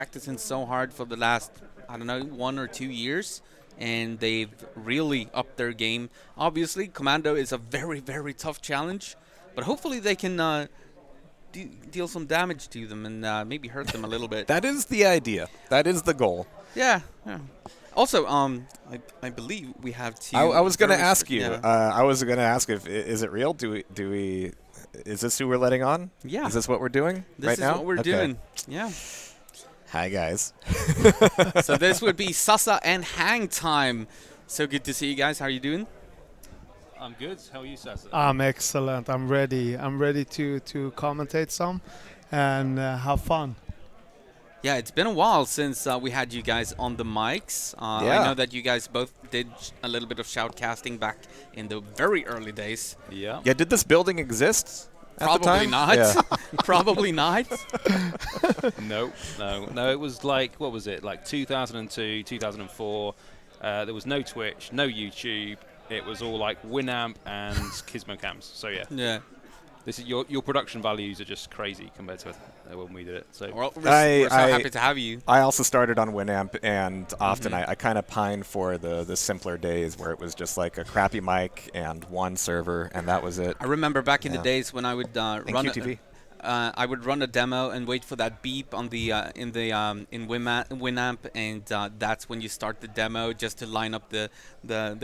practicing so hard for the last, I don't know, 1 or 2 years, and they've really upped their game. Obviously, Commando is a very, very tough challenge, but hopefully they can deal some damage to them and maybe hurt them a little bit. That is the idea. That is the goal. Yeah. Also, I believe we have two. I was going to ask you. Yeah. I was going to ask if is it real? Do we? Is this who we're letting on? Yeah. Is this what we're doing right now? This is what we're doing. Yeah. Hi guys. So this would be Sassa and HangTime. So good to see you guys. How are you doing? I'm good. How are you, Sassa? I'm excellent. I'm ready. I'm ready to commentate some and have fun. Yeah, it's been a while since we had you guys on the mics. Yeah. I know that you guys both did a little bit of shoutcasting back in the very early days. Yeah. Yeah. Did this building exist at the Probably time? not. Yeah. Probably not. No. It was like, what was it? Like 2002, 2004. There was no Twitch, no YouTube. It was all like Winamp and Gizmo cams. So yeah. Yeah. This is your production values are just crazy compared to when we did it. So Well, we're so happy to have you. I also started on Winamp, and often I kind of pine for the simpler days where it was just like a crappy mic and one server, and that was it. I remember back in the days when I would And run QTV. I would run a demo and wait for that beep on the in Winamp, and that's when you start the demo, just to line up the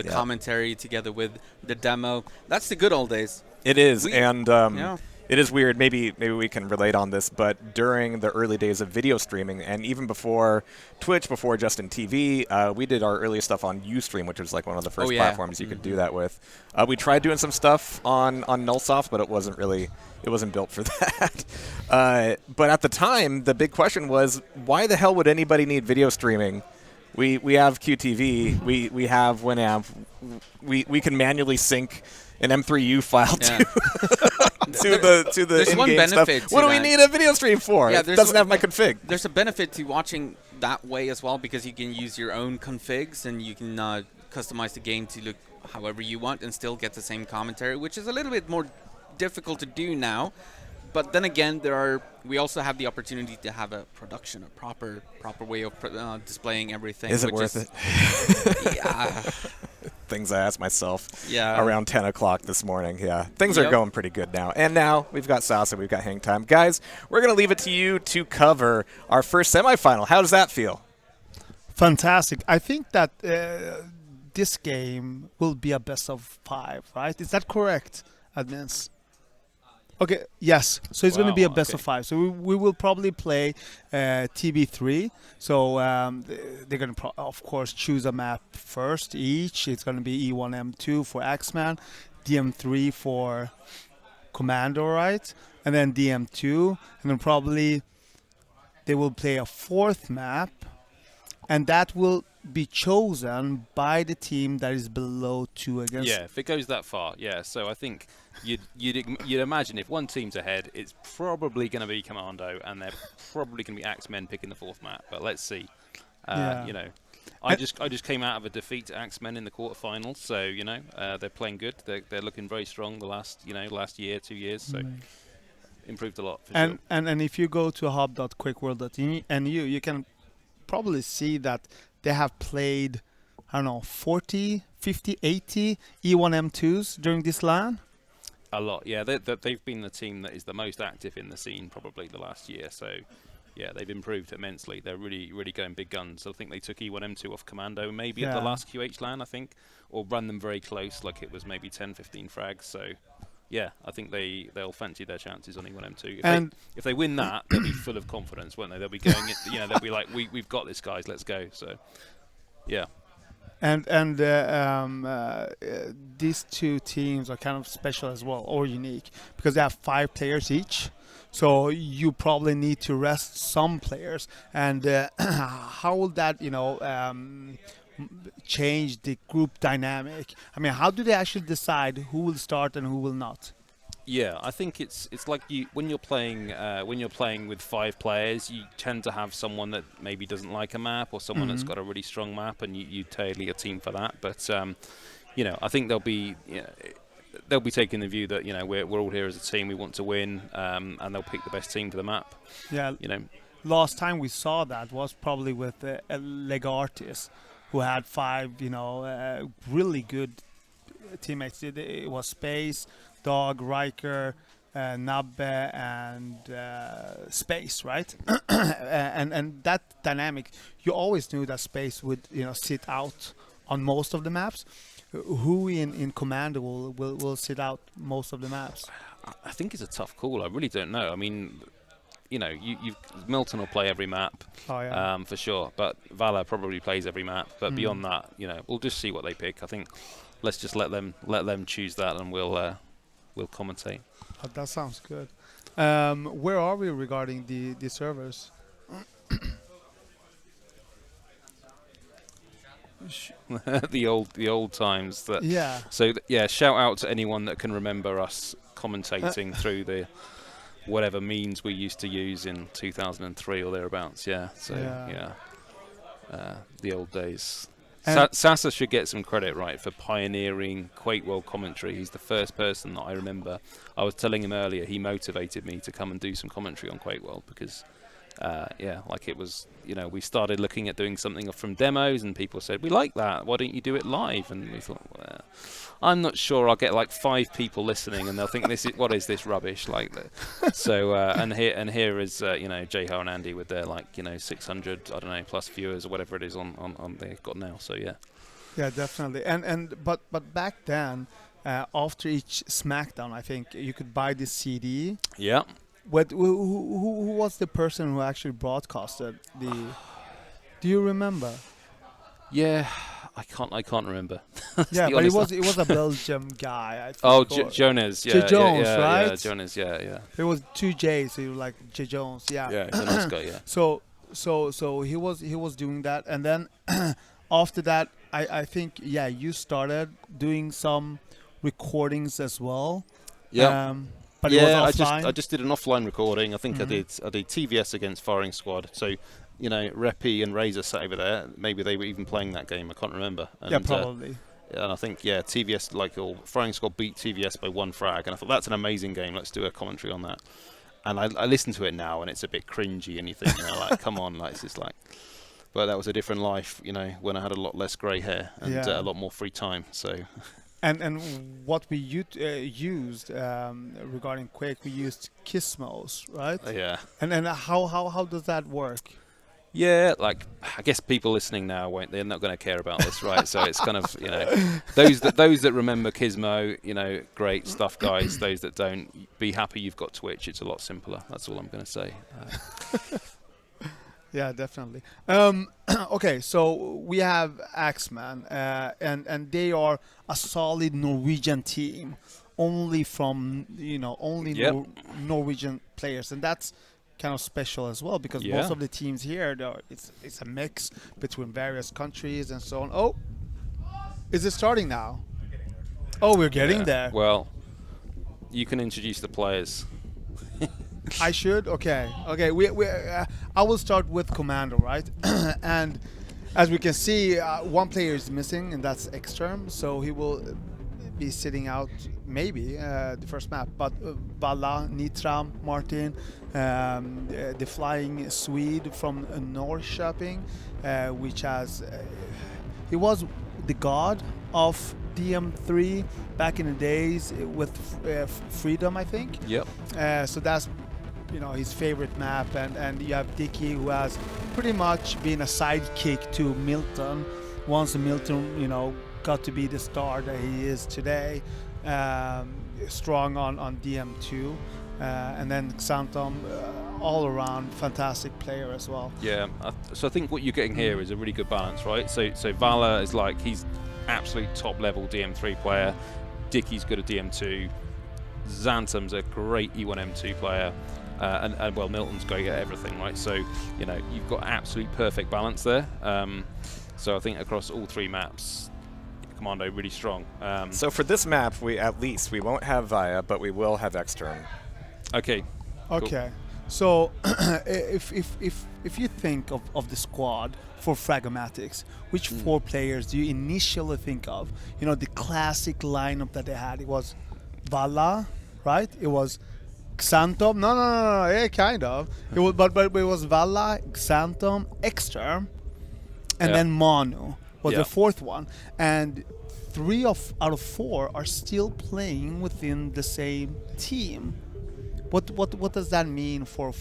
commentary together with the demo. That's the good old days. It is, Yeah. it is weird. Maybe we can relate on this, but during the early days of video streaming, and even before Twitch, before Justin TV, we did our early stuff on Ustream, which was like one of the first platforms you could do that with. We tried doing some stuff on Nullsoft, but it wasn't built for that. But at the time, the big question was, why the hell would anybody need video streaming? We have QTV, we have Winamp, we can manually sync an M3U file to the in-game stuff. What do we need a video stream for? Yeah, it doesn't have my config. There's a benefit to watching that way as well, because you can use your own configs and you can customize the game to look however you want and still get the same commentary, which is a little bit more difficult to do now. But then again, we also have the opportunity to have a production, a proper way of displaying everything. Is it worth it? Yeah. Things I asked myself Yeah. around 10 o'clock this morning. Yeah, things are going pretty good now. And now we've got Sassa, we've got HangTime. Guys, we're going to leave it to you to cover our first semifinal. How does that feel? Fantastic. I think that this game will be a best of 5, right? Is that correct, admins? Okay, yes. So it's going to be a best of 5. So we will probably play TB3. So they're going to, of course, choose a map first each. It's going to be E1, M2 for Axemen, DM3 for Commando, right? And then DM2. And then probably they will play a 4th map. And that will be chosen by the team that is below 2 against. yeah, if it goes that far, yeah. So I think you'd imagine if one team's ahead, it's probably going to be Commando, and they're probably going to be Axemen picking the 4th map. But let's see. You know, I just came out of a defeat to Axemen in the quarterfinals, so you know they're playing good. They're looking very strong the last year, 2 years. So improved a lot. For sure. And if you go to hub.QuakeWorld.nu, you can probably see that they have played, I don't know, 40, 50, 80 E1 M2s during this LAN. A lot, yeah. They've been the team that is the most active in the scene probably the last year. So, yeah, they've improved immensely. They're really, really going big guns. I think they took E1 M2 off Commando maybe at the last QHLAN, I think, or run them very close, like it was maybe 10, 15 frags. So, yeah, I think they'll fancy their chances on E1 M2. If they win that, they'll be full of confidence, won't they? They'll be going, they'll be like, we've got this, guys. Let's go. So, yeah. And these two teams are kind of special as well, or unique, because they have 5 players each. So you probably need to rest some players. And how will that, change the group dynamic? I mean, how do they actually decide who will start and who will not? Yeah, I think it's like when you're playing with 5 players, you tend to have someone that maybe doesn't like a map, or someone that's got a really strong map, and you tailor your team for that. But I think they'll be taking the view that we're all here as a team, we want to win, and they'll pick the best team for the map. Yeah. last time we saw that was probably with Legartis, who had 5, really good teammates. It was Space, Dog, Riker, Nabbe, and Space, right? and that dynamic, you always knew that Space would sit out on most of the maps. Who in Commando will sit out most of the maps? I think it's a tough call. I really don't know. I mean, Milton will play every map, for sure. But Vala probably plays every map. But beyond that, we'll just see what they pick. I think let's just let them choose that, and we'll commentate. Oh, that sounds good. Where are we regarding the servers? the old times. Yeah. So shout out to anyone that can remember us commentating through the whatever means we used to use in 2003 or thereabouts. Yeah. So the old days. Sassa should get some credit, right, for pioneering QuakeWorld commentary. He's the first person that I remember. I was telling him earlier, he motivated me to come and do some commentary on QuakeWorld because, it was, we started looking at doing something from demos and people said, we like that, why don't you do it live? And we thought, well, I'm not sure. I'll get like 5 people listening and they'll think, what is this rubbish? So, and here is, Jehar and Andeh with their 600, I don't know, plus viewers or whatever it is on they've got now. So, yeah. Yeah, definitely. But back then, after each SmackDown, I think you could buy this CD. Yeah. Who was the person who actually broadcasted the? Do you remember? Yeah, I can't remember. Yeah, but it was a Belgium guy. I think, oh, Jonas. Yeah, J. Jones, right? Yeah, Jonas. Yeah. There was 2 J's. So you were like J. Jones. Yeah. Yeah, he's a nice guy. Yeah. So he was doing that, and then after that, I think you started doing some recordings as well. Yeah. But it was offline. I just did an offline recording. I think I did TVS against Firing Squad. So, Reppy and Razor sat over there. Maybe they were even playing that game. I can't remember. And, yeah, probably. And I think TVS Firing Squad beat TVS by 1 frag. And I thought that's an amazing game. Let's do a commentary on that. And I listen to it now, and it's a bit cringy. And you think, come on, it's just like. But that was a different life, when I had a lot less grey hair and a lot more free time. So. And what we used regarding Quake, we used Gizmos, right? Yeah. And how does that work? Yeah, I guess people listening now they're not going to care about this, right? So it's kind of those that remember Gizmo, great stuff, guys. Those that don't, be happy you've got Twitch. It's a lot simpler. That's all I'm going to say. Yeah, definitely. Okay, so we have Axemen, and they are a solid Norwegian team, only from Norwegian players, and that's kind of special as well because most of the teams here, it's a mix between various countries and so on. Oh, is it starting now? Oh, we're getting there. Well, you can introduce the players. I should? Okay. I will start with Commando, right? And as we can see, 1 player is missing, and that's XantoM, so he will be sitting out maybe the first map. But Balla, Nitra, Martin, the flying Swede from Norrköping, which has... he was the god of DM3 back in the days with Freedom, I think. Yep. So that's his favorite map, and you have Dicky, who has pretty much been a sidekick to Milton once Milton got to be the star that he is today, strong on DM2, and then XantoM, all around fantastic player as well. Yeah, so I think what you're getting here is a really good balance, right? So Vala is he's absolute top level DM3 player, Dicky's good at DM2, XantoM's a great E1M2 player, and Milton's great at everything, right? So you've got absolute perfect balance there. So I think across all 3 maps, Commando really strong. So for this map, we won't have Via, but we will have XantoM. Okay. Okay. Cool. So if you think of the squad for Fragomatics, which 4 players do you initially think of? The classic lineup that they had. It was Vala, right? It was XantoM. No. Yeah, kind of. It was, but it was Valla, XantoM, Exterm, and then Manu was the fourth one. And 3 out of 4 are still playing within the same team. What does that mean for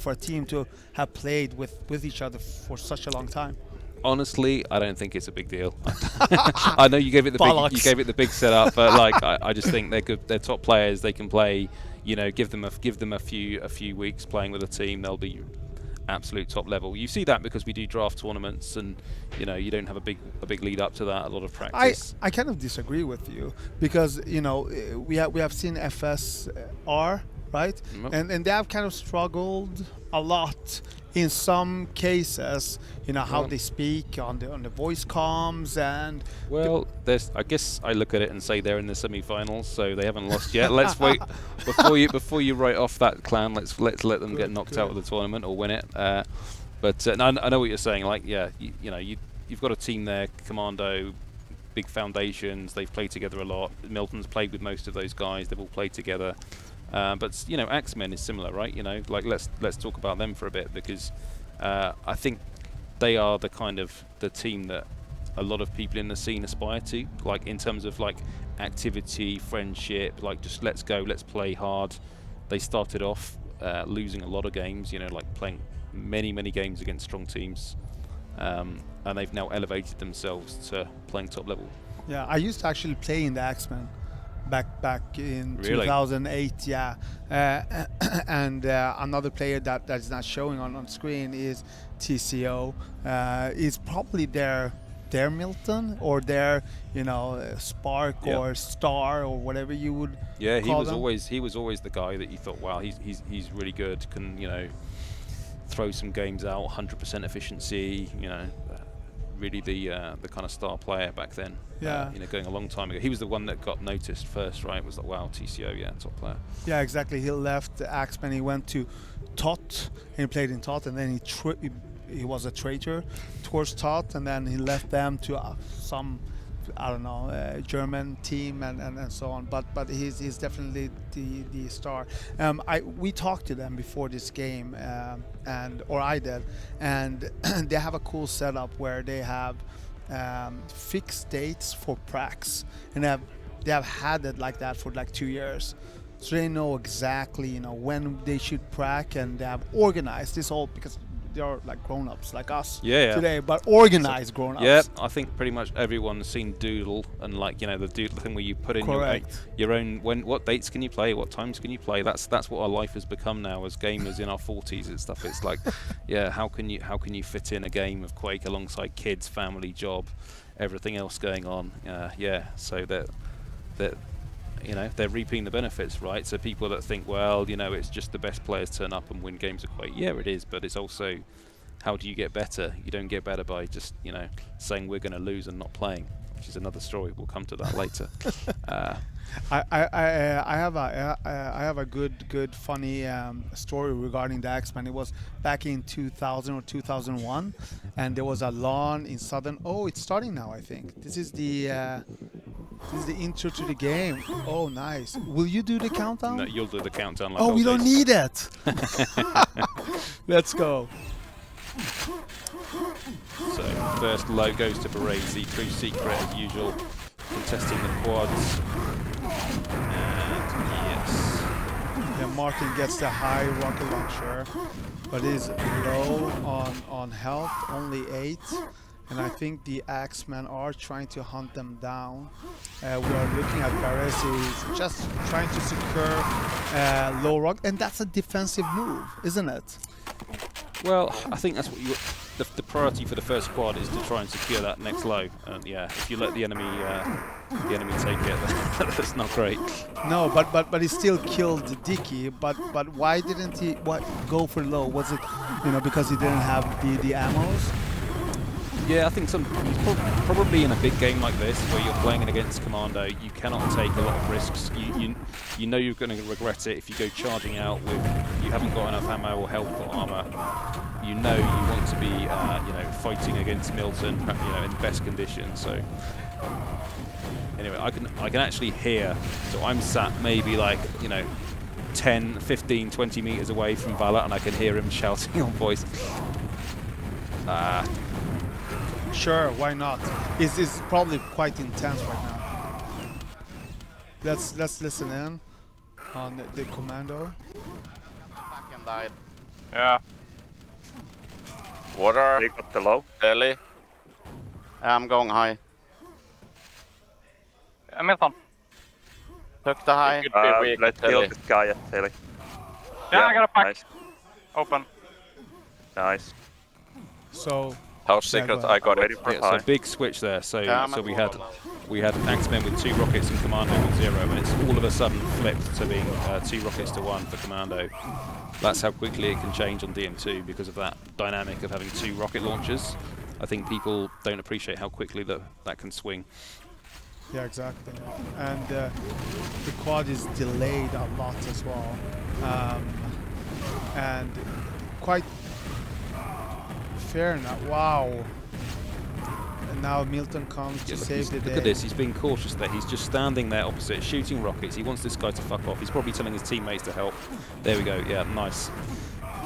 a team to have played with each other for such a long time? Honestly, I don't think it's a big deal. I know you gave it the big setup, but like I just think they're good. They're top players. They can play. You know, give them a few weeks playing with a team. They'll be absolute top level. You see that because we do draft tournaments, and you know you don't have a big lead up to that. A lot of practice. I kind of disagree with you because you know we have seen FSR. Right, and they have kind of struggled a lot in some cases. You know how they speak on the voice comms and. Well, I guess I look at it and say they're in the semi-finals, so they haven't lost yet. Let's wait before you write off that clan. Let's let them get knocked out of the tournament or win it. But I know what you're saying. Like, yeah, you know, you've got a team there, Commando, big foundations. They've played together a lot. Milton's played with most of those guys. They've all played together. But you know, Axemen is similar, right? You know, like let's talk about them for a bit because I think they are the team that a lot of people in the scene aspire to, like in terms of like activity, friendship, like just let's go, let's play hard. They started off losing a lot of games, you know, like playing many games against strong teams, and they've now elevated themselves to playing top level. Yeah, I used to actually play in the Axemen. Back in really? 2008, yeah. And another player that is not showing on screen is TCO. Is probably their Milton or their Spark or Star or whatever you would. Yeah, he was always the guy that you thought, wow, he's really good. Can throw some games out, 100% efficiency. Really the kind of star player back then. Yeah. Going a long time ago. He was the one that got noticed first, right? It was like, wow, TCO, yeah, top player. Yeah, exactly. He left Axemen. He went to TOT and he played in TOT, and then he was a traitor towards TOT, and then he left them to some, I don't know, German team and so on. But he's definitely the star. We talked to them before this game, or I did, and they have a cool setup where they have fixed dates for pracs, and they have had it like that for like 2 years. So they know exactly when they should prac, and they have organized this all because they are like grown-ups like us today, but organized grown-ups. Yeah, I think pretty much everyone's seen Doodle, and like the Doodle thing where you put in your own what dates can you play, what times can you play. That's what our life has become now as gamers in our 40s and stuff. It's like, yeah, how can you fit in a game of Quake alongside kids, family, job, everything else going on? So that they're reaping the benefits, right? So people that think, well, it's just the best players turn up and win games of Quake. Yeah, it is, but it's also, how do you get better? You don't get better by just, saying we're going to lose and not playing, which is another story. We'll come to that later. I have a good funny story regarding the Axemen. It was back in 2000 or 2001, and there was a LAN in Southern. Oh, it's starting now, I think. This is the intro to the game. Oh, nice. Will you do the countdown? No, you'll do the countdown. Like we don't need it. Let's go. So first low goes to Barazy, True Secret as usual, contesting the quads. And yes. Yeah, Martin gets the high rocket launcher, but is low on health, only 8. And I think the Axemen are trying to hunt them down. We are looking at Barazy, he's just trying to secure low rock, and that's a defensive move, isn't it? Well, I think that's what the priority for the first squad is to try and secure that next low. And yeah, if you let the enemy take it, that's not great. No, but he still killed Dicky. But why didn't he go for low? Was it because he didn't have the ammos? Yeah, I think probably in a big game like this where you're playing it against Commando, you cannot take a lot of risks. You know you're going to regret it if you go charging out with you haven't got enough ammo or health or armor. You know you want to be fighting against Milton in the best conditions. So anyway, I can actually hear. So I'm sat maybe like 10, 15, 20 meters away from Valor, and I can hear him shouting on voice. Sure, why not? It's probably quite intense right now. Let's listen in on the Commando. Fucking died. Yeah. Water. They got the low. Belly. I'm going high. Milton. Took the high. Let's kill this guy at Telly. Yeah, I got a pack. Nice. Open. Nice. So House secret, go I got Ready it. for Yeah, high. so big switch there. So Yeah, so we had Axemen with 2 rockets and Commando with 0, and it's all of a sudden flipped to being 2 rockets to 1 for Commando. That's how quickly it can change on DM2 because of that dynamic of having 2 rocket launchers. I think people don't appreciate how quickly that can swing. yeah, exactly. And the quad is delayed a lot as well, and quite fair enough. Wow. And now Milton comes to save the day. Look at this, he's being cautious there. He's just standing there opposite, shooting rockets. He wants this guy to fuck off. He's probably telling his teammates to help. There we go, yeah, nice.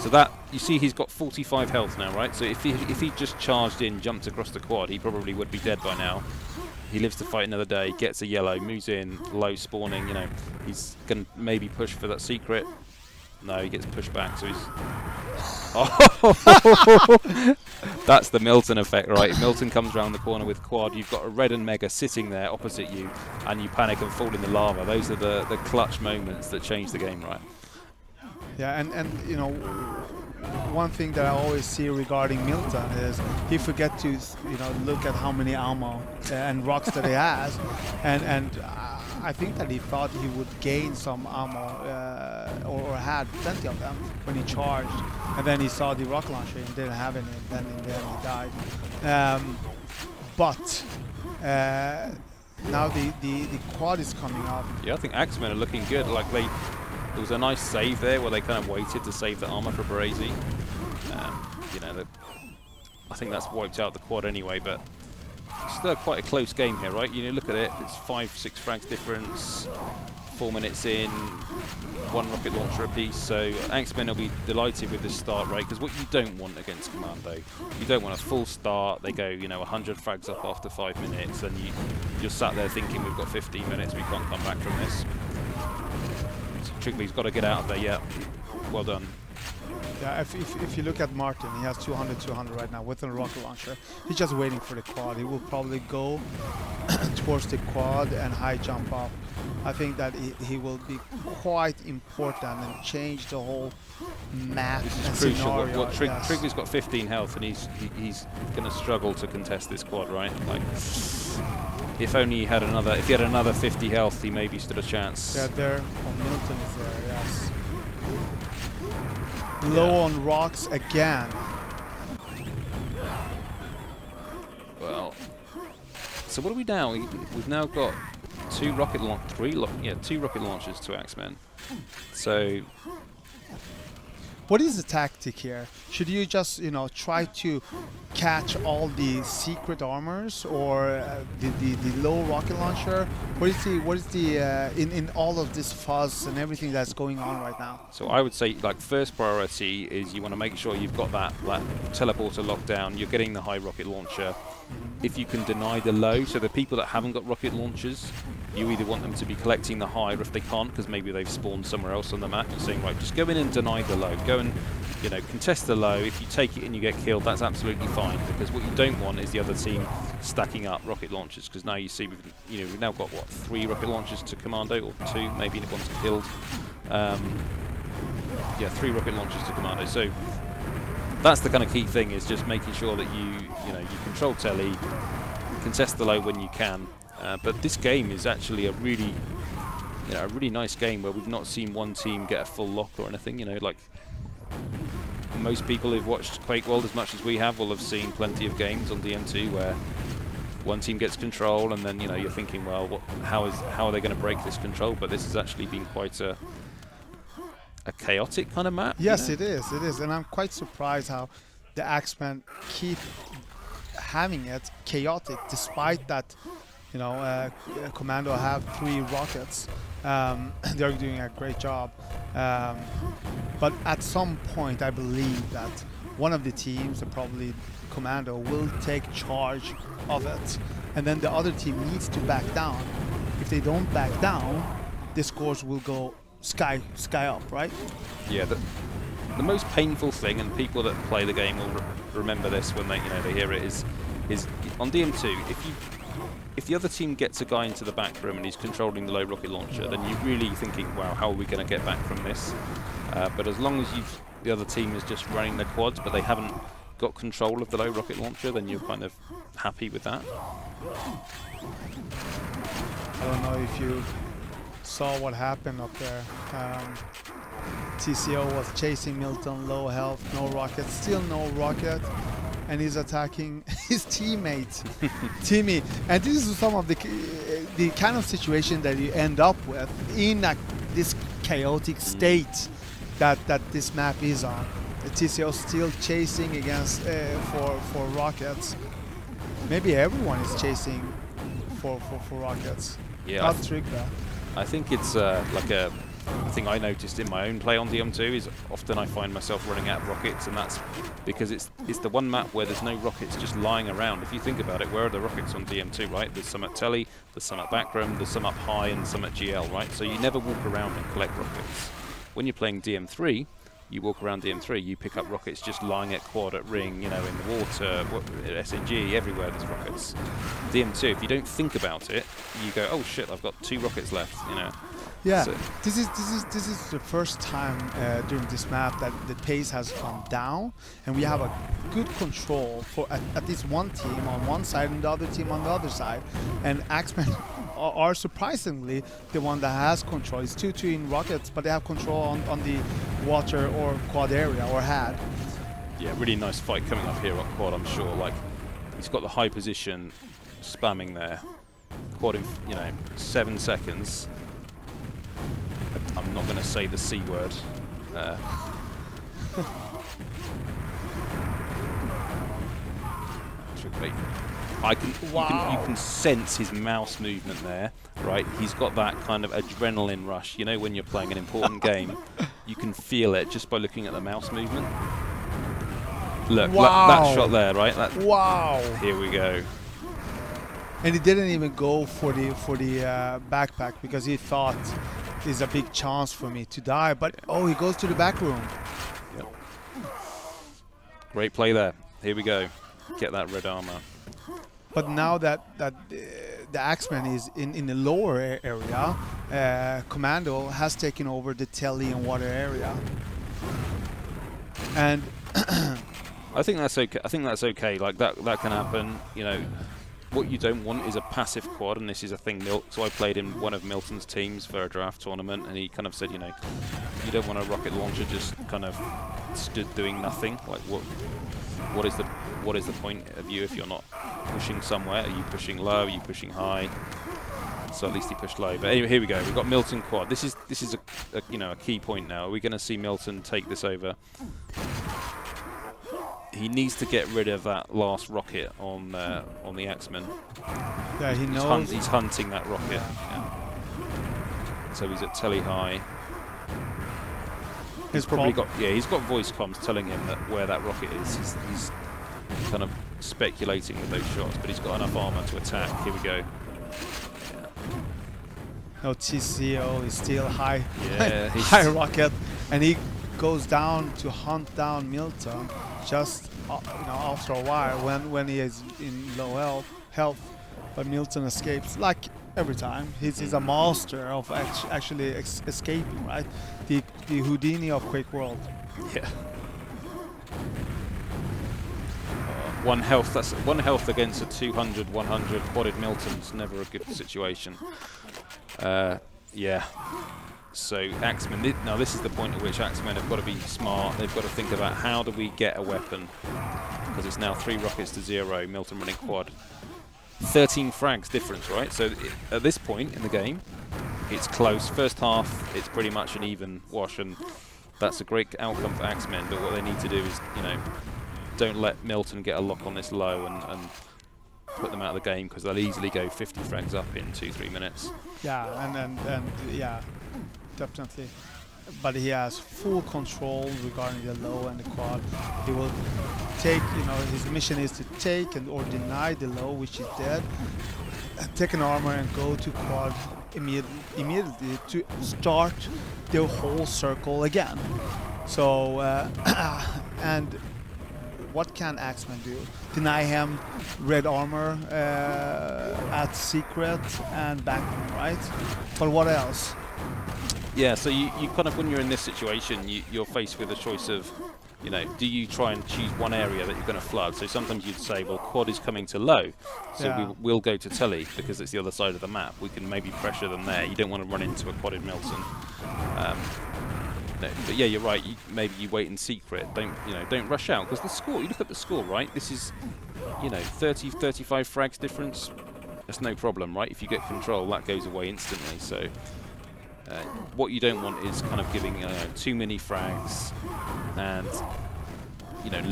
So that, you see he's got 45 health now, right? So if he just charged in, jumped across the quad, he probably would be dead by now. He lives to fight another day, gets a yellow, moves in, low spawning, you know. He's going to maybe push for that secret. No, he gets pushed back, so he's... Oh! That's the Milton effect, right? Milton comes around the corner with quad, you've got a red and mega sitting there opposite you, and you panic and fall in the lava. Those are the clutch moments that change the game, right? Yeah, and you know, one thing that I always see regarding Milton is he forget to look at how many ammo and rocks that he has, and I think that he thought he would gain some ammo or had plenty of them when he charged, and then he saw the rocket launcher and didn't have any, and then in the end he died. But now the quad is coming up. Yeah, I think Axemen are looking good. Like there was a nice save there where they kind of waited to save the armor for Brazy. You know, I think that's wiped out the quad anyway, but still quite a close game here, right? You know, look at it. It's 5-6 frags difference. 4 minutes in, 1 rocket launcher apiece. So Axemen will be delighted with this start rate, because what you don't want against Commando, you don't want a full start. They go, 100 frags up after 5 minutes, and you're sat there thinking we've got 15 minutes, we can't come back from this. Trickly's got to get out of there, yeah. Well done. Yeah, if you look at Martin, he has 200 right now with a rocket launcher. He's just waiting for the quad. He will probably go towards the quad and high jump up. I think that he will be quite important and change the whole map. This and is crucial. scenario. Trickly's got 15 health, and he's going to struggle to contest this quad, right? Like, if only he had another. If he had another 50 health, he maybe stood a chance. Yeah, there. Oh, Milton is there. Yes. Low on rocks again. Well, so what are we now? We've now got 2 rocket launchers to Axemen. So What is the tactic here? Should you just, try to catch all the secret armors or the low rocket launcher? What is the in all of this fuzz and everything that's going on right now? So I would say, like, first priority is you want to make sure you've got that teleporter locked down. You're getting the high rocket launcher. If you can deny the low, so the people that haven't got rocket launchers, you either want them to be collecting the high, or if they can't, because maybe they've spawned somewhere else on the map, you're saying, right, just go in and deny the low. Go and, contest the low. If you take it and you get killed, that's absolutely fine, because what you don't want is the other team stacking up rocket launchers, because now you see we've now got, 3 rocket launchers to Commando, or 2, maybe if one's killed. 3 rocket launchers to Commando. So that's the kind of key thing, is just making sure that you control telly, contest the low when you can. But this game is actually a really nice game where we've not seen one team get a full lock or anything. Like most people who've watched QuakeWorld as much as we have will have seen plenty of games on DM2 where one team gets control, and then you're thinking, well, how are they going to break this control? But this has actually been quite a chaotic kind of map. Yes, it is, and I'm quite surprised how the Axemen keep having it chaotic, despite that, Commando have 3 rockets. They're doing a great job. But at some point, I believe that one of the teams, probably Commando, will take charge of it, and then the other team needs to back down. If they don't back down, the scores will go sky up, right? Yeah. The most painful thing, and people that play the game will remember this when they hear it, is on DM2. If the other team gets a guy into the back room and he's controlling the low rocket launcher, then you're really thinking, wow, how are we going to get back from this? But as long as the other team is just running the quads, but they haven't got control of the low rocket launcher, then you're kind of happy with that. I don't know if you saw what happened up there. TCO was chasing Milton, low health, no rocket, still no rocket, and he's attacking his teammate, Timmy. And this is some of the kind of situation that you end up with in this chaotic state that this map is on. The TCO still chasing against for rockets. Maybe everyone is chasing for rockets. Yeah, Not Trigger. I think it's like a thing I noticed in my own play on DM2 is often I find myself running out of rockets, and that's because it's the one map where there's no rockets just lying around. If you think about it, where are the rockets on DM2, right? There's some at Telly, there's some at Backroom, there's some up high, and some at GL, right? So you never walk around and collect rockets. When you're playing DM3, you walk around DM3, you pick up rockets just lying at quad, at ring, in the water, at SNG, everywhere there's rockets. DM2, if you don't think about it, you go, oh shit, I've got 2 rockets left, Yeah, So this is the first time during this map that the pace has come down, and we have a good control for at least one team on one side and the other team on the other side. And Axemen are surprisingly the one that has control. It's 2-2 in rockets, but they have control on the water or quad area, or had. yeah, really nice fight coming up here on quad, I'm sure. Like, he's got the high position, spamming there. Quad in, 7 seconds. I'm not going to say the C word. You can sense his mouse movement there, right? He's got that kind of adrenaline rush. When you're playing an important game, you can feel it just by looking at the mouse movement. Look, that shot there, right? Wow! Here we go. And he didn't even go for the backpack because he thought there's a big chance for me to die. But he goes to the back room. Yep. Great play there. Here we go. Get that red armor. But now that the Axemen is in the lower area, Commando has taken over the telly and water area. And I think that's okay. Like that can happen. What you don't want is a passive quad, and this is a thing. So I played in one of Milton's teams for a draft tournament, and he kind of said, you don't want a rocket launcher just kind of stood doing nothing. Like what is the point of you if you're not pushing somewhere? Are you pushing low? Are you pushing high? So at least he pushed low. But anyway, here we go. We've got Milton quad. This is a key point now. Are we going to see Milton take this over? He needs to get rid of that last rocket on the Axemen. Yeah, he knows. He's hunting that rocket. Yeah. So he's at telly high. He's probably he's got voice comms telling him where that rocket is. He's kind of speculating with those shots, but he's got enough armor to attack. Here we go. Yeah. No, TCO is still high. Yeah, high rocket, and he goes down to hunt down Milton just after a while when he is in low health. But Milton escapes like every time. He's a master of actually escaping, right? The Houdini of QuakeWorld. Yeah. One health. That's 1 health against a 200, 100 quadded Milton's never a good situation. Yeah. So Axemen, now this is the point at which Axemen have got to be smart. They've got to think about how do we get a weapon, because it's now 3 rockets to 0. Milton running quad. 13 frags difference, right? So at this point in the game, it's close. First half, it's pretty much an even wash, and that's a great outcome for Axemen. But what they need to do is, don't let Milton get a lock on this low and put them out of the game, because they'll easily go 50 frags up in 2-3 minutes. Yeah, and yeah, definitely. but he has full control regarding the low and the quad. He will take, his mission is to take or deny the low, which he did, take an armor and go to quad immediately to start the whole circle again. So, and what can Axemen do? Deny him red armor at secret and back him, right? But what else? Yeah, so you kind of, when you're in this situation, you're faced with a choice of, do you try and choose one area that you're going to flood? So sometimes you'd say, well, quad is coming to low, so we'll go to telly because it's the other side of the map. We can maybe pressure them there. You don't want to run into a quadded Milton. No, but yeah, you're right. Maybe you wait in secret. Don't rush out, because the score. You look at the score, right? This is, 30, 35 frags difference. That's no problem, right? If you get control, that goes away instantly. So what you don't want is kind of giving too many frags and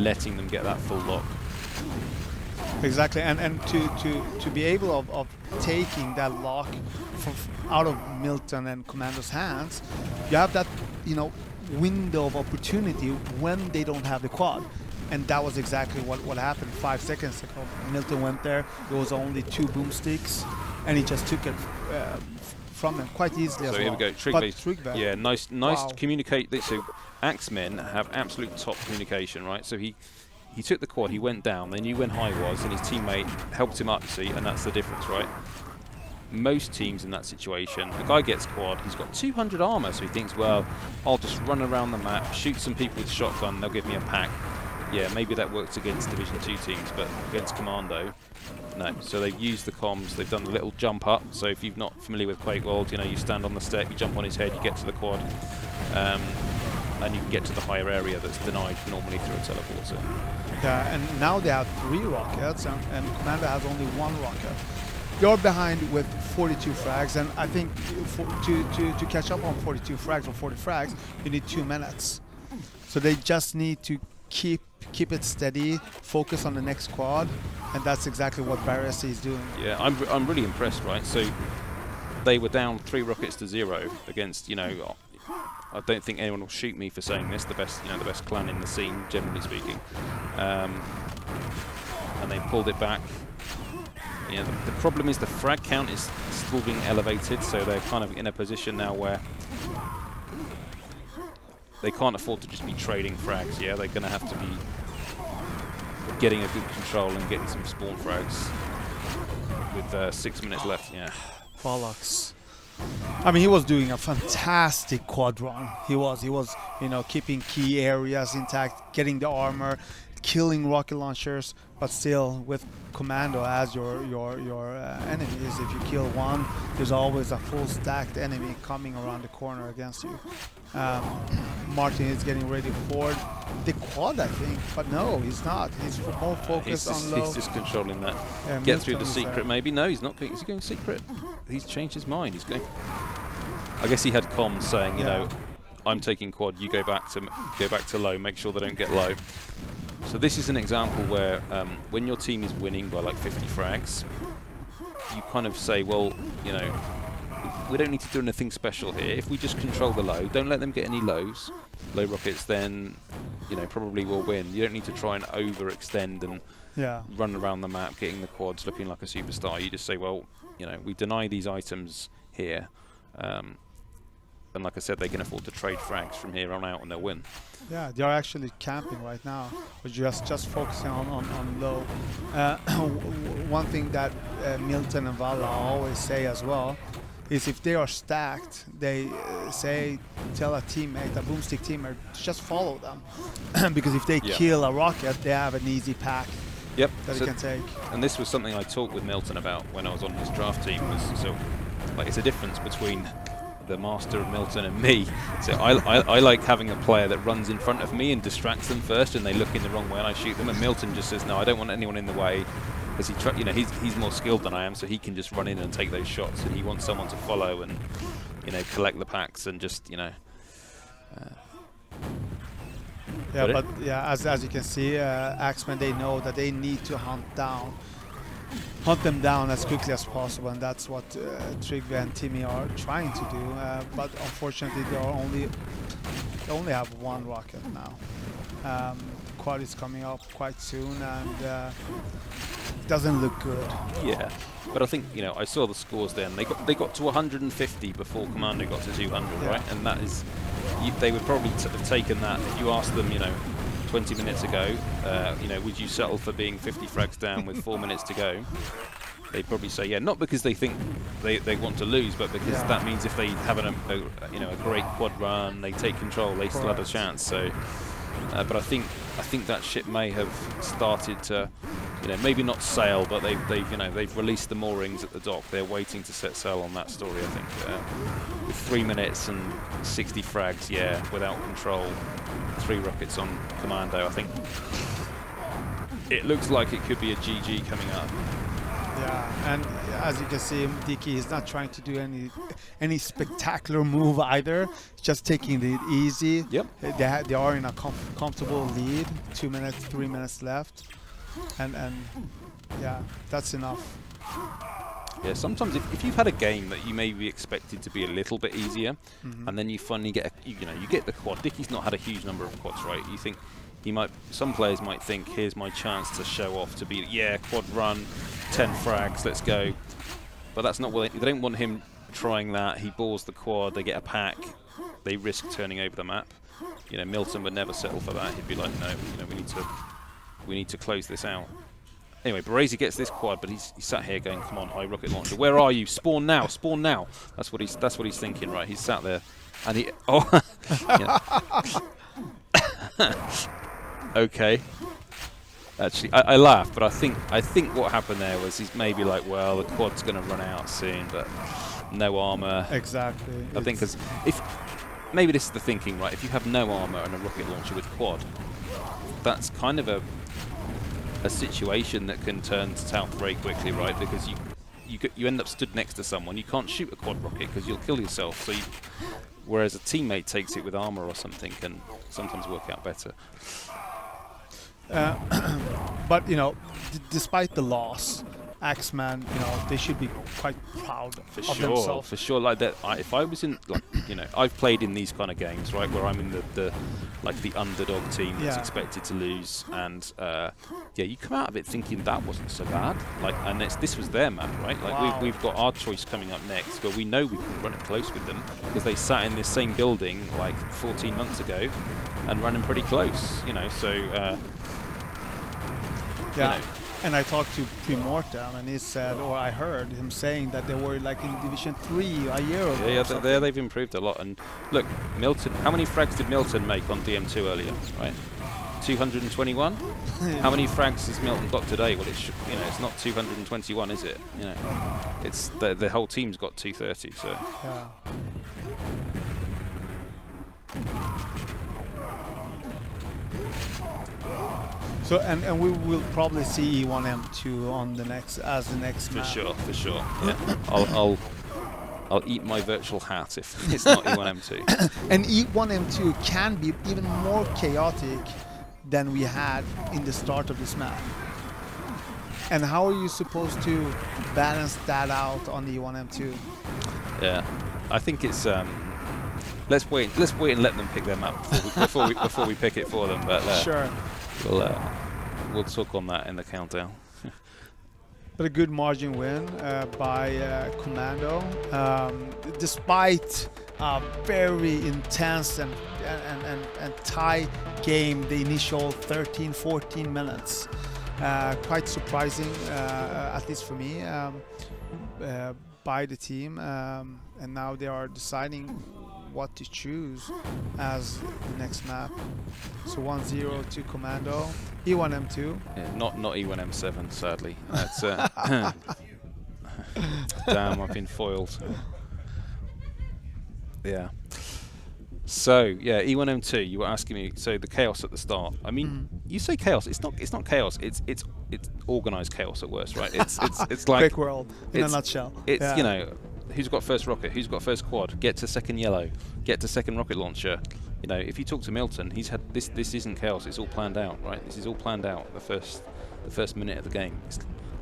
letting them get that full lock. Exactly, and to be able of taking that lock out of Milton and Commando's hands, you have that window of opportunity when they don't have the quad, and that was exactly what happened 5 seconds ago. Milton went there. There was only 2 boomsticks, and he just took it from them quite easily. So as here well. we go, Trigby. Yeah, nice Wow. to communicate. So Axemen have absolute top communication, right? So he took the quad, he went down, they knew when high was, and his teammate helped him up, you see, and that's the difference, right? Most teams in that situation, the guy gets quad, he's got 200 armor, so he thinks, well, I'll just run around the map, shoot some people with shotgun, they'll give me a pack. Yeah, maybe that works against Division 2 teams, but against Commando, no. So they've used the comms, they've done a little jump up, so if you're not familiar with QuakeWorld, you stand on the step, you jump on his head, you get to the quad, and you can get to the higher area that's denied normally through a teleporter. Yeah, and now they have 3 rockets, and Commando has only 1 rocket. You're behind with 42 frags, and I think to catch up on 42 frags or 40 frags, you need 2 minutes. So they just need to keep it steady, focus on the next quad, and that's exactly what Barris is doing. Yeah, I'm really impressed, right? So they were down 3 rockets to 0 against, I don't think anyone will shoot me for saying this, the best clan in the scene, generally speaking. And they pulled it back. The problem is the frag count is still being elevated, so they're kind of in a position now where they can't afford to just be trading frags. Yeah, they're going to have to be getting a good control and getting some spawn frags with 6 minutes left. Yeah. Bollocks. I mean, he was doing a fantastic quad run. He was, keeping key areas intact, getting the armor, killing rocket launchers, but still with Commando as your enemies. If you kill one, there's always a full stacked enemy coming around the corner against you. Martin is getting ready for the quad, I think, but no, he's not. He's more focused on low. He's just controlling that. Yeah, get through the secret, maybe. No, he's not. Is he going secret? He's changed his mind. He's going. I guess he had comms saying, I'm taking quad. You go back to low. Make sure they don't get low. So this is an example where when your team is winning by like 50 frags, you kind of say, well, we don't need to do anything special here. If we just control the low, don't let them get any low rockets, then probably we'll win. You don't need to try and overextend and run around the map getting the quads looking like a superstar. You just say, well, we deny these items here, and like I said, they can afford to trade frags from here on out and they'll win. Yeah, they are actually camping right now, but just focusing on low. One thing that Milton and Valla always say as well is if they are stacked, they tell a teammate, a boomstick teammate, just follow them. Because if they kill a rocket, they have an easy pack that they can take. And this was something I talked with Milton about when I was on his draft team. It's a difference between the master of Milton and me. So I like having a player that runs in front of me and distracts them first, and they look in the wrong way and I shoot them. And Milton just says, no, I don't want anyone in the way, because he's more skilled than I am, so he can just run in and take those shots, and he wants someone to follow and collect the packs and just as you can see, Axemen, they know that they need to hunt down hunt them down as quickly as possible, and that's what Trygve and Timmy are trying to do. But unfortunately, they only have one rocket now. Quad is coming up quite soon, and it doesn't look good. Yeah, but I think, you know, I saw the scores then. They got to 150 before Commando got to 200, right? And that is, they would probably have taken that if you asked them, you know, 20 minutes ago, you know, would you settle for being 50 frags down with 4 minutes to go? They'd probably say yeah, not because they think they want to lose, but because that means if they have you know, a great quad run, they take control, they still have a chance. So, but I think that ship may have started to, you know, maybe not sail, but they've released the moorings at the dock. They're waiting to set sail on that story, I think. With 3 minutes and 60 frags, yeah, without control, 3 rockets on Commando, I think it looks like it could be a GG coming up. Yeah, and as you can see, Dicky is not trying to do any spectacular move either. Just taking it easy. Yep. They are in a comfortable lead. 2 minutes, 3 minutes left, and yeah, that's enough. Yeah, sometimes if you've had a game that you maybe expected to be a little bit easier, and then you finally get you get the quad. Dicky's not had a huge number of quads, right? You think some players might think, here's my chance to show off, to be, yeah, quad run, 10 frags, let's go. But that's not what they don't want him trying that. He balls the quad, they get a pack, they risk turning over the map. You know, Milton would never settle for that. He'd be like, no, you know, we need to close this out. Anyway, Baresi gets this quad, but he's sat here going, come on, high rocket launcher, where are you? Spawn now, spawn now. That's what he's thinking, right? He's sat there, and he okay. Actually, I laugh, but I think what happened there was he's maybe like, well, the quad's going to run out soon, but no armor. Exactly. I think because if maybe this is the thinking, right? If you have no armor and a rocket launcher with quad, that's kind of a situation that can turn south very quickly, right? Because you end up stood next to someone, you can't shoot a quad rocket because you'll kill yourself. So whereas a teammate takes it with armor or something can sometimes work out better. But you know, despite the loss, Axemen, you know, they should be quite proud of themselves. For sure. Like that, if I was in, like, you know, I've played in these kind of games, right, where I'm in the underdog team that's expected to lose, and yeah, you come out of it thinking that wasn't so bad. Like, and this was their map, right? Like we've got our choice coming up next, where we know we can run it close with them because they sat in this same building like 14 months ago and running pretty close, you know. So. Yeah, you know. And I talked to Primortem, and he said, or I heard him saying that they were like in Division 3 a year ago. Yeah, they've improved a lot. And look, Milton, how many frags did Milton make on DM2 earlier? Right, 221. How many frags has Milton got today? Well, it's not 221, is it? You know, it's the whole team's got 230. So. Yeah. So and we will probably see E1M2 on the next map. For sure. Yeah. I'll eat my virtual hat if it's not E1M2. And E1M2 can be even more chaotic than we had in the start of this map. And how are you supposed to balance that out on E1M2? Yeah, I think it's let's wait and let them pick their map before we pick it for them. But sure. We'll talk on that in the countdown. But a good margin win by Commando, despite a very intense and tight game. The initial 13-14 minutes, quite surprising, at least for me, by the team, and now they are deciding what to choose as the next map. So 1-0 to Commando, E1M2. Yeah, not E1M7, sadly. That's damn, I've been foiled. Yeah. So yeah, E1M2. You were asking me. So the chaos at the start. I mean, you say chaos. It's not chaos. It's organized chaos at worst, right? It's like QuakeWorld in a nutshell. It's you know. Who's got first rocket? Who's got first quad? Get to second yellow. Get to second rocket launcher. You know, if you talk to Milton, he's had this. This isn't chaos. It's all planned out, right? This is all planned out. The first minute of the game.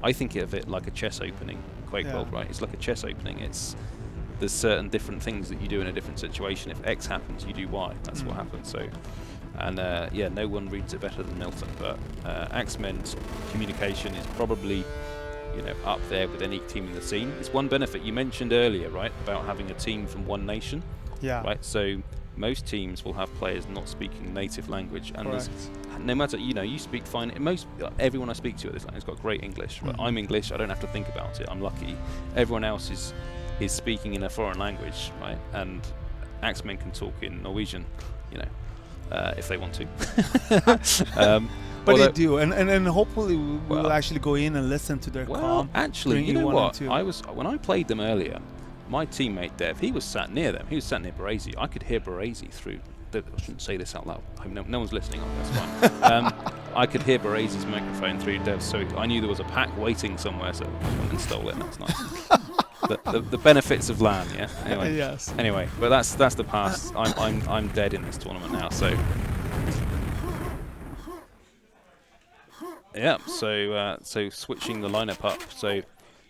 I think of it like a chess opening, QuakeWorld, right? It's like a chess opening. There's certain different things that you do in a different situation. If X happens, you do Y. That's what happens. So, and yeah, no one reads it better than Milton. But Axemen's communication is probably, you know, up there with any team in the scene. It's one benefit you mentioned earlier, right, about having a team from one nation. Yeah. Right. So most teams will have players not speaking native language, and there's, no matter, you know, you speak fine. Everyone I speak to at this line has got great English. Right? I'm English. I don't have to think about it. I'm lucky. Everyone else is speaking in a foreign language, right? And Axemen can talk in Norwegian, you know, if they want to. But they do, and hopefully we'll actually go in and listen to their comm. Actually, you know what? When I played them earlier, my teammate Dev, he was sat near them. He was sat near Baresi. I could hear Baresi through. I shouldn't say this out loud. No one's listening. That's fine. I could hear Baresi's microphone through Dev, so I knew there was a pack waiting somewhere. So I went and stole it. That's nice. the benefits of LAN, yeah. Anyway, yes. Anyway, but that's the past. I'm dead in this tournament now. So. Yeah, so switching the lineup up. So,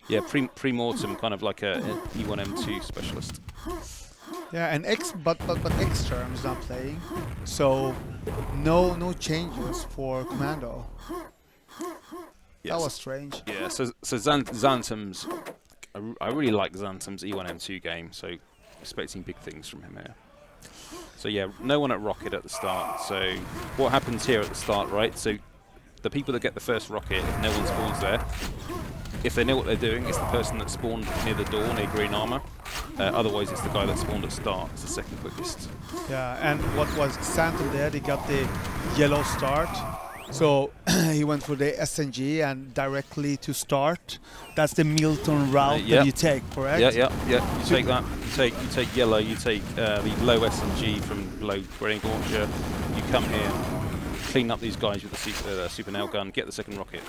yeah, pre-mortem, kind of like a E1M2 specialist. Yeah, and but XantoM is not playing, so no changes for Commando. Yes. That was strange. Yeah, so XantoM's, I really like XantoM's E1M2 game, so expecting big things from him here. So yeah, no one at Rocket at the start. So what happens here at the start, right? So the people that get the first rocket, if no one spawns there, if they know what they're doing, it's the person that spawned near the door, near green armor. Otherwise, it's the guy that spawned at start. It's the second quickest. Yeah, and what was XantoM there? They got the yellow start. So he went for the SNG and directly to start. That's the Milton route that you take, correct? Yeah. You take that. You take yellow. You take the low SNG from low grenade launcher. You come here, clean up these guys with the super nail gun, get the second rocket,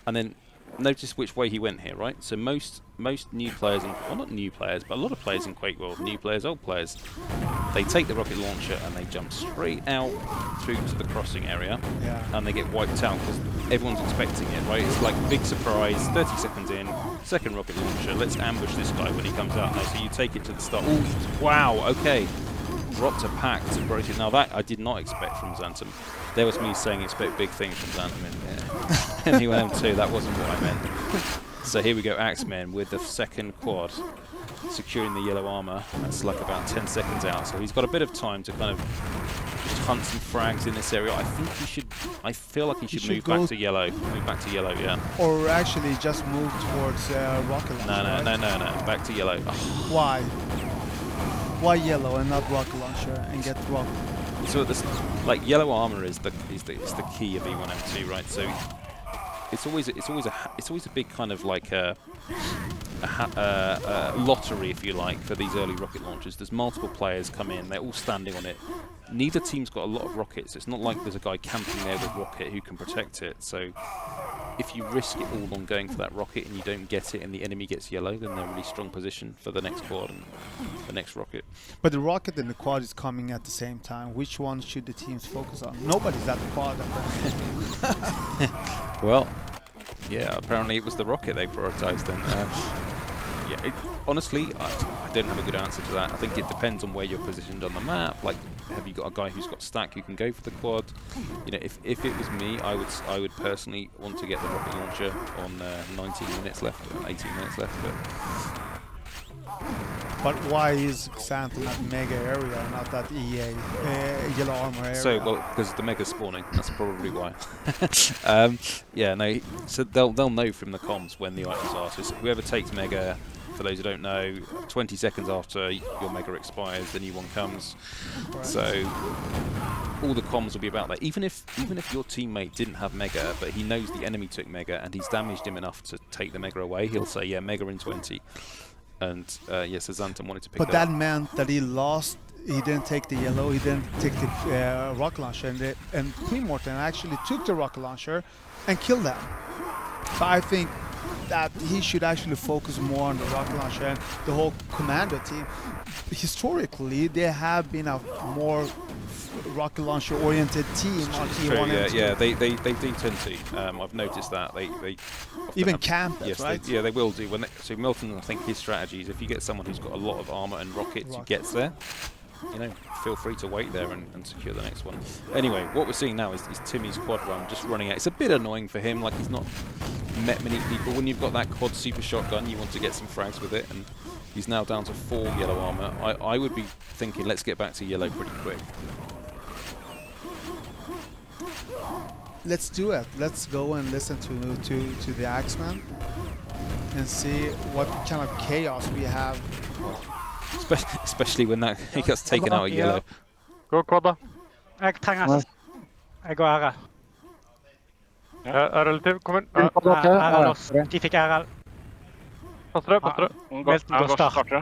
and then notice which way he went here, right? So most new players, well, not new players, but a lot of players in QuakeWorld, new players, old players, they take the rocket launcher and they jump straight out through to the crossing area, and they get wiped out because everyone's expecting it, right? It's like big surprise, 30 seconds in, second rocket launcher, let's ambush this guy when he comes out. No, so you take it to the start. Ooh, wow, okay. Dropped a pack to break it. Now that I did not expect from XantoM. There was me saying expect big things from XantoM in E1M2. That wasn't what I meant. So here we go, Axemen with the second quad, securing the yellow armor. That's like about 10 seconds out. So he's got a bit of time to kind of just hunt some frags in this area. I think he should. I feel like he should move back to yellow. Move back to yellow, yeah. Or actually just move towards rocket launcher. No. Back to yellow. Why? Why yellow and not rocket launcher and get rocket? So this, like, yellow armor is the key of E1M2, right? So it's always a big kind of like a lottery, if you like, for these early rocket launchers. There's multiple players come in, they're all standing on it. Neither team's got a lot of rockets. It's not like there's a guy camping there with rocket who can protect it. So if you risk it all on going for that rocket and you don't get it and the enemy gets yellow, then they're in a really strong position for the next quad and the next rocket. But the rocket and the quad is coming at the same time. Which one should the teams focus on? Nobody's at the quad. Well, yeah, apparently it was the rocket they prioritized then. Yeah, honestly, I don't have a good answer to that. I think it depends on where you're positioned on the map. Like, have you got a guy who's got stack who can go for the quad? You know, if it was me, I would personally want to get the rocket launcher on 19 minutes left, 18 minutes left. But why is XantoM at mega area, not that EA yellow armor area? So, well, because the mega spawning. That's probably why. Yeah, no. So they'll know from the comms when the items are. So whoever takes mega, for those who don't know, 20 seconds after your mega expires, the new one comes. Right. So all the comms will be about that. Even if your teammate didn't have mega, but he knows the enemy took mega and he's damaged him enough to take the mega away, he'll say, yeah, mega in 20. And yes, XantoM wanted to pick but that meant that he lost. He didn't take the yellow. He didn't take the rocket launcher, and Pre-Mortem actually took the rocket launcher and killed them. But I think that he should actually focus more on the rocket launcher and the whole Commando team. Historically, they have been a more rocket launcher oriented team on True, E1 yeah, they do tend to. I've noticed that they even have, camp it, yes, right? they will do. So Milton, I think his strategy is if you get someone who's got a lot of armor and rockets who gets there, you know, feel free to wait there and secure the next one. Anyway, what we're seeing now is Timmy's quad run just running out. It's a bit annoying for him, like he's not met many people. When you've got that quad super shotgun, you want to get some frags with it, and he's now down to 4 yellow armor. I would be thinking, let's get back to yellow pretty quick. Let's do it. Let's go and listen to the Axemen and see what kind of chaos we have. Especially when that he gets taken out of yellow. Gå quad da. Jeg trenger jeg går RL. Relativ, kom inn. RL oss. De fikk RL. Passer det. Milton går start.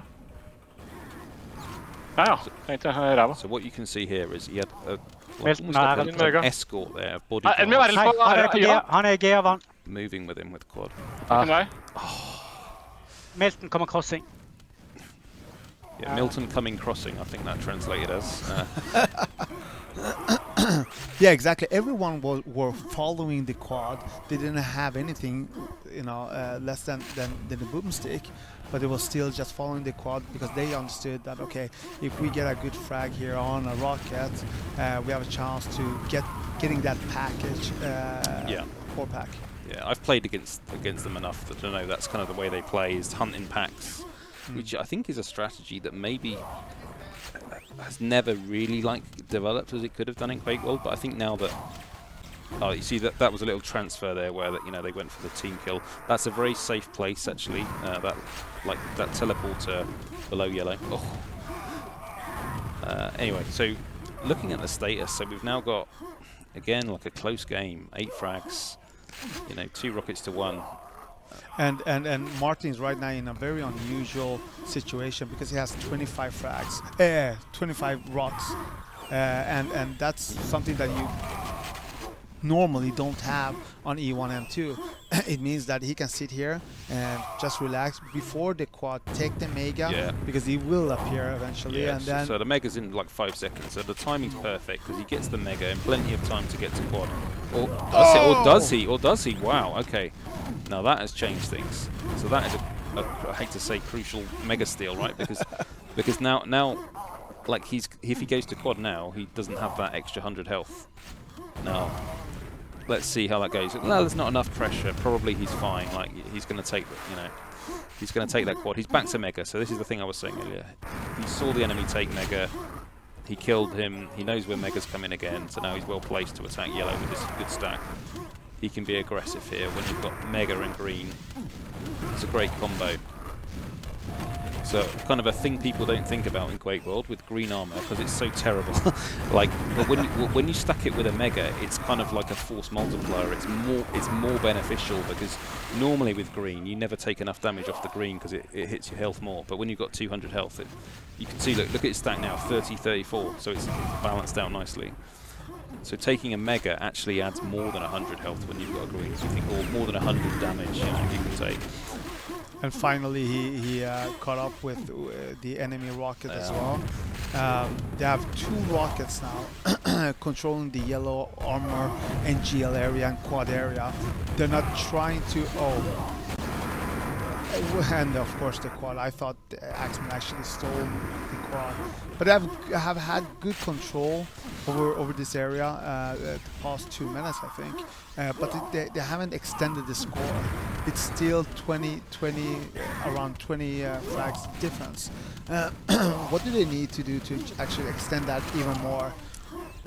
Ja, tenkte jeg ræva. So what you can see here is he had Milton almost like an escort there, bodyguard, Han Gear vann. moving with him with quad. Milton kommer crossing. Yeah, Milton coming crossing, I think that translated as. Yeah, exactly. Everyone were following the quad. They didn't have anything, you know, less than the boomstick, but they were still just following the quad because they understood that, okay, if we get a good frag here on a rocket, we have a chance to getting that package. Yeah. 4-pack. Yeah, I've played against them enough to know that's kind of the way they play, is hunting packs, which I think is a strategy that maybe has never really developed as it could have done in QuakeWorld. But I think now that you see that was a little transfer there where they went for the team kill. That's a very safe place actually. That teleporter below yellow. Oh. Anyway, so looking at the status, so we've now got again like a close game, 8 frags. 2 rockets to 1. And Martin's right now in a very unusual situation because he has 25 frags, 25 rocks, and that's something that you normally don't have on E1M2. It means that he can sit here and just relax before the quad, take the mega, because he will appear eventually. Yeah, and then so the mega's in like 5 seconds, so the timing's perfect because he gets the mega in plenty of time to get to quad. Or does he? Wow, okay. Now that has changed things. So that is a I hate to say crucial mega steal, right? Because now like if he goes to quad now, he doesn't have that extra 100 health. Now let's see how that goes. No, there's not enough pressure. Probably he's fine. Like he's going to take, he's going to take that quad. He's back to mega. So this is the thing I was saying earlier. He saw the enemy take mega. He killed him. He knows where mega's coming again. So now he's well placed to attack yellow with this good stack. He can be aggressive here when you've got mega and green. It's a great combo. So kind of a thing people don't think about in QuakeWorld with green armor because it's so terrible. But when you stack it with a mega, it's kind of like a force multiplier. It's more beneficial because normally with green you never take enough damage off the green because it hits your health more. But when you've got 200 health, you can see look at its stack now, 30-34. So it's balanced out nicely. So taking a mega actually adds more than 100 health when you've got a green. So you think, or more than 100 damage you can take. And finally, he caught up with the enemy rocket as well. They have 2 rockets now controlling the yellow armor and GL area and quad area. They're not trying to... and of course the quad. I thought the Axemen actually stole the quad. But they have had good control over this area the past 2 minutes, I think. But they haven't extended the score. It's still 20, around 20 flags difference. What do they need to do to actually extend that even more?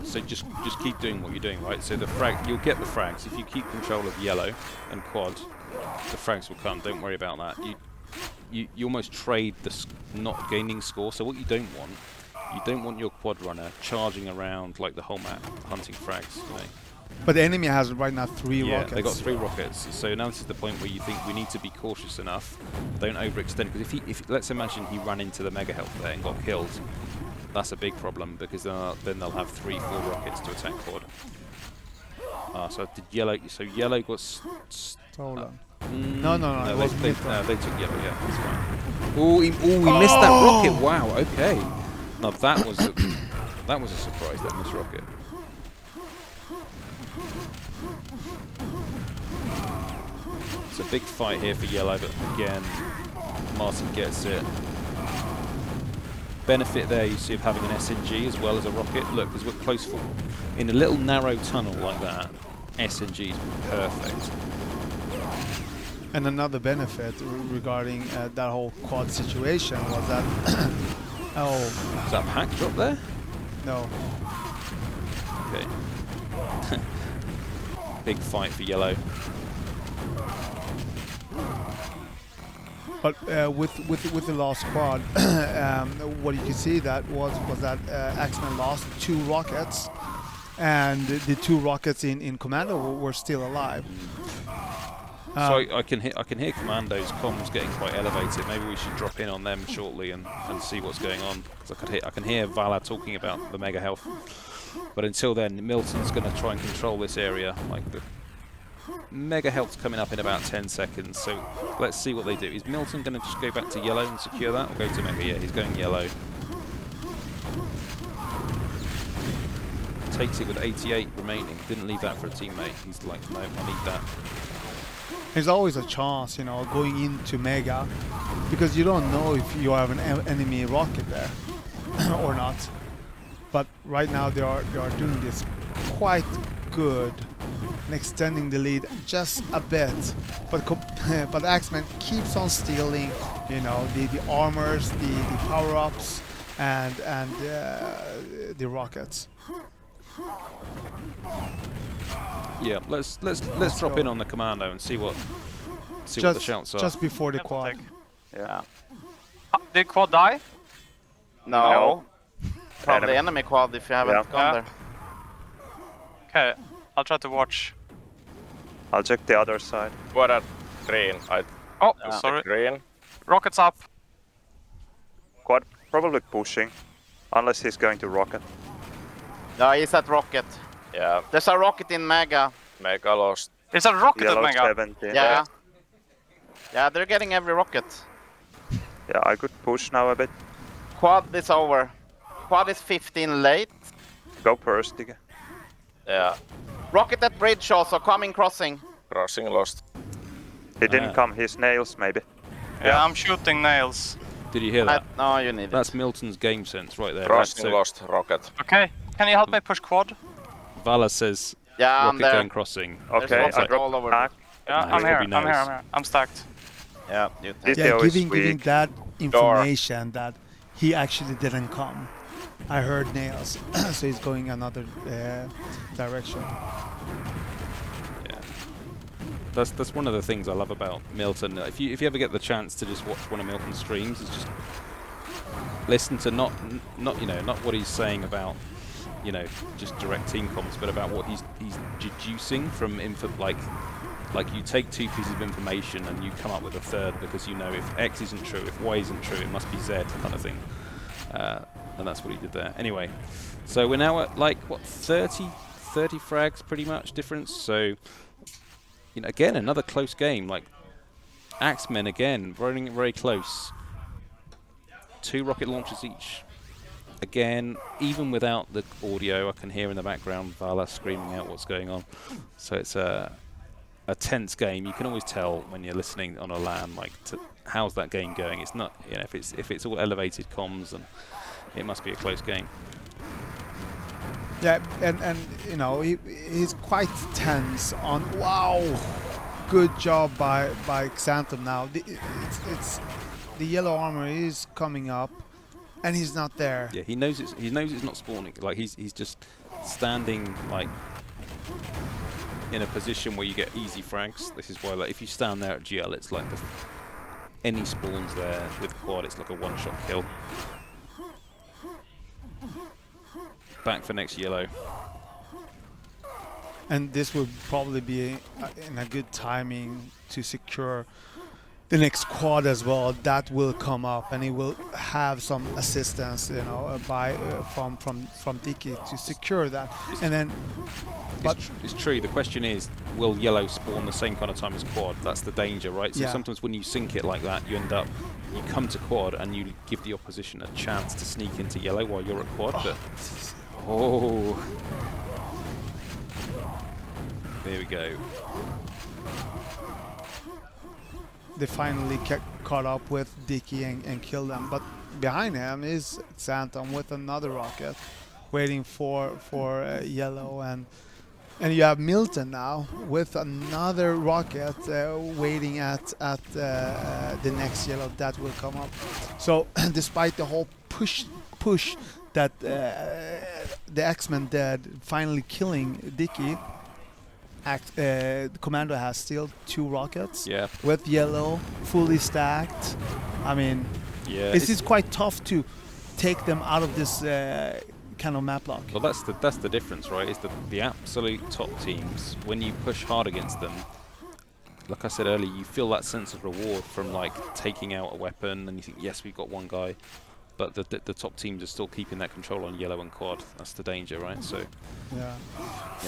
So just keep doing what you're doing, right? So you'll get the frags if you keep control of yellow and quad. The frags will come. Don't worry about that. You almost trade the not gaining score. So what you don't want your quad runner charging around like the whole map hunting frags. But the enemy has right now 3 rockets. Yeah, they got 3 rockets. So now this is the point where you think we need to be cautious enough. Don't overextend, because if let's imagine he ran into the mega health there and got killed, that's a big problem because then they'll have 3-4 rockets to attack quad. So did yellow? So yellow got stolen. No. They took yellow. Yeah, that's fine. Oh, he missed that rocket. Wow. Okay. Now that was That was a surprise, that missed rocket. It's a big fight here for yellow, but again, Martin gets it. Benefit there you see of having an SNG as well as a rocket. Look, as we're close for in a little narrow tunnel like that, SNG is perfect. And another benefit regarding that whole quad situation was that oh, Is that pack drop there? no. Okay. Big fight for yellow. But with the last quad, what you can see that was that Axemen lost 2 rockets, and the 2 rockets in Commando were still alive. So I can hear Commando's comms getting quite elevated. Maybe we should drop in on them shortly and see what's going on. Because I can hear Vala talking about the mega health. But until then, Milton's going to try and control this area. Like the mega health's coming up in about 10 seconds. So let's see what they do. Is Milton going to just go back to yellow and secure that, or go to mega? Yeah, he's going yellow. Takes it with 88 remaining. Didn't leave that for a teammate. He's like, no, I need that. There's always a chance, you know, going into mega, because you don't know if you have an enemy rocket there or not. But right now they are doing this quite good and extending the lead just a bit. But Axemen keeps on stealing, you know, the armors, the power-ups, and the rockets. Yeah, let's drop in on the Commando and see what the shouts are. Just before the quad. Yeah. Did quad die? No. Probably enemy quad if you haven't gone there. Okay, I'll try to watch. I'll check the other side. What at green? Oh, sorry. Green. Rockets up. Quad probably pushing, unless he's going to rocket. No, he's at rocket. Yeah. There's a rocket in mega. Mega lost. It's a rocket Yellow at mega. 17. Yeah. Yeah, they're getting every rocket. Yeah, I could push now a bit. Quad is over. Quad is 15 late. Go first again. Yeah. Rocket at bridge also, coming crossing. Crossing lost. He didn't come, his nails maybe. Yeah, I'm shooting nails. Did you hear that? No, you need That's it. Milton's game sense right there. Crossing Right? So lost rocket. Okay, can you help me push quad? Vala says Yeah, I'm rocket there. going crossing. Okay, rocket I dropped all over. back. Yeah, No, I'm here, probably I'm here, knows. I'm here. I'm stacked. Yeah, you take This it. Yeah, is giving weak. that information that he actually didn't come. I heard nails, so he's going another direction. Yeah. That's one of the things I love about Milton. If you ever get the chance to just watch one of Milton's streams, is just listen to not what he's saying about, you know, just direct team comms, but about what he's deducing from info. Like you take 2 pieces of information and you come up with a third, because you know if X isn't true, if Y isn't true, it must be Z kind of thing. And that's what he did there. Anyway, so we're now at like what 30 frags pretty much difference. So you know, again another close game. Like Axemen again running it very close. 2 rocket launches each. Again, even without the audio, I can hear in the background Vala screaming out what's going on. So it's a tense game. You can always tell when you're listening on a LAN, like, how's that game going. It's not, you know, if it's all elevated comms, and it must be a close game. Yeah, and you know, he's quite tense on. Wow, good job by XantoM. Now it's the yellow armor is coming up, and he's not there. Yeah, he knows it's not spawning. Like he's just standing like in a position where you get easy frags. This is why, like, if you stand there at GL, it's like any spawns there with quad, it's like a one-shot kill. Back for next yellow. And this would probably be in a good timing to secure the next quad as well, that will come up, and he will have some assistance, you know, from Dicky to secure that. And then, it's true. The question is, will yellow spawn the same kind of time as quad? That's the danger, right? So sometimes when you sink it like that, you come to quad and you give the opposition a chance to sneak into yellow while you're at quad. But there we go. They finally caught up with Dicky and killed them, but behind him is XantoM with another rocket, waiting for yellow, and you have Milton now with another rocket waiting at the next yellow that will come up. So despite the whole push that the Axemen did, finally killing Dicky, Commando has still 2 rockets with yellow fully stacked. I mean, this is quite tough to take them out of this kind of map lock. Well, that's the difference, right? Is that the absolute top teams, when you push hard against them, like I said earlier, you feel that sense of reward from like taking out a weapon, and you think, yes, we've got one guy. But the top teams are still keeping that control on yellow and quad. That's the danger, right? So,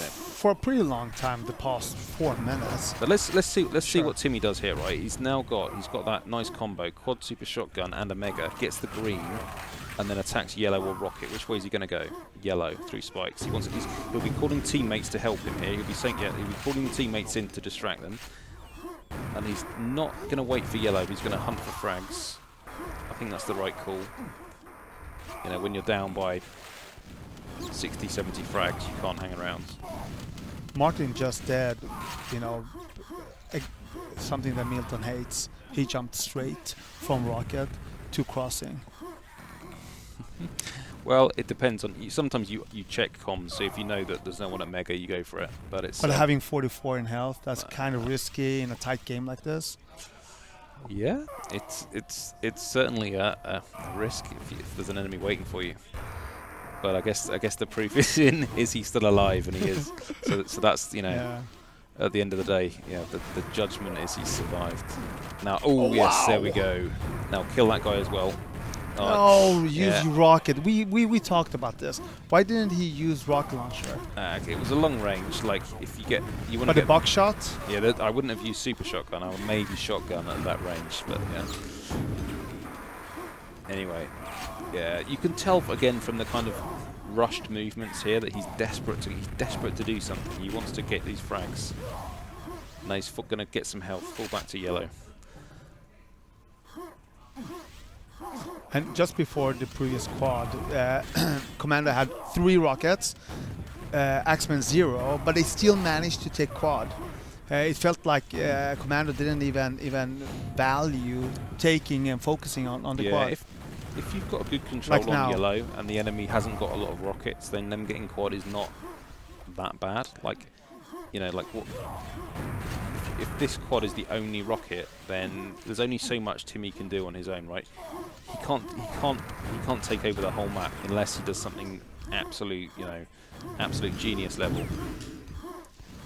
for a pretty long time, the past 4 minutes. But let's see what Timmy does here, right? He's got that nice combo: quad, super shotgun, and a mega. Gets the green, and then attacks yellow or rocket. Which way is he going to go? Yellow through spikes. He'll be calling teammates to help him here. He'll be saying, he'll be calling teammates in to distract them, and he's not going to wait for yellow. He's going to hunt for frags. I think that's the right call. You know, when you're down by 60, 70 frags, you can't hang around. Martin just did, you know, something that Milton hates. He jumped straight from rocket to crossing. Well, it depends on. Sometimes you check comms, so if you know that there's no one at mega, you go for it. But it's. But having 44 in health, that's kind of risky in a tight game like this. Yeah, it's certainly a risk if there's an enemy waiting for you. But I guess the proof is he's still alive, and he is. So that's, you know, at the end of the day, the judgment is he's survived. Now, yes, there we go. Now kill that guy as well. Use rocket. We talked about this. Why didn't he use rocket launcher? Okay, it was a long range. Like if you want to get the box shot. Yeah, I wouldn't have used super shotgun. I would maybe shotgun at that range, but yeah. Anyway, yeah, you can tell again from the kind of rushed movements here that he's desperate to do something. He wants to get these frags. Now he's going to get some health. Fall back to yellow. And just before the previous quad, Commando had 3 rockets, Axemen 0, but they still managed to take quad. It felt like Commando didn't even value taking and focusing on the quad. If you've got a good control on yellow and the enemy hasn't got a lot of rockets, then them getting quad is not that bad. Like, you know, like what? If this quad is the only rocket, then there's only so much Timmy can do on his own, right? He can't take over the whole map unless he does something absolute genius level.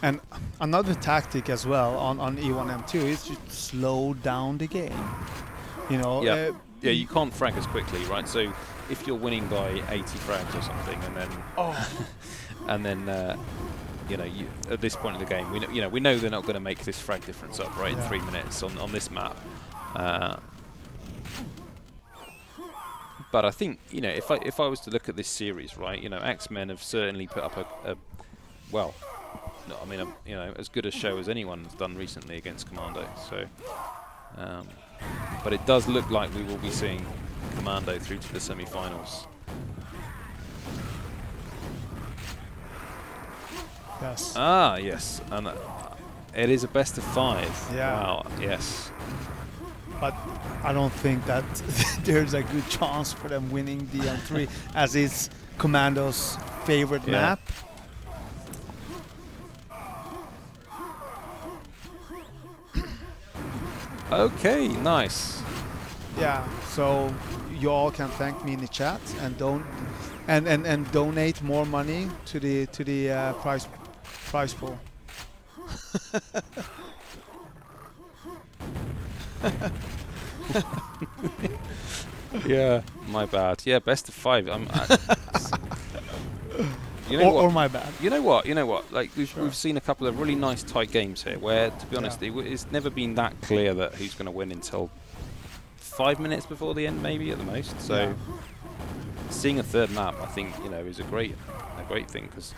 And another tactic as well on E1M2 is to slow down the game. You know. Yeah, you can't frag as quickly, right? So if you're winning by 80 frags or something, and then at this point in the game, we know they're not going to make this frag difference up, right? In 3 minutes on this map. But I think, if I was to look at this series, right, Axemen have certainly put up as good a show as anyone's done recently against Commando. So, but it does look like we will be seeing Commando through to the semi-finals. Yes. Yes, and it is a best of 5. Yeah. Wow. Yes. But I don't think that there's a good chance for them winning DM3, as is Commando's favorite map. Okay, nice. Yeah, so you all can thank me in the chat and donate more money to the prize pool. Yeah, my bad. Yeah, best of 5. You know or my bad. You know what? Like we've seen a couple of really nice tight games here, where to be honest, it's never been that clear that who's going to win until 5 minutes before the end, maybe at the most. So seeing a third map, I think is a great thing, because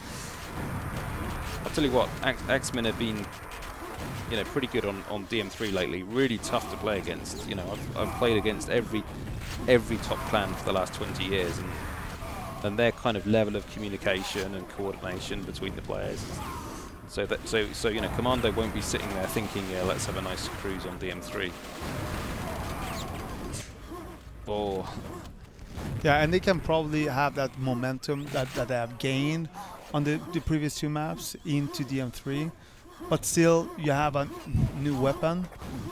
I'll tell you what, Axemen have been pretty good on DM3 lately. Really tough to play against. I've played against every top clan for the last 20 years, and their kind of level of communication and coordination between the players. So Commando won't be sitting there thinking, yeah, let's have a nice cruise on DM3. Oh. Yeah, and they can probably have that momentum that they have gained on the previous 2 maps into DM3, but still you have a new weapon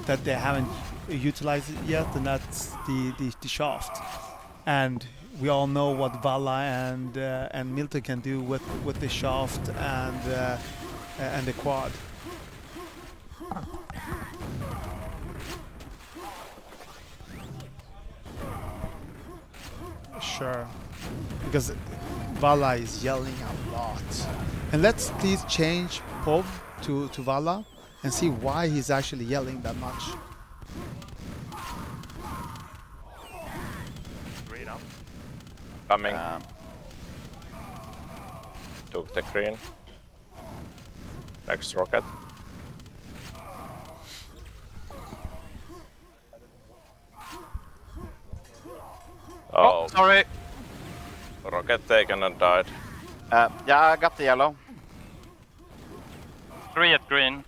that they haven't utilized yet, and that's the shaft. And we all know what Valla and Milton can do with the shaft and the quad. Sure, because Valla is yelling a lot. And let's please change Pov to Valla and see why he's actually yelling that much. Coming. Took the green. Next rocket. Oh, sorry. Rocket taken and died. Yeah, I got the yellow. 3 at green.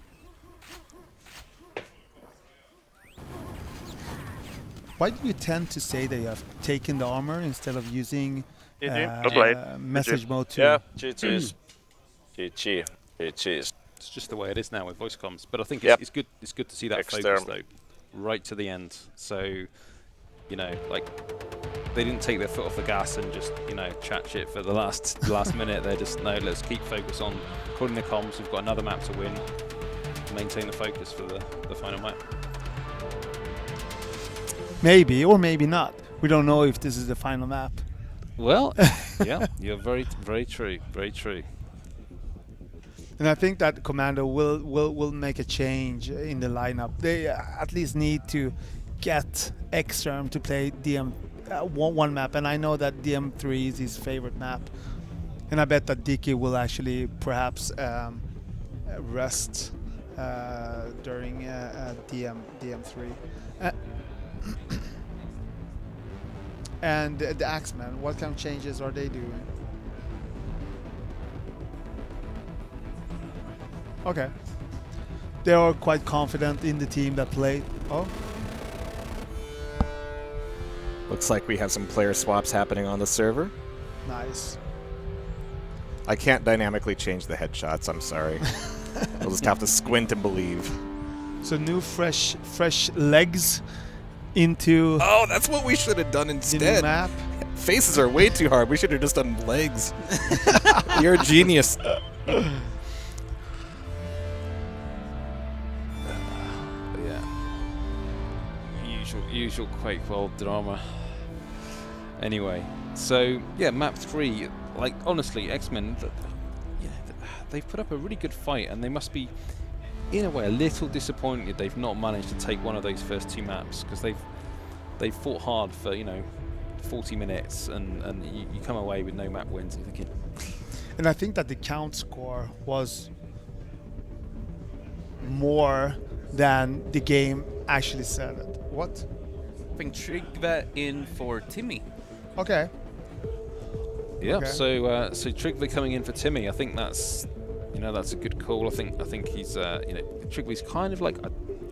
Why do you tend to say that you have taken the armor instead of using message mode too? Yeah, GG's. GG's. It's just the way it is now with voice comms. But I think it's good. It's good to see that focus though, right to the end. So, like they didn't take their foot off the gas and just chat shit for the last minute. They're just let's keep focus on calling the comms. We've got another map to win. Maintain the focus for the final map. Maybe or maybe not. We don't know if this is the final map. Well, yeah, you're very true. Very true. And I think that Commando will make a change in the lineup. They at least need to get XantoM to play DM one map, and I know that DM3 is his favorite map. And I bet that Dicky will actually perhaps rest during DM3. And the Axemen, what kind of changes are they doing? Okay. They are quite confident in the team that played. Oh. Looks like we have some player swaps happening on the server. Nice. I can't dynamically change the headshots, I'm sorry. I'll just have to squint and believe. So new fresh legs into... Oh, that's what we should have done instead. The new map. Faces are way too hard. We should have just done legs. You're a genius. Usual QuakeWorld drama. Anyway, so yeah, map 3. Like honestly, Axemen, they've put up a really good fight, and they must be, in a way, a little disappointed they've not managed to take one of those first 2 maps, because they've fought hard for 40 minutes, and you come away with no map wins. And thinking. And I think that the count score was more than the game actually said it. What? I think Trygve in for Timmy. Okay. Yeah. Okay. So Trygve coming in for Timmy. I think that's that's a good call. I think he's Trygve's kind of like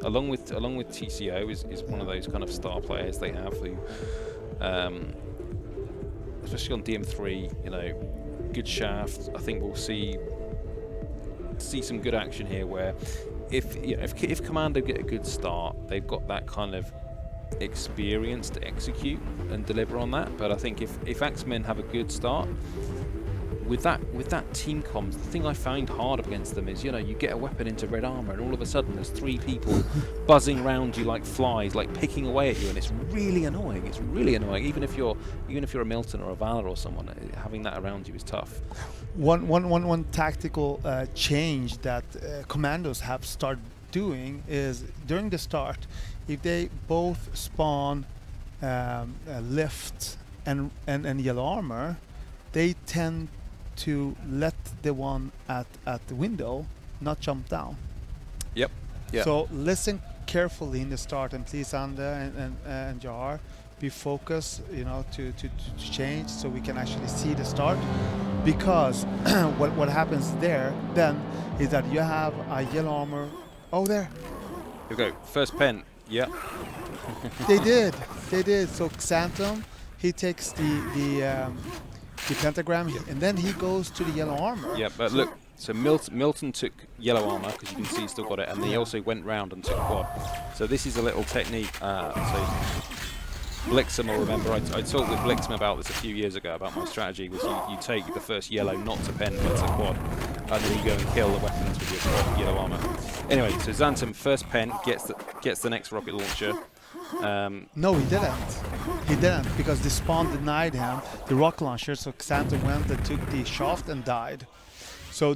along with TCO is one of those kind of star players they have who, especially on DM3, good shaft. I think we'll see some good action here where. If Commando get a good start, they've got that kind of experience to execute and deliver on that. But I think if Axemen have a good start, with that team comms, the thing I found hard against them is, you know, you get a weapon into red armor and all of a sudden there's 3 people buzzing around you like flies, like picking away at you, and it's really annoying. It's really annoying. Even if you're a Milton or a Valor or someone, having that around you is tough. One tactical change that commandos have started doing is during the start, if they both spawn lift and yellow armor, they tend to let the one at the window not jump down. Yep. Yeah. So listen carefully in the start, and please, Andeh and Jehar, be focused, you know, to change so we can actually see the start. Because what happens there then is that you have a yellow armor. Oh, there. Here we go. First pen. Yeah. They did. So XantoM, he takes the pentagram, and then he goes to the yellow armor. Yeah, but look, so Milton took yellow armor, because you can see he's still got it, and he also went round and took quad. So this is a little technique. So Blixem will remember, I talked with Blixem about this a few years ago, about my strategy was you take the first yellow, not to pen, but to quad, and then you go and kill the weapons with your quad yellow armor. Anyway, so XantoM first pen gets the next rocket launcher. No, he didn't, because the spawn denied him the rocket launcher, so XantoM went and took the shaft and died. So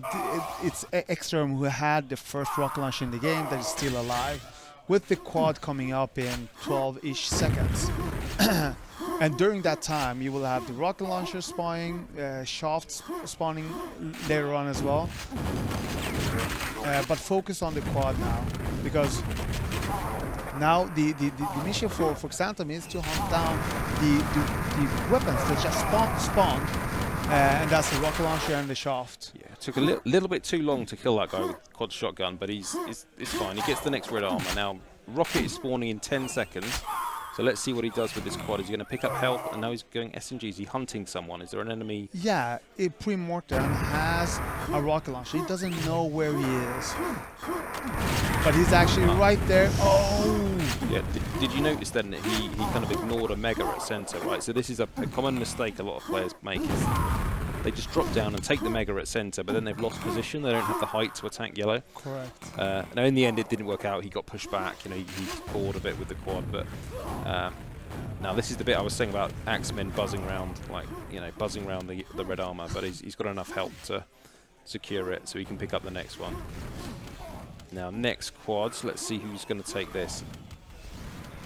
it's XantoM who had the first rocket launcher in the game that is still alive, with the quad coming up in 12-ish seconds. And during that time, you will have the rocket launcher spawning, shafts spawning later on as well. But focus on the quad now, because now the mission for XantoM is to hunt down the weapons that just spawned, and that's the rocket launcher and the shaft. Yeah, it took a little bit too long to kill that guy with quad shotgun, but it's fine. He gets the next red armor. Now, rocket is spawning in 10 seconds. So let's see what he does with this quad. Is he going to pick up health? And now he's going SMG. Is he hunting someone? Is there an enemy? Yeah, Primorten has a rocket launcher. He doesn't know where he is. But he's actually right there. Oh! Yeah, did you notice then that he kind of ignored a mega at center, right? So this is a common mistake a lot of players make, is they just drop down and take the mega at center, but then they've lost position. They don't have the height to attack yellow. Correct. Now in the end it didn't work out. He got pushed back. You know, he bored a bit with the quad, but now this is the bit I was saying about Axemen buzzing around, like, you know, buzzing around the red armor, but he's got enough help to secure it so he can pick up the next one. Now next quads, let's see who's going to take this.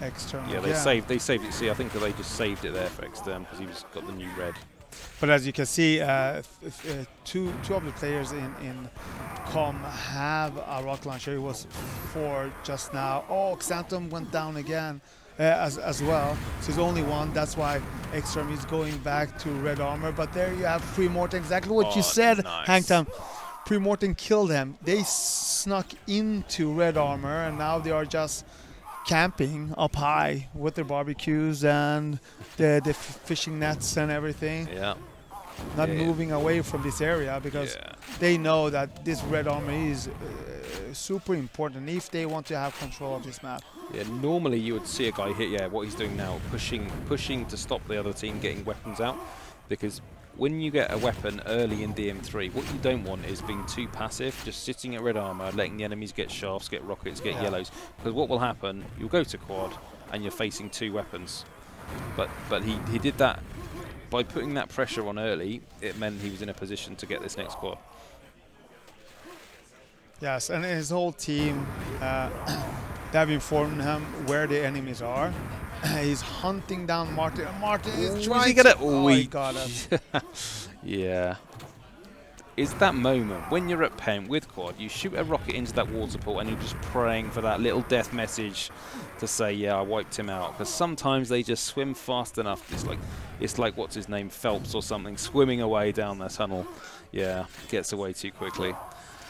External. Yeah, they saved it. See, I think that they just saved it there for XantoM because he's got the new red. But as you can see, two of the players in Com have a rocket launcher. It was 4 just now. Oh, XantoM went down again as well. So it's only 1. That's why XantoM is going back to red armor. But there you have Primorten, exactly what you said, nice. HangTime. Primorten killed them. They snuck into red armor, and now they are just camping up high with their barbecues and the fishing nets and everything. Yeah. Not moving away from this area, because they know that this red armor is super important if they want to have control of this map. Yeah, normally you would see a guy hit, what he's doing now, pushing to stop the other team getting weapons out, because when you get a weapon early in DM3, what you don't want is being too passive, just sitting at red armor, letting the enemies get shafts, get rockets, get yellows. Because what will happen, you'll go to quad and you're facing 2 weapons. But he did that by putting that pressure on early. It meant he was in a position to get this next quad. Yes, and his whole team, they have informed him where the enemies are. He's hunting down Martin. Martin is trying to get it. Oh, he got it. Yeah. It's that moment when you're at pen with quad, you shoot a rocket into that water pool and you're just praying for that little death message to say, yeah, I wiped him out. Because sometimes they just swim fast enough. It's like what's his name, Phelps or something, swimming away down the tunnel. Yeah, gets away too quickly.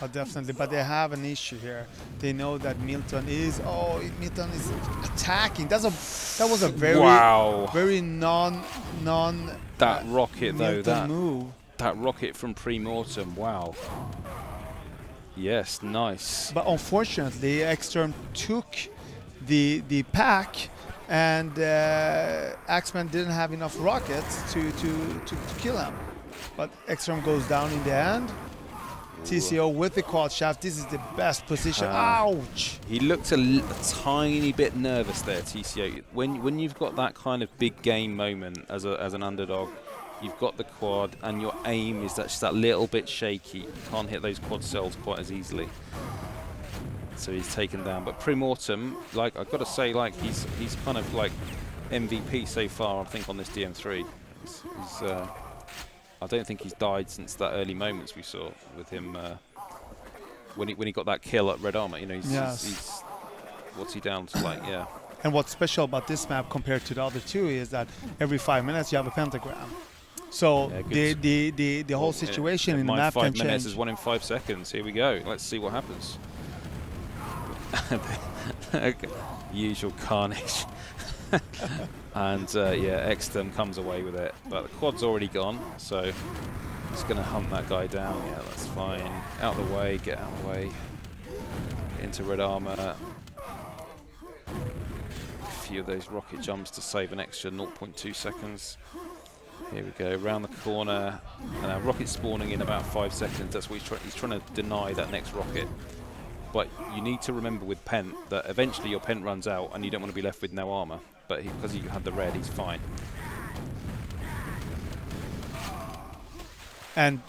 Oh, definitely, but they have an issue here. They know that Milton is attacking. That was a very very non that rocket though, that move. That rocket from Primorten, wow. Yes, nice. But unfortunately, XantoM took the pack, and Axemen didn't have enough rockets to kill him. But XantoM goes down in the end. TCO with the quad shaft. This is the best position. Ouch! He looked a tiny bit nervous there, TCO. When you've got that kind of big game moment as an underdog, you've got the quad and your aim is just that little bit shaky. You can't hit those quad cells quite as easily. So he's taken down. But Primortem, like I've got to say, like he's kind of like MVP so far, I think, on this DM3. I don't think he's died since that early moments we saw with him when he got that kill at Red Armor. You know, he's what's he down to, like, yeah. And what's special about this map compared to the other two is that every 5 minutes you have a pentagram. So the whole situation in the map can change. 5 minutes is 1 in 5 seconds. Here we go. Let's see what happens. Okay. Usual carnage. And yeah, XantoM comes away with it, but the quad's already gone, so he's going to hunt that guy down. Yeah, that's fine. Out of the way, get out of the way. Into Red Armor. A few of those rocket jumps to save an extra 0.2 seconds. Here we go, around the corner. Rocket spawning in about 5 seconds. That's what he's trying to deny that next rocket. But you need to remember with Pent that eventually your Pent runs out and you don't want to be left with no armor. But because he had the red, he's fine. And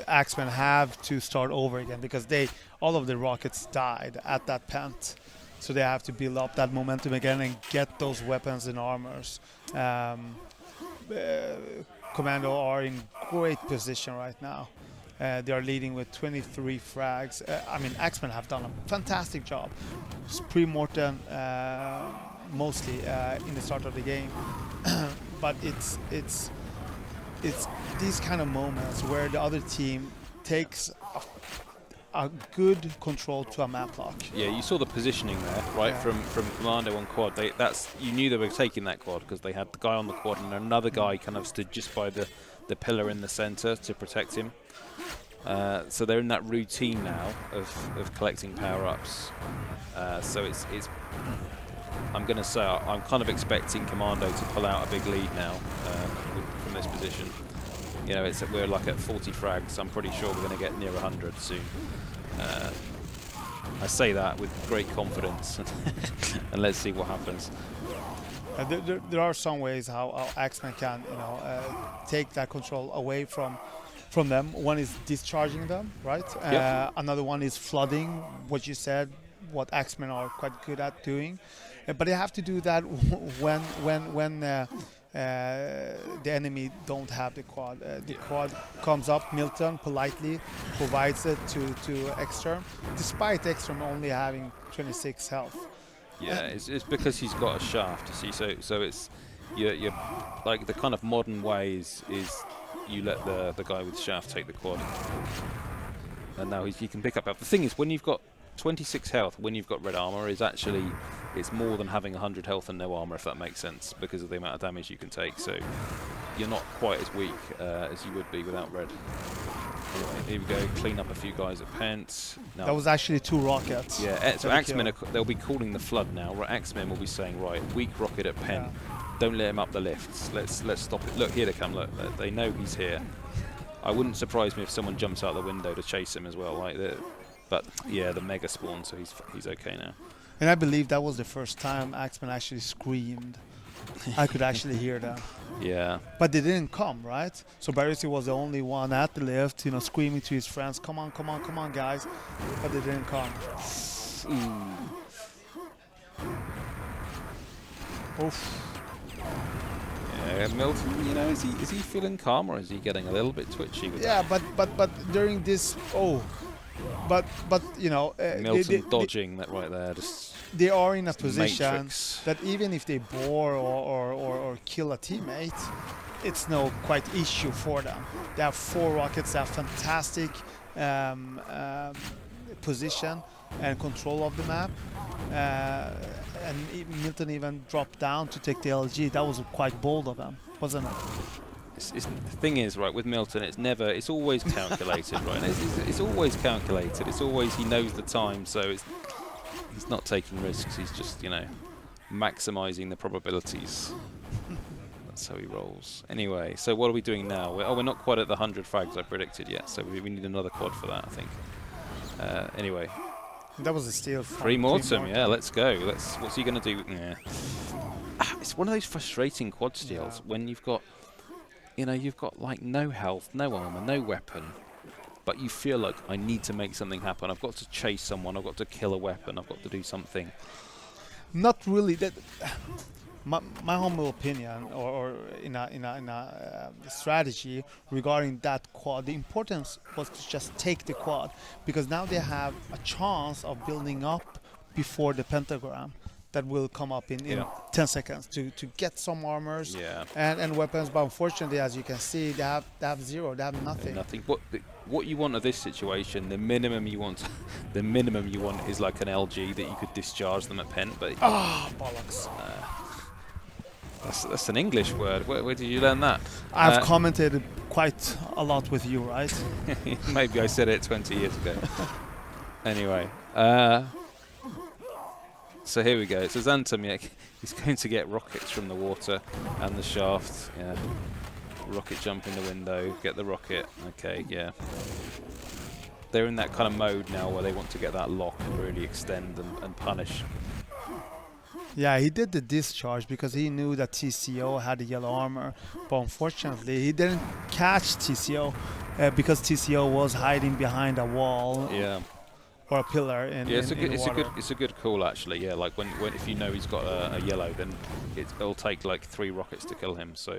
Axemen have to start over again because all of the rockets died at that Pent. So they have to build up that momentum again and get those weapons and armors. Commando are in great position right now. They are leading with 23 frags. I mean, Axemen have done a fantastic job. Primortem mostly in the start of the game, but it's these kind of moments where the other team takes a good control to a map lock. Yeah, you saw the positioning there, right? Yeah. From Commando on quad. You knew they were taking that quad because they had the guy on the quad and another guy kind of stood just by the pillar in the center to protect him. So they're in that routine now of collecting power-ups. So it's I'm going to say I'm kind of expecting Commando to pull out a big lead now from this position. You know, we're like at 40 frags. I'm pretty sure we're going to get near 100 soon. I say that with great confidence, and let's see what happens. There are some ways how Axemen can, take that control away from them. One is discharging them, right? Yep. Another one is flooding, what you said, what Axemen are quite good at doing. But they have to do that when the enemy don't have the quad. The quad comes up, Milton politely provides it to XantoM, despite XantoM only having 26 health. Yeah, it's because he's got a shaft, you see. So it's you're like the kind of modern way is you let the guy with shaft take the quad, and now he can pick up. The thing is, when you've got 26 health, when you've got red armor, it's more than having 100 health and no armor, if that makes sense, because of the amount of damage you can take. So you're not quite as weak as you would be without red. Anyway, here we go, clean up a few guys at Pent. Now, that was actually 2 rockets. Yeah, so Axemen, they'll be calling the flood now. Axemen will be saying, right, weak rocket at Pent. Yeah. Don't let him up the lifts. Let's stop it. Look, here they come. Look, they know he's here. I wouldn't surprise me if someone jumps out the window to chase him as well. But yeah, the mega spawn, so he's okay now. And I believe that was the first time Axemen actually screamed. I could actually hear them. Yeah. But they didn't come, right? So Barisi was the only one at the lift, screaming to his friends, come on, guys. But they didn't come. Oof. Yeah, Milton, is he feeling calm, or is he getting a little bit twitchy with that? but during this, Milton dodging that right there, just they are in a position matrix. That even if they bore or kill a teammate, it's no quite issue for them. They have 4 rockets, they have fantastic position and control of the map. And Milton even dropped down to take the LG. That was quite bold of him, wasn't it? The thing is, right, with Milton, it's always calculated, right? It's always calculated. It's always, he knows the time, so he's not taking risks. He's just, maximizing the probabilities. That's how he rolls. Anyway, so what are we doing now? We're not quite at the 100 frags I predicted yet, so we need another quad for that, I think. Anyway. That was a steal. Pre-mortem, yeah, let's go. What's he going to do? Yeah. It's one of those frustrating quad steals when you've got, you've got like no health, no armor, no weapon, but you feel like I need to make something happen. I've got to chase someone. I've got to kill a weapon. I've got to do something. Not really. That my humble opinion, or in a strategy regarding that quad, the importance was to just take the quad, because now they have a chance of building up before the pentagram that will come up in 10 seconds to get some armors and weapons. But unfortunately, as you can see, they have zero. They have nothing. Nothing. What you want of this situation, the minimum you want is like an LG that you could discharge them at pen. But bollocks. That's an English word. Where did you learn that? I've commented quite a lot with you, right? Maybe I said it 20 years ago. Anyway, so here we go. So XantoM, he's going to get rockets from the water and the shaft. Yeah, rocket jump in the window, get the rocket. Okay, yeah. They're in that kind of mode now where they want to get that lock and really extend and punish. Yeah, he did the discharge because he knew that TCO had the yellow armor, but unfortunately he didn't catch TCO because TCO was hiding behind a wall or a pillar in it's a good call actually. Yeah, like when if you know he's got a yellow, then it'll take like 3 rockets to kill him. So,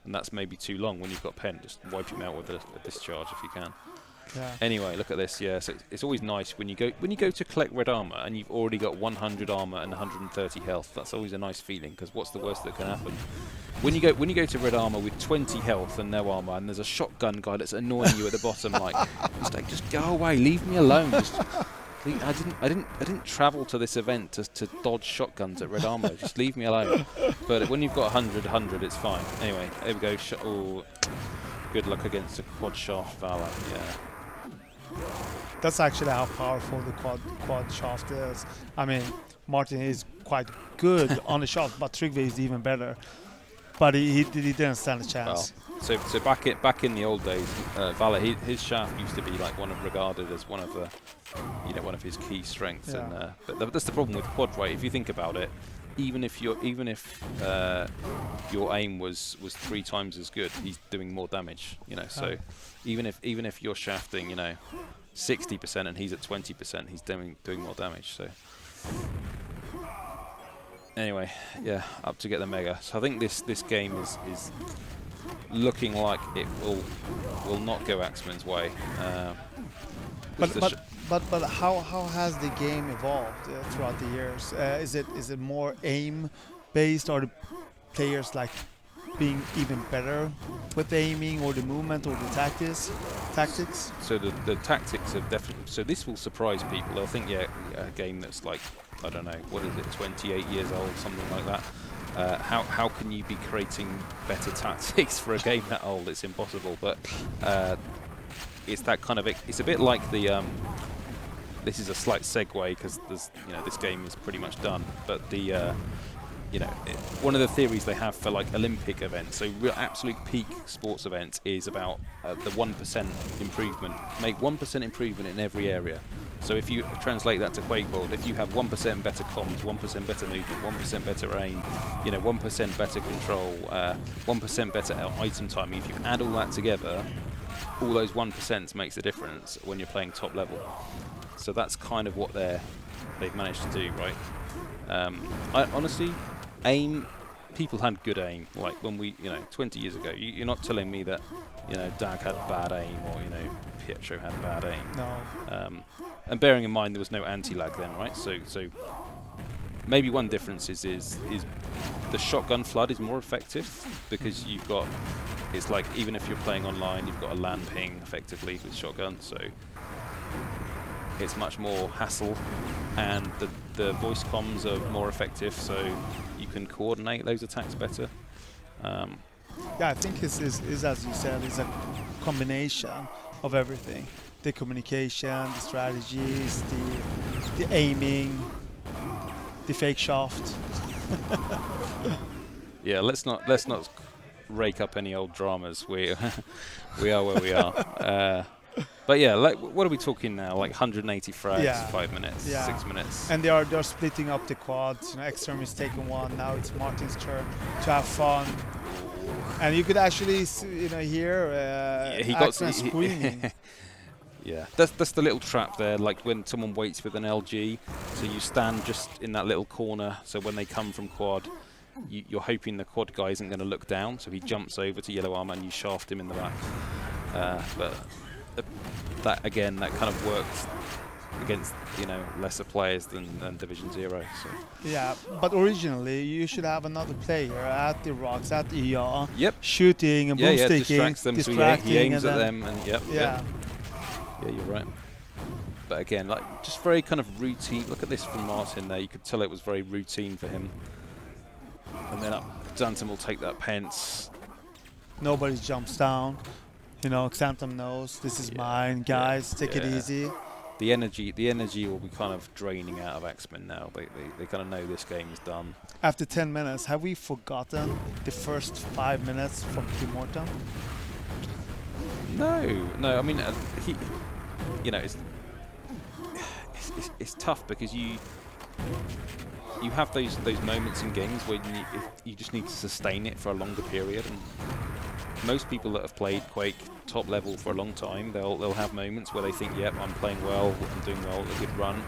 and that's maybe too long. When you've got pen, just wipe him out with a discharge if you can. Yeah. Anyway, look at this. Yeah, so it's always nice when you go to collect red armor and you've already got 100 armor and 130 health. That's always a nice feeling, because what's the worst that can happen? When you go to red armor with 20 health and no armor, and there's a shotgun guy that's annoying you at the bottom, just go away, leave me alone. I didn't travel to this event to dodge shotguns at red armor. Just leave me alone. But when you've got 100, it's fine. Anyway, there we go. Good luck against the quad shaft Valor. Yeah. That's actually how powerful the quad shaft is. I mean, Martin is quite good on the shaft, but Trygve is even better. But he didn't stand a chance. Well, so back in the old days, Valor, his shaft used to be like regarded as one of the, one of his key strengths. Yeah. And but that's the problem with quad, right? If you think about it, even if your aim was 3 times as good, he's doing more damage. So even if you're shafting 60% and he's at 20%, he's doing more damage. So anyway, yeah, up to get the mega. So I think this game is looking like it will not go Axemen's way. But how has the game evolved throughout the years? Is it more aim based, or the players like being even better with aiming, or the movement, or the tactics? So the tactics have definitely. So this will surprise people. They'll think, a game that's like, I don't know, what is it, 28 years old, something like that. How can you be creating better tactics for a game that old? It's impossible. But it's that kind of. It's a bit like the. This is a slight segue because this game is pretty much done. But the one of the theories they have for like Olympic events, so real absolute peak sports events, is about the 1% improvement. Make 1% improvement in every area. So if you translate that to QuakeWorld, if you have 1% better comms, 1% better movement, 1% better aim, 1% better control, 1% better item timing, if you add all that together, all those 1% makes a difference when you're playing top level. So that's kind of what they've managed to do, right? I honestly, aim, people had good aim. Like when we, 20 years ago, you're not telling me that, Dag had bad aim, or Pietro had bad aim. No. And bearing in mind there was no anti-lag then, right? So maybe one difference is the shotgun flood is more effective because you've got, it's like even if you're playing online, you've got a LAN ping effectively with shotgun, so it's much more hassle, and the voice comms are more effective, so you can coordinate those attacks better. Yeah, I think is as you said, is a combination of everything: the communication, the strategies, the aiming, the fake shaft. Yeah, let's not rake up any old dramas. We we are where we are. But yeah, like, what are we talking now? Like 180 frags, 5 minutes, 6 minutes. And they're splitting up the quads. You know, XantoM is taking one. Now it's Martin's turn to have fun. And you could actually, you know, hear he got screaming. Yeah, that's the little trap there. Like when someone waits with an LG, so you stand just in that little corner. So when they come from quad, you're hoping the quad guy isn't going to look down. So he jumps over to yellow armor and you shaft him in the back. But that again, that kind of works against, you know, lesser players than Division 0. So. Yeah, but originally you should have another player at the rocks, at the ER, shooting and boom sticking, distracts them, distracting, so he aims at them, and yeah, you're right. But again, like just very kind of routine. Look at this from Martin there. You could tell it was very routine for him. And then XantoM will take that pence. Nobody jumps down. You know, XantoM knows this is mine, guys. Take it easy. The energy will be kind of draining out of Axemen now. They kind of know this game is done. After 10 minutes, have we forgotten the first 5 minutes from Primortem? No. I mean, he, you know, it's tough because you have those moments in games where you just need to sustain it for a longer period. And most people that have played Quake top level for a long time, they'll have moments where they think, yep, I'm playing well, I'm doing well, a good run.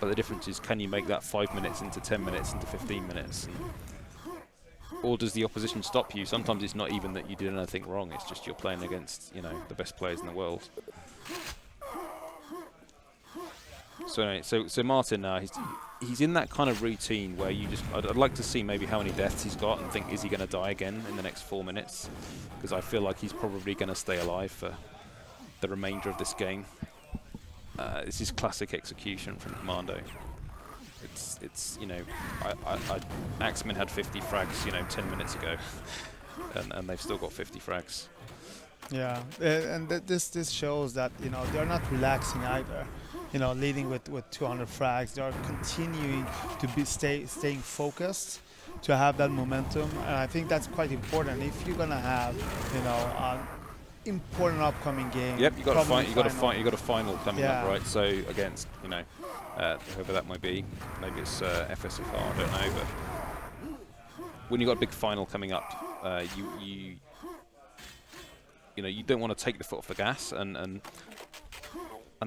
But the difference is, can you make that 5 minutes into 10 minutes into 15 minutes? Or does the opposition stop you? Sometimes it's not even that you did anything wrong, it's just you're playing against, you know, the best players in the world. So anyway, so Martin now, he's in that kind of routine where you just, I'd like to see maybe how many deaths he's got and think, is he going to die again in the next 4 minutes? Because I feel like he's probably going to stay alive for the remainder of this game. This is classic execution from Commando. It's you know, Axemen had 50 frags, you know, 10 minutes ago, and they've still got 50 frags. Yeah, and this shows that, you know, they're not relaxing either. You know, leading with 200 frags, they are continuing to be staying focused, to have that momentum, and I think that's quite important if you're gonna have, you know, an important upcoming game. Yep, you got a final coming up, right? So against, you know, whoever that might be, maybe it's FSFR, I don't know, but when you got a big final coming up, you know, you don't want to take the foot off the gas, and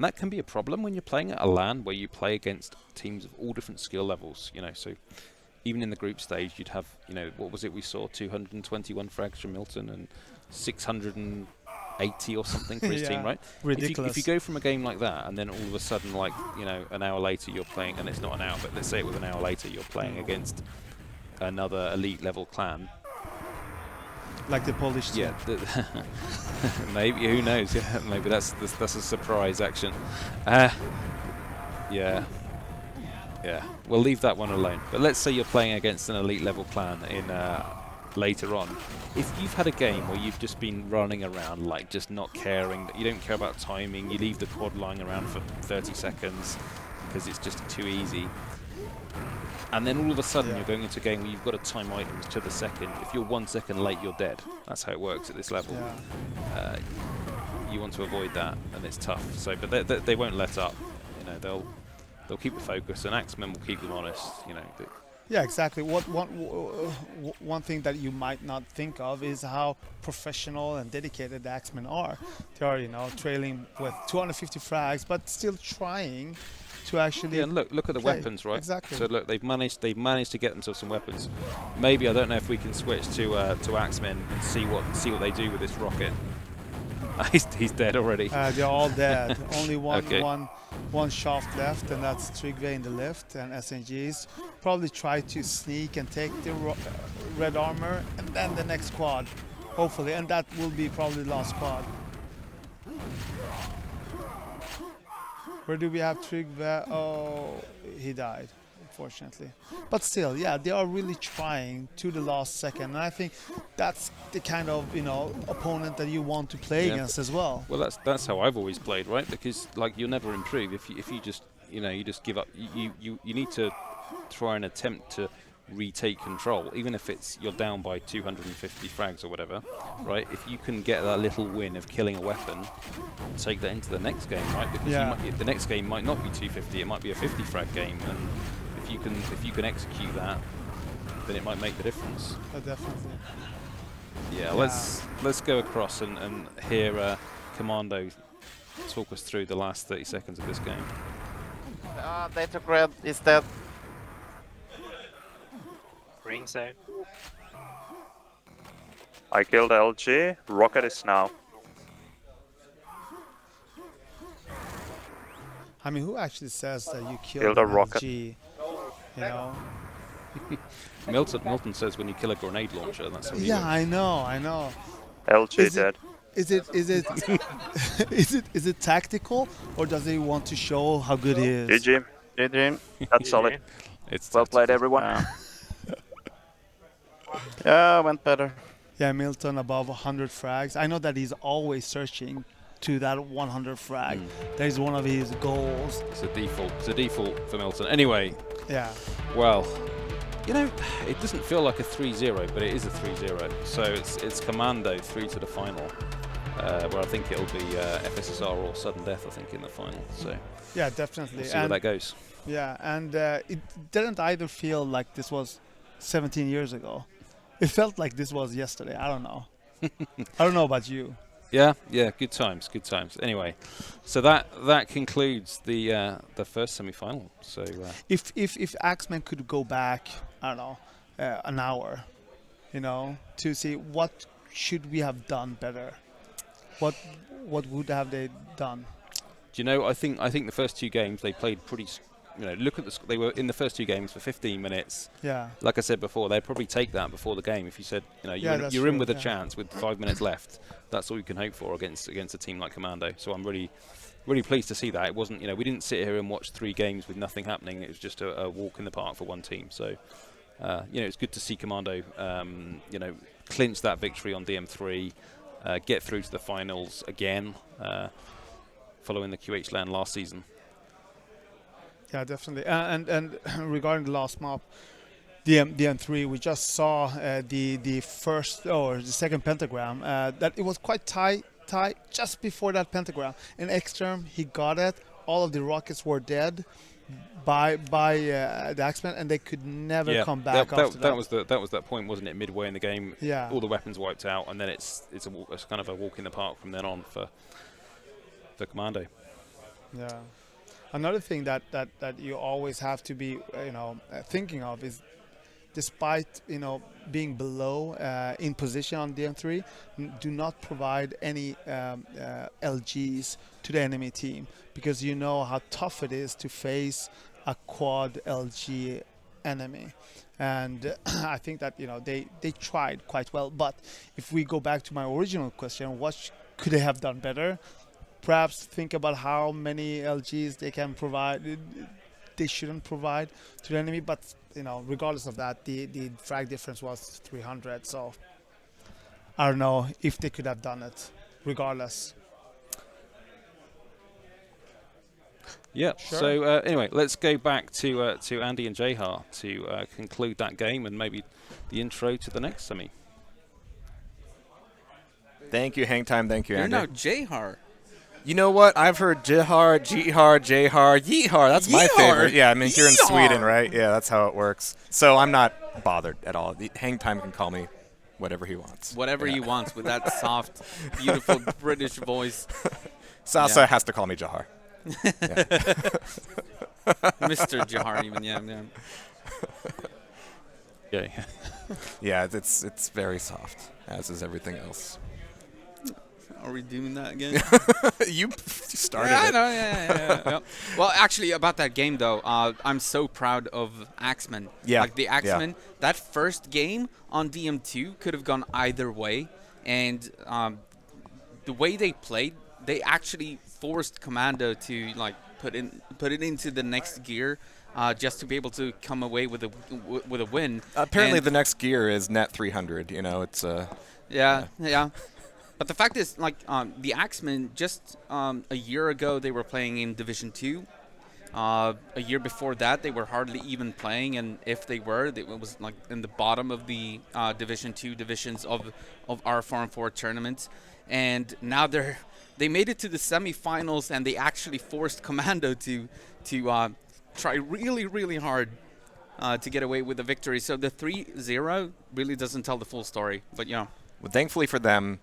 that can be a problem when you're playing at a LAN where you play against teams of all different skill levels, you know. So even in the group stage, you'd have, you know, what was it we saw, 221 frags from Milton and 680 or something for his team, right? Ridiculous. If you go from a game like that and then all of a sudden, like, you know, an hour later you're playing, and it's not an hour, but let's say it was an hour later, you're playing against another elite level clan. Like the Polish team. Yeah, maybe, who knows? Yeah, maybe that's a surprise action. Yeah. We'll leave that one alone. But let's say you're playing against an elite level clan in later on. If you've had a game where you've just been running around, like just not caring, you don't care about timing, you leave the quad lying around for 30 seconds because it's just too easy. And then all of a sudden you're going into a game where you've got to time items to the second. If you're 1 second late, you're dead. That's how it works at this level. You want to avoid that, and it's tough. So, but they won't let up. You know, they'll keep the focus, and Axemen will keep them honest. You know. Yeah, exactly. One thing that you might not think of is how professional and dedicated the Axemen are. They are, you know, trailing with 250 frags, but still trying to actually. Yeah, and look at the weapons, right? Exactly. So look, they've managed to get themselves some weapons. Maybe, I don't know if we can switch to Axemen and see what they do with this rocket. He's dead already. They're all dead. Only one shaft left, and that's Trygve in the lift, and SNGs probably try to sneak and take the red armor, and then the next quad, hopefully, and that will be probably the last quad. Where do we have Trygve? Oh, he died, unfortunately. But still, yeah, they are really trying to the last second, and I think that's the kind of, you know, opponent that you want to play against as well. Well, that's how I've always played, right? Because like you'll never improve if you just, you know, you just give up. You need to try and attempt to retake control, even if it's you're down by 250 frags or whatever, right? If you can get that little win of killing a weapon, take that into the next game, right? Because the next game might not be 250, it might be a 50 frag game, and if you can execute that, then it might make the difference. Oh, definitely. Yeah, let's go across and hear Commando talk us through the last 30 seconds of this game. They took red. Is dead. Green's out. I killed LG. Rocket is now. I mean, who actually says that you Killed killed a an rocket. LG? You know? Milton says when you kill a grenade launcher, that's what he Yeah, wins. I know. LG dead. Is it tactical, or does he want to show how good he is? GG. GG. That's solid. It's Well played, everyone. Yeah, went better. Yeah, Milton above 100 frags. I know that he's always searching to that 100 frag. That is one of his goals. It's a default. It's a default for Milton. Anyway. Yeah. Well, you know, it doesn't feel like a 3-0, but it is a 3-0. So it's Commando through to the final, where I think it'll be FSSR or Suddendeath, I think, in the final. So yeah, definitely. We'll see where that goes. Yeah, and it didn't either feel like this was 17 years ago. It felt like this was yesterday. I don't know. I don't know about you. Yeah, good times, good times. Anyway, so that concludes the first semi-final. So if Axemen could go back, I don't know, an hour, you know, to see what should we have done better, what would have they done? Do you know? I think the first two games they played pretty. You know, look at they were in the first two games for 15 minutes. Yeah. Like I said before, they'd probably take that before the game. If you said, you know, you're in with a chance with 5 minutes left, that's all you can hope for against a team like Commando. So I'm really pleased to see that. It wasn't, you know, we didn't sit here and watch 3 games with nothing happening. It was just a walk in the park for one team. So, you know, it's good to see Commando, you know, clinch that victory on DM3, get through to the finals again, following the QHLAN last season. Yeah, definitely. And regarding the last map, DM3, we just saw the first or the second pentagram. That it was quite tight just before that pentagram. In XantoM, he got it. All of the rockets were dead by the Axemen, and they could never come back after that. That was that point, wasn't it? Midway in the game, yeah. All the weapons wiped out, and then it's kind of a walk in the park from then on for Commando. Yeah. Another thing that you always have to be, you know, thinking of is, despite, you know, being below in position on DM3, do not provide any LGs to the enemy team, because you know how tough it is to face a quad LG enemy. And I think that, you know, they tried quite well. But if we go back to my original question, what could they have done better? Perhaps think about how many LGs they can provide. They shouldn't provide to the enemy, but, you know, regardless of that, the frag difference was 300. So I don't know if they could have done it. Regardless. Yeah. Sure. So anyway, let's go back to Andeh and Jehar to conclude that game and maybe the intro to the next semi. Thank you, HangTime. Thank you, Andeh. You're now Jehar. You know what? I've heard Jehar, Jehar. That's my favorite. Yeah, I mean, you're in Sweden, right? Yeah, that's how it works. So I'm not bothered at all. HangTime can call me whatever he wants. Whatever he wants with that soft, beautiful British voice. Sassa has to call me Jehar. Mr. Jehar, even, yeah. Yeah. Yeah, it's very soft, as is everything else. Are we doing that again? You started it. I know, yeah. Well, actually, about that game, though, I'm so proud of Axemen. Yeah. Like, the Axemen, that first game on DM2 could have gone either way. And the way they played, they actually forced Commando to, like, put it into the next gear. Just to be able to come away with a win. Apparently, the next gear is net 300. You know, it's yeah. But the fact is, like, the Axemen, just a year ago, they were playing in Division 2, A year before that, they were hardly even playing, and if they were, it was like in the bottom of the Division 2 divisions of our 4-on-4 tournaments. And now they made it to the semifinals, and they actually forced Commando to try really, really hard to get away with the victory. So the 3-0 really doesn't tell the full story, but yeah. Well, thankfully for them,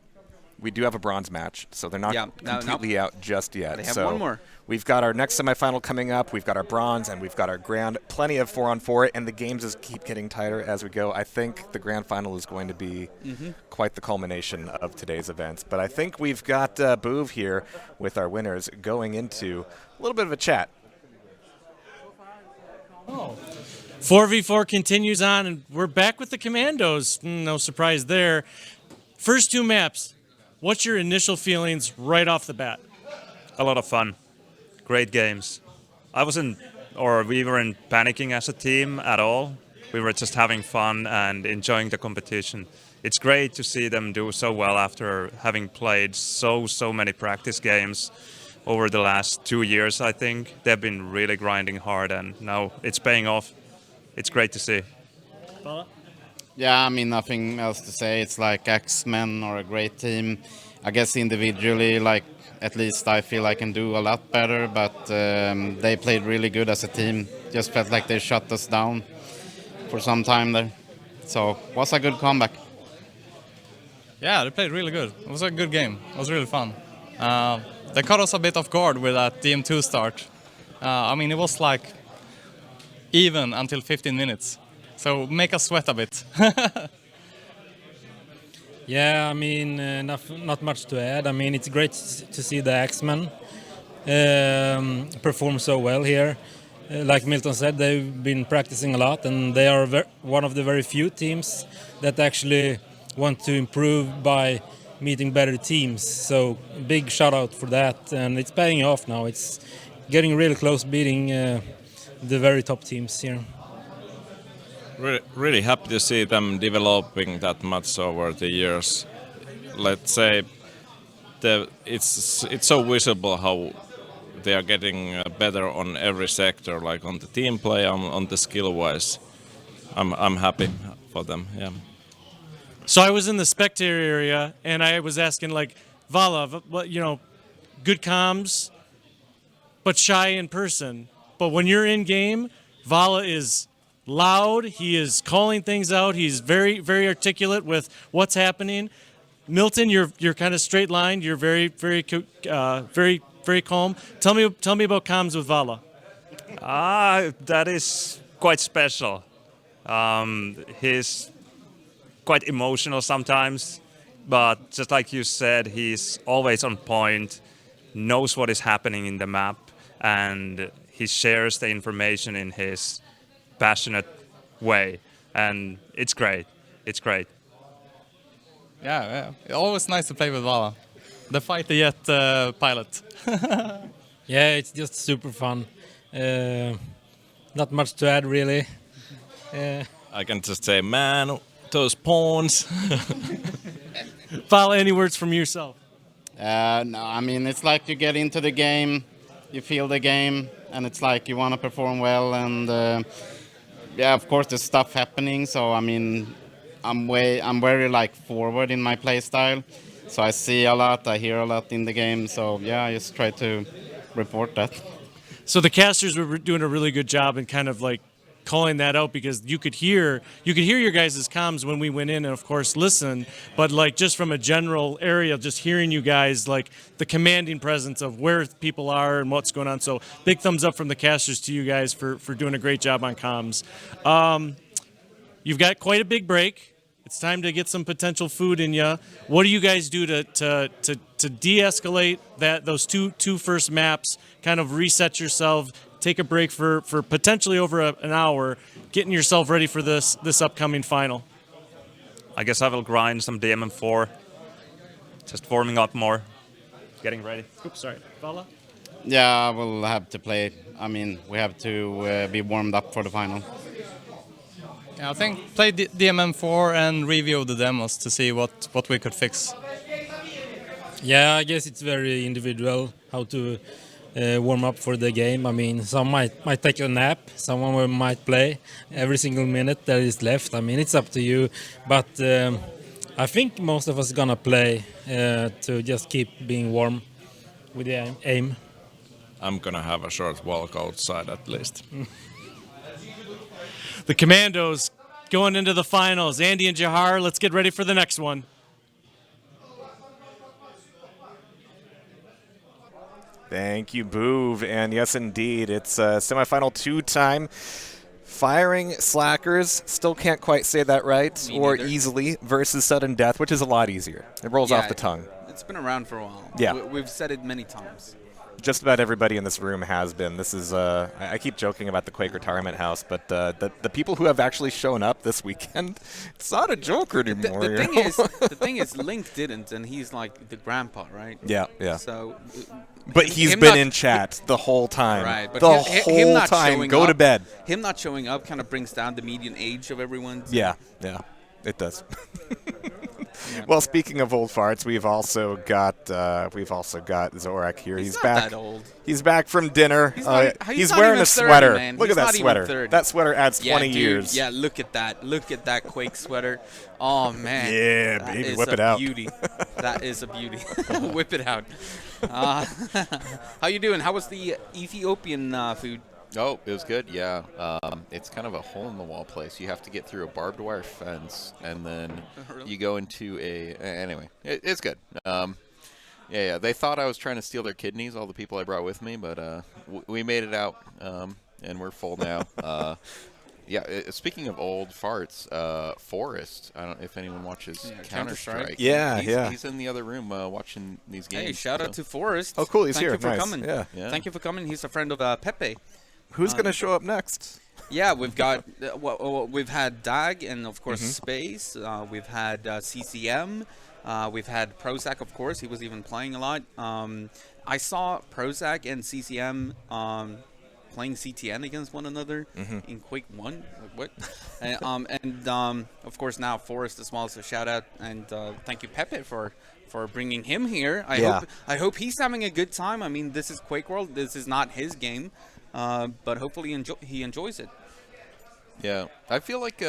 we do have a bronze match, so they're not completely out just yet. They have one more. We've got our next semifinal coming up. We've got our bronze, and we've got our grand. Plenty of 4-on-4, and the games just keep getting tighter as we go. I think the grand final is going to be quite the culmination of today's events. But I think we've got Bouv here with our winners going into a little bit of a chat. 4v4 continues on, and we're back with the Commandos. No surprise there. First two maps. What's your initial feelings right off the bat? A lot of fun. Great games. We weren't panicking as a team at all. We were just having fun and enjoying the competition. It's great to see them do so well after having played so many practice games over the last 2 years, I think. They've been really grinding hard, and now it's paying off. It's great to see. Yeah, I mean, nothing else to say. It's like Axemen are a great team. I guess individually, like, at least I feel I can do a lot better, but they played really good as a team. Just felt like they shut us down for some time there. So, it was a good comeback. Yeah, they played really good. It was a good game. It was really fun. They caught us a bit off guard with that DM2 start. I mean, it was like even until 15 minutes. So make us sweat a bit. Yeah, I mean, not much to add. I mean, it's great to see the Axemen perform so well here. Like Milton said, they've been practicing a lot, and they are one of the very few teams that actually want to improve by meeting better teams. So big shout out for that, and it's paying off now. It's getting really close, beating the very top teams here. Really happy to see them developing that much over the years. Let's say it's so visible how they are getting better on every sector, like on the team play, on the skill wise. I'm happy for them. Yeah. So I was in the spectator area, and I was asking, like, Vala, good comms, but shy in person. But when you're in game, Vala is loud. He is calling things out. He's very, very articulate with what's happening. Milton, you're kind of straight lined. You're very, very, very calm. Tell me about comms with Vala. That is quite special. He's quite emotional sometimes, but just like you said, he's always on point, knows what is happening in the map, and he shares the information in his passionate way, and it's great. It's great. Yeah. Always nice to play with Vala, the fight the jet pilot. Yeah, it's just super fun. Not much to add, really. I can just say, man, those pawns. Vala, any words from yourself? No, I mean, it's like you get into the game, you feel the game, and it's like you want to perform well, and yeah, of course there's stuff happening, so I mean, I'm very like forward in my play style, so I see a lot, I hear a lot in the game, so yeah, I just try to report that. So the casters were doing a really good job in kind of like calling that out, because you could hear your guys' comms when we went in, and of course listen, but like just from a general area, just hearing you guys, like the commanding presence of where people are and what's going on. So big thumbs up from the casters to you guys for doing a great job on comms. You've got quite a big break. It's time to get some potential food in you. What do you guys do to de-escalate those two first maps, kind of reset yourself, take a break for potentially over an hour, getting yourself ready for this upcoming final? I guess I will grind some DMM4, just warming up more, getting ready. Oops, sorry. Vala? Yeah, we'll have to play. I mean, we have to be warmed up for the final. Yeah, I think play DMM4 and review the demos to see what we could fix. Yeah, I guess it's very individual how to warm up for the game. I mean, some might take a nap, someone might play every single minute that is left. I mean, it's up to you, but I think most of us gonna play to just keep being warm with the aim. I'm gonna have a short walk outside at least. The Commandos going into the finals. Andeh and Jehar, let's get ready for the next one. Thank you, Bouv. And yes, indeed, it's semifinal 2 time. Firing Slackers, still can't quite say that right, or easily, versus Suddendeath, which is a lot easier. It rolls off the tongue. It's been around for a while. Yeah. We've said it many times. Just about everybody in this room has been. This is, I keep joking about the Quake Retirement House, but the people who have actually shown up this weekend, it's not a joke anymore. The thing is, Link didn't, and he's like the grandpa, right? Yeah, yeah. So, but he's been in chat the whole time. Right, but the him whole not time. showing Go to up- bed. Him not showing up kind of brings down the median age of everyone. Yeah, yeah, it does. Well, speaking of old farts, we've also got Zorak here. He's not back. that old. He's back from dinner. He's He's not wearing even a 30, sweater. man. Look He's at that not even sweater. 30. That sweater adds Yeah, 20 dude, years. Yeah, look at that. Look at that Quake sweater. Oh man. Yeah, That baby, is whip a it out. Beauty. That is a beauty. Whip it out. How you doing? How was the Ethiopian food? Oh, it was good, yeah. It's kind of a hole-in-the-wall place. You have to get through a barbed wire fence, and then you go into a... Anyway, it's good. Yeah, they thought I was trying to steal their kidneys, all the people I brought with me, but we made it out, and we're full now. Yeah, speaking of old farts, Forrest, I don't know if anyone watches Counter-Strike. Yeah, He's in the other room watching these games. Hey, shout out to Forrest. Oh, cool, he's Thank here. you for Nice. coming. Yeah. Thank you for coming. He's a friend of Peppe. Who's going to show up next? Yeah, we've got we've had Dag and of course Space. We've had CCM. We've had Prozac, of course. He was even playing a lot. I saw Prozac and CCM playing CTN against one another in Quake 1. Like, what? and of course now Forrest as well. So shout out and thank you Peppe for bringing him here. I hope he's having a good time. I mean, this is QuakeWorld. This is not his game. But hopefully he enjoys it. Yeah, I feel like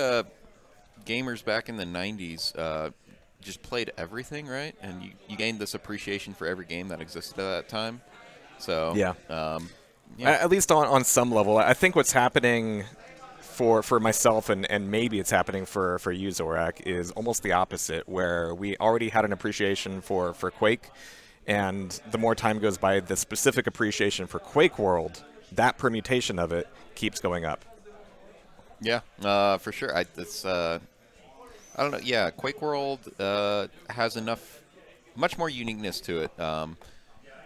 gamers back in the 90s just played everything, right? And you gained this appreciation for every game that existed at that time. So yeah, yeah. At least on some level. I think what's happening for myself and maybe it's happening for you, Zorak, is almost the opposite, where we already had an appreciation for Quake, and the more time goes by, the specific appreciation for QuakeWorld, that permutation of it keeps going up. Yeah, for sure. I don't know. Yeah, QuakeWorld has much more uniqueness to it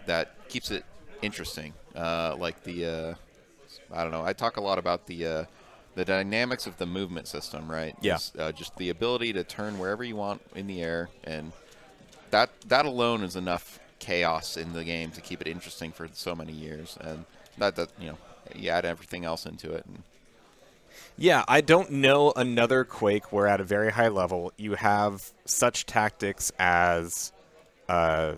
that keeps it interesting. Like I don't know. I talk a lot about the dynamics of the movement system, right? Yeah. Just the ability to turn wherever you want in the air, and that alone is enough chaos in the game to keep it interesting for so many years. And that you add everything else into it. And yeah, I don't know another Quake where at a very high level you have such tactics as, body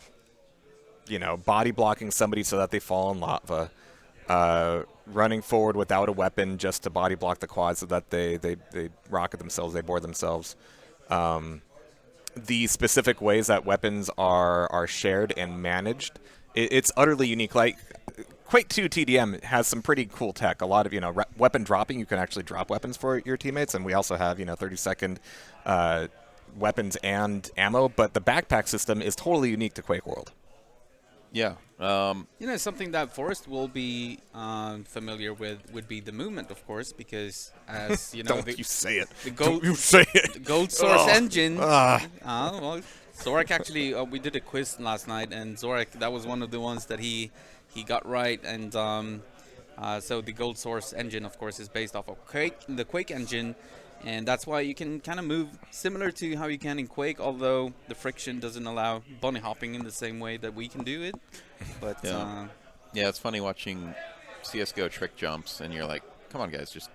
blocking somebody so that they fall in lava, running forward without a weapon just to body block the quad so that they rocket themselves, they board themselves. The specific ways that weapons are shared and managed, it's utterly unique. Like, Quake 2 TDM has some pretty cool tech. A lot of, weapon dropping. You can actually drop weapons for your teammates, and we also have, 30-second weapons and ammo. But the backpack system is totally unique to QuakeWorld. Yeah. Something that Forrest will be familiar with would be the movement, of course, because as you know, you say it. The gold, Don't you say it. The gold source engine. Well, Zorak actually, we did a quiz last night, and Zorak, that was one of the ones that he got right, and so the gold source engine, of course, is based off of the Quake engine, and that's why you can kind of move similar to how you can in Quake, although the friction doesn't allow bunny hopping in the same way that we can do it. But yeah, it's funny watching CS:GO trick jumps, and you're like, come on, guys, just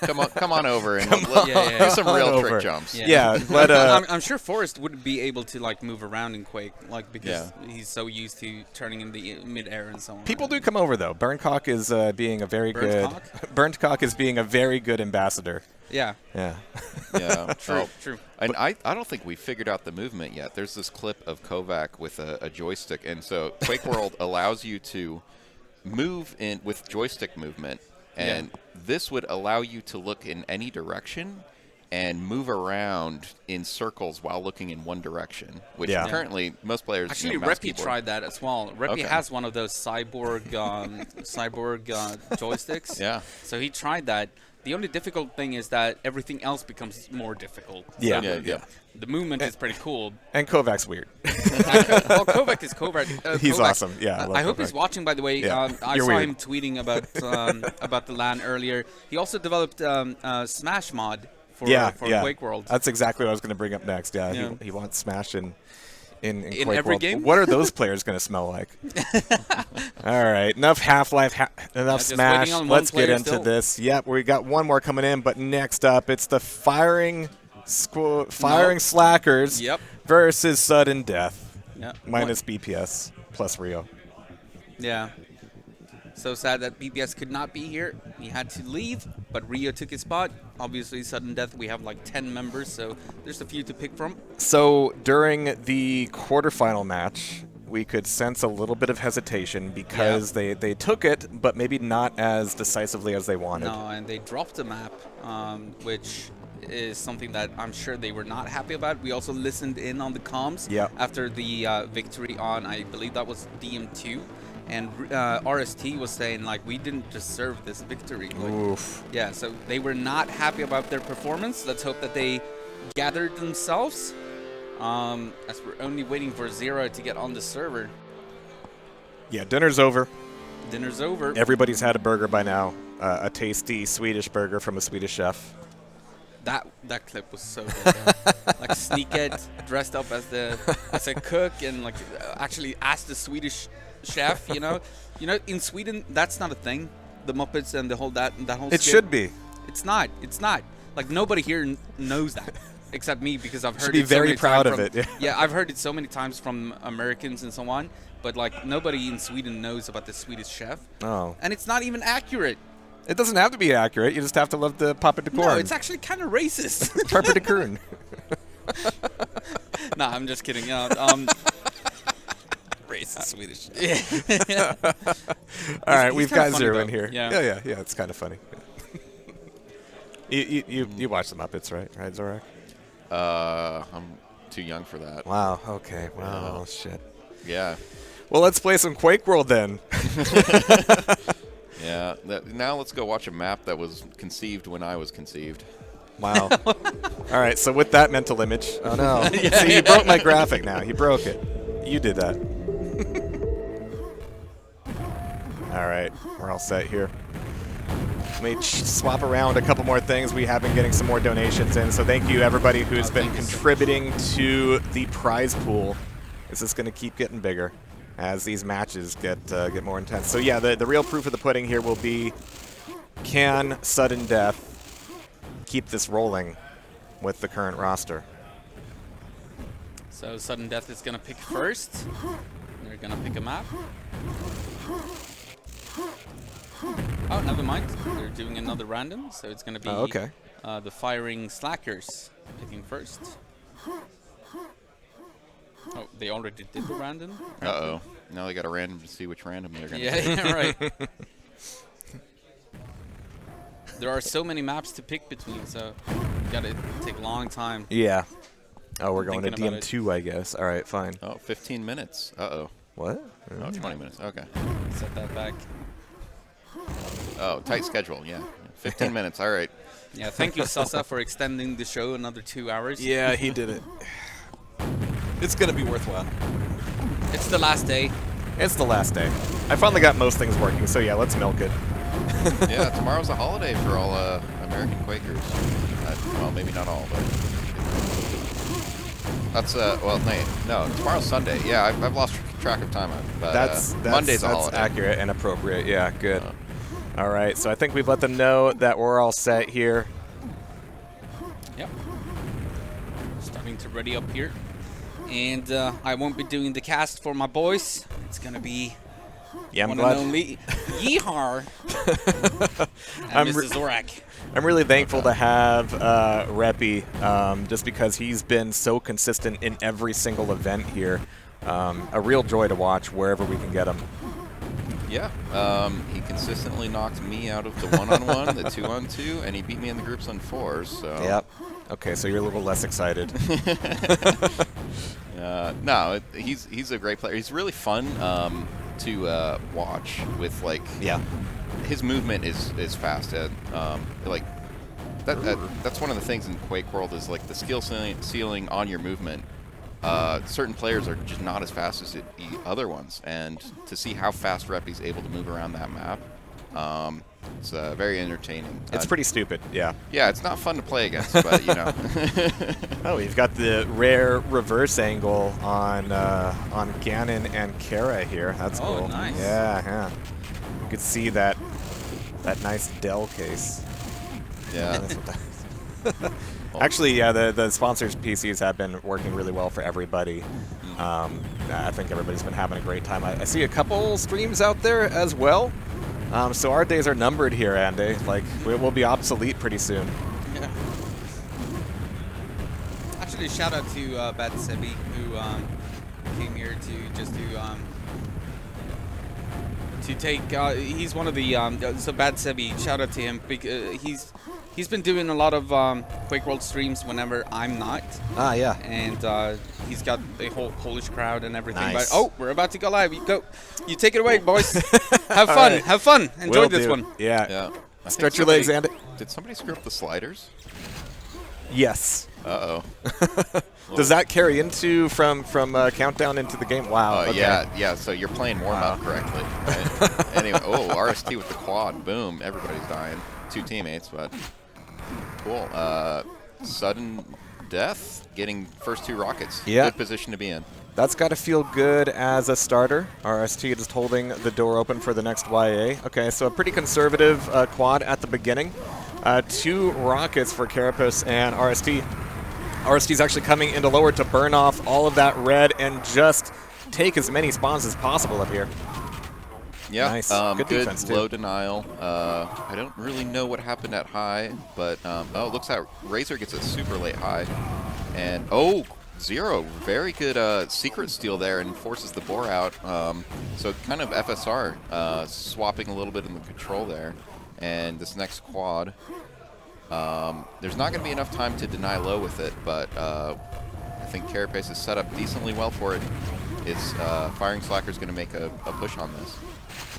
come on over and do some real trick jumps. Yeah, I'm sure Forrest would be able to like move around in Quake, like because he's so used to turning in the mid-air and so on. People do come over though. Burncock is being a very good. Burncock is being a very good ambassador. Yeah. Yeah. Yeah. True. True. And I don't think we figured out the movement yet. There's this clip of Kovac with a joystick, and so QuakeWorld allows you to move in with joystick movement, and this would allow you to look in any direction and move around in circles while looking in one direction, which currently most players actually Reppy tried that as well. Reppy has one of those cyborg joysticks. Yeah. So he tried that. The only difficult thing is that everything else becomes more difficult. Yeah. So the movement is pretty cool. And Kovac's weird. Well, Kovac is Kovac. He's Kovac. awesome. Yeah. I hope he's watching, by the way. Yeah. I You're saw weird. him tweeting about the LAN earlier. He also developed Smash mod for QuakeWorld. That's exactly what I was going to bring up next. Yeah. He wants Smash in QuakeWorld. Every game? What are those players going to smell like? All right, enough Half-Life, enough Smash. Let's get into this. Yep, we got one more coming in, but next up, it's the firing Slackers versus Suddendeath. Minus BPS plus Rio. Yeah. So sad that BPS could not be here. He had to leave, but Rio took his spot. Obviously, Suddendeath, we have like 10 members, so there's a few to pick from. So during the quarterfinal match, we could sense a little bit of hesitation because they took it, but maybe not as decisively as they wanted. No, and they dropped the map, which is something that I'm sure they were not happy about. We also listened in on the comms after the victory on, I believe that was DM2. And RST was saying, like, we didn't deserve this victory. Like, oof. Yeah, so they were not happy about their performance. Let's hope that they gathered themselves. As we're only waiting for Zero to get on the server. Yeah, dinner's over. Dinner's over. Everybody's had a burger by now. A tasty Swedish burger from a Swedish chef. That clip was so good. Like Sniket dressed up as a cook and like actually asked the Swedish chef, you know, in Sweden that's not a thing. The Muppets and the whole that whole. It skit. should be. It's not. Like nobody here knows that, except me because I've heard. Should be it very so many proud times of it. Yeah, I've heard it so many times from Americans and so on. But like nobody in Sweden knows about the Swedish chef. Oh. And it's not even accurate. It doesn't have to be accurate. You just have to love the Papa de Corn. No, it's actually kind of racist. Papa de Corn. Nah, I'm just kidding. Racist Swedish. Yeah. All right, we've got Zero in here. Yeah. It's kind of funny. You watch the Muppets, right, Zorak? I'm too young for that. Wow. Okay. Wow. Shit. Yeah. Well, let's play some QuakeWorld then. Yeah. Now let's go watch a map that was conceived when I was conceived. Wow. All right. So with that mental image, oh no! See, he broke my graphic. Now he broke it. You did that. All right, we're all set here. Let me swap around a couple more things. We have been getting some more donations in, so thank you everybody who's been contributing to the prize pool. This is going to keep getting bigger as these matches get more intense. So yeah, the real proof of the pudding here will be, can Suddendeath keep this rolling with the current roster? So Suddendeath is going to pick first. They're going to pick a map. Oh, never mind. They're doing another random, so it's going to be the firing Slackers picking first. Oh, they already did the random? Uh-oh. Now they got a random to see which random they're going to Yeah, right. There are so many maps to pick between, so you got to take a long time. Yeah. Oh, we're going to DM2, I guess. All right, fine. Oh, 15 minutes. Uh-oh. What? Oh, 20 minutes. Okay. Set that back. Oh, tight schedule. Yeah. 15 minutes. All right. Yeah, thank you, Sassa, for extending the show another 2 hours. Yeah, he did it. It's going to be worthwhile. It's the last day. It's the last day. I finally got most things working, so yeah, let's milk it. Yeah, tomorrow's a holiday for all American Quakers. Well, maybe not all, but that's well, no, tomorrow's Sunday. Yeah, I've lost track of time. But that's Monday's a holiday. That's accurate and appropriate. Yeah, good. All right, so I think we've let them know that we're all set here. Yep. Starting to ready up here. And I won't be doing the cast for my boys. It's going to be one and only Jehar and Mr. Zorak. I'm really thankful to have Reppy, just because he's been so consistent in every single event here. A real joy to watch wherever we can get him. Yeah, he consistently knocked me out of the 1-on-1, the 2-on-2, and he beat me in the groups on 4s. So. Yep. Okay, so you're a little less excited. No, he's a great player. He's really fun to watch. With his movement is fast. Like that's one of the things in QuakeWorld is like the skill ceiling on your movement. Certain players are just not as fast as the other ones, and to see how fast Reppy's able to move around that map, it's very entertaining. It's pretty stupid, yeah. Yeah, it's not fun to play against, but you know. Oh, you've got the rare reverse angle on Ganon and Kara here. That's cool. Nice. Yeah. You could see that nice Dell case. Yeah. Actually, yeah, the sponsors' PCs have been working really well for everybody. I think everybody's been having a great time. I see a couple streams out there as well. So our days are numbered here, Andeh. Like, we'll be obsolete pretty soon. Yeah. Actually, shout out to Bad Sebi, who came here to just to take. He's one of the so Bad Sebi. Shout out to him because he's been doing a lot of QuakeWorld streams whenever I'm not. Ah, yeah. And he's got the whole Polish crowd and everything. Nice. But, oh, we're about to go live. You take it away, boys. Have fun. Right. Have fun. Enjoy this one. Yeah. I Stretch think your legs, Andeh. Did somebody screw up the sliders? Yes. Uh-oh. Does that carry into from countdown into the game? Wow. Okay. Yeah. So you're playing warm-up correctly. Right? Anyway, RST with the quad. Boom. Everybody's dying. 2 teammates, but cool. Suddendeath getting first 2 rockets. Yeah. Good position to be in. That's got to feel good as a starter. RST just holding the door open for the next YA. Okay, so a pretty conservative quad at the beginning. 2 rockets for Carapace and RST. RST's actually coming into lower to burn off all of that red and just take as many spawns as possible up here. Yeah, nice. Good defense, low too. denial. I don't really know what happened at high, but it looks like Razor gets a super late high. And, Zero, very good secret steal there and forces the boar out. So kind of FSR, swapping a little bit in the control there. And this next quad, there's not going to be enough time to deny low with it, but I think Carapace is set up decently well for it. It's Firing Slacker's going to make a push on this.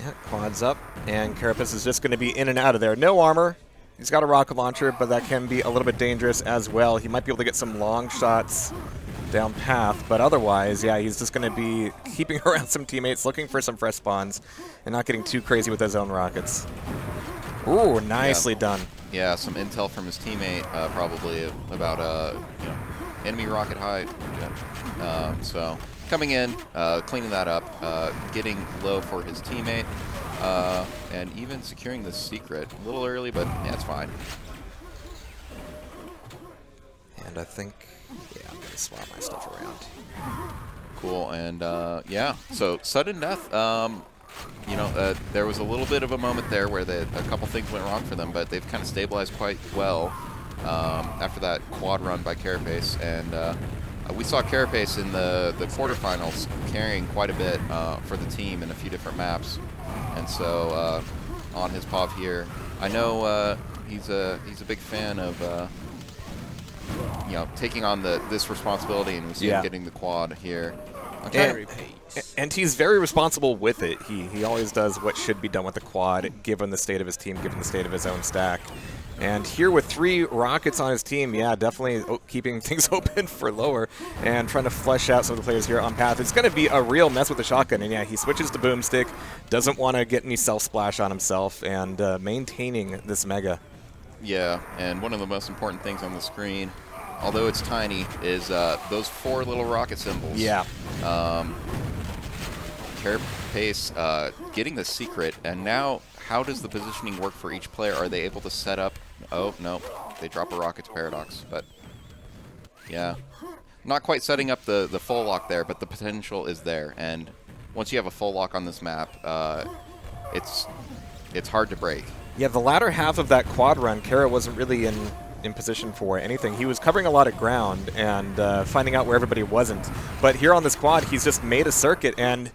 Yeah, quad's up, and Carapace is just going to be in and out of there. No armor. He's got a rocket launcher, but that can be a little bit dangerous as well. He might be able to get some long shots down path, but otherwise, yeah, he's just going to be keeping around some teammates, looking for some fresh spawns, and not getting too crazy with his own rockets. Ooh, nicely done. Yeah, some intel from his teammate, probably about enemy rocket height. Yeah. So coming in, cleaning that up, getting low for his teammate, and even securing the secret a little early, but yeah, it's fine. And I think, yeah, I'm going to swap my stuff around. Cool, and yeah, so Suddendeath, there was a little bit of a moment there where a couple things went wrong for them, but they've kind of stabilized quite well after that quad run by Carapace, and we saw Carapace in the quarterfinals carrying quite a bit for the team in a few different maps, and so on his POV here, I know he's a big fan of taking on this responsibility, and we see him getting the quad here. And he's very responsible with it. He always does what should be done with the quad, given the state of his team, given the state of his own stack. And here with 3 rockets on his team, yeah, definitely keeping things open for lower and trying to flesh out some of the players here on path. It's going to be a real mess with the shotgun. And yeah, he switches to boomstick, doesn't want to get any self-splash on himself, and maintaining this mega. Yeah, and one of the most important things on the screen, although it's tiny, is those 4 little rocket symbols. Yeah. Carapace getting the secret, and now how does the positioning work for each player? Are they able to set up? Oh, no. They drop a rocket to Paradox, but yeah. Not quite setting up the full lock there, but the potential is there. And once you have a full lock on this map, it's hard to break. Yeah, the latter half of that quad run, Kara wasn't really in position for anything. He was covering a lot of ground and finding out where everybody wasn't. But here on this quad, he's just made a circuit, and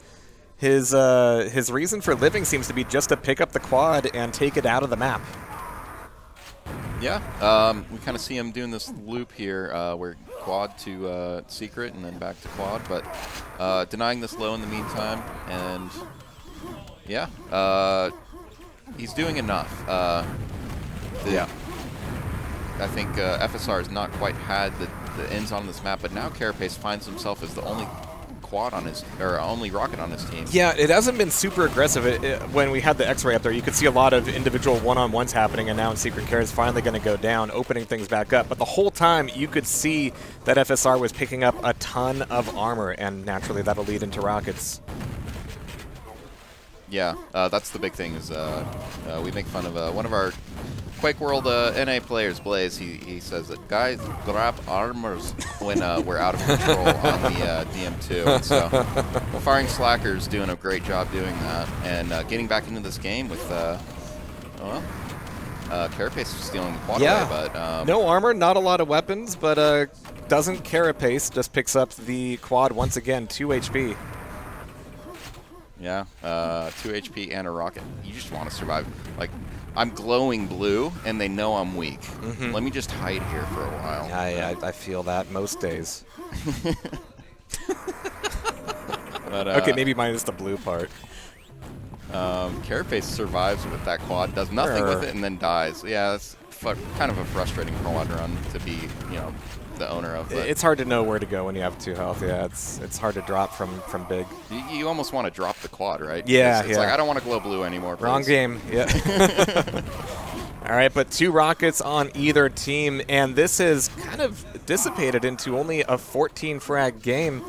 his reason for living seems to be just to pick up the quad and take it out of the map. Yeah, we kind of see him doing this loop here where quad to secret and then back to quad, but denying this low in the meantime, and yeah, he's doing enough. Yeah. I think FSR has not quite had the ends on this map, but now Carapace finds himself as the only quad on his, or only rocket on his team. Yeah, it hasn't been super aggressive. When we had the X-ray up there, you could see a lot of individual one-on-ones happening, and now in Secret Care is finally going to go down, opening things back up. But the whole time, you could see that FSR was picking up a ton of armor, and naturally that'll lead into rockets. Yeah, that's the big thing is we make fun of one of our QuakeWorld NA players, Blaze. He says that guys grab armors when we're out of control on the DM2. And so Firing Slacker's doing a great job doing that and getting back into this game with Carapace stealing the quad away, but no armor, not a lot of weapons, but doesn't Carapace just picks up the quad once again, 2 HP. Yeah, 2 HP and a rocket. You just want to survive. Like, I'm glowing blue, and they know I'm weak. Mm-hmm. Let me just hide here for a while. I feel that most days. But, okay, maybe minus the blue part. Carapace survives with that quad, does nothing with it, and then dies. Yeah, that's kind of a frustrating quad run to be, the owner of. It's hard to know where to go when you have 2 health. Yeah, it's hard to drop from big. You almost want to drop the quad, right? Yeah, it's like, I don't want to glow blue anymore. Please. Wrong game. Yeah. All right, but 2 rockets on either team, and this has kind of dissipated into only a 14 frag game.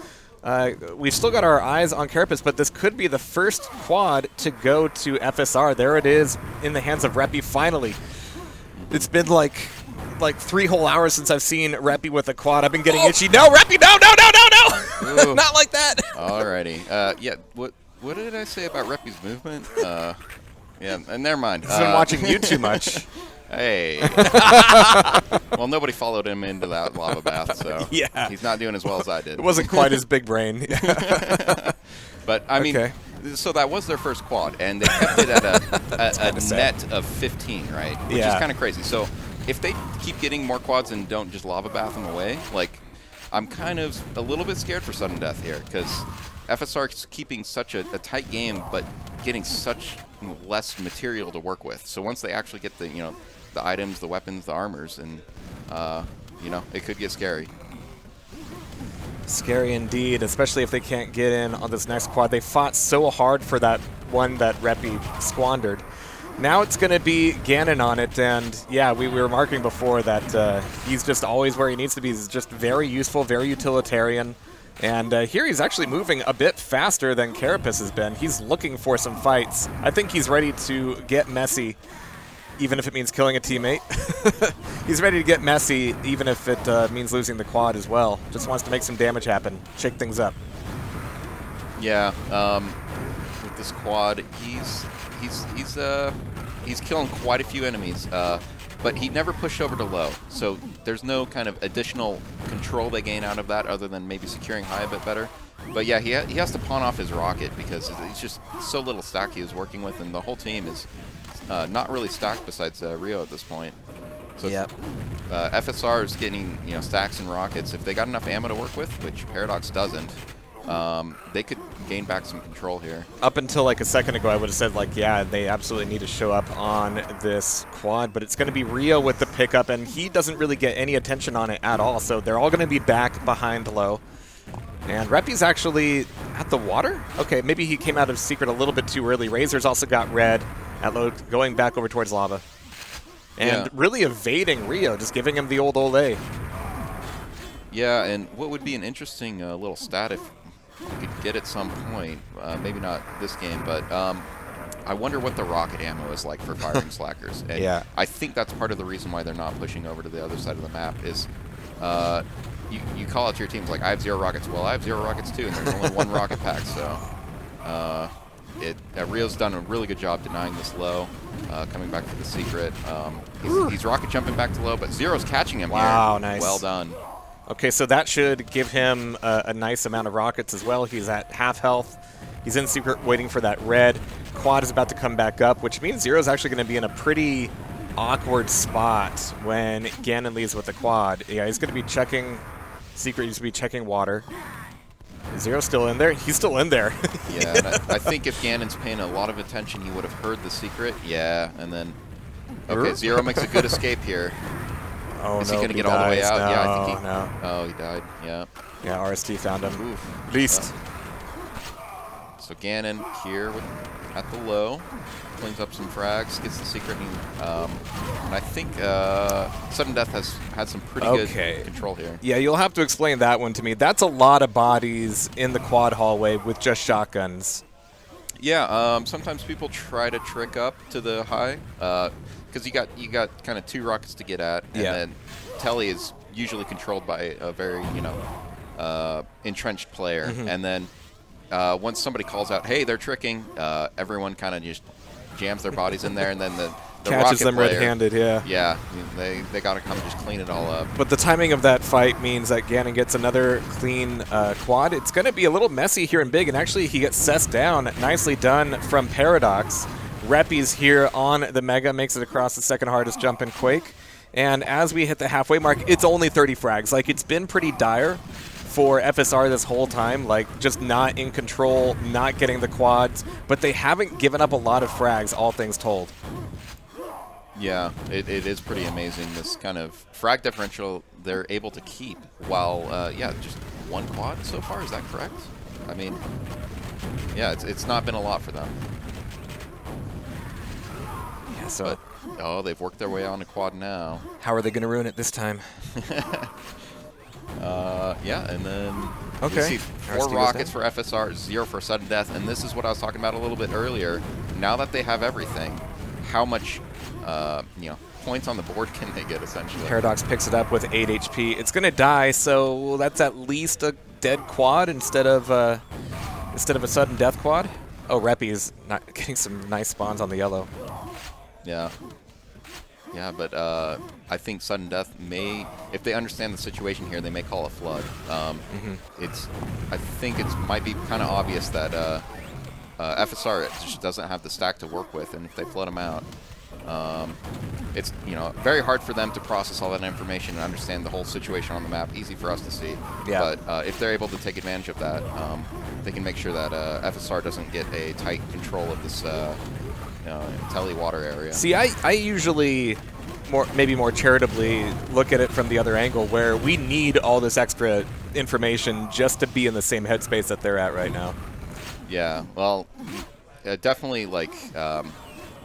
We've still got our eyes on Carapace, but this could be the first quad to go to FSR. There it is in the hands of Reppy finally. It's been like 3 whole hours since I've seen Reppy with a quad. I've been getting itchy. No, Reppy, no! Not like that. Alrighty. Yeah, what did I say about Reppy's movement? Yeah, and never mind. He's been watching you too much. Hey. Well, nobody followed him into that lava bath, so yeah. He's not doing as well as I did. It wasn't quite his big brain. But, I mean, so that was their first quad, and they kept it at a net of 15, right? Which is kind of crazy. So if they keep getting more quads and don't just lava bath them away, like, I'm kind of a little bit scared for Suddendeath here, because FSR is keeping such a tight game, but getting such less material to work with. So once they actually get the items, the weapons, the armors, and it could get scary. Scary indeed, especially if they can't get in on this next quad. They fought so hard for that one that Reppy squandered. Now it's going to be Ganon on it, and yeah, we were marking before that he's just always where he needs to be. He's just very useful, very utilitarian. And here he's actually moving a bit faster than Carapace has been. He's looking for some fights. I think he's ready to get messy, even if it means killing a teammate. He's ready to get messy, even if it means losing the quad as well. Just wants to make some damage happen, shake things up. Yeah, with this quad, he's killing quite a few enemies. But he never pushed over to low, so there's no kind of additional control they gain out of that other than maybe securing high a bit better. But yeah, he has to pawn off his rocket because it's just so little stack he was working with, and the whole team is not really stacked besides Rio at this point. So FSR is getting stacks and rockets. If they got enough ammo to work with, which Paradox doesn't, they could gain back some control here. Up until like a second ago, I would have said yeah, they absolutely need to show up on this quad, but it's going to be Rio with the pickup, and he doesn't really get any attention on it at all, so they're all going to be back behind low. And Reppy's actually at the water? Okay, maybe he came out of secret a little bit too early. Razor's also got red at low, going back over towards lava. And really evading Rio, just giving him the old ole. Yeah, and what would be an interesting little stat if we could get at some point. Maybe not this game, but I wonder what the rocket ammo is like for firing slackers. And yeah. I think that's part of the reason why they're not pushing over to the other side of the map is you call out to your teams like, I have 0 rockets. Well, I have 0 rockets too, and there's only 1 rocket pack, so Rio's done a really good job denying this low, coming back for the secret. He's rocket jumping back to low, but Zero's catching him here. Wow, nice. Well done. Okay, so that should give him a nice amount of rockets as well. He's at half health. He's in secret waiting for that red. Quad is about to come back up, which means Zero's actually going to be in a pretty awkward spot when Ganon leaves with the quad. Yeah, he's going to be checking secret. He's going to be checking water. Zero's still in there? He's still in there. Yeah, and I think if Ganon's paying a lot of attention, he would have heard the secret. Yeah, and then... Okay, Zero makes a good escape here. Oh, Is no, he going to get all the way out? No, yeah, I think he... No. Oh, he died. Yeah. Yeah, RST found him. Oof. Beast. So Ganon here at the low. Cleans up some frags, gets the secret, and I think Suddendeath has had some pretty good control here. Yeah, you'll have to explain that one to me. That's a lot of bodies in the quad hallway with just shotguns. Yeah, sometimes people try to trick up to the high, because you got kind of 2 rockets to get at, and then Telly is usually controlled by a very entrenched player, and then once somebody calls out, hey, they're tricking, everyone kind of just jams their bodies in there, and then the catches rocket them player, red-handed, yeah. Yeah, they got to come just clean it all up. But the timing of that fight means that Ganon gets another clean quad. It's going to be a little messy here in big, and actually he gets Sess down. Nicely done from Paradox. Reppy's here on the Mega, makes it across the second hardest jump in Quake. And as we hit the halfway mark, it's only 30 frags. Like, it's been pretty dire for FSR this whole time, like just not in control, not getting the quads, but they haven't given up a lot of frags, all things told. Yeah, it is pretty amazing, this kind of frag differential they're able to keep while, yeah, just 1 quad so far, is that correct? I mean, yeah, it's not been a lot for them. Yeah, so... But, they've worked their way on a quad now. How are they going to ruin it this time? Yeah, and then you see 4 rockets for FSR, 0 for Suddendeath, and this is what I was talking about a little bit earlier. Now that they have everything, how much points on the board can they get, essentially? Paradox picks it up with 8 HP. It's going to die, so that's at least a dead quad instead of a sudden death quad. Oh, Reppy is not getting some nice spawns on the yellow. Yeah. Yeah, but I think Suddendeath may, if they understand the situation here, they may call a flood. I think it might be kind of obvious that FSR just doesn't have the stack to work with, and if they flood them out, it's very hard for them to process all that information and understand the whole situation on the map. Easy for us to see. Yeah. But if they're able to take advantage of that, they can make sure that FSR doesn't get a tight control of this Telly water area. See, I usually maybe more charitably look at it from the other angle, where we need all this extra information just to be in the same headspace that they're at right now. Yeah, well, definitely, like,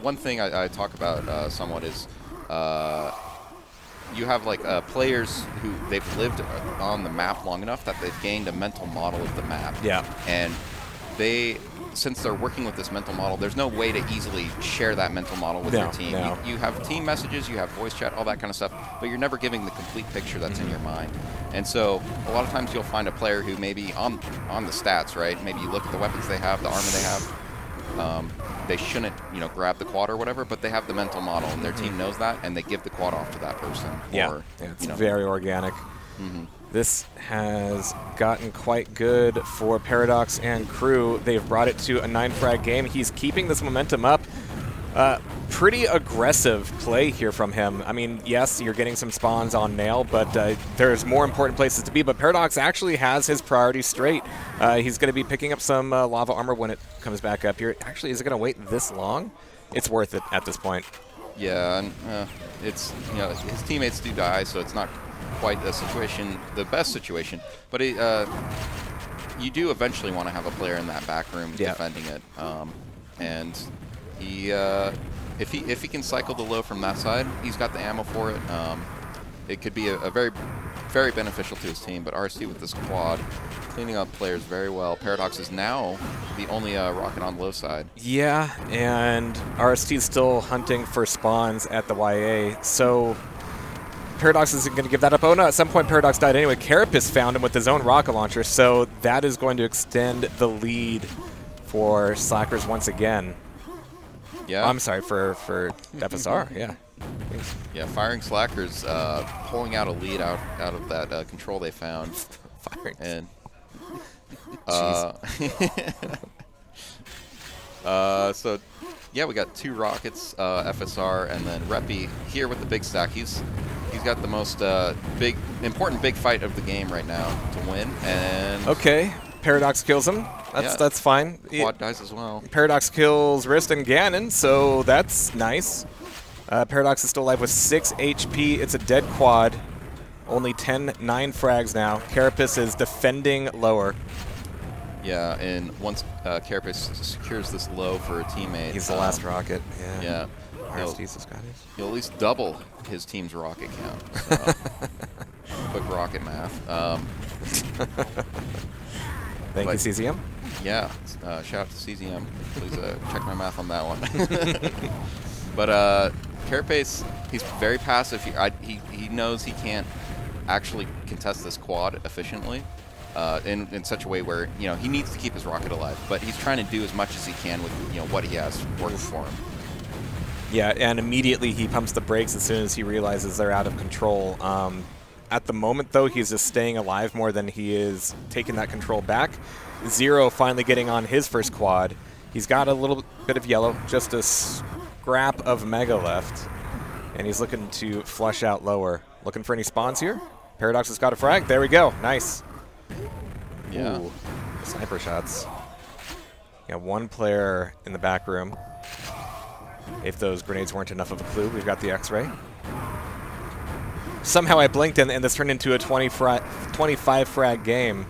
one thing I talk about somewhat is you have, like, players who they've lived on the map long enough that they've gained a mental model of the map. Yeah. And since they're working with this mental model, there's no way to easily share that mental model with your team. No. You have team messages, you have voice chat, all that kind of stuff, but you're never giving the complete picture that's in your mind. And so a lot of times you'll find a player who maybe on the stats, right? Maybe you look at the weapons they have, the armor they have. They shouldn't, grab the quad or whatever, but they have the mental model, and their team knows that, and they give the quad off to that person. Yeah, it's very organic. This has gotten quite good for Paradox and crew. They've brought it to a 9-frag game. He's keeping this momentum up. Pretty aggressive play here from him. I mean, yes, you're getting some spawns on Nail, but there's more important places to be. But Paradox actually has his priorities straight. He's going to be picking up some lava armor when it comes back up here. Actually, is it going to wait this long? It's worth it at this point. Yeah, and it's his teammates do die, so it's not quite the best situation. But you do eventually want to have a player in that back room defending it, and he if he can cycle the low from that side, he's got the ammo for it. it could be a very, very beneficial to his team. But RST with this quad, cleaning up players very well. Paradox is now the only rocket on low side. Yeah, and RST is still hunting for spawns at the YA, so Paradox isn't going to give that up. Oh no, at some point Paradox died anyway. Carapace found him with his own rocket launcher, so that is going to extend the lead for Slackers once again. Yeah. I'm sorry, for FSR, yeah. Yeah, firing Slackers, pulling out a lead out of that control they found. Firing. And so yeah, we got 2 rockets, FSR, and then Reppy here with the big stack. He's got the most important big fight of the game right now to win. And okay, Paradox kills him. That's fine. Quad dies as well. Paradox kills Rist and Ganon, so that's nice. Paradox is still alive with 6 HP. It's a dead quad. Only 9 frags now. Carapace is defending lower. Yeah, and once Carapace secures this low for a teammate, he's the last rocket. Yeah. He'll at least double his team's rocket count. So, quick rocket math. Thank you, CZM. Yeah, shout out to CZM. Please check my math on that one. But Carapace, he's very passive. He knows he can't actually contest this quad efficiently in such a way where he needs to keep his rocket alive. But he's trying to do as much as he can with what he has working for him. Yeah, and immediately he pumps the brakes as soon as he realizes they're out of control. At the moment, though, he's just staying alive more than he is taking that control back. Zero finally getting on his first quad. He's got a little bit of yellow, just a scrap of Mega left. And he's looking to flush out lower. Looking for any spawns here? Paradox has got a frag. There we go. Nice. Yeah. Ooh, sniper shots. Yeah, 1 player in the back room. If those grenades weren't enough of a clue, we've got the X-ray. Somehow I blinked and this turned into a 25 frag game.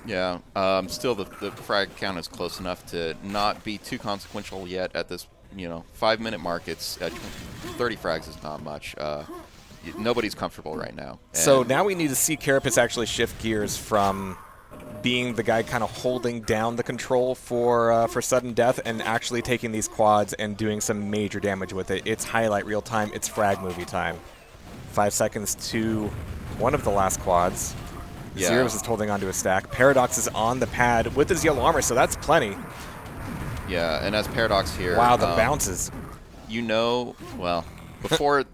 Yeah, still the frag count is close enough to not be too consequential yet at this 5-minute mark. It's 30 frags is not much. Nobody's comfortable right now. So now we need to see Carapace actually shift gears from being the guy kind of holding down the control for Suddendeath and actually taking these quads and doing some major damage with it. It's highlight reel time. It's frag movie time. 5 seconds to one of the last quads. Yeah. Zeros is holding onto a stack. Paradox is on the pad with his yellow armor, so that's plenty. Yeah, and as Paradox here... Wow, the bounces. Well, before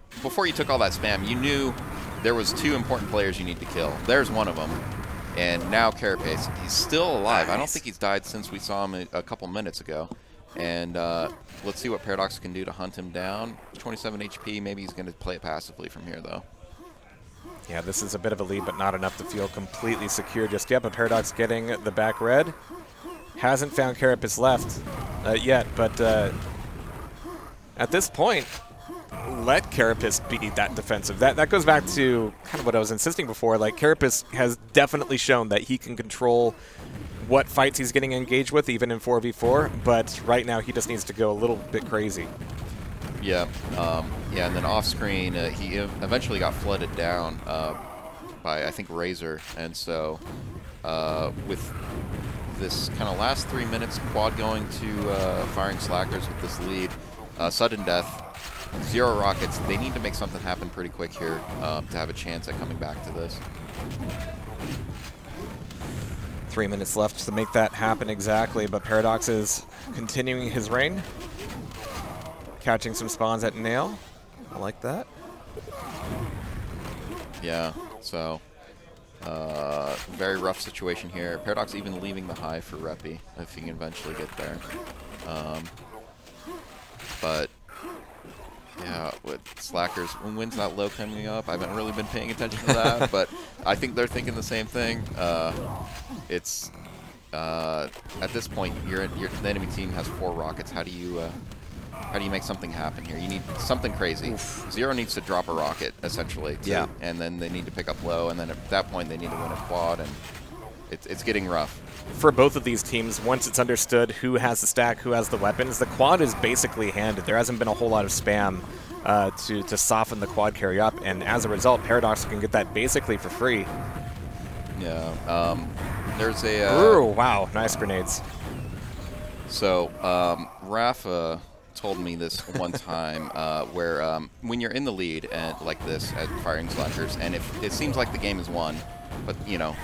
you took all that spam, you knew there was 2 important players you need to kill. There's one of them. And now Carapace, he's still alive. Nice. I don't think he's died since we saw him a couple minutes ago. And let's see what Paradox can do to hunt him down. 27 HP, maybe he's going to play it passively from here, though. Yeah, this is a bit of a lead, but not enough to feel completely secure just yet. But Paradox getting the back red. Hasn't found Carapace left yet, but at this point, let Carapace be that defensive. That goes back to kind of what I was insisting before. Like, Carapace has definitely shown that he can control what fights he's getting engaged with, even in 4v4, but right now he just needs to go a little bit crazy. Yeah, and then off screen, he eventually got flooded down by, I think, Razor, and so with this kind of last 3 minutes, quad going to firing Slackers with this lead, Suddendeath, 0 rockets, they need to make something happen pretty quick here to have a chance at coming back to this. 3 minutes left to make that happen exactly, but Paradox is continuing his reign. Catching some spawns at Nail. I like that. Yeah, so very rough situation here. Paradox even leaving the high for Reppy if he can eventually get there. But yeah, with Slackers, when's that low coming up? I haven't really been paying attention to that, but I think they're thinking the same thing. It's at this point, the enemy team has 4 rockets. How do you make something happen here? You need something crazy. Oof. Zero needs to drop a rocket essentially, and then they need to pick up low, and then at that point they need to win a quad, and it's getting rough. For both of these teams, once it's understood who has the stack, who has the weapons, the quad is basically handed. There hasn't been a whole lot of spam to soften the quad carry up, and as a result, Paradox can get that basically for free. Yeah. There's a... Ooh, wow. Nice grenades. So, Rafa told me this one time where when you're in the lead and like this at Firing Slackers, and if it seems like the game is won, but you know,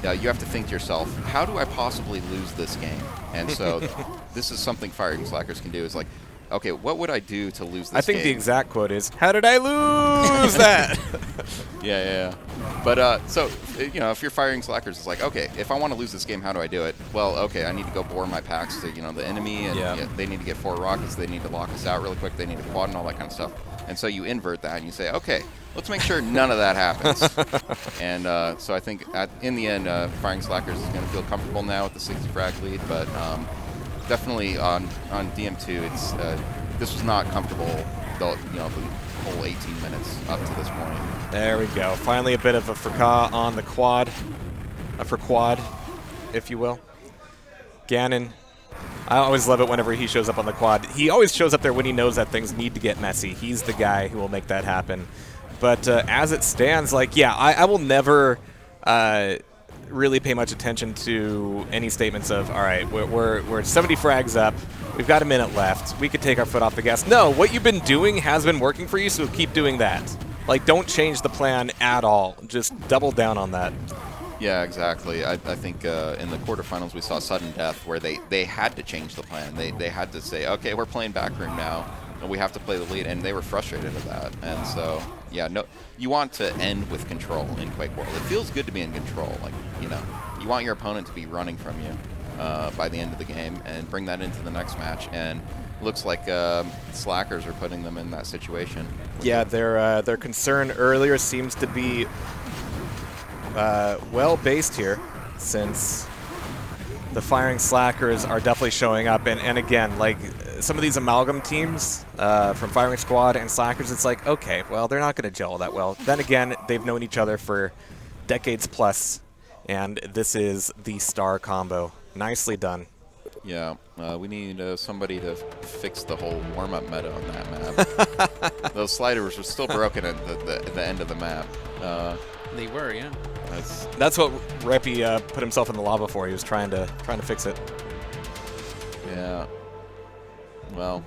you have to think to yourself, how do I possibly lose this game? And so this is something Firing Slackers can do, is like, okay, what would I do to lose this game? I think the exact quote is, how did I lose that? Yeah. But, so, you know, if you're Firing Slackers, it's like, okay, if I want to lose this game, how do I do it? Well, okay, I need to go bore my packs to, you know, the enemy, and they need to get 4 rockets, they need to lock us out really quick, they need a quad and all that kind of stuff. And so you invert that, and you say, okay, let's make sure none of that happens. And so I think in the end, Firing Slackers is going to feel comfortable now with the 60 frag lead, but definitely on DM2, it's this was not comfortable, you know, the whole 18 minutes up to this point. There we go. Finally a bit of a fracas on the quad. A for quad, if you will. Ganon. I always love it whenever he shows up on the quad. He always shows up there when he knows that things need to get messy. He's the guy who will make that happen. But as it stands, like, yeah, I will never really pay much attention to any statements of, all right, we're 70 frags up, we've got a minute left, we could take our foot off the gas. No, what you've been doing has been working for you, so keep doing that. Like, don't change the plan at all. Just double down on that. Yeah, exactly. I think in the quarterfinals we saw Suddendeath where they had to change the plan. They had to say, okay, we're playing backroom now, and we have to play the lead, and they were frustrated with that. And so, yeah, no, you want to end with control in QuakeWorld. It feels good to be in control. Like, you know, you want your opponent to be running from you by the end of the game and bring that into the next match. And looks like Slackers are putting them in that situation. Yeah, their concern earlier seems to be well based here, since the Firing Slackers are definitely showing up. And again, like some of these amalgam teams from Firing Squad and Slackers, it's like, okay, well, they're not going to gel that well. Then again, they've known each other for decades plus, and this is the star combo. Nicely done. Yeah, we need somebody to fix the whole warm-up meta on that map. Those sliders were still broken at the end of the map. They were, yeah. That's what Reppy put himself in the lava for. He was trying to fix it. Yeah. Well.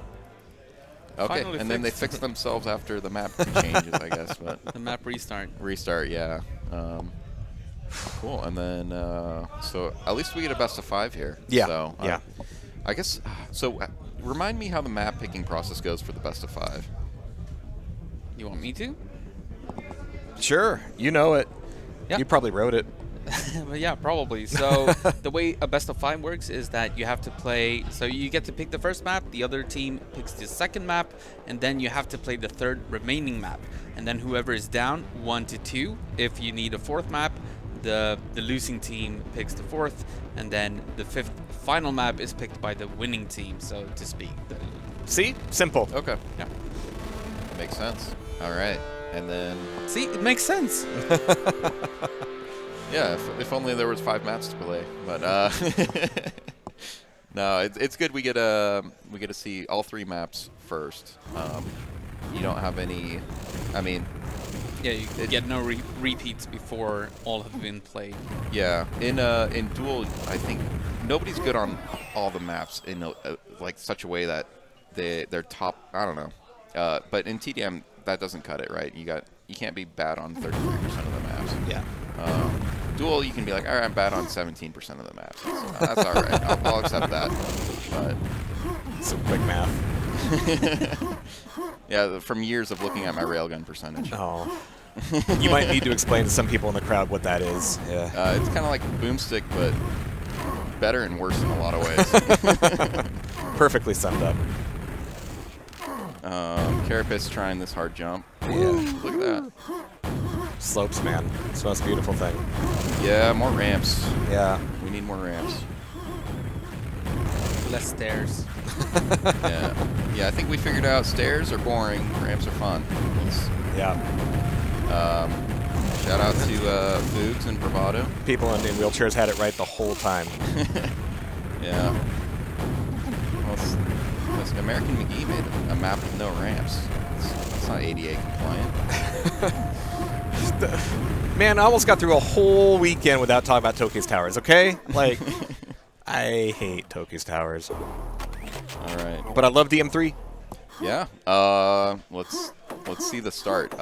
Okay, Finally and then they fixed themselves after the map changes, I guess. But the map restart. Restart, yeah. Cool, and then so at least we get a best of 5 here. Yeah. So, yeah. I guess so. Remind me how the map picking process goes for the best of 5. You want me to? Sure, you know it. Yeah. You probably wrote it. Yeah, probably. So the way a best of 5 works is that you have to play, so you get to pick the first map, the other team picks the second map, and then you have to play the third remaining map. And then whoever is down 1 to 2, if you need a 4th map, the losing team picks the 4th, and then the 5th final map is picked by the winning team, so to speak. See? Simple. Okay. Yeah. Makes sense. All right. And then... See? It makes sense. Yeah, if only there was 5 maps to play. But no, it's good we get to see all 3 maps first. You don't have any... I mean... Yeah, you get no repeats before all have been played. Yeah, in Duel, I think nobody's good on all the maps in like such a way that they're top. I don't know, but in TDM that doesn't cut it, right? You can't be bad on 33% of the maps. Yeah. Duel, you can be like, all right, I'm bad on 17% of the maps. That's all right. I'll accept that. But some quick math. Yeah, from years of looking at my railgun percentage. Oh. You might need to explain to some people in the crowd what that is. Yeah. It's kind of like boomstick, but better and worse in a lot of ways. Perfectly summed up. Carapace trying this hard jump. Yeah. Look at that. Slopes, man. It's the most beautiful thing. Yeah, more ramps. Yeah. We need more ramps. Less stairs. Yeah, I think we figured out stairs are boring, ramps are fun. Yeah. Shout out to Boogs and Bravado. People in wheelchairs had it right the whole time. Yeah. Well, American McGee made a map with no ramps. That's not ADA compliant. Man, I almost got through a whole weekend without talking about Tokyo's Towers, okay? Like, I hate Tokyo's Towers. All right. But I love DM3. Yeah. Let's see the start.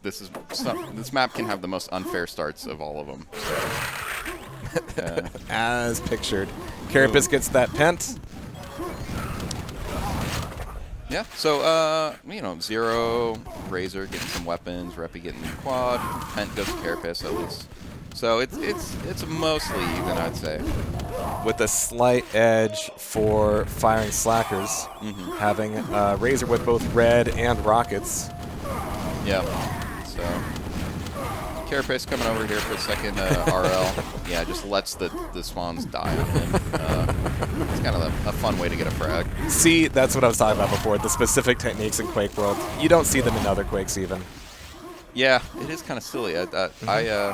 This map can have the most unfair starts of all of them. So. As pictured. Carapace gets that pent. Yeah, so, you know, Zero, Razor getting some weapons, Reppy getting the quad, Pent goes to Carapace at least. So it's mostly even, I'd say. With a slight edge for firing slackers, having Razor with both red and rockets. Yeah, so Carapace coming over here for a second RL. Yeah, just lets the spawns die on him. It's kind of a fun way to get a frag. See, that's what I was talking about before, the specific techniques in QuakeWorld. You don't see them in other Quakes even. Yeah, it is kind of silly. Yeah.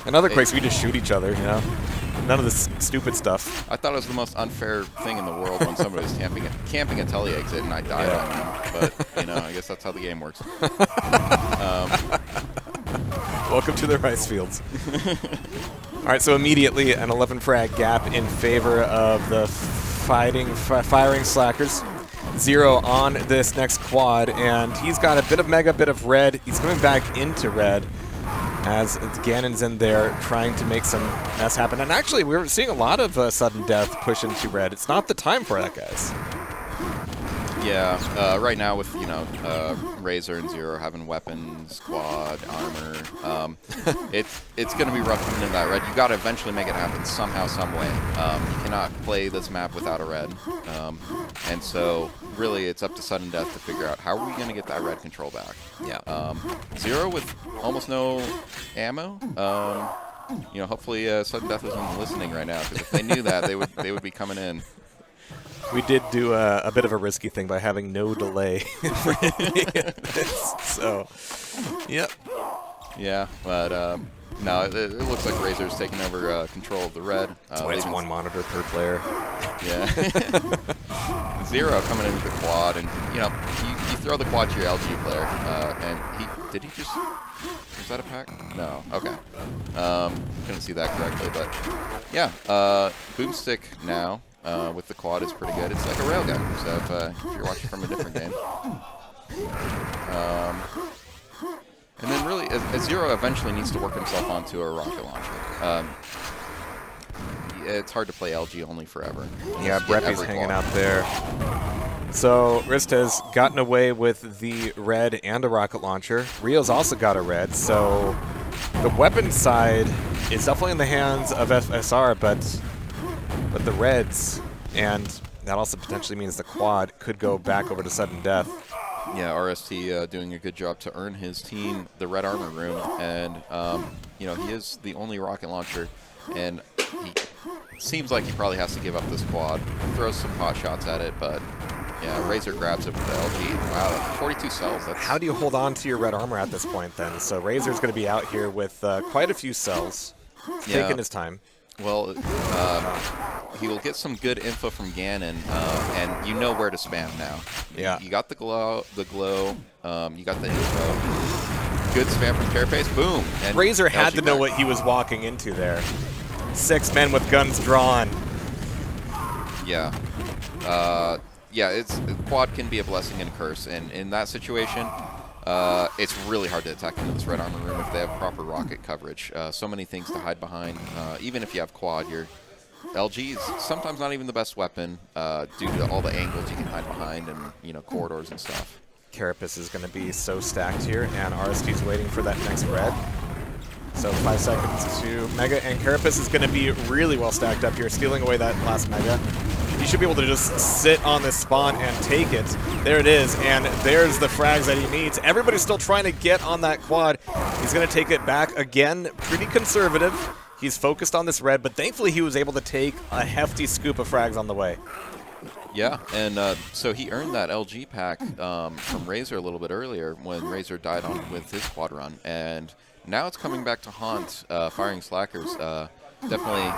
In other Quakes, we just shoot each other, you know? None of this stupid stuff. I thought it was the most unfair thing in the world when somebody was camping a tele exit and I died on them. But, you know, I guess that's how the game works. Welcome to the rice fields. All right, so immediately an 11 frag gap in favor of the firing slackers. Zero on this next quad, and he's got a bit of mega, bit of red. He's coming back into red as Ganon's in there trying to make some mess happen. And actually, we're seeing a lot of Suddendeath push into red. It's not the time for that, guys. Yeah, right now with, you know, Razor and Zero having weapons, quad, armor, it's going to be rough coming into that red. You got to eventually make it happen somehow, some way. You cannot play this map without a red. And so, really, it's up to Suddendeath to figure out how are we going to get that red control back. Yeah. Zero with almost no ammo. You know, hopefully Suddendeath isn't listening right now, because if they knew that, they would be coming in. We did do a bit of a risky thing by having no delay. So, yep. Yeah, but no, it looks like Razor's taking over control of the red. That's why it's one monitor per player. Yeah. Zero coming in with the quad, and you know, you throw the quad to your LG player, and did he just? Was that a pack? No. Okay. Couldn't see that correctly, but yeah. Boomstick now. With the quad is pretty good. It's like a railgun, so if you're watching from a different game. And then really, Zero eventually needs to work himself onto a rocket launcher. It's hard to play LG only forever. Yeah, Breppy's hanging out there. So Rist has gotten away with the red and a rocket launcher. Rio's also got a red, so the weapon side is definitely in the hands of FSR, but the reds, and that also potentially means the quad could go back over to Suddendeath. Yeah, RST doing a good job to earn his team the red armor room, and you know, he is the only rocket launcher, and he seems like he probably has to give up this quad. Throws some pot shots at it, but yeah, Razor grabs it with the LG. Wow, 42 cells. How do you hold on to your red armor at this point then? So Razor's going to be out here with quite a few cells, taking his time. Well, he will get some good info from Ganon, and you know where to spam now. Yeah. You got the glow, you got the info. Good spam from Carapace, boom. And Razor had to know what he was walking into there. 6 men with guns drawn. Yeah. Yeah, quad can be a blessing and a curse, and in that situation, it's really hard to attack into this red armor room if they have proper rocket coverage. So many things to hide behind. Even if you have quad, your LG is sometimes not even the best weapon due to all the angles you can hide behind and, you know, corridors and stuff. Carapace is going to be so stacked here, and RST's waiting for that next red. So 5 seconds to Mega, and Carapace is going to be really well stacked up here, stealing away that last Mega. He should be able to just sit on this spawn and take it. There it is, and there's the frags that he needs. Everybody's still trying to get on that quad. He's going to take it back again, pretty conservative. He's focused on this red, but thankfully he was able to take a hefty scoop of frags on the way. Yeah, and so he earned that LG pack from Razor a little bit earlier when Razor died on with his quad run, and now it's coming back to haunt firing slackers. Definitely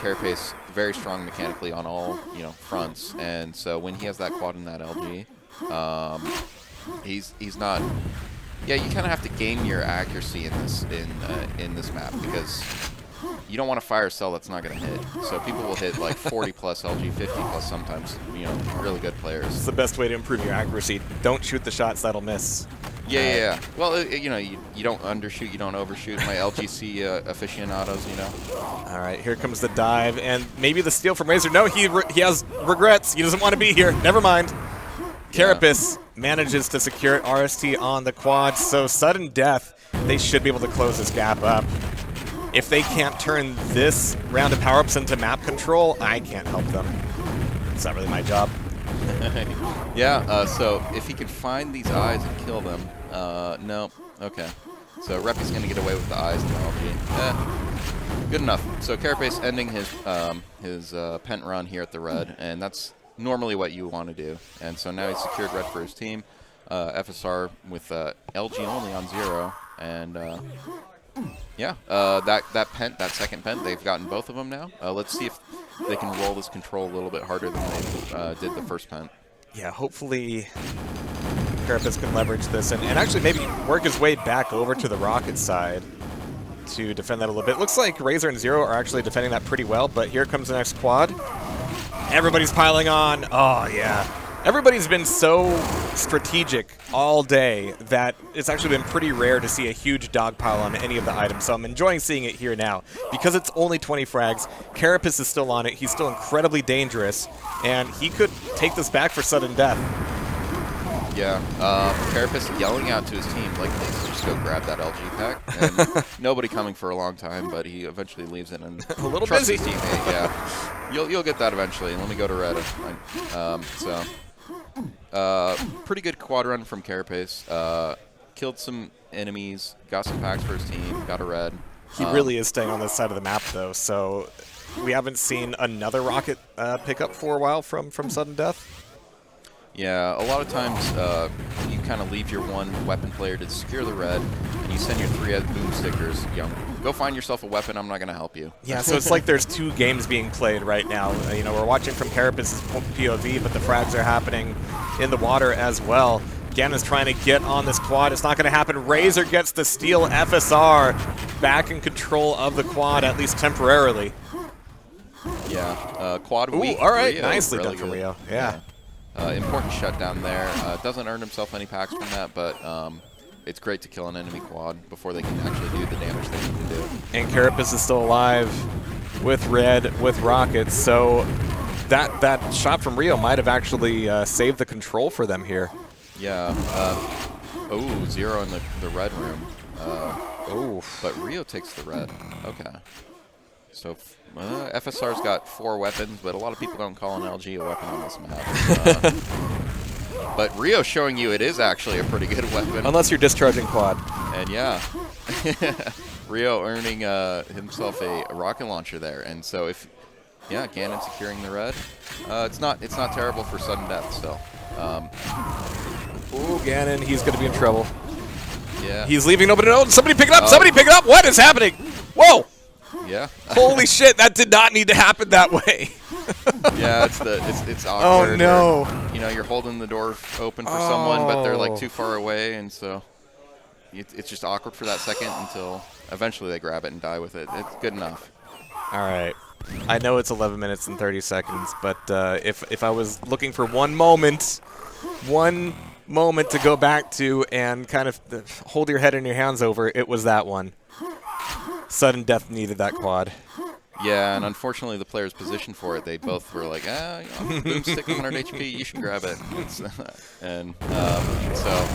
Carapace very strong mechanically on all fronts, and so when he has that quad and that LG, He's not. Yeah, you kind of have to game your accuracy in this map because you don't want to fire a cell that's not going to hit. So people will hit like 40 plus LG, 50 plus sometimes. You know, really good players. It's the best way to improve your accuracy. Don't shoot the shots that'll miss. Yeah. Well, you know, you don't undershoot, you don't overshoot. My LGC aficionados, you know. All right, here comes the dive, and maybe the steal from Razor. No, he has regrets. He doesn't want to be here. Never mind. Carapace manages to secure it. RST on the quad. So Suddendeath, they should be able to close this gap up. If they can't turn this round of power-ups into map control, I can't help them. It's not really my job. Yeah, so if he can find these eyes and kill them, no, okay. So Reppy's going to get away with the eyes and the LG. Good enough. So Carapace ending his pent run here at the red, and that's normally what you want to do. And so now he's secured red for his team. FSR with LG only on 0, and yeah, that second pent, they've gotten both of them now. Let's see if they can roll this control a little bit harder than they did the first pent. Yeah, hopefully Carapace can leverage this and actually maybe work his way back over to the rocket side to defend that a little bit. Looks like Razor and Zero are actually defending that pretty well, but here comes the next quad. Everybody's piling on. Oh, yeah. Everybody's been so strategic all day that it's actually been pretty rare to see a huge dog pile on any of the items, so I'm enjoying seeing it here now. Because it's only 20 frags, Carapace is still on it, he's still incredibly dangerous, and he could take this back for Suddendeath. Yeah, Carapace yelling out to his team, like, just go grab that LG pack. And nobody coming for a long time, but he eventually leaves it and a little trusts busy. his teammate, yeah. You'll get that eventually. Let me go to red. Pretty good quad run from Carapace. Killed some enemies, got some packs for his team, got a red. He really is staying on this side of the map, though, so we haven't seen another rocket pickup for a while from Suddendeath. Yeah, a lot of times you kind of leave your one weapon player to secure the red, and you send your 3 boom stickers. You know, go find yourself a weapon. I'm not going to help you. Yeah, so it's like there's 2 games being played right now. You know, we're watching from Carapace's POV, but the frags are happening in the water as well. Gannon's trying to get on this quad. It's not going to happen. Razor gets the steal. FSR back in control of the quad, at least temporarily. Yeah, quad weak. Ooh, all right, Rio, nicely really done from good. Rio. Yeah. Important shutdown there. Doesn't earn himself any packs from that, but it's great to kill an enemy quad before they can actually do the damage they need to do. And Carapace is still alive with red, with rockets, so that shot from Rio might have actually saved the control for them here. Yeah. Oh, 0 in the red room. But Rio takes the red. Okay. So FSR's got 4 weapons, but a lot of people don't call an LG a weapon on this map. But Rio showing you it is actually a pretty good weapon. Unless you're discharging quad. And yeah, Rio earning himself a rocket launcher there. And so Ganon securing the red. It's not terrible for Suddendeath still. Ooh, Ganon, he's going to be in trouble. Yeah. He's leaving nobody to know. Somebody pick it up! Somebody pick it up! What is happening? Whoa! Yeah. Holy shit, that did not need to happen that way. Yeah, it's awkward. Oh no. Or, you know, you're holding the door open for someone, but they're like too far away, and so it's just awkward for that second until eventually they grab it and die with it. It's good enough. All right. I know it's 11 minutes and 30 seconds, but if I was looking for one moment to go back to and kind of hold your head in your hands over, it was that one. Suddendeath needed that quad. Yeah, and unfortunately the players positioned for it. They both were like, boomstick 100 HP, you should grab it. And so,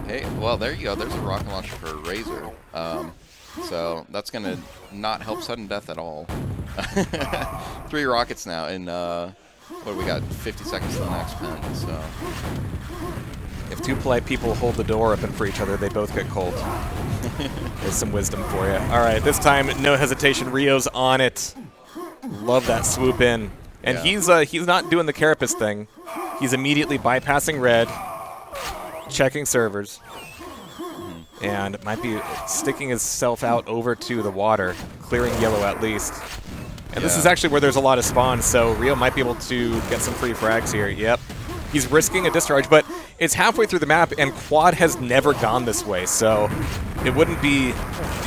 hey, well, there you go. There's a rocket launcher for Razor. So that's going to not help Suddendeath at all. 3 rockets now in, what do we got, 50 seconds to the next pen, so. If 2 polite people hold the door open for each other, they both get cold. There's some wisdom for you. All right, this time, no hesitation. Rio's on it. Love that swoop in. And he's not doing the Carapace thing. He's immediately bypassing red, checking servers, and might be sticking himself out over to the water, clearing yellow at least. And this is actually where there's a lot of spawns, so Rio might be able to get some free frags here. Yep. He's risking a discharge, but it's halfway through the map, and Quad has never gone this way, so it wouldn't be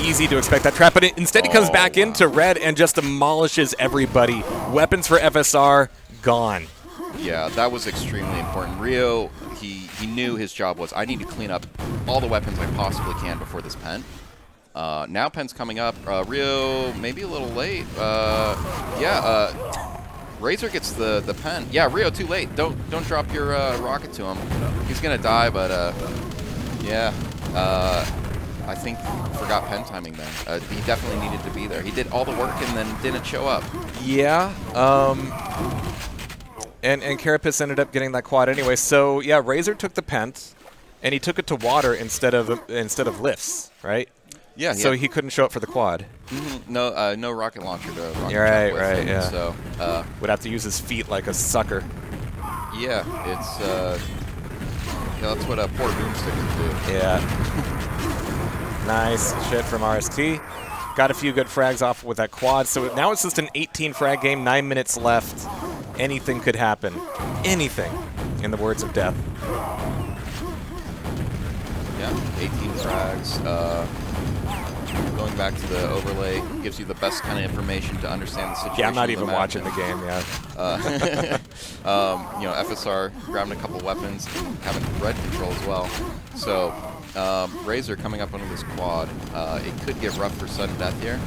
easy to expect that trap. But instead he comes back into red and just demolishes everybody. Weapons for FSR, gone. Yeah, that was extremely important. Rio, he knew his job was, I need to clean up all the weapons I possibly can before this pen. Now pen's coming up. Rio, maybe a little late. Razor gets the pen. Yeah, Rio, too late. Don't drop your rocket to him. He's gonna die, but yeah. I think forgot pen timing then. He definitely needed to be there. He did all the work and then didn't show up. Yeah. And Carapace ended up getting that quad anyway. So yeah, Razor took the pent, and he took it to water instead of lifts, right? Yeah. So he couldn't show up for the quad. Mm-hmm. No rocket launcher to rocket right, with right, him, yeah. So would have to use his feet like a sucker. Yeah, it's that's what poor boomstickers do. Yeah. Nice shit from RST. Got a few good frags off with that quad. So now it's just an 18 frag game, 9 minutes left. Anything could happen. Anything, in the words of Death. Yeah, 18 frags. Going back to the overlay gives you the best kind of information to understand the situation. Yeah, I'm not even watching the game, yeah. FSR grabbing a couple weapons and having red control as well. So, Razor coming up under this quad, it could get rough for Suddendeath here.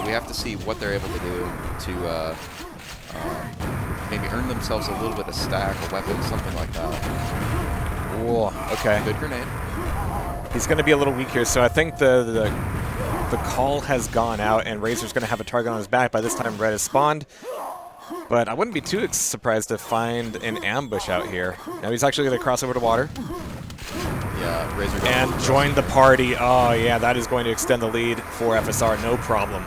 We have to see what they're able to do to maybe earn themselves a little bit of stack, a weapon, something like that. Whoa, okay. Good grenade. He's going to be a little weak here, so I think the call has gone out, and Razor's going to have a target on his back. By this time, red has spawned. But I wouldn't be too surprised to find an ambush out here. Now he's actually going to cross over to water. Yeah, Razor. And join the party. Oh, yeah, that is going to extend the lead for FSR, no problem.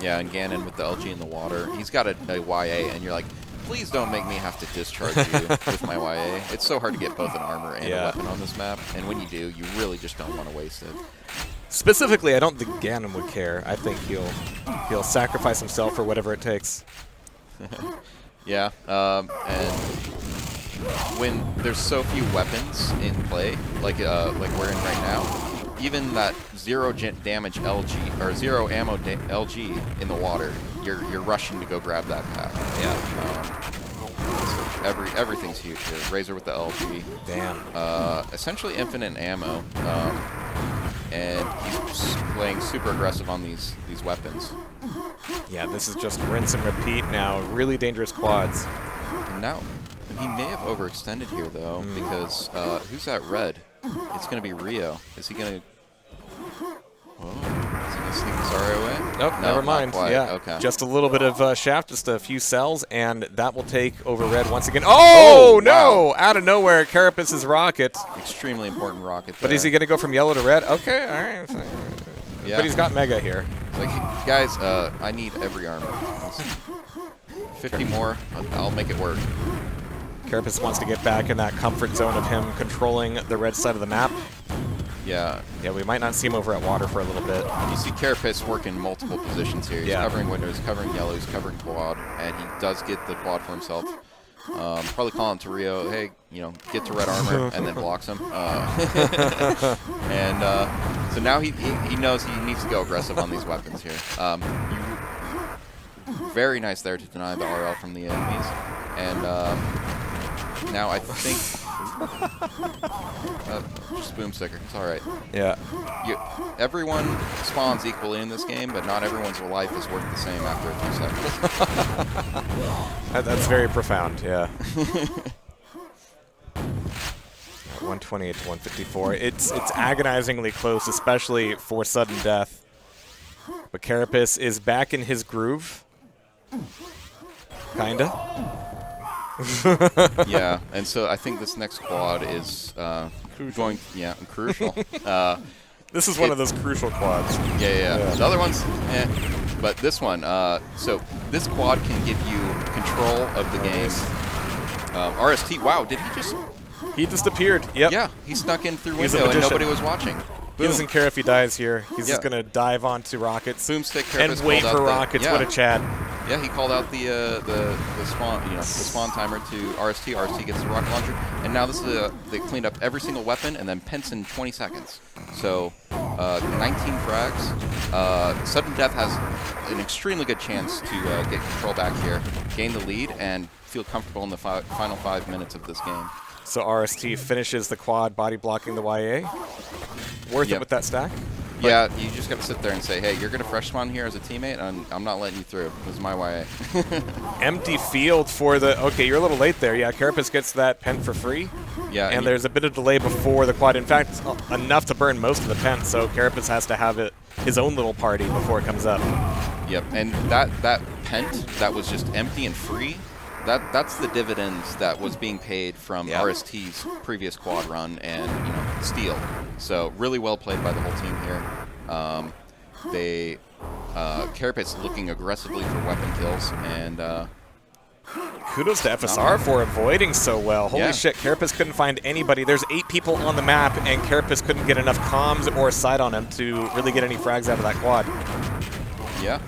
Yeah, and Ganon with the LG in the water. He's got a YA, and you're like, please don't make me have to discharge you with my YA. It's so hard to get both an armor and a weapon on this map, and when you do, you really just don't want to waste it. Specifically, I don't think Ganon would care. I think he'll sacrifice himself for whatever it takes. Yeah, and when there's so few weapons in play, like we're in right now, even that zero damage LG or zero ammo LG in the water, you're rushing to go grab that pack. Yeah. So everything's huge here. Razor with the LG. Damn. Essentially infinite ammo. And he's playing super aggressive on these weapons. Yeah, this is just rinse and repeat now. Really dangerous quads. And now, he may have overextended here, though, because who's that red? It's going to be Rio. Is he going to... Oh, is he going to sneak his RA away? Nope, no, never mind. Yeah, okay. Just a little bit of shaft, just a few cells, and that will take over red once again. Oh, no! Wow. Out of nowhere, Carapace's rocket. Extremely important rocket there. But is he going to go from yellow to red? Okay, all right. Yeah. But he's got Mega here. It's like, guys, I need every armor. 50 more, I'll make it work. Carapace wants to get back in that comfort zone of him controlling the red side of the map. Yeah. Yeah, we might not see him over at water for a little bit. You see Carapace work in multiple positions here. He's covering windows, covering yellows, covering quad, and he does get the quad for himself. Probably calling to Rio, hey, get to red armor, and then blocks him. So now he knows he needs to go aggressive on these weapons here. Very nice there to deny the RL from the enemies. And now I think... just boomsticker. It's all right. Yeah. Everyone spawns equally in this game, but not everyone's life is worth the same after a few seconds. That's very profound, yeah. 128 to 154. It's agonizingly close, especially for Suddendeath. But Carapace is back in his groove. Kinda. Yeah, and so I think this next quad is crucial. This is one of those crucial quads. Yeah. The other ones, but this one, so this quad can give you control of the game. RST, wow, did he just... He just appeared, yep. Yeah, he snuck in through window and nobody was watching. He doesn't care if he dies here. He's just going to dive onto rockets Boomstick and wait for rockets. What a Chad. Yeah, he called out the spawn, the spawn timer to RST. RST gets the rocket launcher, and now this is they cleaned up every single weapon and then pents in 20 seconds. So 19 frags. Suddendeath has an extremely good chance to get control back here, gain the lead, and feel comfortable in the final 5 minutes of this game. So RST finishes the quad, body blocking the YA. Worth it with that stack? Yeah, you just got to sit there and say, hey, you're going to fresh spawn here as a teammate, and I'm not letting you through. This is my YA. Empty field for the... Okay, you're a little late there. Yeah, Carapace gets that pent for free. Yeah, and there's a bit of delay before the quad. In fact, enough to burn most of the pent, so Carapace has to have his own little party before it comes up. Yep, and that pent that was just empty and free, that's the dividends that was being paid from RST's previous quad run and steal. So really well played by the whole team here. Carapace looking aggressively for weapon kills, and kudos to FSR for avoiding so well. Holy shit, Carapace couldn't find anybody. There's 8 people on the map, and Carapace couldn't get enough comms or sight on him to really get any frags out of that quad. Yeah,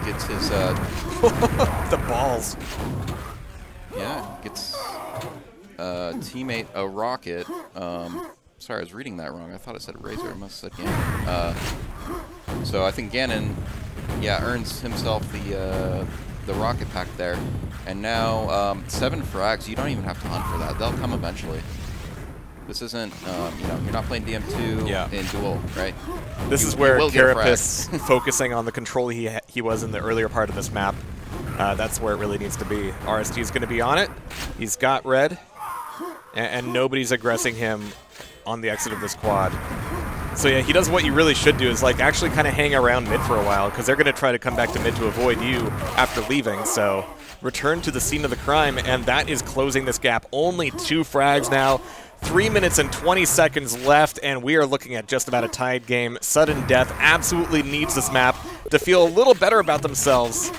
gets his the balls. Yeah, gets teammate a rocket. Sorry, I was reading that wrong. I thought it said Razor. It must have said Ganon. So I think Ganon, earns himself the rocket pack there. And now 7 frags. You don't even have to hunt for that. They'll come eventually. This isn't, you're not playing DM2 in duel, right? This is where Carapace focusing on the control he was in the earlier part of this map. That's where it really needs to be. RST is going to be on it. He's got red, and nobody's aggressing him on the exit of this quad. So yeah, he does what you really should do, is like actually kind of hang around mid for a while, because they're going to try to come back to mid to avoid you after leaving. So return to the scene of the crime, and that is closing this gap. Only 2 frags now. 3 minutes and 20 seconds left, and we are looking at just about a tied game. Suddendeath absolutely needs this map to feel a little better about themselves.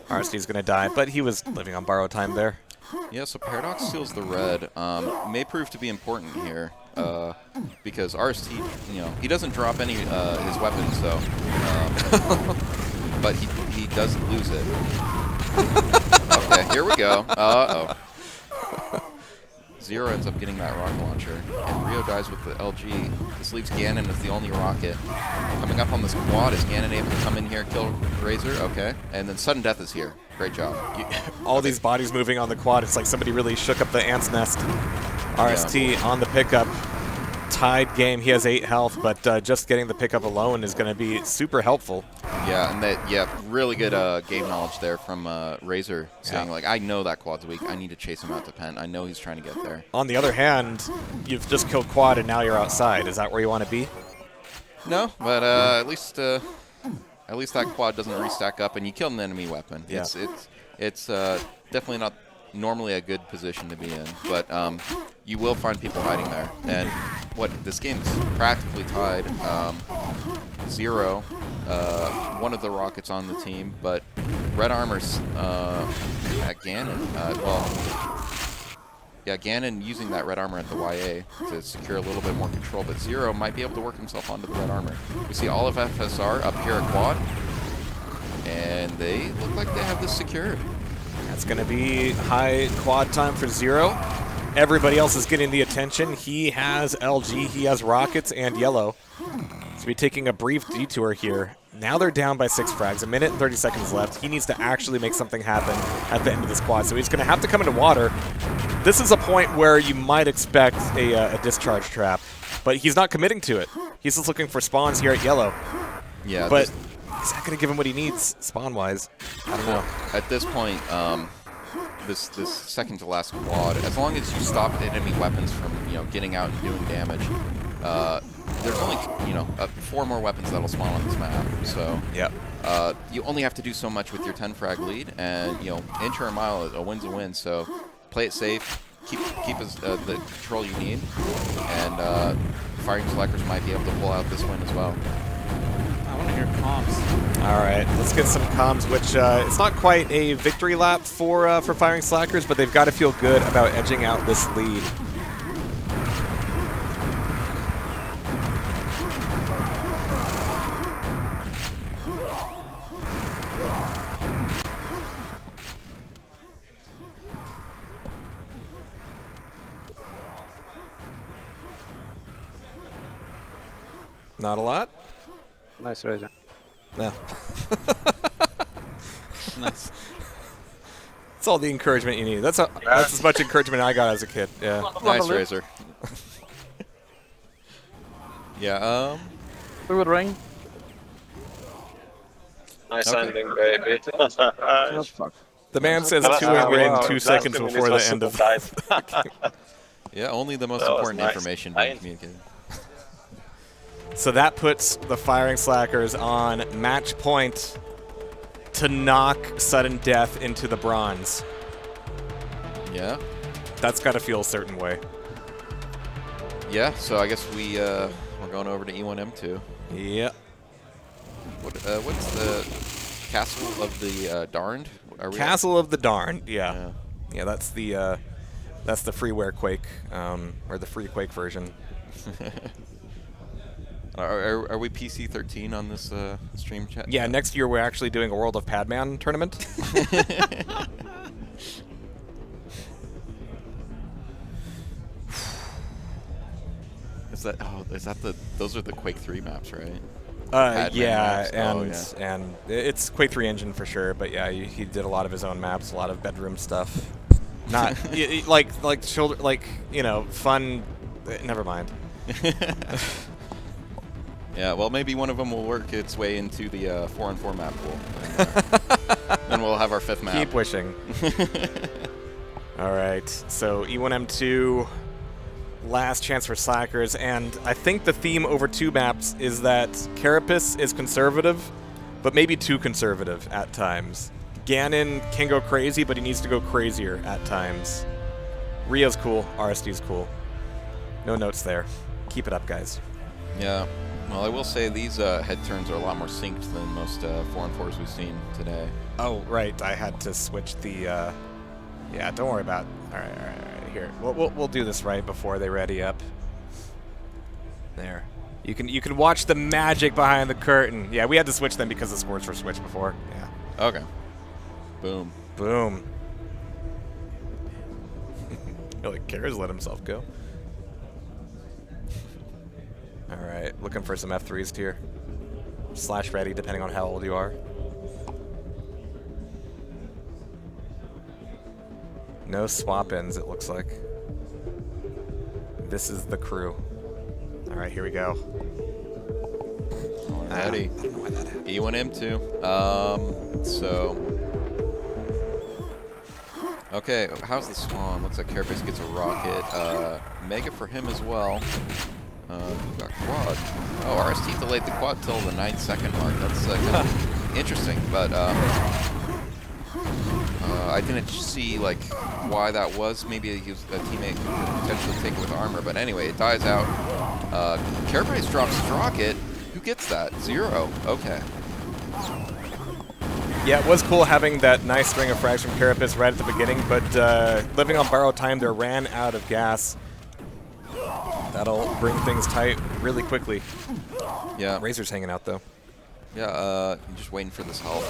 RST's going to die, but he was living on borrowed time there. Yeah, so Paradox steals the red. May prove to be important here, because RST, he doesn't drop any his weapons, though. But he does lose it. Okay, here we go. Uh-oh. Zero ends up getting that rocket launcher, and Rio dies with the LG. This leaves Ganon as the only rocket. Coming up on this quad, is Ganon able to come in here, kill Razor? Okay. And then Suddendeath is here. Great job. All these bodies moving on the quad, it's like somebody really shook up the ant's nest. RST on the pickup. Tied game. He has 8 health, but just getting the pickup alone is going to be super helpful. Yeah, and really good game knowledge there from Razor, saying like, I know that quad's weak. I need to chase him out to pen. I know he's trying to get there. On the other hand, you've just killed quad and now you're outside. Is that where you want to be? No, but at least that quad doesn't restack up, and you killed an enemy weapon. Yeah. It's definitely not normally a good position to be in, but you will find people hiding there. And this game's practically tied 0. One of the rockets on the team, but red armor's at Ganon. Ganon using that red armor at the YA to secure a little bit more control, but Zero might be able to work himself onto the red armor. We see all of FSR up here at quad, and they look like they have this secured. That's going to be high quad time for Zero. Everybody else is getting the attention. He has LG, he has rockets, and yellow. So we're taking a brief detour here. Now they're down by 6 frags, 1 minute and 30 seconds left. He needs to actually make something happen at the end of this quad. So he's going to have to come into water. This is a point where you might expect a discharge trap, but he's not committing to it. He's just looking for spawns here at yellow. Yeah, but is that going to give him what he needs spawn-wise? I don't know. At this point, this second to last quad, as long as you stop enemy weapons from getting out and doing damage, there's only 4 more weapons that'll spawn on this map. So you only have to do so much with your 10 frag lead, and inch or a mile, a win's a win. So play it safe, keep the control you need, and Firing Slackers might be able to pull out this win as well. I want to hear comms. All right, let's get some comms, which it's not quite a victory lap for Firing Slackers, but they've got to feel good about edging out this lead. Not a lot. Nice Razor. No. Nice. That's all the encouragement you need. That's as much encouragement I got as a kid. Yeah. Nice Razor. Yeah. We would ring. Nice ending, baby. The man says 2-8 ring 2 seconds before the end of Yeah, only the most important information being communicated. So that puts the Firing Slackers on match point to knock Suddendeath into the bronze. Yeah. That's got to feel a certain way. Yeah, so I guess we're going over to E1M2. Yeah. What's the Castle of the Darned? Castle of the Darned, yeah. Yeah, that's the freeware Quake, or the free Quake version. Are we PC-13 on this stream chat? Yeah, next year we're actually doing a World of Padman tournament. Is that those are the Quake 3 maps, right? Yeah, maps. and it's Quake 3 engine for sure, but yeah, he did a lot of his own maps, a lot of bedroom stuff. Not like children, fun. Never mind. Yeah, well, maybe one of them will work its way into the 4-on-4 map pool. And we'll have our 5th map. Keep wishing. All right, so E1M2, last chance for Slackers, and I think the theme over 2 maps is that Carapace is conservative, but maybe too conservative at times. Ganon can go crazy, but he needs to go crazier at times. Rio's cool, RSD's cool. No notes there. Keep it up, guys. Yeah. Well, I will say these head turns are a lot more synced than most 4-on-4s we've seen today. Oh, right. I had to switch the... yeah, don't worry about... All right. Here. We'll do this right before they ready up. There. You can watch the magic behind the curtain. Yeah, we had to switch them because the scores were switched before. Yeah. Okay. Boom. Boom. Kara's let himself go. All right, looking for some F3s here. / ready, depending on how old you are. No swap-ins, it looks like. This is the crew. All right, here we go. Alrighty. E1M2. Okay, how's the Swan? Looks like Carapace gets a rocket. Mega for him as well. We've got quad. Oh, RST delayed the quad till the 9-second mark. That's kind of interesting, but I didn't see why that was. Maybe a teammate could potentially take it with armor, but anyway, it dies out. Carapace drops his rocket. Who gets that? 0. Okay. Yeah, it was cool having that nice string of frags from Carapace right at the beginning, but living on borrowed time, they ran out of gas. That'll bring things tight really quickly. Yeah. Razor's hanging out, though. Yeah, just waiting for this health.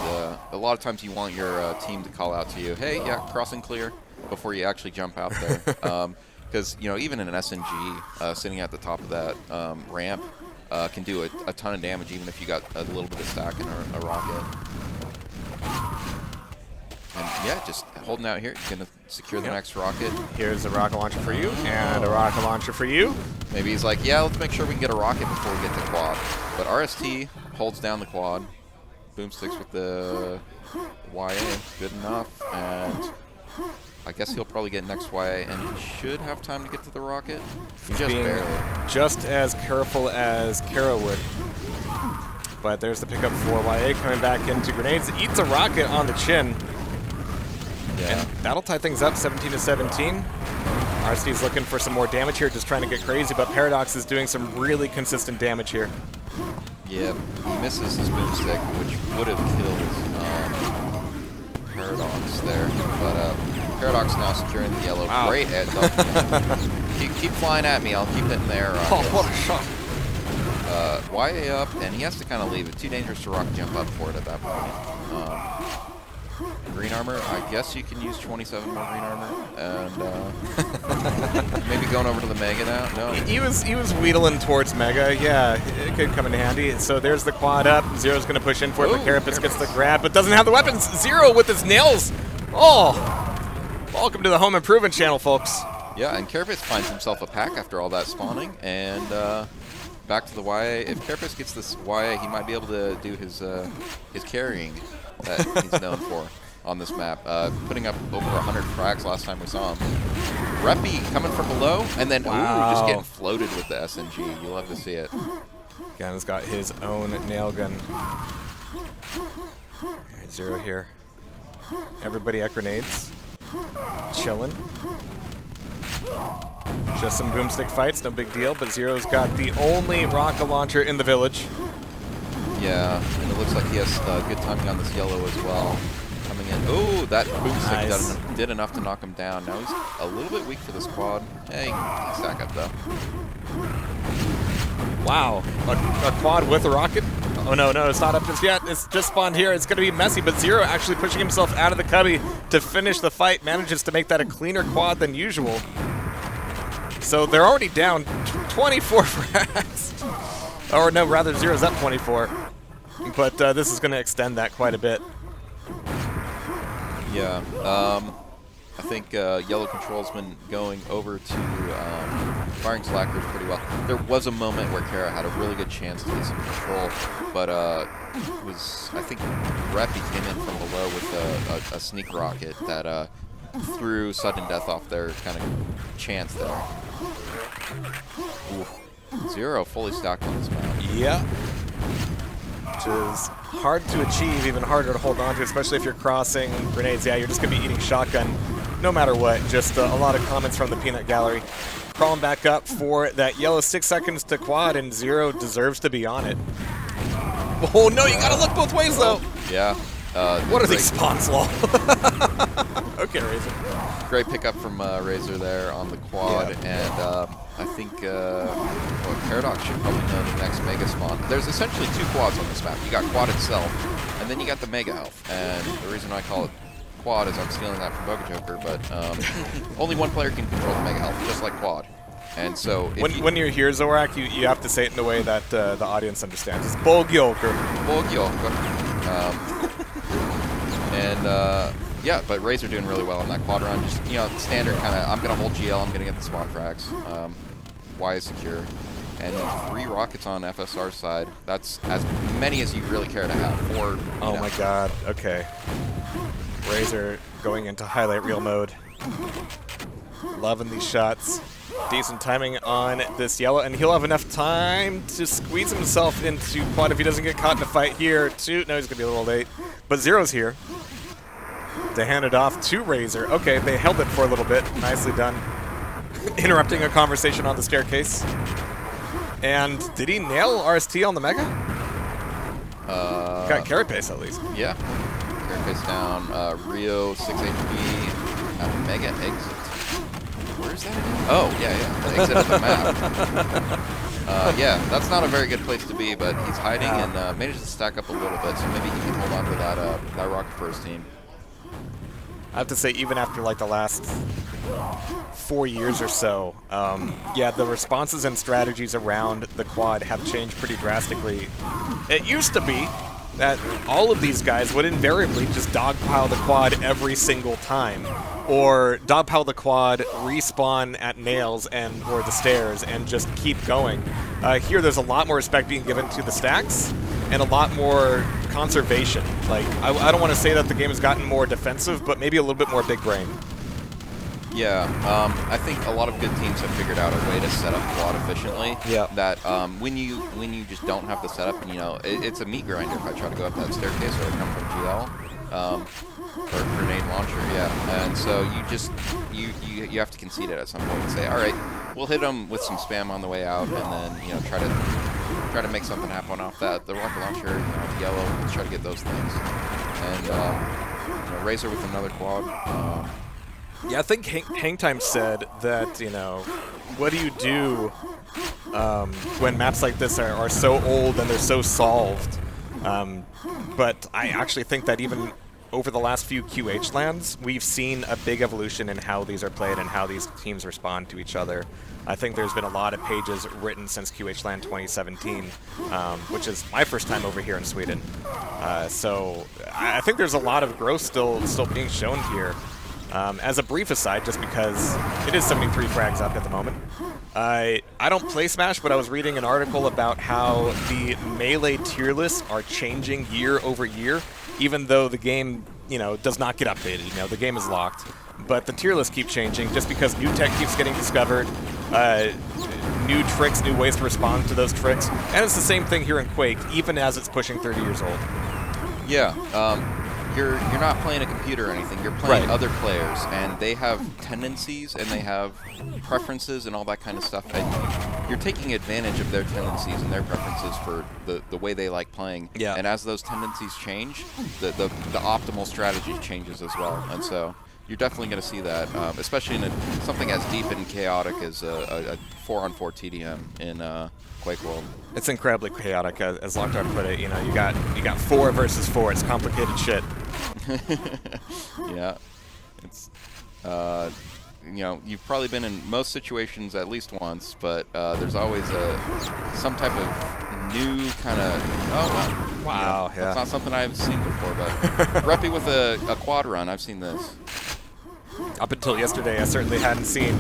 A lot of times you want your team to call out to you, hey, yeah, crossing clear, before you actually jump out there. Because, even in an SNG, sitting at the top of that ramp can do a ton of damage, even if you got a little bit of stack in a rocket. And yeah, just holding out here, you're going to secure the next rocket. Here's a rocket launcher for you, and a rocket launcher for you. Maybe he's like, yeah, let's make sure we can get a rocket before we get to quad. But RST holds down the quad. Boomsticks with the YA, good enough. And I guess he'll probably get next YA, and he should have time to get to the rocket. He's just being barely. Just as careful as Kara would. But there's the pickup for YA coming back into grenades. It eats a rocket on the chin. Yeah. And that'll tie things up, 17-17. RST's looking for some more damage here, just trying to get crazy, but Paradox is doing some really consistent damage here. Yeah, he misses his boomstick, which would have killed Paradox there. But Paradox now securing the yellow. Wow. Great heads up. keep flying at me. I'll keep hitting there. Oh, what a shot. YA up, and he has to kind of leave it. Too dangerous to rock jump up for it at that point. green armor. I guess you can use 27 more green armor, and maybe going over to the Mega now. No, he was wheedling towards Mega. Yeah, it could come in handy. So there's the quad up. Zero's going to push in for it, but Carapace gets the grab, but doesn't have the weapons. Zero with his nails. Oh, welcome to the Home Improvement channel, folks. Yeah, and Carapace finds himself a pack after all that spawning, and back to the YA. If Carapace gets this YA, he might be able to do his carrying that he's known for on this map, putting up over 100 frags last time we saw him. Reppy coming from below, and then just getting floated with the SNG. You love to see it. Gun's got his own nail gun. Right, Zero here. Everybody at grenades. Chilling. Just some boomstick fights, no big deal, but Zero's got the only rocket launcher in the village. Yeah, and it looks like he has good timing on this yellow as well. Coming in. Oh, that boomstick did enough to knock him down. Now he's a little bit weak for this quad. Hey, he can stack up though. Wow, a quad with a rocket? Oh no, it's not up just yet. It's just spawned here. It's going to be messy, but Zero actually pushing himself out of the cubby to finish the fight, manages to make that a cleaner quad than usual. So they're already down 24 frags. Or no, rather Zero's up 24. But this is going to extend that quite a bit. Yeah, I think Yellow Control's been going over to firing slackers pretty well. There was a moment where Kara had a really good chance to get some control, but I think Reppy came in from below with a sneak rocket that threw Suddendeath off their kind of chance there. Ooh. Zero fully stacked on this map. Yeah. Which is hard to achieve, even harder to hold on to, especially if you're crossing grenades. Yeah, you're just going to be eating shotgun no matter what. Just a lot of comments from the peanut gallery. Crawling back up for that yellow 6 seconds to quad, and Zero deserves to be on it. Oh no, you got to look both ways though. Yeah. What are these spawns, lol? Okay, Razor. Great pickup from Razor there on the quad, and I think Paradox should probably know the next Mega spawn. There's essentially two quads on this map. You got quad itself, and then you got the Mega Health. And the reason I call it quad is I'm stealing that from Joker, but only one player can control the Mega Health, just like quad. And so when you're here, Zorak, you have to say it in a way that the audience understands. It's Joker. Joker. Yeah, but Razor doing really well on that quad run. Just, standard kind of, I'm going to hold GL, I'm going to get the spawn frags. Y is secure. And 3 rockets on FSR side. That's as many as you really care to have. Oh my god, okay. Razor going into highlight reel mode. Loving these shots. Decent timing on this yellow, and he'll have enough time to squeeze himself into quad if he doesn't get caught in a fight here. No, he's going to be a little late. But Zero's here to hand it off to Razor. Okay, they held it for a little bit. Nicely done. Interrupting a conversation on the staircase. And did he nail RST on the Mega? Got Carapace at least. Yeah. Carapace down. Rio 6 HP at the Mega exit. Where's that again? Oh, yeah. The exit of the map. Yeah, that's not a very good place to be, but he's hiding and managed to stack up a little bit, so maybe he can hold on to that rocket for his team. I have to say, even after like the last 4 years or so, yeah, the responses and strategies around the quad have changed pretty drastically. It used to be that all of these guys would invariably just dogpile the quad every single time, or dogpile the quad, respawn at nails or the stairs, and just keep going. Here, there's a lot more respect being given to the stacks, and a lot more conservation. Like, I don't want to say that the game has gotten more defensive, but maybe a little bit more big brain. Yeah, I think a lot of good teams have figured out a way to set up quad efficiently. Yeah. That when you just don't have the setup, and it's a meat grinder if I try to go up that staircase or come from GL, or grenade launcher, yeah. And so you have to concede it at some point and say, all right, we'll hit them with some spam on the way out, and then try to make something happen off that. The rocket launcher, yellow, let's try to get those things. And Razor with another quad. Yeah, I think HangTime said that, what do you do when maps like this are so old and they're so solved? But I actually think that even over the last few QHLANs, we've seen a big evolution in how these are played and how these teams respond to each other. I think there's been a lot of pages written since QHLAN 2017, which is my first time over here in Sweden. So I think there's a lot of growth still being shown here. As a brief aside, just because it is 73 frags up at the moment, I don't play Smash, but I was reading an article about how the Melee tier lists are changing year over year, even though the game, does not get updated. The game is locked. But the tier lists keep changing just because new tech keeps getting discovered, new tricks, new ways to respond to those tricks. And it's the same thing here in Quake, even as it's pushing 30 years old. Yeah. You're not playing a computer or anything. You're playing other players, and they have tendencies and they have preferences and all that kind of stuff. And you're taking advantage of their tendencies and their preferences for the way they like playing. Yeah. And as those tendencies change, the optimal strategy changes as well. And so you're definitely going to see that, especially in something as deep and chaotic as a 4-on-4 TDM in QuakeWorld. It's incredibly chaotic, as Lockdown put it. You got 4 versus 4. It's complicated shit. Yeah, it's you've probably been in most situations at least once, but there's always some type of new kind of wow, yeah. That's not something I've seen before, but Reppy with a quad run, I've seen this. Up until yesterday, I certainly hadn't seen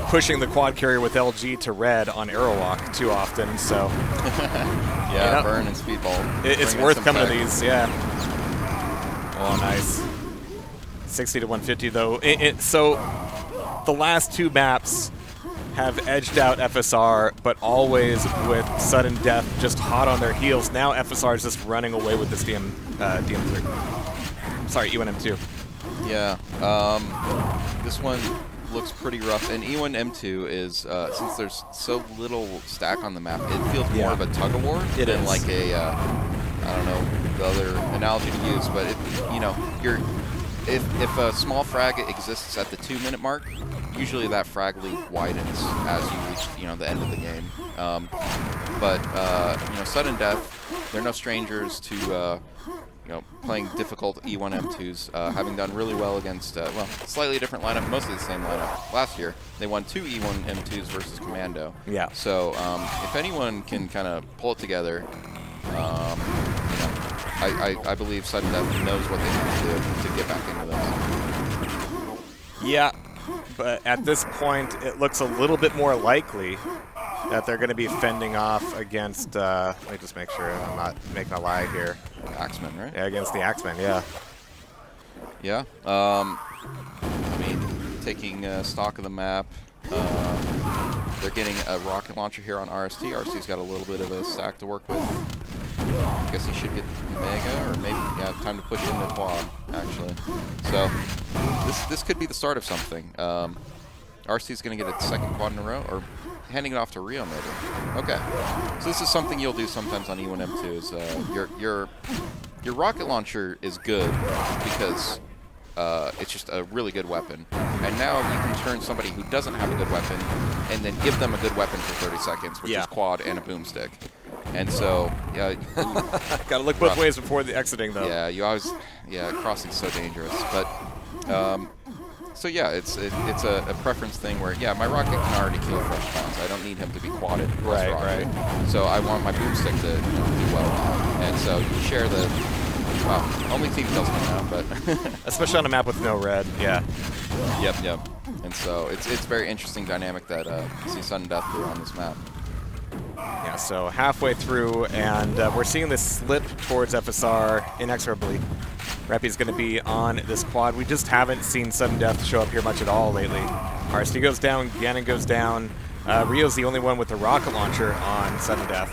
pushing the quad carrier with LG to red on Aerowalk too often, so yeah, burn and speedball. It's worth coming to these, yeah. Oh, nice. 60 to 150 though. So the last 2 maps have edged out FSR, but always with Suddendeath just hot on their heels. Now FSR is just running away with this DM3. Sorry, E1M2. Yeah. This one looks pretty rough, and E1M2 is since there's so little stack on the map, it feels more of a tug of war than like a I don't know the other analogy to use, but if a small frag exists at the 2-minute mark, usually that frag lead widens as you reach the end of the game. But Suddendeath, they're no strangers to playing difficult E1M2s, having done really well against, slightly different lineup, mostly the same lineup. Last year, they won 2 E1M2s versus Commando. Yeah. So if anyone can kind of pull it together, I believe Suddendeath knows what they need to get back into this. Yeah, but at this point, it looks a little bit more likely that they're going to be fending off against, let me just make sure I'm not making a lie here. Axemen, right? Yeah, against the Axemen, yeah. Yeah. Taking stock of the map, they're getting a rocket launcher here on RST. RST's got a little bit of a stack to work with. I guess he should get Mega, or maybe time to push into quad, actually. So this could be the start of something. RST's going to get a 2nd quad in a row, or handing it off to Rio, maybe. Okay. So this is something you'll do sometimes on E1M2, is your rocket launcher is good because it's just a really good weapon. And now you can turn somebody who doesn't have a good weapon and then give them a good weapon for 30 seconds, which is quad and a boomstick. And so, gotta look both ways before the exiting, though. Yeah, you always, crossing's so dangerous. But, so yeah, it's a preference thing where, my rocket can already kill fresh spawns. I don't need him to be quadded. Right. So I want my boomstick to do well. And so you share the, only team does it now, but especially on a map with no red, yeah. Yep. And so it's very interesting dynamic that you see Suddendeath do on this map. Yeah, so halfway through, and we're seeing this slip towards FSR inexorably. Reppy's going to be on this quad. We just haven't seen Suddendeath show up here much at all lately. RST goes down, Ganon goes down. Rio's the only one with the rocket launcher on Suddendeath.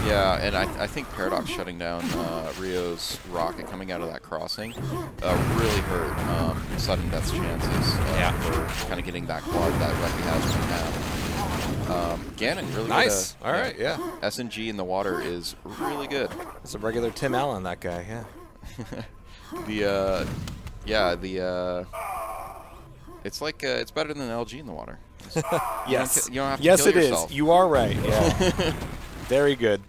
Yeah, and I think Paradox shutting down Rio's rocket coming out of that crossing really hurt Suddendeath's chances for kind of getting that quad that Reppy has right now. Ganon really nice. Good, all right, yeah. SNG in the water is really good. It's a regular Tim Allen, that guy, it's like it's better than LG in the water. Yes. You don't have to yes, kill it yourself. is. You are right. Yeah. Very good.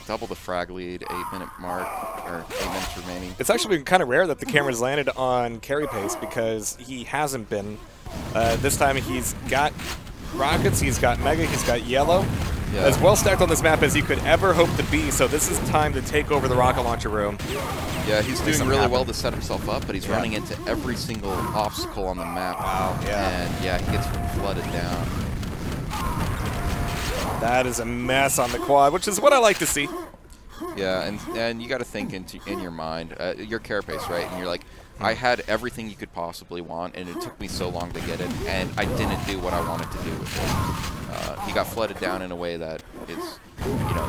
Double the frag lead, 8-minute mark, or 8 minutes remaining. It's actually been kind of rare that the camera's landed on carry pace because he hasn't been. This time he's got rockets, he's got mega, he's got yellow. Yeah. As well stacked on this map as you could ever hope to be, so this is time to take over the rocket launcher room. Yeah, he's doing really well to set himself up, but he's running into every single obstacle on the map. Wow, yeah. And yeah, he gets flooded down. That is a mess on the quad, which is what I like to see. Yeah, and you got to think in your mind, your carapace, right? And you're like, I had everything you could possibly want, and it took me so long to get it, and I didn't do what I wanted to do with it. He got flooded down in a way that is,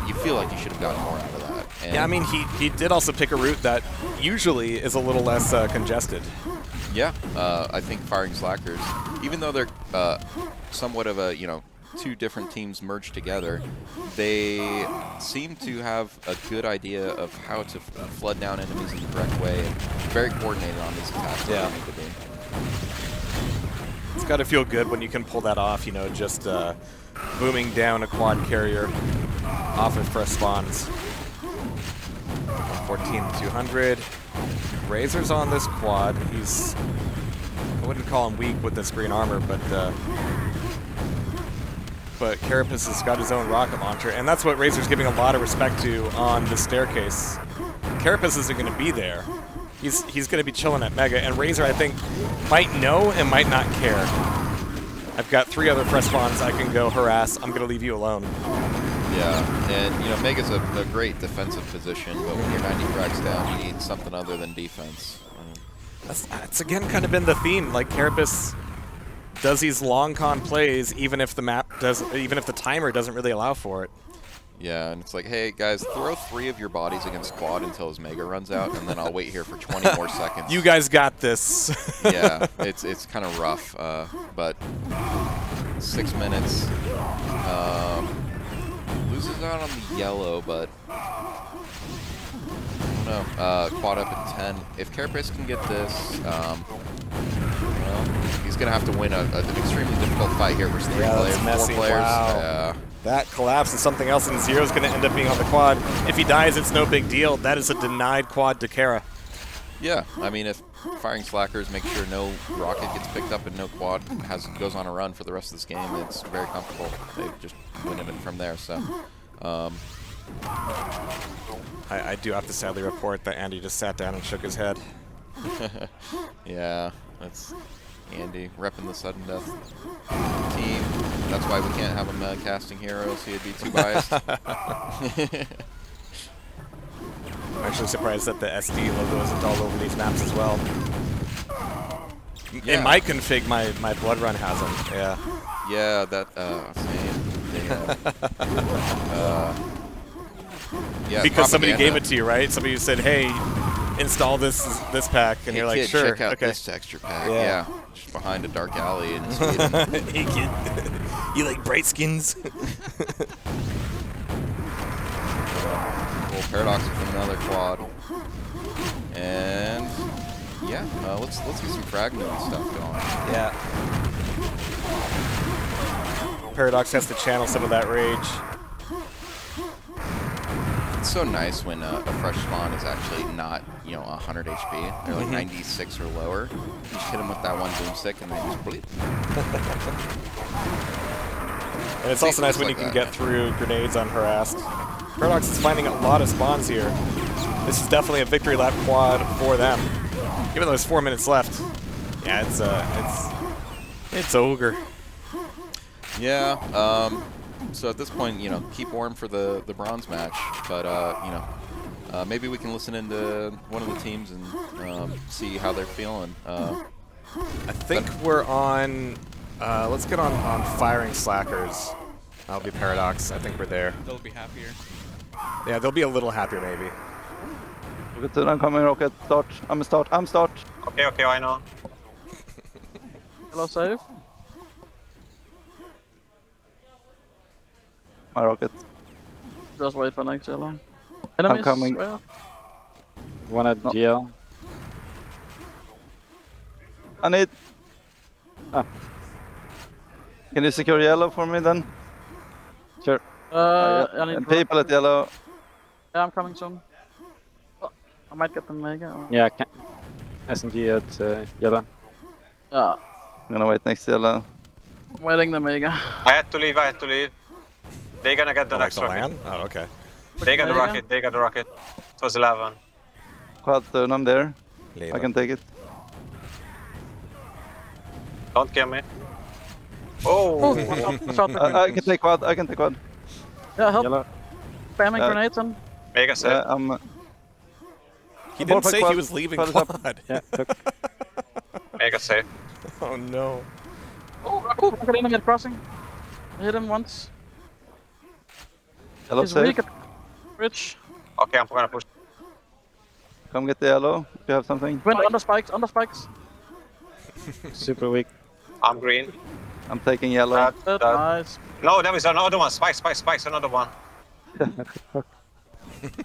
you feel like you should have gotten more out of that. And yeah, I mean, he did also pick a route that usually is a little less congested. Yeah, I think firing slackers, even though they're somewhat of a, two different teams merged together, they seem to have a good idea of how to flood down enemies in the correct way, and very coordinated on these attacks. Yeah. It's got to feel good when you can pull that off, just booming down a quad carrier off of fresh spawns. 114-200. Razor's on this quad. He's, I wouldn't call him weak with this green armor, but Carapace has got his own rocket launcher, and that's what Razor's giving a lot of respect to on the staircase. Carapace isn't going to be there. He's going to be chilling at Mega, and Razor, I think, might know and might not care. I've got 3 other fresh spawns I can go harass. I'm going to leave you alone. Yeah, and Mega's a great defensive position, but when you're 90 frags down, you need something other than defense. That's again kind of been the theme. Like, Carapace does these long con plays even if the timer doesn't really allow for it. Yeah, and it's like, hey guys, throw 3 of your bodies against quad until his mega runs out, and then I'll wait here for 20 more seconds. You guys got this. Yeah, it's kind of rough, but 6 minutes. Loses out on the yellow, but I don't know. Quad up in 10. If Carapace can get this, he's going to have to win an extremely difficult fight here versus 3 players, 4 players. Wow. That collapse is something else, and Zero's going to end up being on the quad. If he dies, it's no big deal. That is a denied quad to Kara. Yeah, I mean, if firing slackers make sure no rocket gets picked up and no quad goes on a run for the rest of this game, it's very comfortable. They just win it from there. So, I do have to sadly report that Andy just sat down and shook his head. Yeah, that's Andy repping the Suddendeath team. That's why we can't have him casting heroes. He'd be too biased. I'm actually surprised that the SD logo isn't all over these maps as well. Yeah. In my config, my Blood Run has them. Yeah. Yeah, that yeah. Because somebody gave it to you, right? Somebody said, "Hey, install this pack," and hey, you're like, kid, "Sure, check out okay." This texture pack. Yeah. Just behind a dark alley in Sweden. Hey kid, you like bright skins? Paradox from another quad, and yeah, let's get some fragment stuff going. Yeah. Paradox has to channel some of that rage. It's so nice when a fresh spawn is actually not 100 HP. They're like 96 or lower. You just hit them with that one boomstick and they just bleed. And it's also nice when you can get through grenades unharassed. Paradox is finding a lot of spawns here. This is definitely a victory lap quad for them. Even though there's 4 minutes left. Yeah, it's ogre. Yeah. So at this point, keep warm for the bronze match. But maybe we can listen into one of the teams and see how they're feeling. I think we're on. Let's get on firing slackers. That'll be Paradox. I think we're there. They'll be happier. Yeah, they'll be a little happier maybe. Rocket to them coming, rocket. Start. I'm start. Okay, I know. Hello, safe. My rocket. Just wait for next Zalon. Enemies, I'm coming. Where? One at GL. I need... Can you secure yellow for me then? Sure. I need And people at yellow. Yeah, I'm coming soon. Oh, I might get the mega. Or... Yeah, SNG at yellow. Yeah. I'm gonna wait next to yellow. Waiting the mega. I had to leave. They're gonna get the next like the rocket. land? Oh, okay. They got the rocket, they got the rocket. It was 11. Quad turn, I'm there. Leave I can take it. Don't kill me. Oh! I can take quad, Yeah, help. Yellow. Spamming grenades and... Mega safe. Yeah, He didn't say he was leaving quad. Yeah, Mega safe. Oh no. Oh, rocket enemy at crossing. I hit him once. Yellow He's safe. weak at bridge. Okay, I'm gonna push. Come get the yellow if you have something. Wind under spikes, Super weak. I'm green. I'm taking yellow. Nice. No, there is another one. Spikes, another one.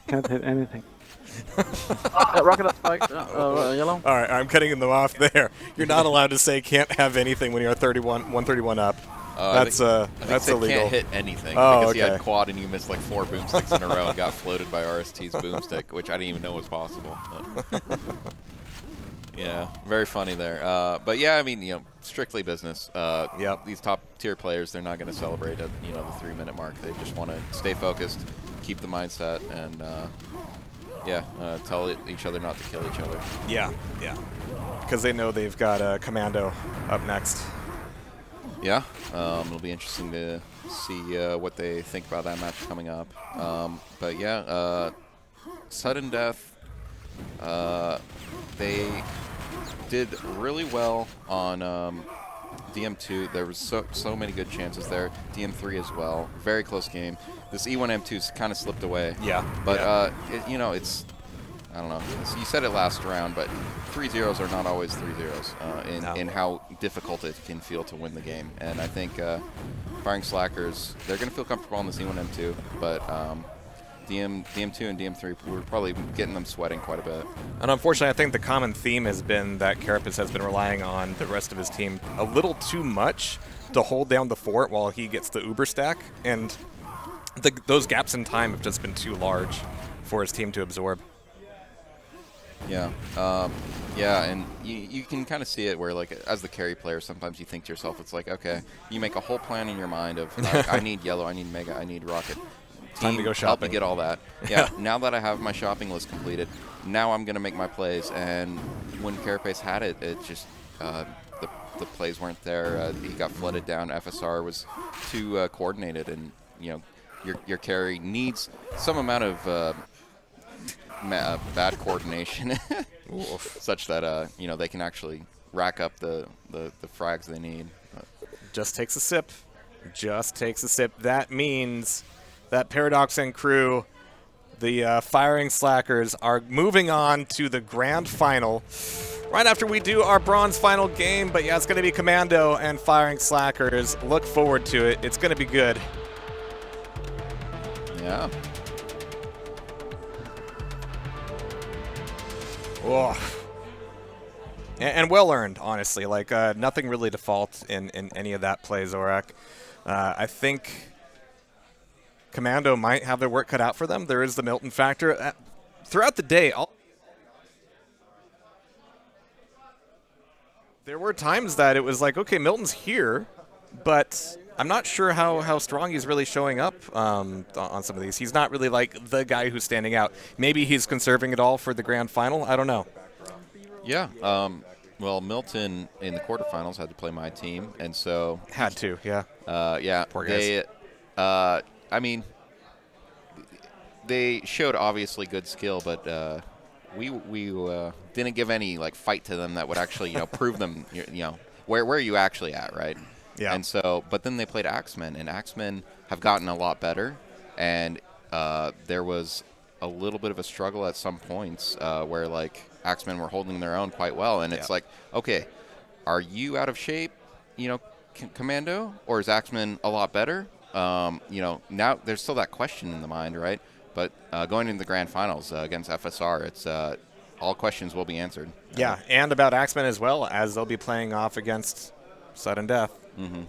Can't hit anything. Rocket at spikes, yellow. All right, I'm cutting them off there. You're not allowed to say can't have anything when you're 131 up. That's I think illegal. Can't hit anything because he had quad and you missed like 4 boomsticks in a row and got floated by RST's boomstick, which I didn't even know was possible. Yeah, very funny there. But yeah, I mean, strictly business. These top tier players, they're not going to celebrate at the 3-minute mark. They just want to stay focused, keep the mindset, and tell each other not to kill each other. Yeah. Because they know they've got Commando up next. Yeah, it'll be interesting to see what they think about that match coming up. But yeah, Suddendeath, they did really well on DM2. There was so many good chances there. DM3 as well. Very close game. This E1M2's kind of slipped away. Yeah. But it's. I don't know. You said it last round, but 3-0s are not always 3-0s in how difficult it can feel to win the game. And I think Firing Slackers, they're going to feel comfortable on the C1M2, but DM2 and DM3, we're probably getting them sweating quite a bit. And unfortunately, I think the common theme has been that Carapace has been relying on the rest of his team a little too much to hold down the fort while he gets the Uber stack. And those gaps in time have just been too large for his team to absorb. Yeah, and you can kind of see it where, like, as the carry player, sometimes you think to yourself, it's like, okay, you make a whole plan in your mind of, I need yellow, I need mega, I need rocket. Time to go shopping. Help me get all that. Yeah, now that I have my shopping list completed, now I'm going to make my plays. And when Carapace had it, it just, the plays weren't there. He got flooded down. FSR was too coordinated, and, your carry needs some amount of bad coordination such that they can actually rack up the frags they need. Just takes a sip. That means that Paradox and crew, the Firing Slackers, are moving on to the grand final right after we do our bronze final game. But yeah, it's going to be Commando and Firing Slackers. Look forward to it. It's going to be good. Yeah. Oh. And well earned, honestly. Like, nothing really to fault in any of that play, Zorak. I think Commando might have their work cut out for them. There is the Milton factor. Throughout the day, there were times that it was like, okay, Milton's here, but I'm not sure how strong he's really showing up on some of these. He's not really like the guy who's standing out. Maybe he's conserving it all for the grand final. I don't know. Yeah. Well, Milton in the quarterfinals had to play my team, and so had to. Yeah. Yeah. Poor guys. I mean, they showed obviously good skill, but we didn't give any like fight to them that would actually prove them where are you actually at, right? Yeah. And so, but then they played Axemen, and Axemen have gotten a lot better, and there was a little bit of a struggle at some points where like Axemen were holding their own quite well, and it's like, okay, are you out of shape, Commando, or is Axemen a lot better? Now there's still that question in the mind, right? But going into the grand finals against FSR, it's all questions will be answered. Yeah, and about Axemen as well, as they'll be playing off against Suddendeath. Mm-hmm.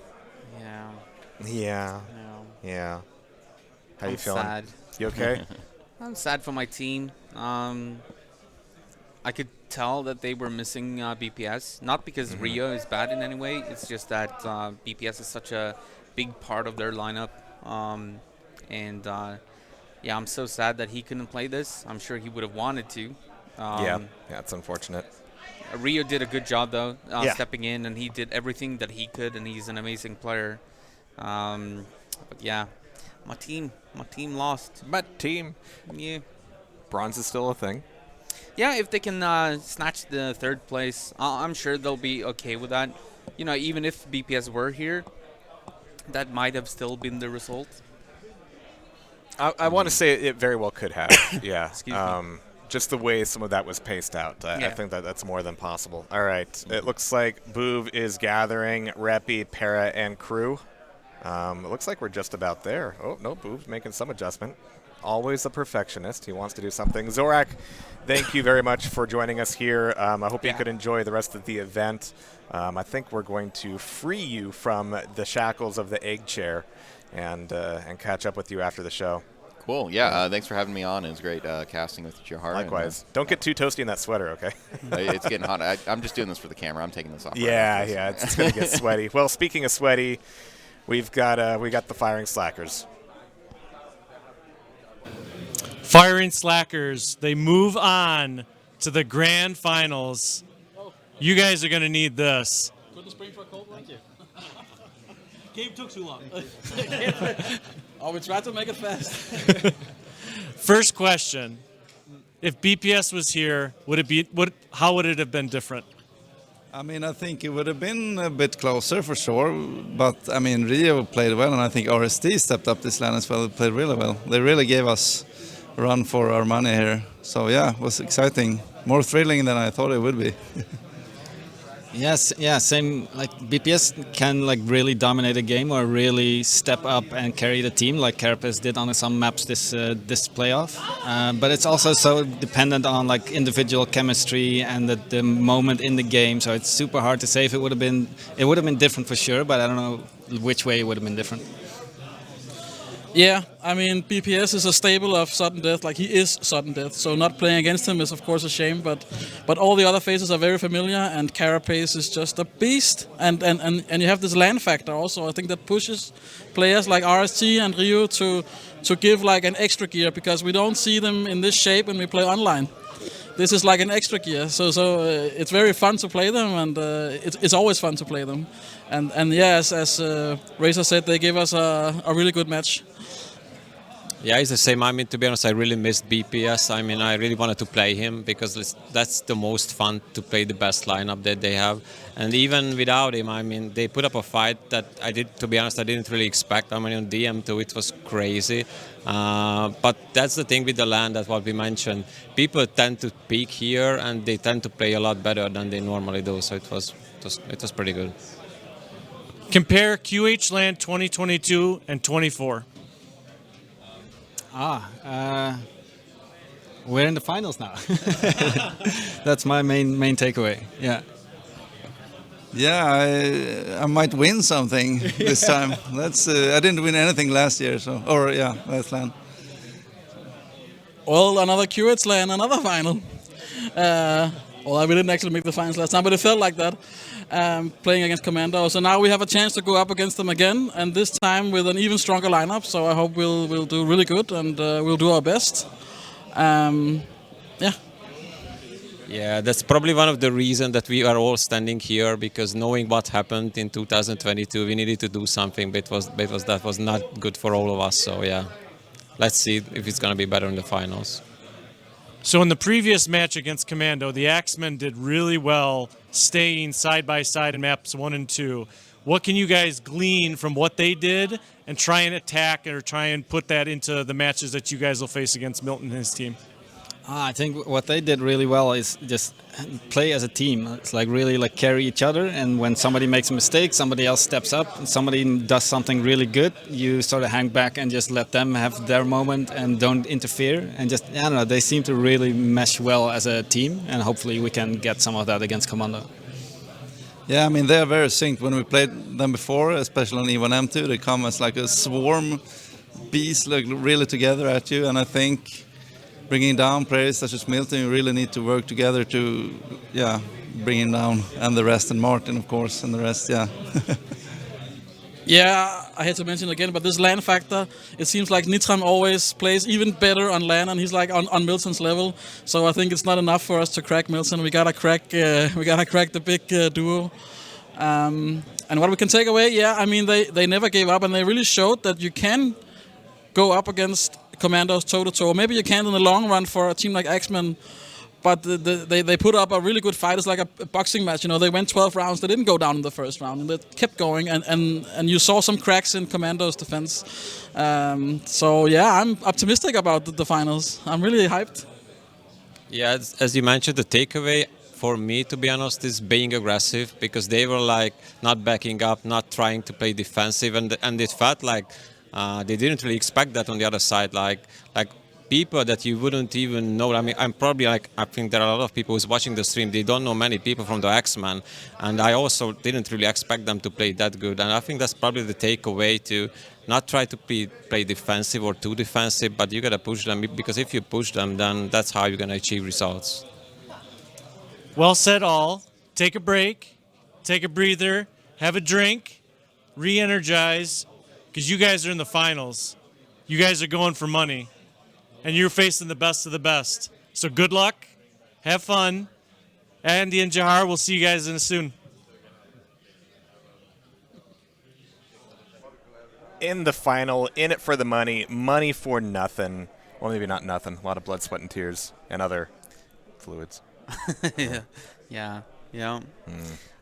Yeah. How you feeling? Sad. You okay? I'm sad for my team. I could tell that they were missing BPS. Not because Rio is bad in any way. It's just that BPS is such a big part of their lineup. Yeah, I'm so sad that he couldn't play this. I'm sure he would have wanted to. Yeah, it's unfortunate. Rio did a good job, though, stepping in, and he did everything that he could, and he's an amazing player. But yeah, my team lost. My team. Yeah. Bronze is still a thing. Yeah, if they can snatch the third place, I'm sure they'll be okay with that. You know, even if BPS were here, that might have still been the result. I want to say it very well could have. Yeah. Excuse me. Just the way some of that was paced out. I think that's more than possible. All right. It looks like Bouv is gathering Reppy, Para, and crew. It looks like we're just about there. Oh, no, Bouv's making some adjustment. Always a perfectionist. He wants to do something. Zorak, thank you very much for joining us here. I hope you could enjoy the rest of the event. I think we're going to free you from the shackles of the egg chair and catch up with you after the show. Cool. Yeah, thanks for having me on. It was great casting with Jehar. Likewise. Don't get too toasty in that sweater, okay? It's getting hot. I'm just doing this for the camera. I'm taking this off. Yeah, it's going to get sweaty. Well, speaking of sweaty, we got the Firing Slackers. Firing Slackers, they move on to the grand finals. You guys are going to need this. Couldn't spring for a cold one? Thank you. Game took too long. We tried to make it fast. First question. If BPS was here, how would it have been different? I mean, I think it would have been a bit closer for sure, but I mean, Rio played well, and I think RSD stepped up this LAN as well, played really well. They really gave us a run for our money here. So yeah, it was exciting. More thrilling than I thought it would be. Yes, yeah, same. Like BPS can like really dominate a game or really step up and carry the team, like Carapace did on some maps this playoff. But it's also so dependent on like individual chemistry and the moment in the game. So it's super hard to say if it would have been. It would have been different for sure, but I don't know which way it would have been different. Yeah, I mean, BPS is a staple of Suddendeath, like he is Suddendeath, so not playing against him is of course a shame, but all the other faces are very familiar, and Carapace is just a beast, and you have this LAN factor also, I think that pushes players like RST and Rio to give like an extra gear, because we don't see them in this shape when we play online. This is like an extra gear, so it's very fun to play them, and it's always fun to play them, and yes, as Razor said, they gave us a really good match. Yeah, it's the same. I mean, to be honest, I really missed BPS. I mean, I really wanted to play him because that's the most fun to play the best lineup that they have. And even without him, I mean, they put up a fight that to be honest, I didn't really expect. I mean, on DM2, it was crazy. But that's the thing with the LAN, that's what we mentioned. People tend to peak here and they tend to play a lot better than they normally do. So it was pretty good. Compare QHLAN2022 and 24. We're in the finals now. That's my main takeaway. Yeah. Yeah, I might win something this time. That's I didn't win anything last year, last LAN. Well, another QHLAN, another final. I didn't actually make the finals last time, but it felt like that. Playing against Commando, so now we have a chance to go up against them again, and this time with an even stronger lineup. So I hope we'll do really good, and we'll do our best. Yeah, that's probably one of the reasons that we are all standing here, because knowing what happened in 2022, we needed to do something, but that was not good for all of us. So yeah, let's see if it's gonna be better in the finals. So in the previous match against Commando, the Axemen did really well staying side by side in maps 1 and 2. What can you guys glean from what they did and try and attack or try and put that into the matches that you guys will face against Milton and his team? I think what they did really well is just play as a team. It's like really like carry each other, and when somebody makes a mistake, somebody else steps up, and somebody does something really good, you sort of hang back and just let them have their moment and don't interfere, and just, I don't know, they seem to really mesh well as a team, and hopefully we can get some of that against Commando. Yeah, I mean, they are very synced. When we played them before, especially on E1M2, they come as like a swarm bees look really together at you, and I think bringing down players such as Milton, you really need to work together to, bring him down, and the rest, and Martin, of course, and the rest, Yeah, I hate to mention again, but this LAN factor, it seems like Nitram always plays even better on LAN, and he's like on Milton's level. So I think it's not enough for us to crack Milton. We gotta crack the big duo. And what we can take away, I mean, they never gave up, and they really showed that you can go up against Commandos toe-to-toe. Maybe you can't in the long run for a team like Axemen, but they put up a really good fight. It's like a boxing match. You know, they went 12 rounds. They didn't go down in the first round, and they kept going. And you saw some cracks in Commando's defense. So yeah, I'm optimistic about the finals. I'm really hyped. Yeah, as you mentioned, the takeaway for me, to be honest, is being aggressive, because they were like not backing up, not trying to play defensive, and it felt like they didn't really expect that on the other side. Like people that you wouldn't even know. I mean, I think there are a lot of people who's watching the stream. They don't know many people from the Axemen, and I also didn't really expect them to play that good. And I think that's probably the takeaway, to not try to play defensive or too defensive, but you gotta push them, because if you push them, then that's how you're gonna achieve results. Well said, all. Take a break, take a breather, have a drink, re-energize, because you guys are in the finals. You guys are going for money, and you're facing the best of the best. So good luck, have fun. Andeh and Jehar, we'll see you guys soon. In the final, in it for the money, money for nothing. Well, maybe not nothing. A lot of blood, sweat, and tears, and other fluids. Yeah.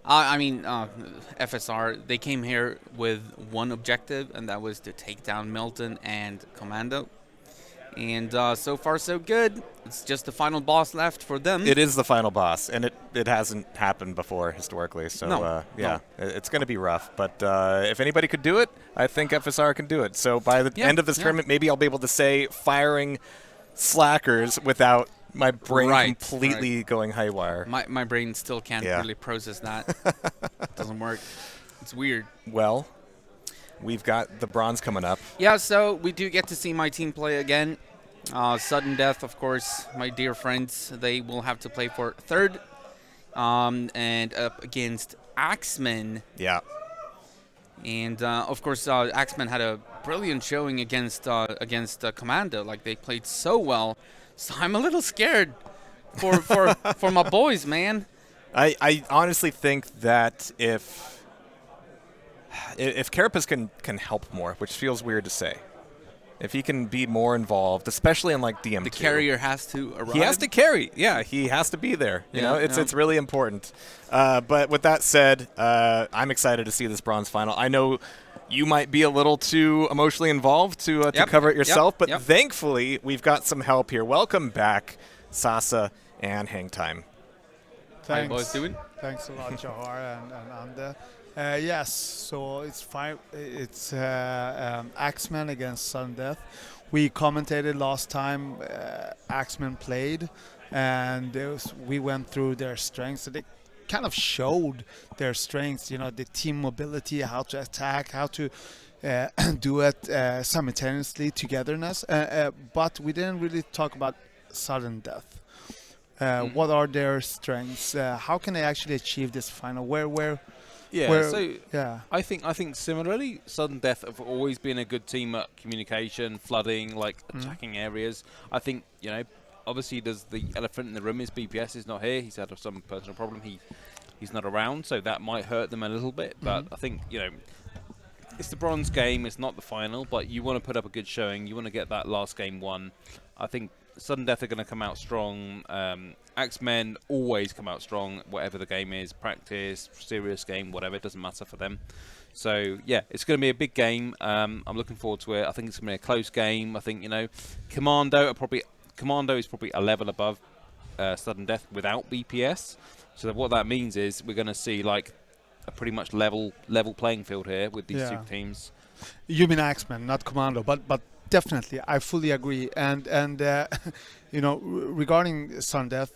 I mean, FSR, they came here with one objective, and that was to take down Milton and Commando. And so far, so good. It's just the final boss left for them. It is the final boss, and it hasn't happened before historically. So, no. It's going to be rough. But if anybody could do it, I think FSR can do it. So by the end of this tournament, maybe I'll be able to say firing slackers without my brain completely going haywire. My brain still can't really process that. It doesn't work. It's weird. Well, we've got the bronze coming up. Yeah, so we do get to see my team play again. Suddendeath, of course, my dear friends, they will have to play for third. And up against Axemen. Yeah. And, of course, Axemen had a brilliant showing against Commando. Like, they played so well. So I'm a little scared for my boys, man. I honestly think that if Carapace can help more, which feels weird to say, if he can be more involved, especially in like DM2, the carrier has to arrive. He has to carry. Yeah, he has to be there. You know, it's really important. But with that said, I'm excited to see this bronze final. I know you might be a little too emotionally involved to cover it yourself, but thankfully we've got some help here. Welcome back, Sassa and HangTime. Thanks. How you boys doing? Thanks a lot, Jehar and Andeh. Yes, so it's fine. It's Axemen against Suddendeath. We commentated last time Axemen played, and we went through their strengths. So they kind of showed their strengths, you know, the team mobility, how to attack, how to do it simultaneously, togetherness. But we didn't really talk about Suddendeath. What are their strengths? How can they actually achieve this final? I think similarly, Suddendeath have always been a good team at communication, flooding, like attacking areas. I think, you know, obviously there's the elephant in the room is BPS is not here. He's had some personal problem. He's not around, so that might hurt them a little bit. But I think, you know, it's the bronze game. It's not the final, but you want to put up a good showing. You want to get that last game won. I think Suddendeath are going to come out strong. Axemen always come out strong, whatever the game is, practice, serious game, whatever, it doesn't matter for them. So, yeah, it's going to be a big game. I'm looking forward to it. I think it's going to be a close game. I think, you know, Commando is probably a level above Suddendeath without BPS. So what that means is we're going to see, like, a pretty much level playing field here with these two teams. You mean Axemen, not Commando, but Definitely, I fully agree. And you know, regarding Suddendeath,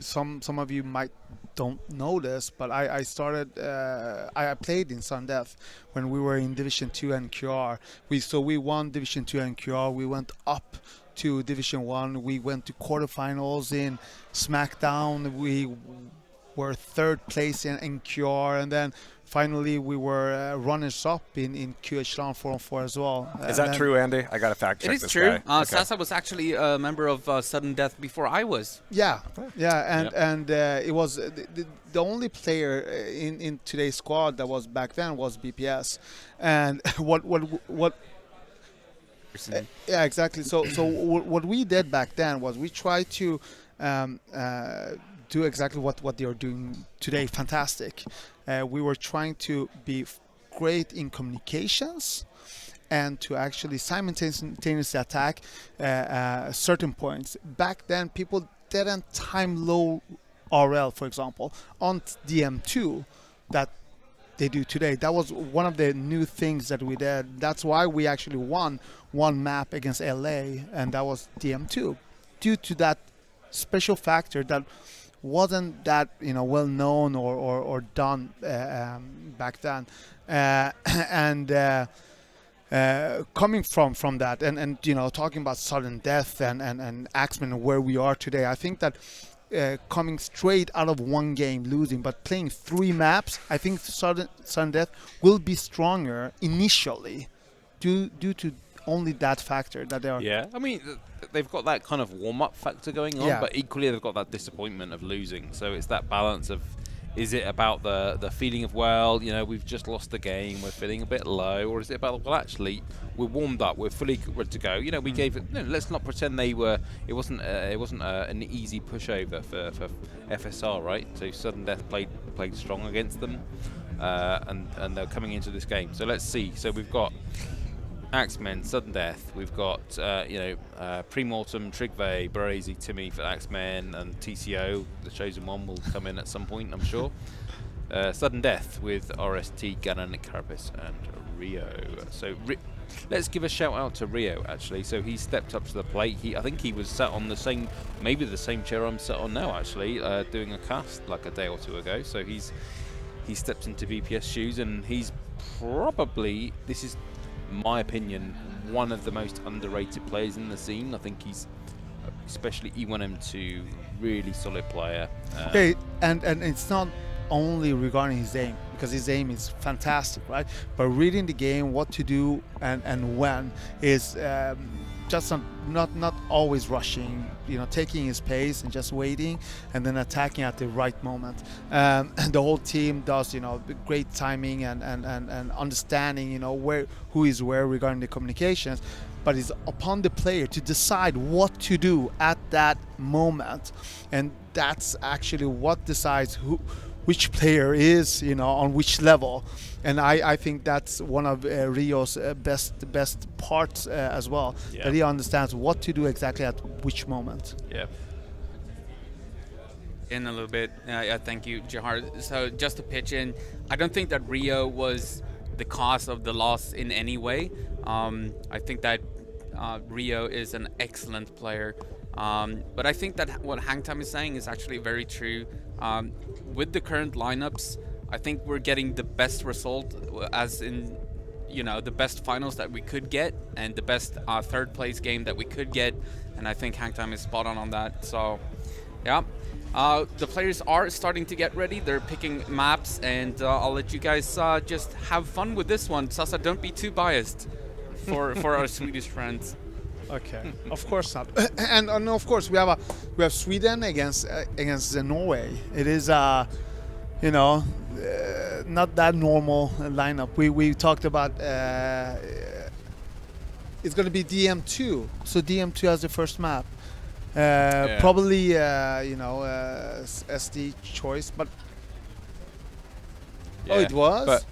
some of you might don't know this, but I started I played in Suddendeath when we were in Division 2 and QR. We won Division 2 and QR. We went up to Division 1. We went to quarterfinals in SmackDown. We were third place in QR, and then finally we were runners-up in QHLAN2024 as well. Is that true, Andy? I got to fact check this It is true. guy. Sassa was actually a member of Suddendeath before I was. Yeah, and it was the only player in today's squad that was back then was BPS, and what. Yeah, exactly. So what we did back then was we tried to do exactly what they are doing today. Fantastic. We were trying to be great in communications and to actually simultaneously attack certain points. Back then, people didn't time low RL, for example, on DM2 that they do today. That was one of the new things that we did. That's why we actually won one map against LA, and that was DM2, due to that special factor that wasn't that well known or done back then, and coming from that and talking about Suddendeath and Axemen and where we are today, I think that coming straight out of one game losing but playing 3 maps, I think Suddendeath will be stronger initially due to only that factor that they are. Yeah, I mean, they've got that kind of warm-up factor going on, but equally they've got that disappointment of losing. So it's that balance of, is it about the feeling of, well, we've just lost the game, we're feeling a bit low, or is it about, well, actually, we're warmed up, we're fully ready to go. We gave it. Let's not pretend they were. It wasn't an easy pushover for FSR, right? So Suddendeath played strong against them, and they're coming into this game. So let's see. So we've got Axemen, Suddendeath, we've got Premortem, Trigve, Baresi, Timmy for Axemen, and TCO, the chosen one, will come in at some point, I'm sure. Suddendeath with RST, Gannon, Carapace, and Rio. So let's give a shout out to Rio, actually. So he stepped up to the plate. I think he was sat on maybe the same chair I'm sat on now, actually, doing a cast like a day or two ago. So he stepped into VPS shoes, and he's probably, this is my opinion, one of the most underrated players in the scene. I think he's, especially E1M2, really solid player. Okay, and it's not only regarding his aim, because his aim is fantastic, right? But reading the game, what to do and when is just not always rushing, taking his pace and just waiting and then attacking at the right moment. And the whole team does, great timing and understanding, who is where regarding the communications. But it's upon the player to decide what to do at that moment, and that's actually what decides which player is, on which level. And I think that's one of Rio's best parts as well, that he understands what to do exactly at which moment. Yeah. In a little bit, thank you, Jehar. So just to pitch in, I don't think that Rio was the cause of the loss in any way. I think that Rio is an excellent player. But I think that what HangTime is saying is actually very true. With the current lineups, I think we're getting the best result, as in, the best finals that we could get and the best third place game that we could get. And I think HangTime is spot on that. So, yeah. The players are starting to get ready. They're picking maps, and I'll let you guys just have fun with this one. Sassa, don't be too biased for our Swedish friends. Okay, of course not. And of course we have Sweden against Norway. It is not that normal lineup. We talked about it's going to be DM2. So DM2 has the first map. Probably SD choice, but oh, it was.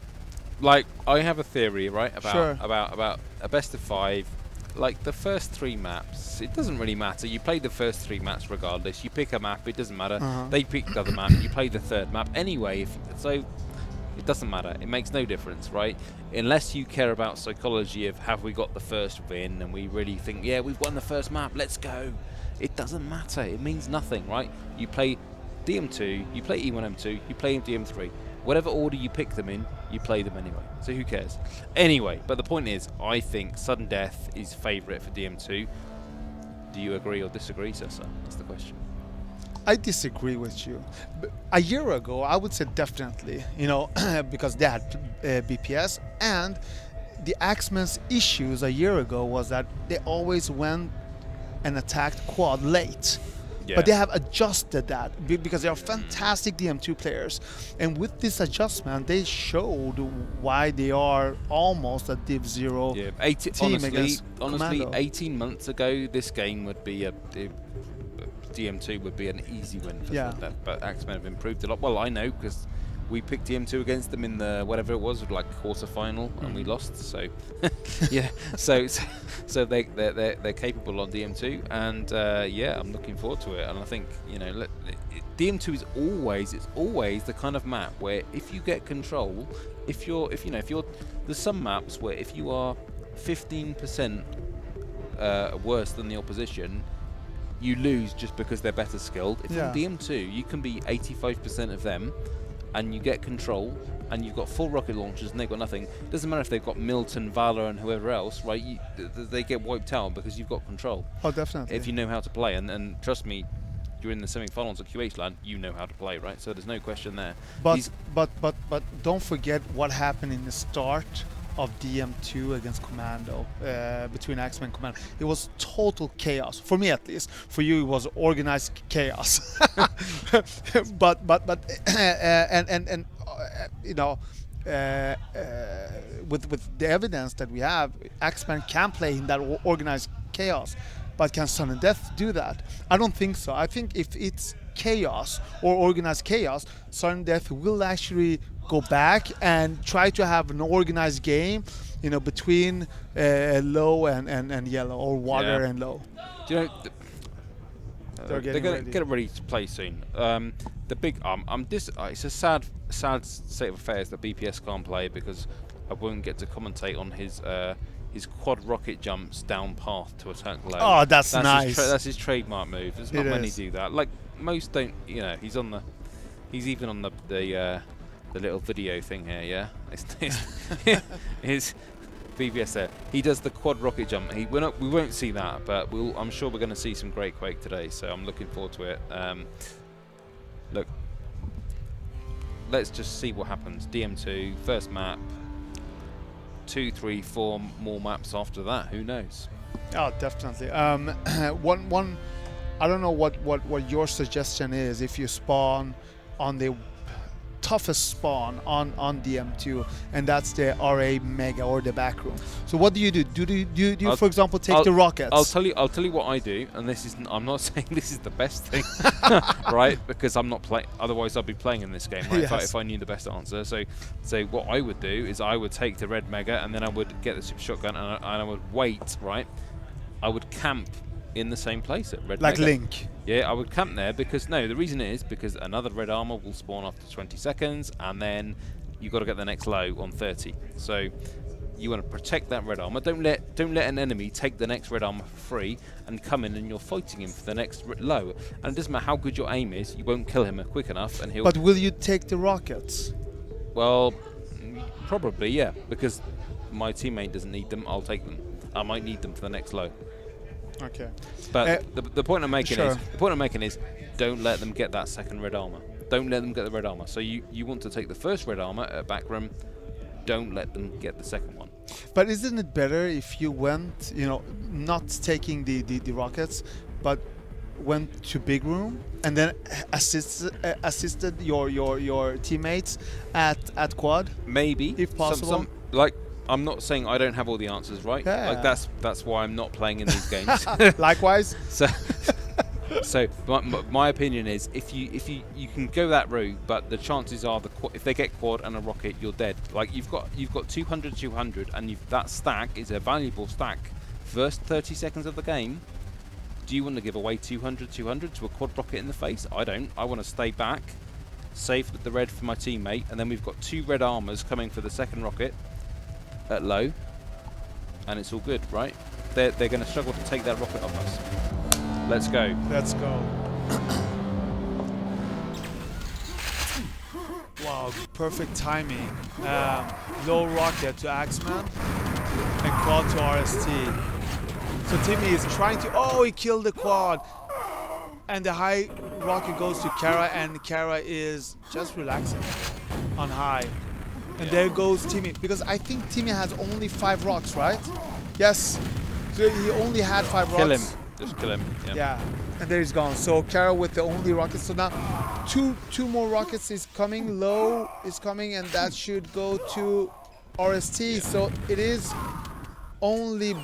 But I have a theory, right, Sure. about a best of 5. Like the first 3 maps, it doesn't really matter. You play the first 3 maps regardless. You pick a map, it doesn't matter. They pick the other map, you play the third map anyway. So It doesn't matter. It makes no difference, right? Unless you care about psychology of have we got the first win and we really think, yeah, we've won the first map, let's go. It doesn't matter. It means nothing, right? You play DM2, you play E1M2, you play DM3. Whatever order you pick them in, you play them anyway. So who cares? Anyway, but the point is, I think Suddendeath is favourite for DM2. Do you agree or disagree, Sassa? That's the question. I disagree with you. A year ago, I would say definitely, you know, because they had BPS, and the Axemen's issues a year ago was that they always went and attacked quad late. Yeah. But they have adjusted that because they are fantastic DM2 players. And with this adjustment, they showed why they are almost a Div 0 team against Commando. 18 months ago, this game would be DM2 would be an easy win for Suddendeath. But Axemen have improved a lot. Well, I know because we picked DM2 against them in the whatever it was, like quarter-final, and we lost. So, yeah. So they're capable on DM2, and yeah, I'm looking forward to it. And I think DM2 is always the kind of map where if you get control, if you're there's some maps where if you are 15% worse than the opposition, you lose just because they're better skilled. If on DM2 you can be 85% of them, and you get control, and you've got full rocket launchers, and they've got nothing. Doesn't matter if they've got Milton, Valor, and whoever else, right? They get wiped out because you've got control. Oh, definitely. If you know how to play, and trust me, during the semi-finals at QHLAN, you know how to play, right? So there's no question there. But don't forget what happened in the start of DM2 against Commando, between Axemen and Commando. It was total chaos, for me at least. For you, it was organized chaos. but you know, with the evidence that we have, Axemen can play in that organized chaos. But can Suddendeath do that? I don't think so. I think if it's chaos or organized chaos, Suddendeath will actually go back and try to have an organized game, you know, between low and yellow, or water and low. Do you know, they're getting ready to play soon. The big it's a sad state of affairs that BPS can't play because I won't get to commentate on his quad rocket jumps down path to attack low. Oh, that's nice. That's his trademark move. There's not many do that. Like most don't. You know, he's even on the little video thing here. Yeah, his BPS there. He does the quad rocket jump. We won't see that, but I'm sure we're going to see some great Quake today. So I'm looking forward to it. Look, let's just see what happens. DM2 first map. 2, 3, 4 more maps after that. Who knows? Oh, definitely. One. I don't know what your suggestion is. If you spawn on the toughest spawn on DM2, and that's the RA Mega or the back room. So what do you do? Do you for example take the rockets? I'll tell you what I do, and this is I'm not saying this is the best thing, right? Because I'm not playing. Otherwise, I'd be playing in this game, right? Yes. If I knew the best answer. So what I would do is I would take the red Mega, and then I would get the super shotgun, and I would wait, right? I would camp in the same place at red like Mega. Link. Yeah, I would camp there because the reason is because another red armor will spawn after 20 seconds, and then you got to get the next low on 30. So you want to protect that red armor. Don't let an enemy take the next red armor for free and come in and you're fighting him for the next low. And it doesn't matter how good your aim is, you won't kill him quick enough, and he'll. But will you take the rockets? Well, probably yeah, because my teammate doesn't need them. I'll take them. I might need them for the next low. Okay. But the point I'm making is don't let them get that second red armor. Don't let them get the red armor. So you want to take the first red armor at back room. Don't let them get the second one. But isn't it better if you went, you know, not taking the rockets, but went to big room and then assisted your teammates at quad? Maybe, if possible. Like. I'm not saying I don't have all the answers, right? Yeah. Like that's why I'm not playing in these games. Likewise. So my opinion is if you can go that route, but the chances are if they get quad and a rocket, you're dead. Like you've got 200, and that stack is a valuable stack. First 30 seconds of the game. Do you want to give away 200 to a quad rocket in the face? I don't. I want to stay back Save the red for my teammate, and then we've got 2 red armors coming for the second rocket at low, and it's all good, right? They're going to struggle to take that rocket off us. Let's go. Let's go. Wow, perfect timing. Low rocket to Axemen and quad to RST. So Timmy is trying to, oh, he killed the quad. And the high rocket goes to Kara, and Kara is just relaxing on high. And there goes Timmy, because I think Timmy has only 5 rocks, right? Yes, so he only had 5 rocks. Kill him, just kill him. Yeah, and there he's gone. So Kara with the only rockets. So now two more rockets is coming. Low is coming, and that should go to RST. So it is only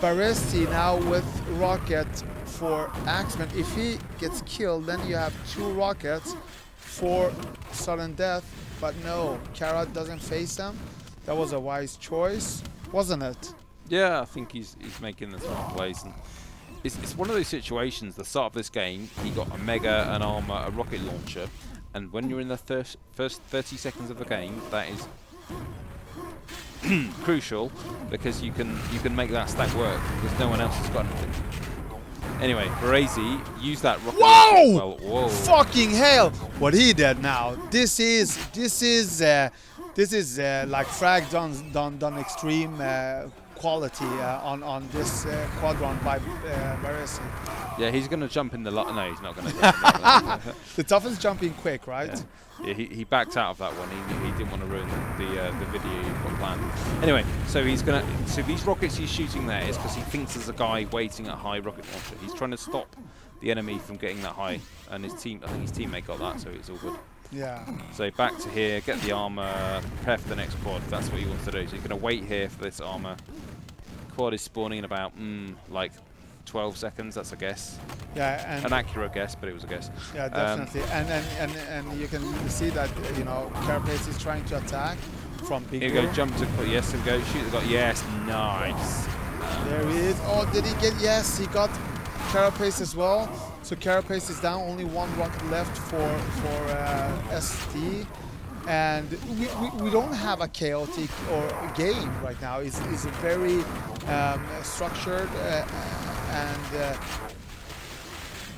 Baresti now with rocket for Axemen. If he gets killed, then you have 2 rockets for Suddendeath. But no, Kara doesn't face them. That was a wise choice, wasn't it? Yeah, I think he's making the smart plays. And it's one of those situations, the start of this game, he got a mega, an armor, a rocket launcher, and when you're in the first 30 seconds of the game, that is crucial, because you can make that stack work, because no one else has got anything. Anyway, Baresi, use that rocket. Whoa! Well, whoa! Fucking hell! What he did now. This is like frag done extreme quality on this quadrant by Baresi. Yeah, he's going to jump in the no, he's not going to. The toughest jumping quick, right? Yeah, he backed out of that one. He didn't want to ruin the video you've got planned. Anyway, so he's gonna. So these rockets he's shooting there is because he thinks there's a guy waiting at high rocket launcher. He's trying to stop the enemy from getting that high, and his teammate got that, so it's all good. Yeah. So back to here, get the armor, prepare for the next quad. That's what he wants to do. So he's gonna wait here for this armor. Quad is spawning in about like 12 seconds, that's a guess. Yeah, and an accurate guess, but it was a guess. Yeah, definitely. And you can see that Carapace is trying to attack from big. Here we go, jump to yes, here we go, shoot the guy. Yes, nice. There he is. Oh, did he get? Yes, he got Carapace as well. So Carapace is down. Only 1 rocket left for ST. And we don't have a chaotic or game right now. It's a very structured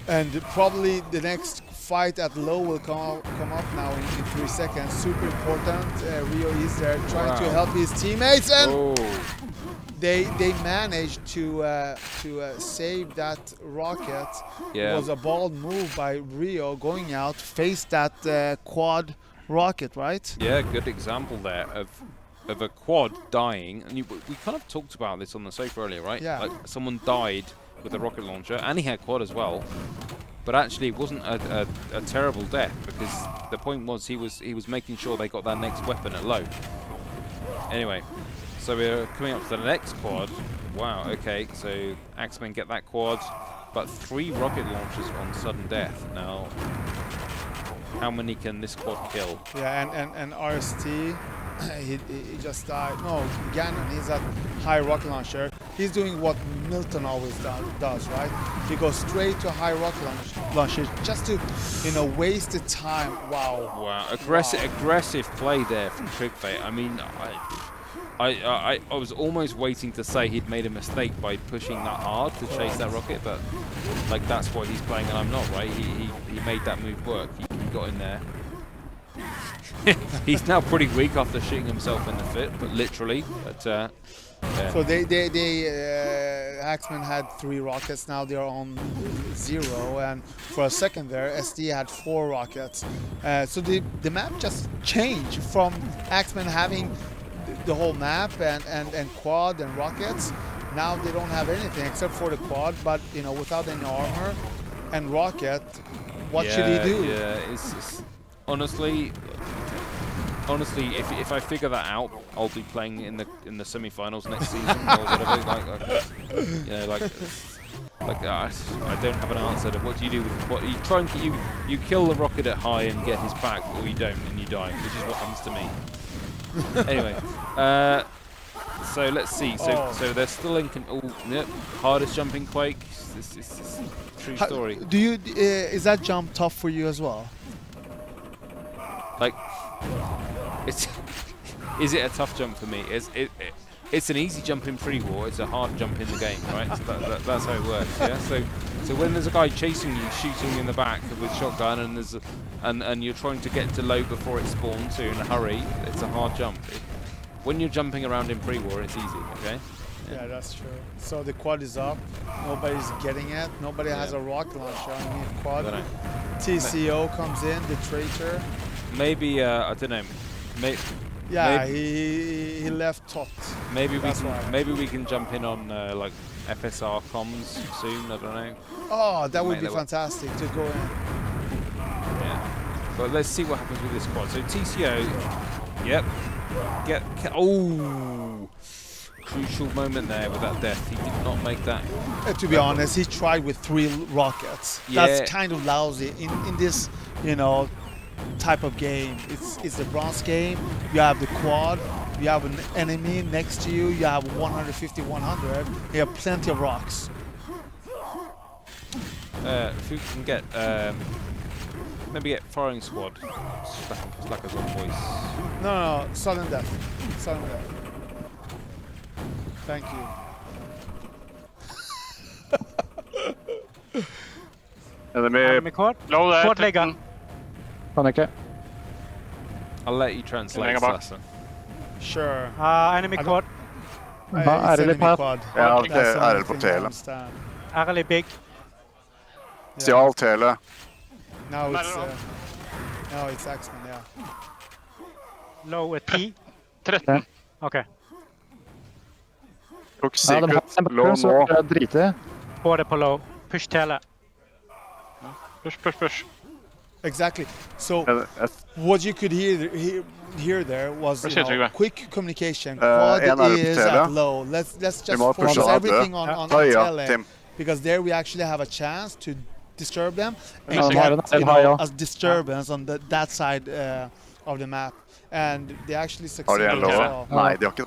and probably the next fight at low will come up now in 3 seconds. Super important. Rio is there trying to help his teammates, and they managed to save that rocket. Yeah. It was a bold move by Rio going out, face that quad rocket, right? Yeah, good example there of a quad dying, and we kind of talked about this on the sofa earlier, right? Yeah. Like someone died with a rocket launcher, and he had quad as well, but actually it wasn't a terrible death, because the point was he was making sure they got that next weapon at low. Anyway, so we're coming up to the next quad. Wow. Okay, so Axemen get that quad, but 3 rocket launchers on Suddendeath now. How many can this quad kill? Yeah, and RST, he just died. No, Gannon, he's at high rocket launcher. He's doing what Milton always does, right? He goes straight to high rocket launcher just to, waste the time. Wow. Wow, aggressive play there from QuakeWorld. I mean, I was almost waiting to say he'd made a mistake by pushing that hard to chase that rocket, but like that's what he's playing, and I'm not, right? He made that move work. He got in there. He's now pretty weak after shooting himself in the foot, but literally. But yeah. So Axemen had 3 rockets. Now they're on 0, and for a second there, SD had 4 rockets. So the map just changed from Axemen having the whole map and quad and rockets. Now they don't have anything except for the quad, but without any armor and rocket. What should he do? Yeah, it's honestly, if I figure that out, I'll be playing in the semi-finals next season or whatever. I don't have an answer to what do you do with what you try and you kill the rocket at high and get his back, or you don't and you die, which is what happens to me. Anyway, so let's see. So they're still in. Yep, hardest jumping Quake. This is true story. Do you is that jump tough for you as well? Like, it's is it a tough jump for me? It's an easy jump in pre-war. It's a hard jump in the game, right? So that's how it works. Yeah. So when there's a guy chasing you, shooting you in the back with shotgun, and there's and you're trying to get to low before it spawns, so you're in a hurry. It's a hard jump. When you're jumping around in pre-war, it's easy. Okay. Yeah, that's true. So the quad is up. Nobody's getting it. Nobody has a rocket launcher. I mean, quad. TCO comes in, the traitor. Maybe I don't know. Yeah, he left tot. Maybe we can jump in on like FSR comms soon. I don't know. Oh, that would be fantastic to go in. Yeah, but let's see what happens with this quad. So TCO, yep, oh, crucial moment there with that death. He did not make that. To be honest, he tried with 3 rockets. Yeah. That's kind of lousy in this, you know, type of game. It's the bronze game. You have the quad. You have an enemy next to you. You have 150, 100. You have plenty of rocks. If we can get maybe get firing squad. Slackers on voice. No, Suddendeath. Suddendeath. Thank you. Enemy quad. Low there. Quad legger. Sniket. I'll let you translate, Sassa. Sure. Enemy quad. It's enemy quad. Ja, det är det på tele. Really big. Stial tele. Now it's Axemen, yeah. Low T. 13. Okay. Och secret low nå. Drite. Både på low. Push tele. Push. Exactly. So what you could hear there was quick communication. Quad is at low. Let's just focus everything on tele, because there we actually have a chance to disturb them and get a disturbance on that side of the map. And they actually succeeded as well. Nej, det är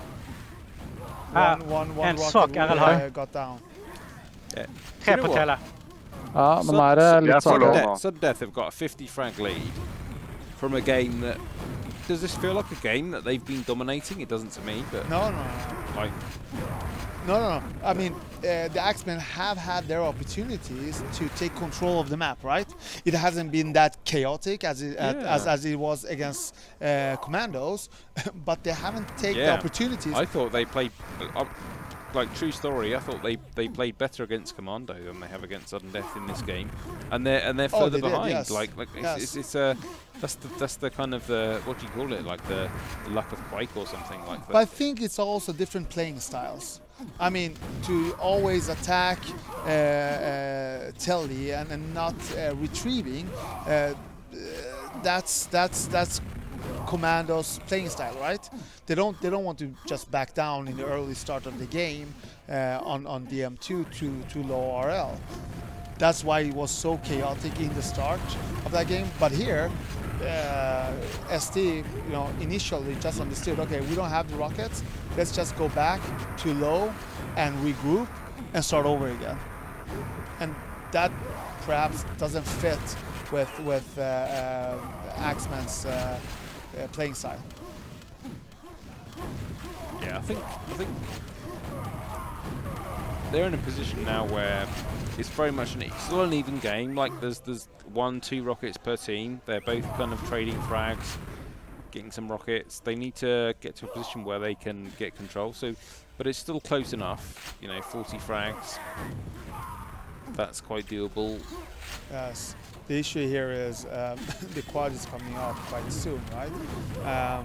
One rocket got down. Tre på tele. Ja, de är lite svagare. Suddendeath have got a 50 frag lead from a game that... Does this feel like a game that they've been dominating? It doesn't to me, but... No. Like... No. I mean, the Axemen have had their opportunities to take control of the map, right? It hasn't been that chaotic as it was against Commandos, but they haven't taken the opportunities. I thought they played... like, true story, I thought they played better against Commando than they have against Suddendeath in this game, and they're further behind. Yes. Like it's that's the kind of the, what do you call it, like the luck of Quake or something like that. But I think it's also different playing styles. I mean, to always attack telly and not retrieving, that's Commando's playing style, right? They don't want to just back down in the early start of the game on DM2 to low RL. That's why it was so chaotic in the start of that game. But here, ST, initially just understood, okay, we don't have the rockets. Let's just go back to low and regroup and start over again. And that perhaps doesn't fit with Axemen's playing style. Yeah, I think they're in a position now where it's very much still an even game. Like there's 1-2 rockets per team. They're both kind of trading frags, getting some rockets. They need to get to a position where they can get control. So, but it's still close enough. 40 frags. That's quite doable. Yes. The issue here is the quad is coming up quite soon, right?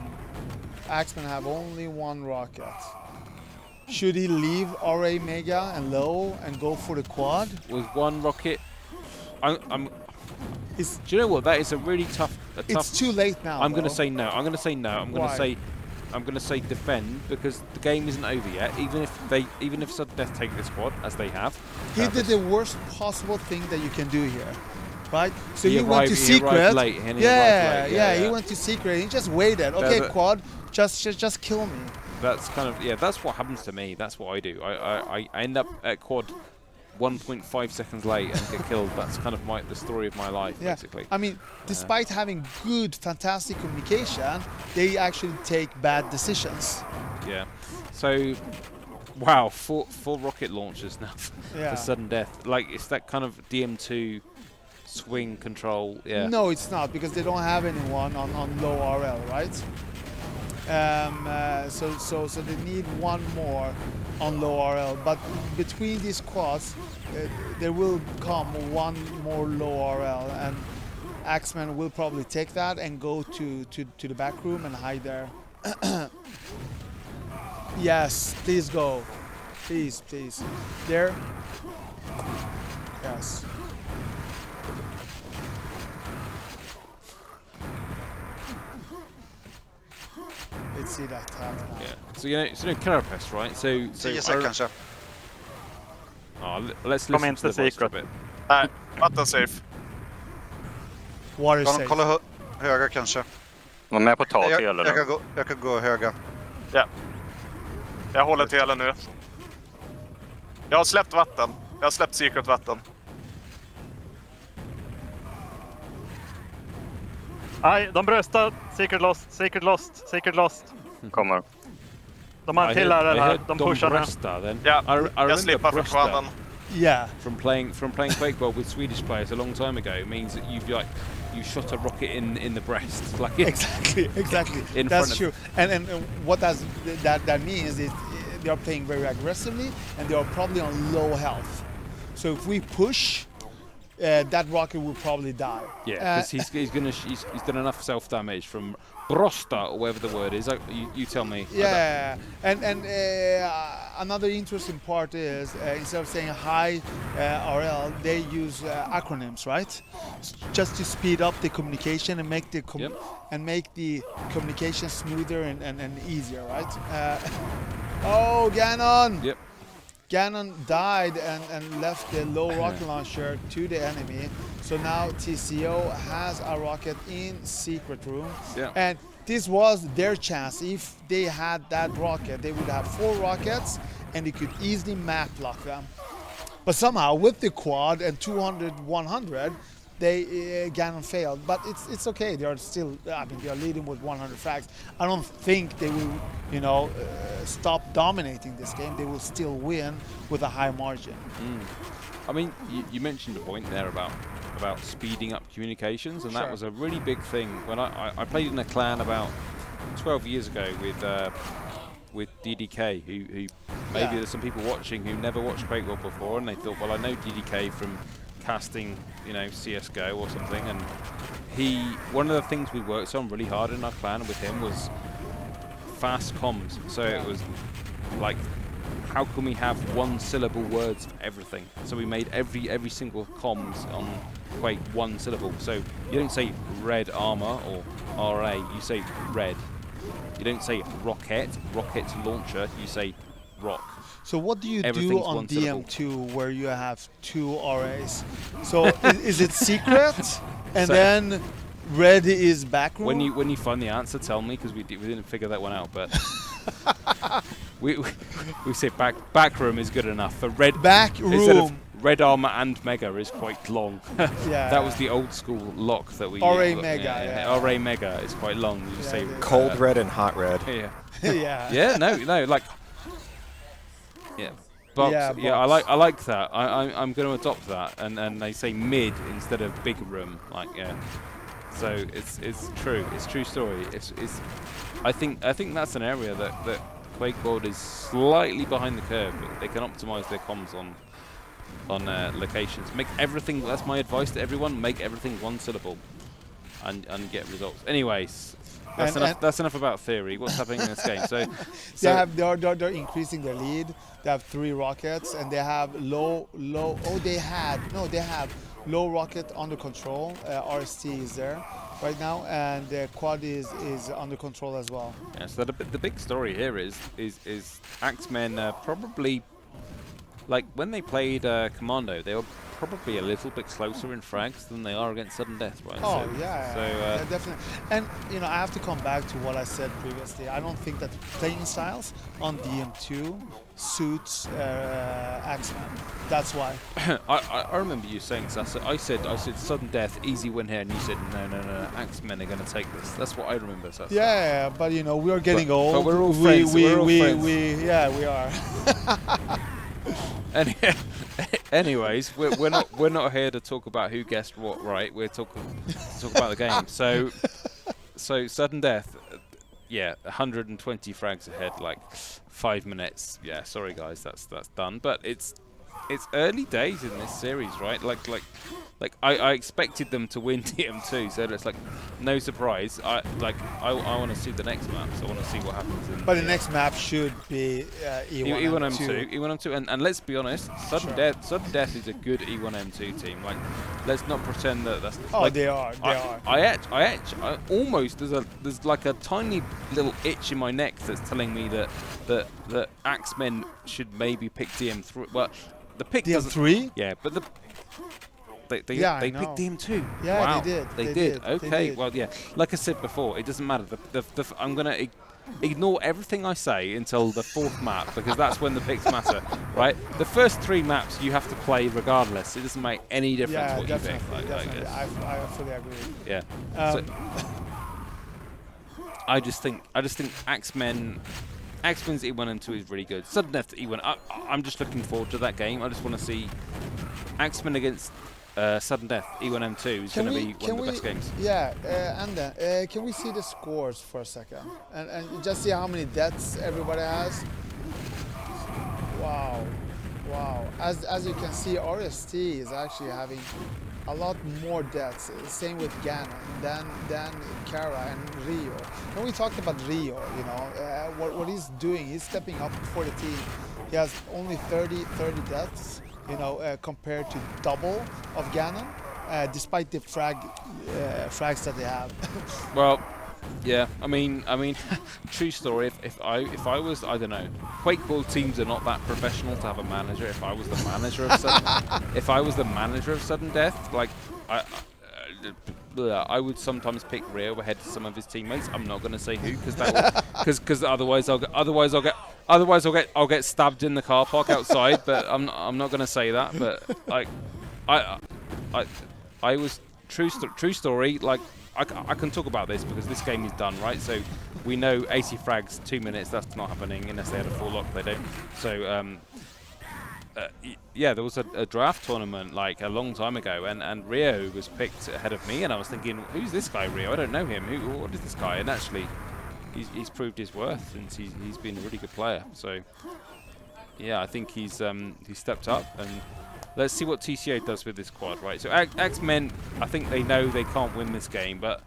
Axemen have only 1 rocket. Should he leave RA Mega and low and go for the quad? With 1 rocket, do you know what? That is a really tough. It's too late now. I'm going to say no. I'm going to say no. I'm going to say Why? Defend, because the game isn't over yet. Even if Suddendeath take this quad as they have. He did the worst possible thing that you can do here. Right? So he went to secret. Late, he went to secret. He just waited. Okay, quad, just kill me. That's kind of that's what happens to me. That's what I do. I end up at quad 1.5 seconds late and get killed. That's kind of the story of my life, basically. I mean, despite having good, fantastic communication, they actually take bad decisions. Yeah. So, wow, four rocket launchers now for Suddendeath. Like, it's that kind of DM2 swing control. Yeah. No, it's not, because they don't have anyone on low RL, right? So they need one more on low RL, but between these quads there will come one more low RL, and Axemen will probably take that and go to the back room and hide there. Yes, please go, please. There. Yes. Let's see that happen. Yeah. So you know Carapace, right? So 10 kanske. Let's Kom listen inte to the voice secret. a bit. Nej, vatten safe. Water Kan safe. de kolla höga kanske? Var med på ta tele då. Jag kan gå höga. Ja. Jag håller tele nu. Jag har släppt vatten. Jag har släppt secret vatten. Nej, de bröstar. Secret lost. Kommer. De har en till här. De pushar nu. Ja, I jag slipper för kvannen. Yeah. From playing QuakeWorld with Swedish players a long time ago, it means that you shot a rocket in the breast. Like exactly. In That's front true. And what that means is they are playing very aggressively, and they are probably on low health. So if we push, that rocket will probably die. Yeah, because he's done enough self damage from Brosta or whatever the word is. You tell me. Yeah, and another interesting part is instead of saying high RL, they use acronyms, right? Just to speed up the communication and make the communication smoother and easier, right? Oh, Ganon! Yep. Ganon died and left the low rocket launcher to the enemy. So now TCO has a rocket in secret room. Yeah. And this was their chance. If they had that rocket, they would have 4 rockets and they could easily map lock them. But somehow with the quad and 200-100, Ganon failed. But it's okay. They are still, they are leading with 100 frags. I don't think they will, stop dominating this game. They will still win with a high margin. I mean, you mentioned a point there about speeding up communications, and that was a really big thing. When I played in a clan about 12 years ago with DDK, who maybe there's some people watching who never watched QuakeWorld before, and they thought, well, I know DDK from casting, CS:GO or something, and one of the things we worked on really hard in our clan with him was fast comms. So it was like, how can we have one-syllable words for everything? So we made every single comms on Quake one syllable. So you don't say red armor or RA, you say red. You don't say rocket launcher, you say rock. So what do you do on DM2 where you have 2 RAs? So is it secret and then red is backroom? When you find the answer, tell me, because we didn't figure that one out. But we say backroom is good enough for red. Backroom. Instead of red armor and mega is quite long. Yeah. That was the old school lock that we RA used. mega. RA mega is quite long. You say cold red and hot red. Yeah. Yeah. Yeah. No. Like. Yeah. Box. Yeah. I like that. I'm going to adopt that. And they say mid instead of big room. Like So it's true. It's a true story. I think that's an area that QuakeWorld is slightly behind the curve. But they can optimize their comms on locations. Make everything. That's my advice to everyone. Make everything one syllable, and get results. Anyways, that's enough about theory. What's happening in this game? So they're increasing their lead. They have 3 rockets and they have low. Oh, they have low rocket under control. RST is there right now, and the quad is under control as well. Yeah. So the big story here is Axemen probably, like when they played Commando, they were probably a little bit closer in frags than they are against Suddendeath, right? Oh, so, yeah, so, yeah, definitely. And, you know, I have to come back to what I said previously. I don't think that playing styles on DM2 suits Axemen. That's why. I remember you saying, Sassa, I said Suddendeath, easy win here, and you said, no, Axemen are going to take this. That's what I remember, Sassa. Yeah, but, you know, we are getting old. But we're all friends. Yeah, we are. Anyways, we're not here to talk about who guessed what right. We're talking about the game. So Suddendeath, yeah, 120 frags ahead, like 5 minutes. Yeah, sorry guys, that's done. But it's early days in this series, right? Like I expected them to win TM2, so it's like no surprise. I want to see the next map, so I want to see what happens. But the next map should be E1M2. E1M2, and let's be honest, Suddendeath is a good E1M2 team. Like, let's not pretend that that's. Oh, like, they are. I almost there's like a tiny little itch in my neck that's telling me that Axemen should maybe pick DM3. Well, the pick DM3. Yeah, but they picked DM2. Yeah, wow. They did. did. Okay, well, yeah. Like I said before, it doesn't matter. I'm gonna ignore everything I say until the 4th map, because that's when the picks matter, right? The first 3 maps you have to play regardless. It doesn't make any difference what you pick. Definitely. I fully agree. Yeah. I just think Axemen's E1M2 is really good. Suddendeath E1. I'm just looking forward to that game. I just want to see Axemen against Suddendeath E1M2 is going to be one of the best games. Yeah, Andeh, can we see the scores for a second and just see how many deaths everybody has? Wow. As you can see, RST is actually having a lot more deaths. Same with Ganon, then Kara and Rio. When we talked about Rio, you know, what he's doing, he's stepping up for the team. He has only 30 deaths, you know, compared to double of Ganon, despite the frags that they have. Well, yeah, I mean, true story. If I was, I don't know, QuakeWorld teams are not that professional to have a manager. If I was the manager of Suddendeath, like I would sometimes pick Rio ahead of some of his teammates. I'm not going to say who, because otherwise I'll get stabbed in the car park outside. But I'm not going to say that. But like I was true story. Like I can talk about this because this game is done, right? So we know 80 frags 2 minutes. That's not happening unless they had a full lock. They don't. So yeah, there was a draft tournament like a long time ago, and Rio was picked ahead of me, and I was thinking, who's this guy, Rio? I don't know him. What is this guy? And actually, he's proved his worth, and he's been a really good player. So yeah, I think he's stepped up, and let's see what TCA does with this quad, right? So Axemen, I think they know they can't win this game, but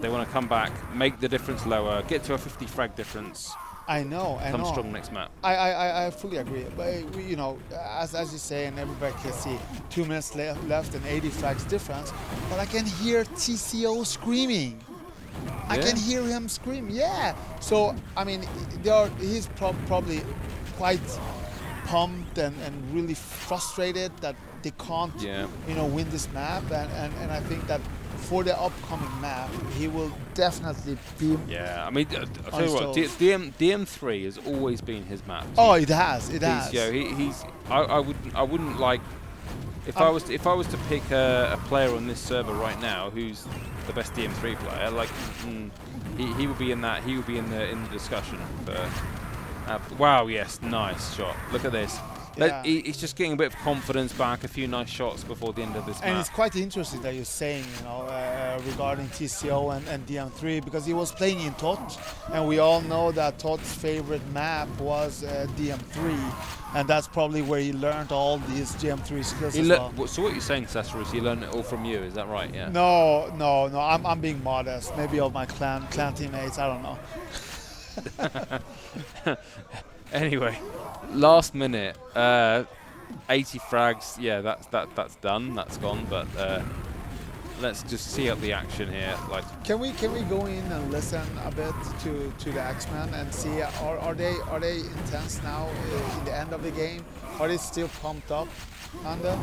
they want to come back, make the difference lower, get to a 50 frag difference. I know. Come strong next map. I fully agree. But you know, as you say, and everybody can see, 2 minutes left and 80 frags difference. But I can hear TCO screaming. Yeah. I can hear him scream. Yeah. So I mean, he's probably quite pumped and really frustrated that they can't, you know, win this map. And I think that for the upcoming map, he will definitely be. Yeah, I mean, I'll tell you what, DM3 has always been his map. Oh, it has. It has. Yeah, I wouldn't like. If I was to pick a player on this server right now who's the best DM3 player, like he would be in that. He would be in the discussion. Wow, yes, nice shot. Look at this. Yeah. He's just getting a bit of confidence back, a few nice shots before the end of this map. And it's quite interesting that you're saying, you know, regarding TCO and DM3, because he was playing in TOT, and we all know that TOT's favorite map was DM3, and that's probably where he learned all these DM3 skills as well. So what you're saying, Sassa, is he learned it all from you, is that right? Yeah. No, I'm being modest. Maybe of my clan teammates, I don't know. Anyway, last minute, 80 frags. Yeah, that's done. That's gone. But let's just see out the action here. Like, can we go in and listen a bit to the Axemen and see are they intense now in the end of the game? Are they still pumped up, Andeh?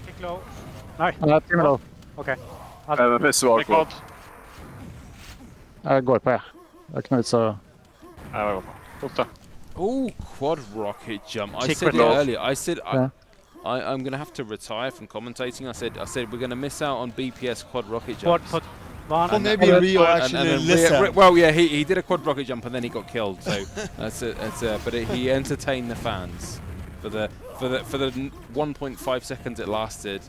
Kick low. Nej. Team low. Okej. Med svag kvar. Jag går på er. Jag knusar. Ja, jag oh, quad rocket jump. I Secret said it low. earlier. I said Yeah. I'm going to have to retire from commentating. I said we're going to miss out on BPS quad rocket jumps. Well, maybe Rio actually listened. Well, yeah, he did a quad rocket jump and then he got killed. So but he entertained the fans for the 1.5 seconds it lasted.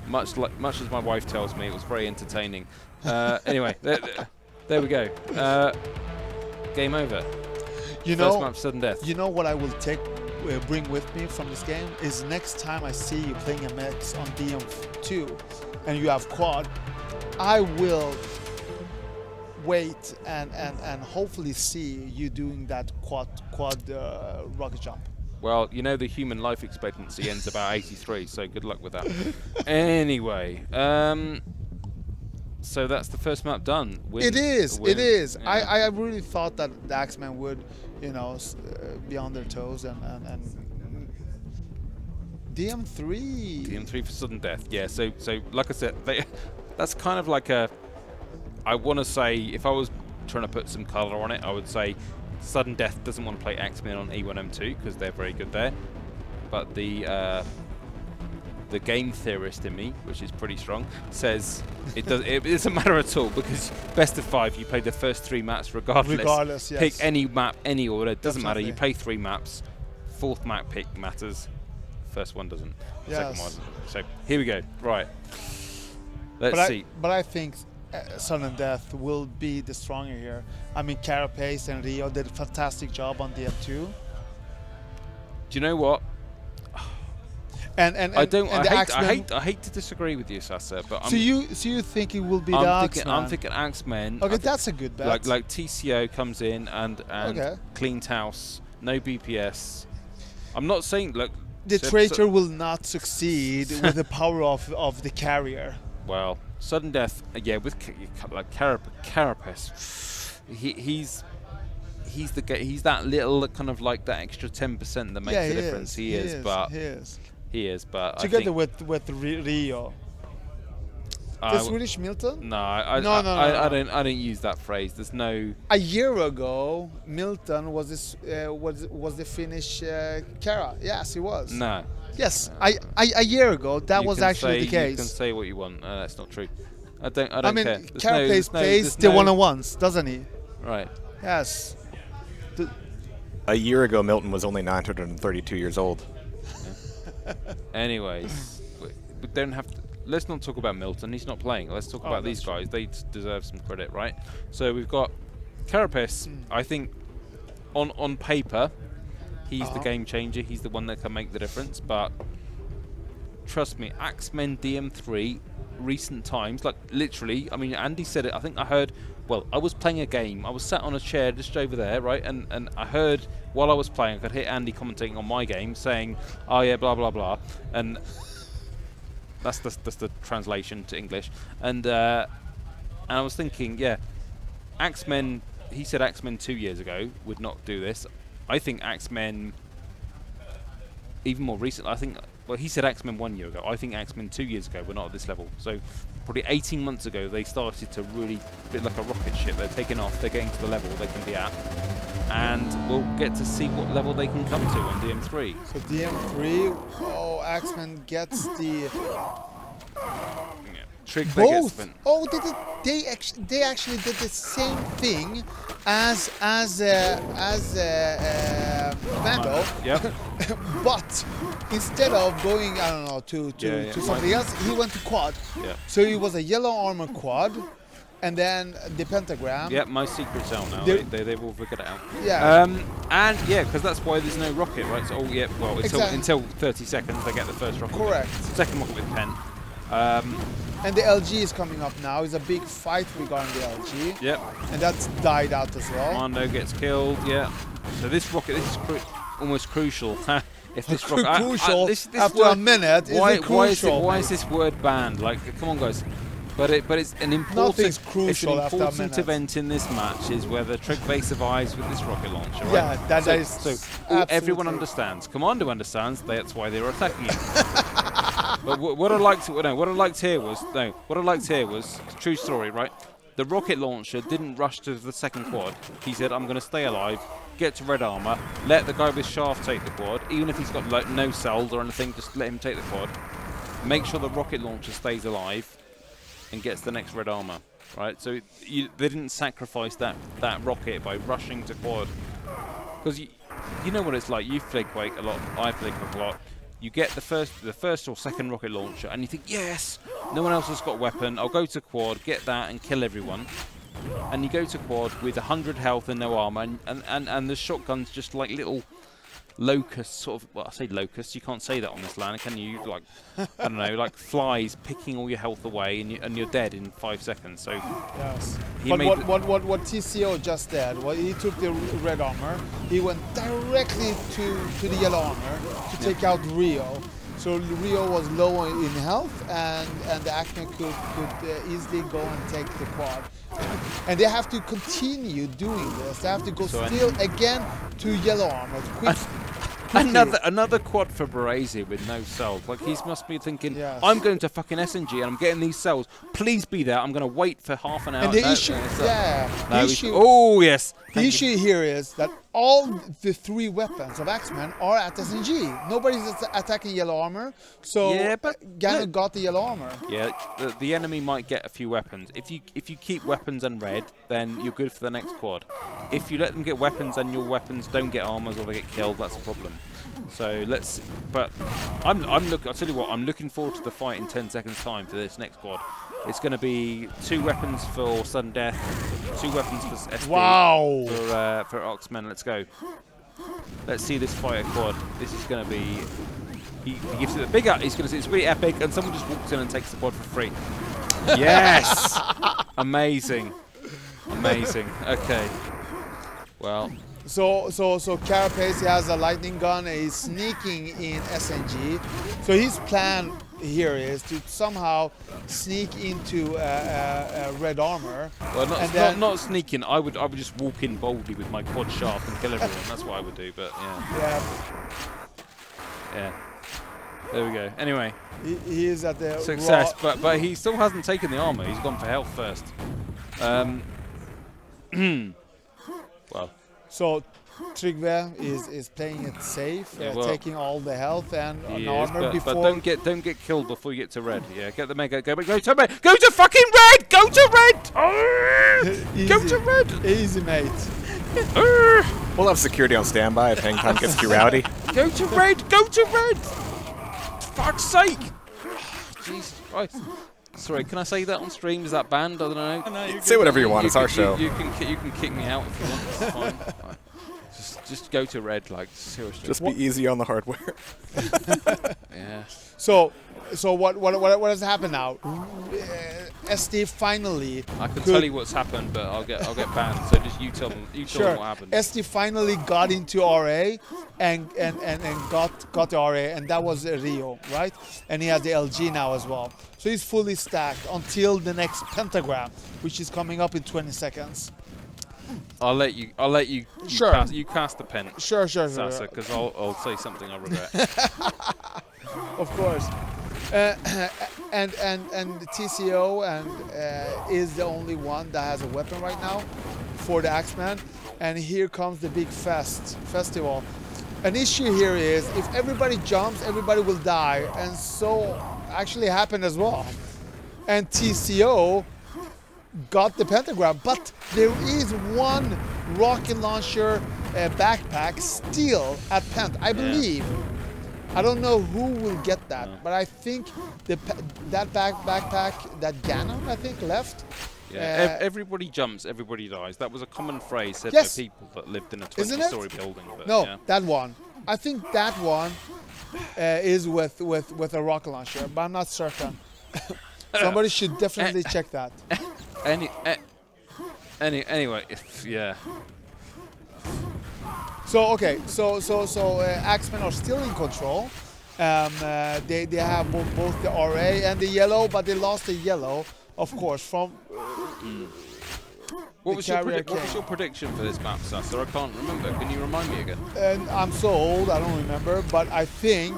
Much as my wife tells me, it was very entertaining. Anyway, there we go. Game over. First map, Suddendeath. You know what I will bring with me from this game is next time I see you playing a mix on DM2 and you have quad, I will wait and hopefully see you doing that quad rocket jump. Well, you know the human life expectancy ends about 83, so good luck with that. Anyway, so that's the first map done. It is. Yeah. I really thought that the Axemen would, be on their toes and DM3. DM3 for Suddendeath. Yeah. So like I said, that's kind of like a. I want to say, if I was trying to put some color on it, I would say Suddendeath doesn't want to play Axemen on E1M2 because they're very good there. But the game theorist in me, which is pretty strong, says it doesn't matter at all because best of 5, you play the first 3 maps regardless. Yes. Pick any map, any order, it doesn't matter. Definitely. You play 3 maps. 4th map pick matters. First one doesn't. Yes. Second one. So here we go. Right. Let's see. But I think Suddendeath will be the stronger here. I mean, Carapace and Rio did a fantastic job on DM2. Do you know what? And I hate to disagree with you, Sassa, but so you think it will be the Axemen? I'm thinking Axemen. Okay, that's a good bet. Like TCO comes in and okay. cleaned house, no BPS. I'm not saying the traitor will not succeed with the power of the carrier. Well, Suddendeath, yeah, with like Carapace, he's that little kind of like that extra 10% that makes the difference. He is, but together with Rio. The Swedish Milton? No, I don't use that phrase. There's no. A year ago, Milton was the Finnish Kara. Yes, he was. No. Yes, a year ago that was actually the case. You can say what you want. That's not true. I don't care. I mean, Kara plays the one-on-ones, doesn't he? Right. Yes. A year ago, Milton was only 932 years old. Anyways, we don't have to. Let's not talk about Milton. He's not playing. Let's talk about these guys. They deserve some credit, right? So we've got Carapace. I think on paper, he's the game changer. He's the one that can make the difference. But trust me, Axemen DM3, recent times, like literally. I mean, Andy said it. I think I heard. Well, I was playing a game. I was sat on a chair just over there, right? And I heard while I was playing, I could hear Andy commentating on my game, saying, "Oh yeah, blah blah blah," and that's the translation to English. And I was thinking, yeah, Axemen. He said Axemen 2 years ago would not do this. I think Axemen, even more recent. I think. Well, he said Axemen 1 year ago. I think Axemen 2 years ago were not at this level. So probably 18 months ago, they started to really, a bit like a rocket ship. They're taking off. They're getting to the level they can be at. And we'll get to see what level they can come to on DM3. So DM3, Axemen gets the... Trick both. They actually did the same thing as Commando. Yeah. But instead of going, I don't know, to something else, he went to quad. Yeah. So it was a yellow armor quad, and then the pentagram. Yeah, my secret's out now. They've all figured it out. Yeah. And yeah, because that's why there's no rocket, right? So well, until 30 seconds they get the first rocket. Correct. Second rocket with pen. And the LG is coming up now. It's a big fight regarding the LG. Yep. And that's died out as well. Commando gets killed. Yeah. So this rocket, this is almost crucial if this rocket crucial this after word, a minute, why is this word banned? Like, come on, guys. But it's an important, crucial it's an important event in this match is whether Tryggve survives with this rocket launcher. Right? Yeah, that is so everyone understands. Commando understands. That's why they were attacking him. But what I liked here was true story, right? The rocket launcher didn't rush to the second quad. He said, "I'm going to stay alive, get to red armor, let the guy with shaft take the quad, even if he's got like no cells or anything. Just let him take the quad. Make sure the rocket launcher stays alive." And gets the next red armor, right? So they didn't sacrifice that rocket by rushing to quad, because you know what it's like. You've played Quake a lot. I've played Quake a lot. You get the first or second rocket launcher, and you think, yes, no one else has got a weapon. I'll go to quad, get that, and kill everyone. And you go to quad with 100 health and no armor, and the shotgun's just like little locusts, sort of. Well, I say locusts. You can't say that on this LAN, can you? Like, I don't know, like flies picking all your health away, and you're dead in 5 seconds. So yes. But what TCO just did, he took the red armor, he went directly to the yellow armor to take out Rio. So Rio was low in health, and the Axemen could easily go and take the quad. And they have to continue doing this. They have to go still again to yellow armor. Another quad for Brazy with no cells. Like, he must be thinking, yes, I'm going to fucking SNG and I'm getting these cells. Please be there. I'm going to wait for half an hour. And the issue, oh yes. The issue here is that all the 3 weapons of Axemen are at SNG. Nobody's attacking yellow armor, so Gano got the yellow armor. Yeah, the enemy might get a few weapons. If you keep weapons and red, then you're good for the next quad. If you let them get weapons and your weapons don't get armors or they get killed, that's a problem. So let's. But I'll tell you what. I'm looking forward to the fight in 10 seconds time for this next quad. It's going to be 2 weapons for Suddendeath, 2 weapons for SD. Wow. For Axemen. Let's go. Let's see this fight at quad. This is going to be. He gives it a big up. He's going to say it's really epic, and someone just walks in and takes the quad for free. Yes. Amazing. Amazing. Okay. Well. So Carapace, he has a lightning gun, and he's sneaking in SNG. So his plan here is to somehow sneak into red armor. Well, not sneaking. I would just walk in boldly with my quad shaft and kill everyone. That's what I would do. But yeah. There we go. Anyway, he is at the success, but he still hasn't taken the armor. He's gone for health first. Well. So Tryggve is playing it safe, taking all the health and armor before. But don't get killed before you get to red. Yeah, get the mega. Go to red. Go to fucking red. Go to red. Go to red. Easy, mate. We'll have security on standby if HangTime gets too rowdy. Go to red. Go to red. Fuck's sake. Jesus Christ. Sorry, can I say that on stream? Is that banned? I don't know. No, say whatever you want. It's our show. You can kick me out if you want. It's fine. Just go to red, like, seriously. Just be easy on the hardware. Yeah. So what has happened now? SD finally. I can tell you what's happened, but I'll get banned. So just you tell them what happened. SD finally got into RA and got the RA, and that was Rio, right? And he has the LG now as well. So he's fully stacked until the next pentagram, which is coming up in 20 seconds. I'll let you sure. You cast the pen. Sure. Sassa, because I'll say something I regret. Of course. And TCO is the only one that has a weapon right now for the Axemen, and here comes the big festival. An issue here is if everybody jumps, everybody will die, and so actually happened as well. And TCO got the pentagram, but there is one rocket launcher backpack still at Pent, I believe. I don't know who will get that, but I think that backpack that Ganon, I think, left. Yeah, everybody jumps, everybody dies. That was a common phrase said yes. by people that lived in a 20-story building. But no, yeah. That one. I think that one is with a rocket launcher, but I'm not certain. Somebody should definitely check that. Anyway, yeah. So okay, so Axemen are still in control. They have both the RA and the yellow, but they lost the yellow, of course, from. What was your prediction for this map, Sassa? I can't remember. Can you remind me again? And I'm so old, I don't remember, but I think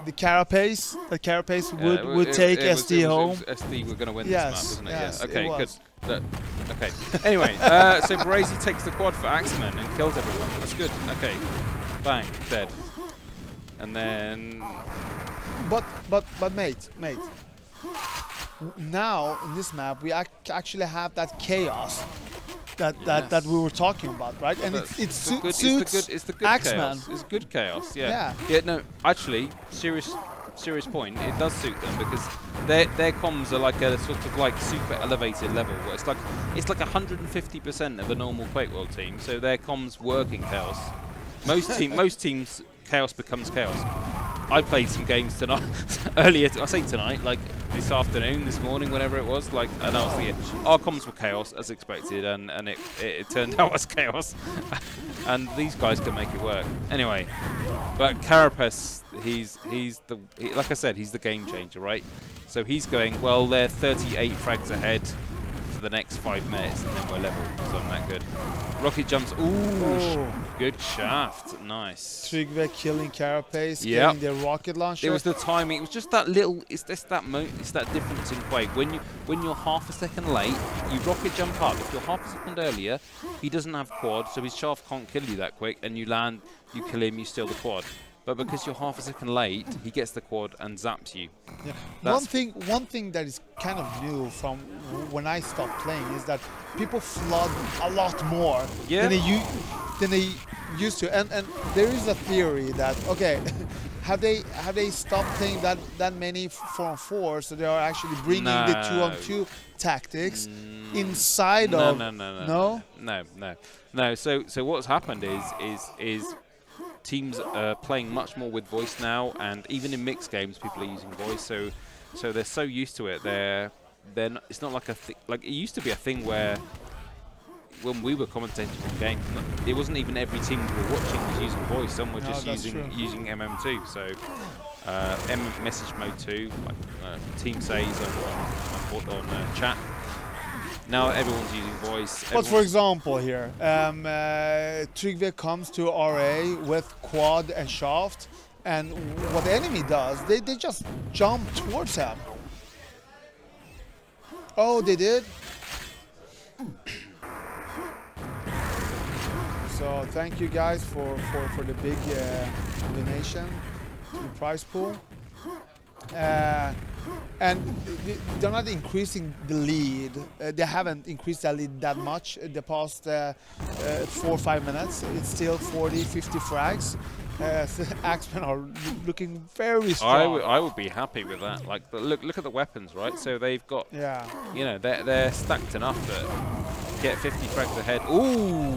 the Carapace would take SD home. SD were going to win yes, this map, wasn't it? Yes, yeah. Okay, it was. good. Okay. Anyway, so Brazy takes the quad for Axemen and kills everyone. That's good. Okay. Bang, dead. And then. But mate. Now in this map we actually have that chaos that we were talking about, right? And it suits it's the good Axemen. Chaos. It's good chaos. Yeah. No. Actually, serious point. It does suit them because their comms are like a sort of like super elevated level. Where it's like 150% of a normal QuakeWorld team. So their comms work in chaos. Most teams chaos becomes chaos. I played some games tonight, earlier. I say tonight, like this afternoon, this morning, whenever it was. Like, and I was thinking, our comms were chaos as expected, and it turned out as chaos. And these guys can make it work. Anyway, but Carapace, like I said, he's the game changer, right? So he's going, well, they're 38 frags ahead for the next 5 minutes, and then we're level. So I'm that good. Rocket jumps. Ooh, good shaft. Nice. Tryggve killing Carapace, getting the rocket launcher. It was the timing. It was just that little. It's that difference in Quake. When you're half a second late, you rocket jump up. If you're half a second earlier, he doesn't have quad, so his shaft can't kill you that quick. And you land, you kill him, you steal the quad. But because you're half a second late, he gets the quad and zaps you. Yeah. One thing that is kind of new from when I stopped playing is that people flood a lot more than they used to. And there is a theory that have they stopped playing that many 4-on-4, so they are actually bringing the 2-on-2 tactics inside of No. So what's happened is teams are playing much more with voice now, and even in mixed games, people are using voice. So they're so used to it. It's not like like it used to be a thing where when we were commentating the game, it wasn't even every team we were watching was using voice. Some were just using MM2. So message mode 2, like team says on chat. Now everyone's using voice. But for example here, Tryggve comes to RA with quad and shaft, and what the enemy does, they just jump towards him. Oh, they did? So thank you guys for the big donation to the prize pool. And they're not increasing the lead. They haven't increased the lead that much in the past 4 or 5 minutes. It's still 40, 50 frags. Axemen are looking very strong. I would be happy with that. Like, look at the weapons, right? So they've got, you know, they're stacked enough that get 50 frags ahead. Ooh.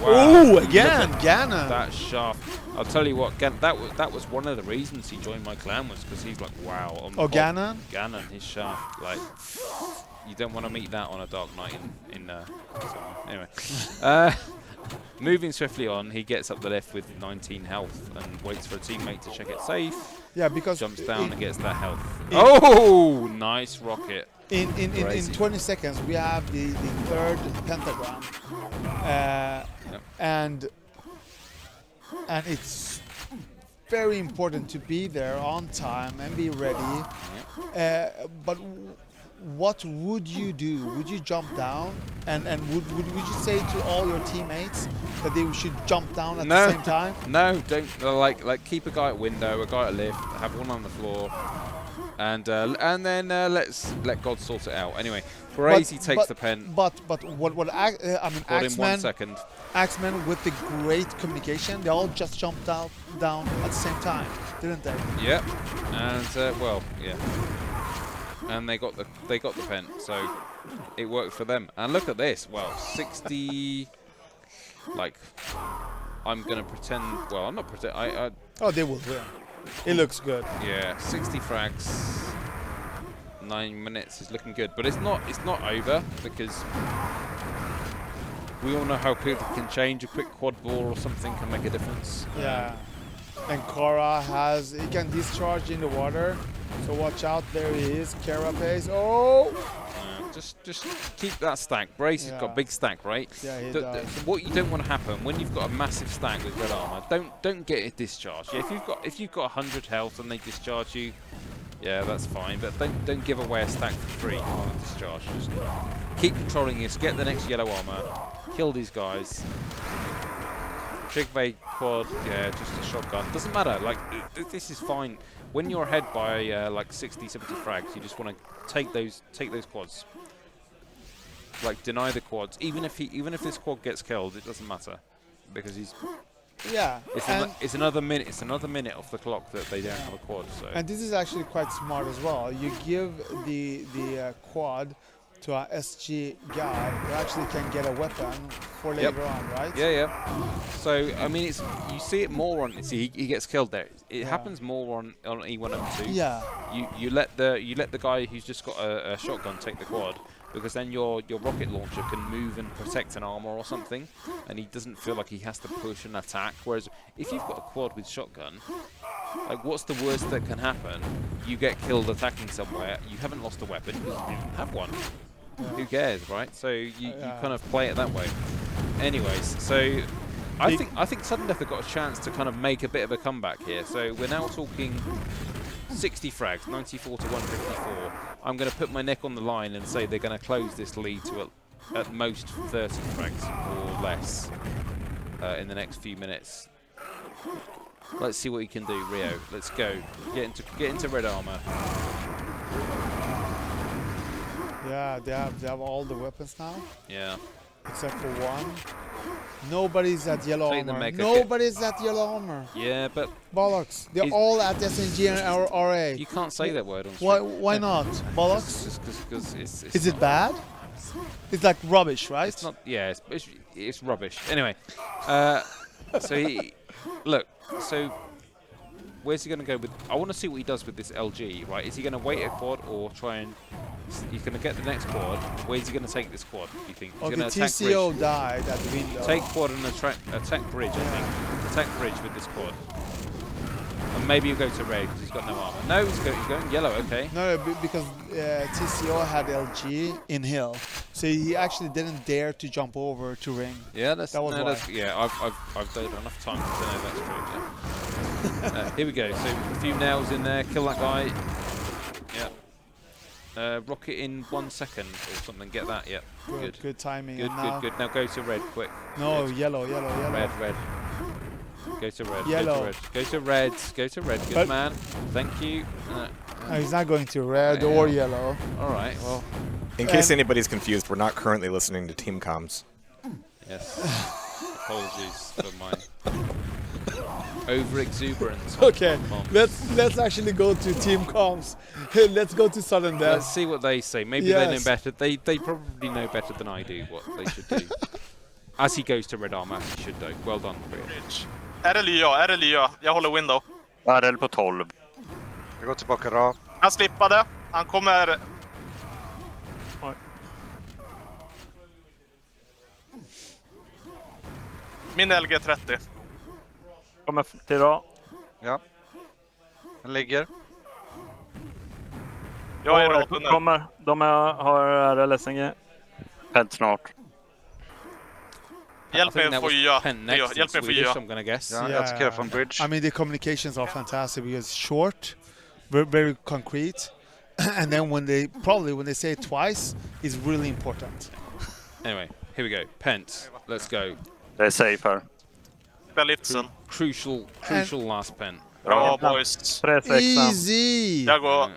Wow. Ooh, again, Gannon. That shaft. I'll tell you what, that was one of the reasons he joined my clan, was because he's like, wow. Gannon? Gannon, his shaft. Like, you don't want to meet that on a dark night in anyway. Moving swiftly on, he gets up the left with 19 health and waits for a teammate to check it safe. Yeah, because jumps down and gets that health. Oh, nice rocket. In 20 seconds, we have the third pentagram, and it's very important to be there on time and be ready. But what would you do? Would you jump down? And would you say to all your teammates that they should jump down at the same time? No, don't. Like keep a guy at window, a guy at lift, have one on the floor, and then let God sort it out. Anyway, Brazy takes the pen. But what I mean, Got in 1 second. Axemen with the great communication, they all just jumped down at the same time, didn't they? Yep. And well, yeah. And they got the pen, so it worked for them. And look at this. Well, 60. Like, I'm gonna pretend. Well, I'm not pretend. Oh, they will win. It looks good. Yeah, 60 frags. 9 minutes is looking good, but it's not over because We all know how quick it can change. A quick quad ball or something can make a difference. Yeah. And Kara he can discharge in the water. So watch out, there he is. Carapace. Oh! Just keep that stack. Brace has got a big stack, right? Yeah, he does. What you don't want to happen when you've got a massive stack with red armor, don't get it discharged. Yeah, if you've got 100 health and they discharge you, yeah, that's fine. But don't give away a stack for free on a discharge. Just keep controlling this. Get the next yellow armor. Kill these guys. Jigway quad, yeah, just a shotgun. Doesn't matter. Like this is fine. When you're ahead by like 60, 70 frags, you just want to take those quads. Like deny the quads. Even if this quad gets killed, it doesn't matter because he's. Yeah. It's another minute. It's another minute off the clock that they don't have a quad. So. And this is actually quite smart as well. You give the quad to an SG guy who actually can get a weapon for later on, right? Yeah, yeah. So I mean, you see it more on. See, he gets killed there. It happens more on E1M2. Yeah. You let the guy who's just got a shotgun take the quad, because then your rocket launcher can move and protect an armor or something, and he doesn't feel like he has to push and attack. Whereas if you've got a quad with shotgun, like what's the worst that can happen? You get killed attacking somewhere. You haven't lost a weapon. You don't have one. Yeah. Who cares, right? So you kind of play it that way. Anyways, so I think Suddendeath have got a chance to kind of make a bit of a comeback here. So we're now talking 60 frags, 94 to 154. I'm going to put my neck on the line and say they're going to close this lead to at most 30 frags or less in the next few minutes. Let's see what he can do, Rio. Let's go. Get into red armor. Yeah, they have all the weapons now. Yeah. Except for one. Nobody's at yellow Take the armor. mega Nobody's at yellow armor. Yeah, but bollocks. They're all at SNG and RA. You can't say that word on stream. Why not? Bollocks? Just because it's Is it bad? It's like rubbish, right? It's not. Yeah, it's rubbish. Anyway, so look. So where's he going to go with? I want to see what he does with this LG. Right? Is he going to wait a quad or try and? He's going to get the next quad. Where's he going to take this quad? Do you think? He's Okay, going to attack TCO bridge. died at the window. Take quad and attack bridge. I think. Attack bridge with this quad. And maybe he'll go to red because he's got no armor. No, he's going yellow. Okay. No, because TCO had LG in hill, so he actually didn't dare to jump over to ring. Yeah, that was why. Yeah, I've done enough time to know that's true. Yeah. Here we go. So a few nails in there. Kill that guy. Yeah. Rocket in 1 second or something. Get that. Yeah. Good. Good timing. Good. Now go to red quick. No, Good. yellow. Red. Go to red. Yellow. Go to red. Good man. Thank you. No, he's not going to red or yellow. All right. Well, in case anybody's confused, we're not currently listening to team comms. Yes. Apologies for my over-exuberance. Okay, let's actually go to team comms. Let's go to Suddendeath. Let's see what they say. Maybe they know better. They probably know better than I do what they should do. As he goes to red armor, as he should do. Well done, Chris. Är det Lya? Jag håller window. RL på 12. Jag går tillbaka rakt. Han slippade. Han kommer... Oj. Min LG 30. Kommer till rad. Ja. Den ligger. Jag är rakt under. Kommer. De har RL-SNG. Pent snart. Hjälp mig få ja. Hjälp mig få ja. I'm gonna guess. Yeah, that's care from bridge. I mean, the communications are fantastic because short, very concrete, and then when they say it twice, it's really important. Anyway, here we go. Pent. Let's go. Det är safe här. Crucial last pen. Bra boys. Easy. Jag går.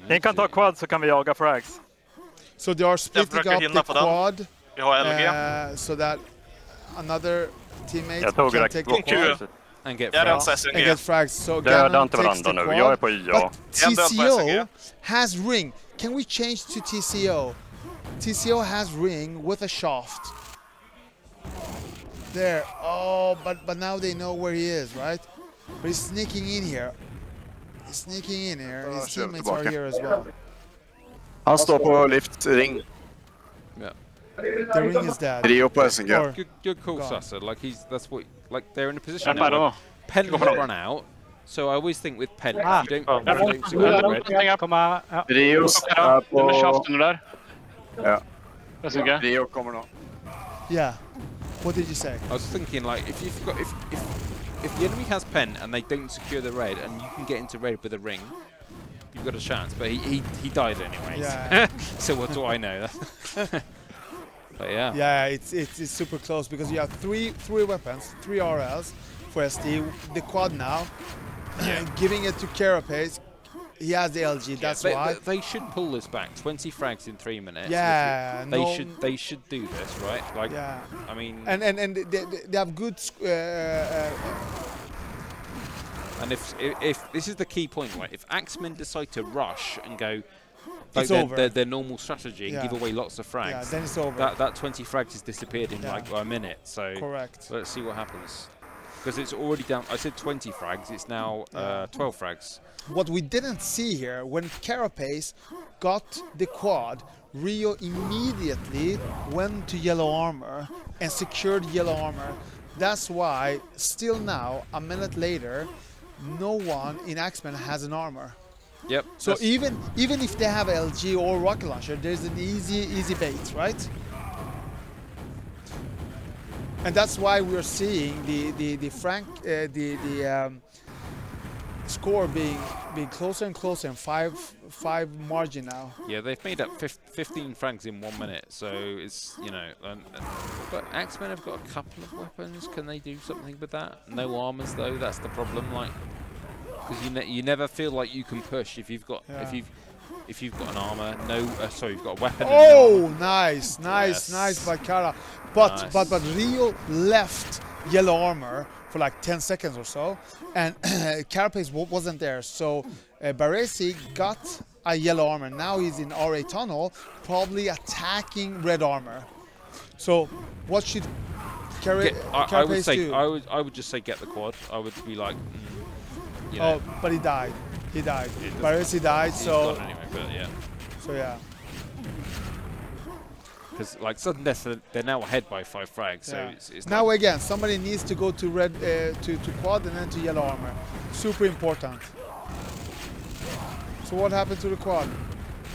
Ni kan ta quad så kan vi jaga frags. So they are splitting up the quad. Vi har LG. So that another teammate can take the quad and get frags. So Döda inte varandra nu. Jag är på IA. But TCO has ring. Can we change to TCO? TCO has ring with a shaft. There. Oh, but now they know where he is, right? But he's sneaking in here. His teammates are here as well. Han står på lift ring. Yeah. The ring is dead. Rio på SNG. Good call, God. Sassa. Like that's what they're in a position Yeah, now. Pen will run out. So I always think with Pen, if you don't Rio är på... Shaften där. Ja. SNG. Rio kommer nå. Yeah. What did you say? I was thinking like if the enemy has Pen and they don't secure the red and you can get into red with a ring, you've got a chance. But he died anyways. Yeah. So what do I know? But yeah. Yeah, it's super close because you have three weapons, 3 RLs for SD. The quad now, giving it to Carapace. He has the LG. That's why they should pull this back. 20 frags in 3 minutes. Yeah, they should do this, right? Like, yeah. I mean, and they have good. And if this is the key point, right? If Axemen decide to rush and go like their normal strategy and give away lots of frags, yeah, then it's over. That 20 frags has disappeared in like a minute. So correct. Let's see what happens. Because it's already down. I said 20 frags. It's now 12 frags. What we didn't see here, when Carapace got the quad, Rio immediately went to yellow armor and secured yellow armor. That's why, still now, a minute later, no one in Axemen has an armor. Yep. So even if they have LG or rocket launcher, there's an easy bait, right? And that's why we're seeing the score being closer and closer, and 5 margin now. Yeah, they've made up 15 frags in 1 minute, so it's but Axemen have got a couple of weapons. Can they do something with that? No armors though. That's the problem. Like, because you never feel like you can push if you've got if you've got an armor. Sorry, you've got a weapon. Oh, nice by Kara. But Rio left yellow armor for like 10 seconds or so, and Carapace wasn't there. So Baresi got a yellow armor. Now he's in RA tunnel, probably attacking red armor. So what should Carapace do? I would just say get the quad. I would be like, you know. Oh, but he died. Baresi died. So anyway, but yeah. So yeah. Because like Suddendeath, they're now ahead by 5 frags. So it's now again, somebody needs to go to red to quad and then to yellow armor. Super important. So what happened to the quad?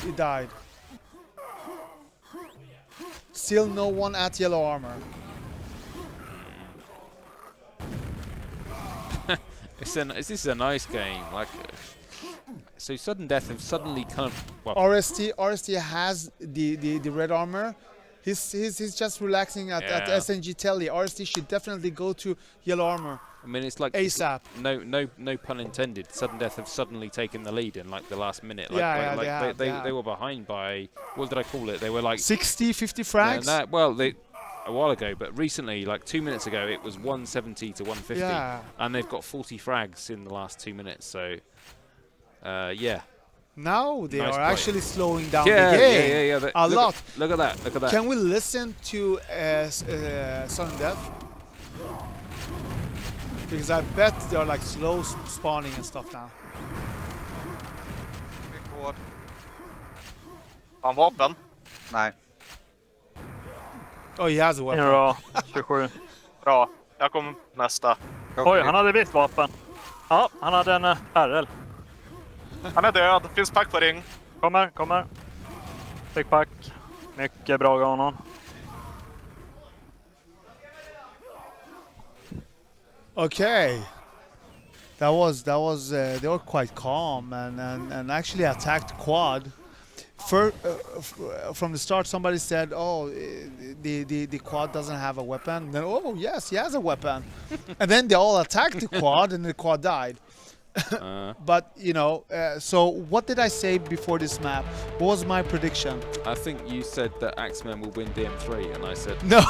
He died. Still no one at yellow armor. This is a nice game. Like, so Suddendeath have suddenly kind of RST has the red armor. He's just relaxing at SNG Telly. RST should definitely go to yellow armor. I mean, it's like ASAP. No pun intended. Suddendeath have suddenly taken the lead in like the last minute. Like, they were behind by, what did I call it? They were like 60, 50 frags. A while ago, but recently, like 2 minutes ago, it was 170 to 150, and they've got 40 frags in the last 2 minutes. So, yeah. Now they nice are play. Actually slowing down the game yeah. a lot. Look at that. Look at that. Can we listen to Suddendeath? Because I bet they're like slow spawning and stuff now. Har han vapen? Nej. Oh, he has a weapon. Bra, 27. Bra, jag kommer nästa. Oj, han hade visst vapen. Ja, han hade en RL. Han är död, finns pack på ring. Kommer. Fick pack. Mycket bra Ganon. Okay. That was they were quite calm and actually attacked quad. From the start, somebody said, "Oh, the quad doesn't have a weapon." Then, oh yes, he has a weapon, and then they all attacked the quad, and the quad died. But you know, so what did I say before this map? What was my prediction? I think you said that Axemen will win DM3, and I said no.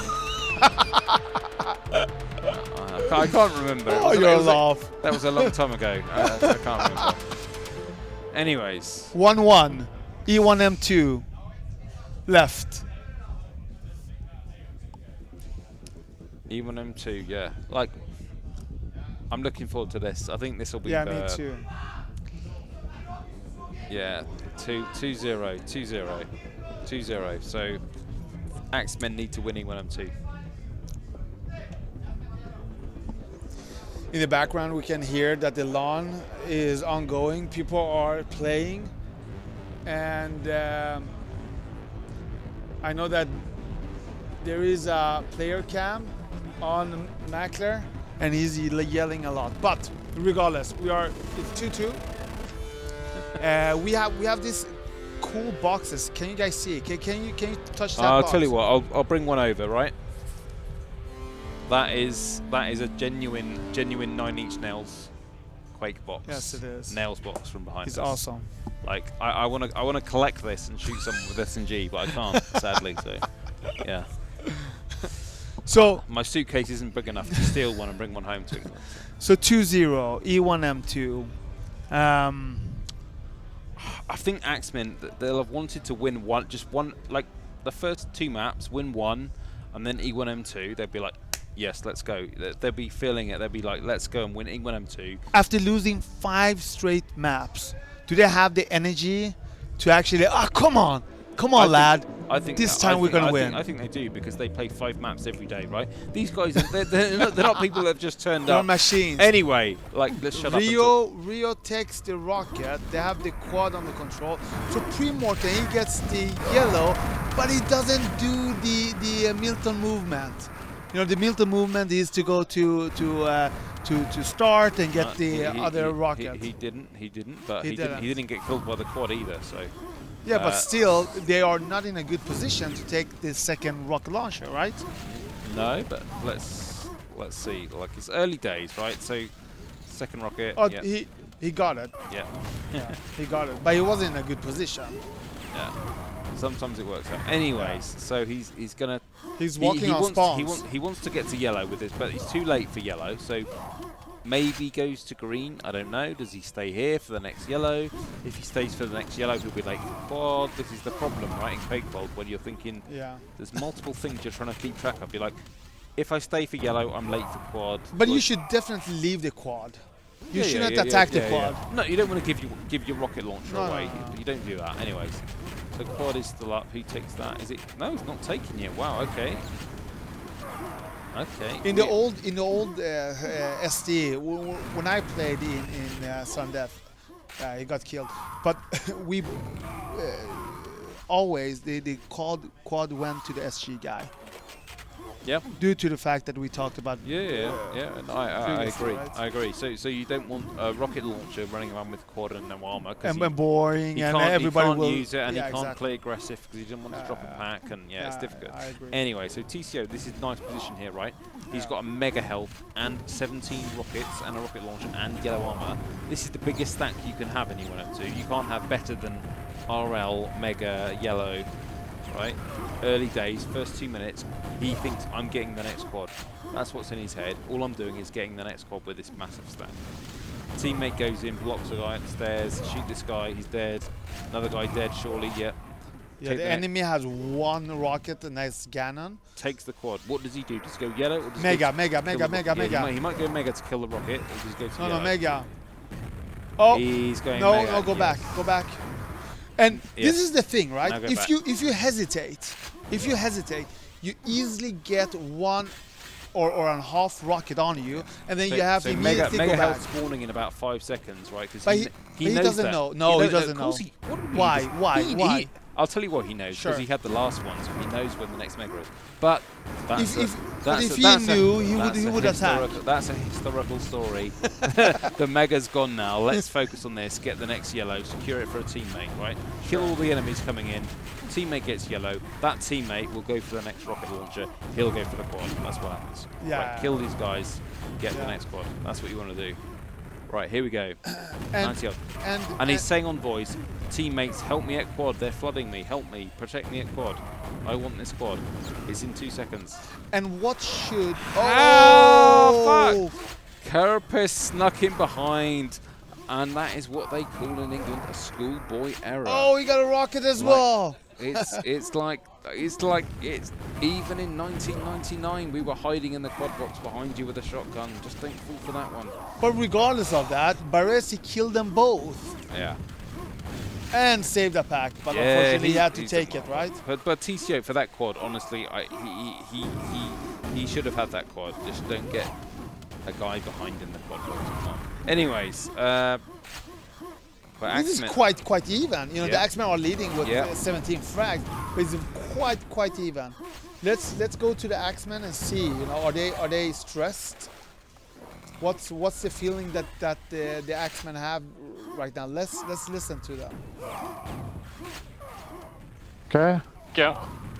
I can't remember. Oh, you're laugh. That was a long time ago. So I can't remember. Anyways. 1-1. E1M2 left. E1M2, yeah. Like, I'm looking forward to this. I think this will be. Yeah, me too. Yeah, 2-0. So Axemen need to win E1M2. In the background, we can hear that the LAN is ongoing. People are playing, and I know that there is a player cam on Mackler, and he's yelling a lot. But regardless, it's 2-2. We have these cool boxes. Can you guys see? Can you touch that I'll box? tell you what. I'll bring one over. Right. That is a genuine 9-inch nails Quake box. Yes, it is. Nails box from behind. He's us. awesome. Like I wanna collect this and shoot someone with SMG, but I can't, sadly. So yeah. So my suitcase isn't big enough to steal one and bring one home to England. So 2-0 E1M2. I think Axemen, they'll have wanted to win just one, like the first 2 maps, win one, and then E1M2. They'd be like, yes, let's go. They'll be feeling it. They'll be like, let's go and win E1M2. After losing 5 straight maps, do they have the energy to actually? Come on, lad. I think this time we're gonna win. I think they do because they play 5 maps every day, right? These guys, they're not people that have just turned They're up. machines. Anyway, like let's shut up. Rio takes the rocket. They have the quad under control. So Pre-Mortem, he gets the yellow, but he doesn't do the Milton movement. You know, the Milton movement is to go to start and get the other rocket. He didn't, but He he didn't get killed by the quad either. So. Yeah, but still, they are not in a good position to take the second rocket launcher, right? No, but let's see. Like it's early days, right? So second rocket. Oh, yeah. he got it. Yeah. Yeah, he got it, but he wasn't in a good position. Yeah. Sometimes it works out. Anyways, so he's gonna. He's walking on spawns. He wants to get to yellow with this, but he's too late for yellow. So maybe goes to green. I don't know. Does he stay here for the next yellow? If he stays for the next yellow, he'll be late for quad. This is the problem, right? In QuakeWorld, when you're thinking, there's multiple things you're trying to keep track of. You're like, if I stay for yellow, I'm late for quad. But you should definitely leave the quad. You shouldn't attack the quad. No, you don't want to give your rocket launcher away. No. You don't do that. Anyways, so quad is still up. Who takes that? Is it? No, it's not taking yet. Wow. Okay. Okay. In the old SD, when I played in Suddendeath, he got killed. But we always the quad went to the SG guy. Yeah. Due to the fact that we talked about. Yeah. And I agree. Right? I agree. So you don't want a rocket launcher running around with quad and no armor. And boring, and everybody he can't will use it, and he yeah, can't exactly. play aggressive because he doesn't want to drop a pack, and it's difficult. I agree. Anyway, so TCO, this is nice position here, right? He's got a mega health and 17 rockets and a rocket launcher and yellow armor. This is the biggest stack you can have in E1M2. You can't have better than RL, mega, yellow. Right, early days, first 2 minutes, he thinks I'm getting the next quad. That's what's in his head. All I'm doing is getting the next quad with this massive stack. Teammate goes in, blocks a guy upstairs, shoot this guy, he's dead. Another guy dead, surely, yep. Yeah, the enemy has 1 rocket, a nice cannon. Takes the quad. What does he do? Does he go yellow? Or does mega. He might go mega to kill the rocket, or does he go to yellow? No, mega. Oh, he's going mega. No, go back. And this is the thing, right? If you hesitate, you easily get 1 or a half rocket on you, and then you have to immediately mega go back. health spawning in about 5 seconds, right? Because he doesn't know. No, he doesn't know. Why? I'll tell you what he knows, because he had the last one, so he knows when the next mega is. But if he knew, he would attack. That's a historical story. The mega's gone now. Let's focus on this. Get the next yellow. Secure it for a teammate, right? Kill all the enemies coming in. Teammate gets yellow. That teammate will go for the next rocket launcher. He'll go for the quad. That's what happens. Yeah. Right, kill these guys. Get the next quad. That's what you want to do. Right, here we go. 90 odd. And he's saying on voice, teammates, help me at quad. They're flooding me. Help me. Protect me at quad. I want this quad. It's in 2 seconds. And what should... Oh, fuck! Carapace snuck in behind. And that is what they call in England a schoolboy error. Oh, he got a rocket as well. It's like even in 1999 we were hiding in the quad box behind you with a shotgun. Just don't fall for that one. But regardless of that, Baresi killed them both. Yeah. and saved the pack, but unfortunately he had to take it, right? But TCO for that quad, honestly, he should have had that quad. Just don't get a guy behind in the quad. Anyways, this is quite even. You know, the Axemen are leading with 17 frags, but it's quite even. Let's go to the Axemen and see. You know, are they stressed? What's the feeling that the Axemen have right now? Let's listen to them. Okay. Ja.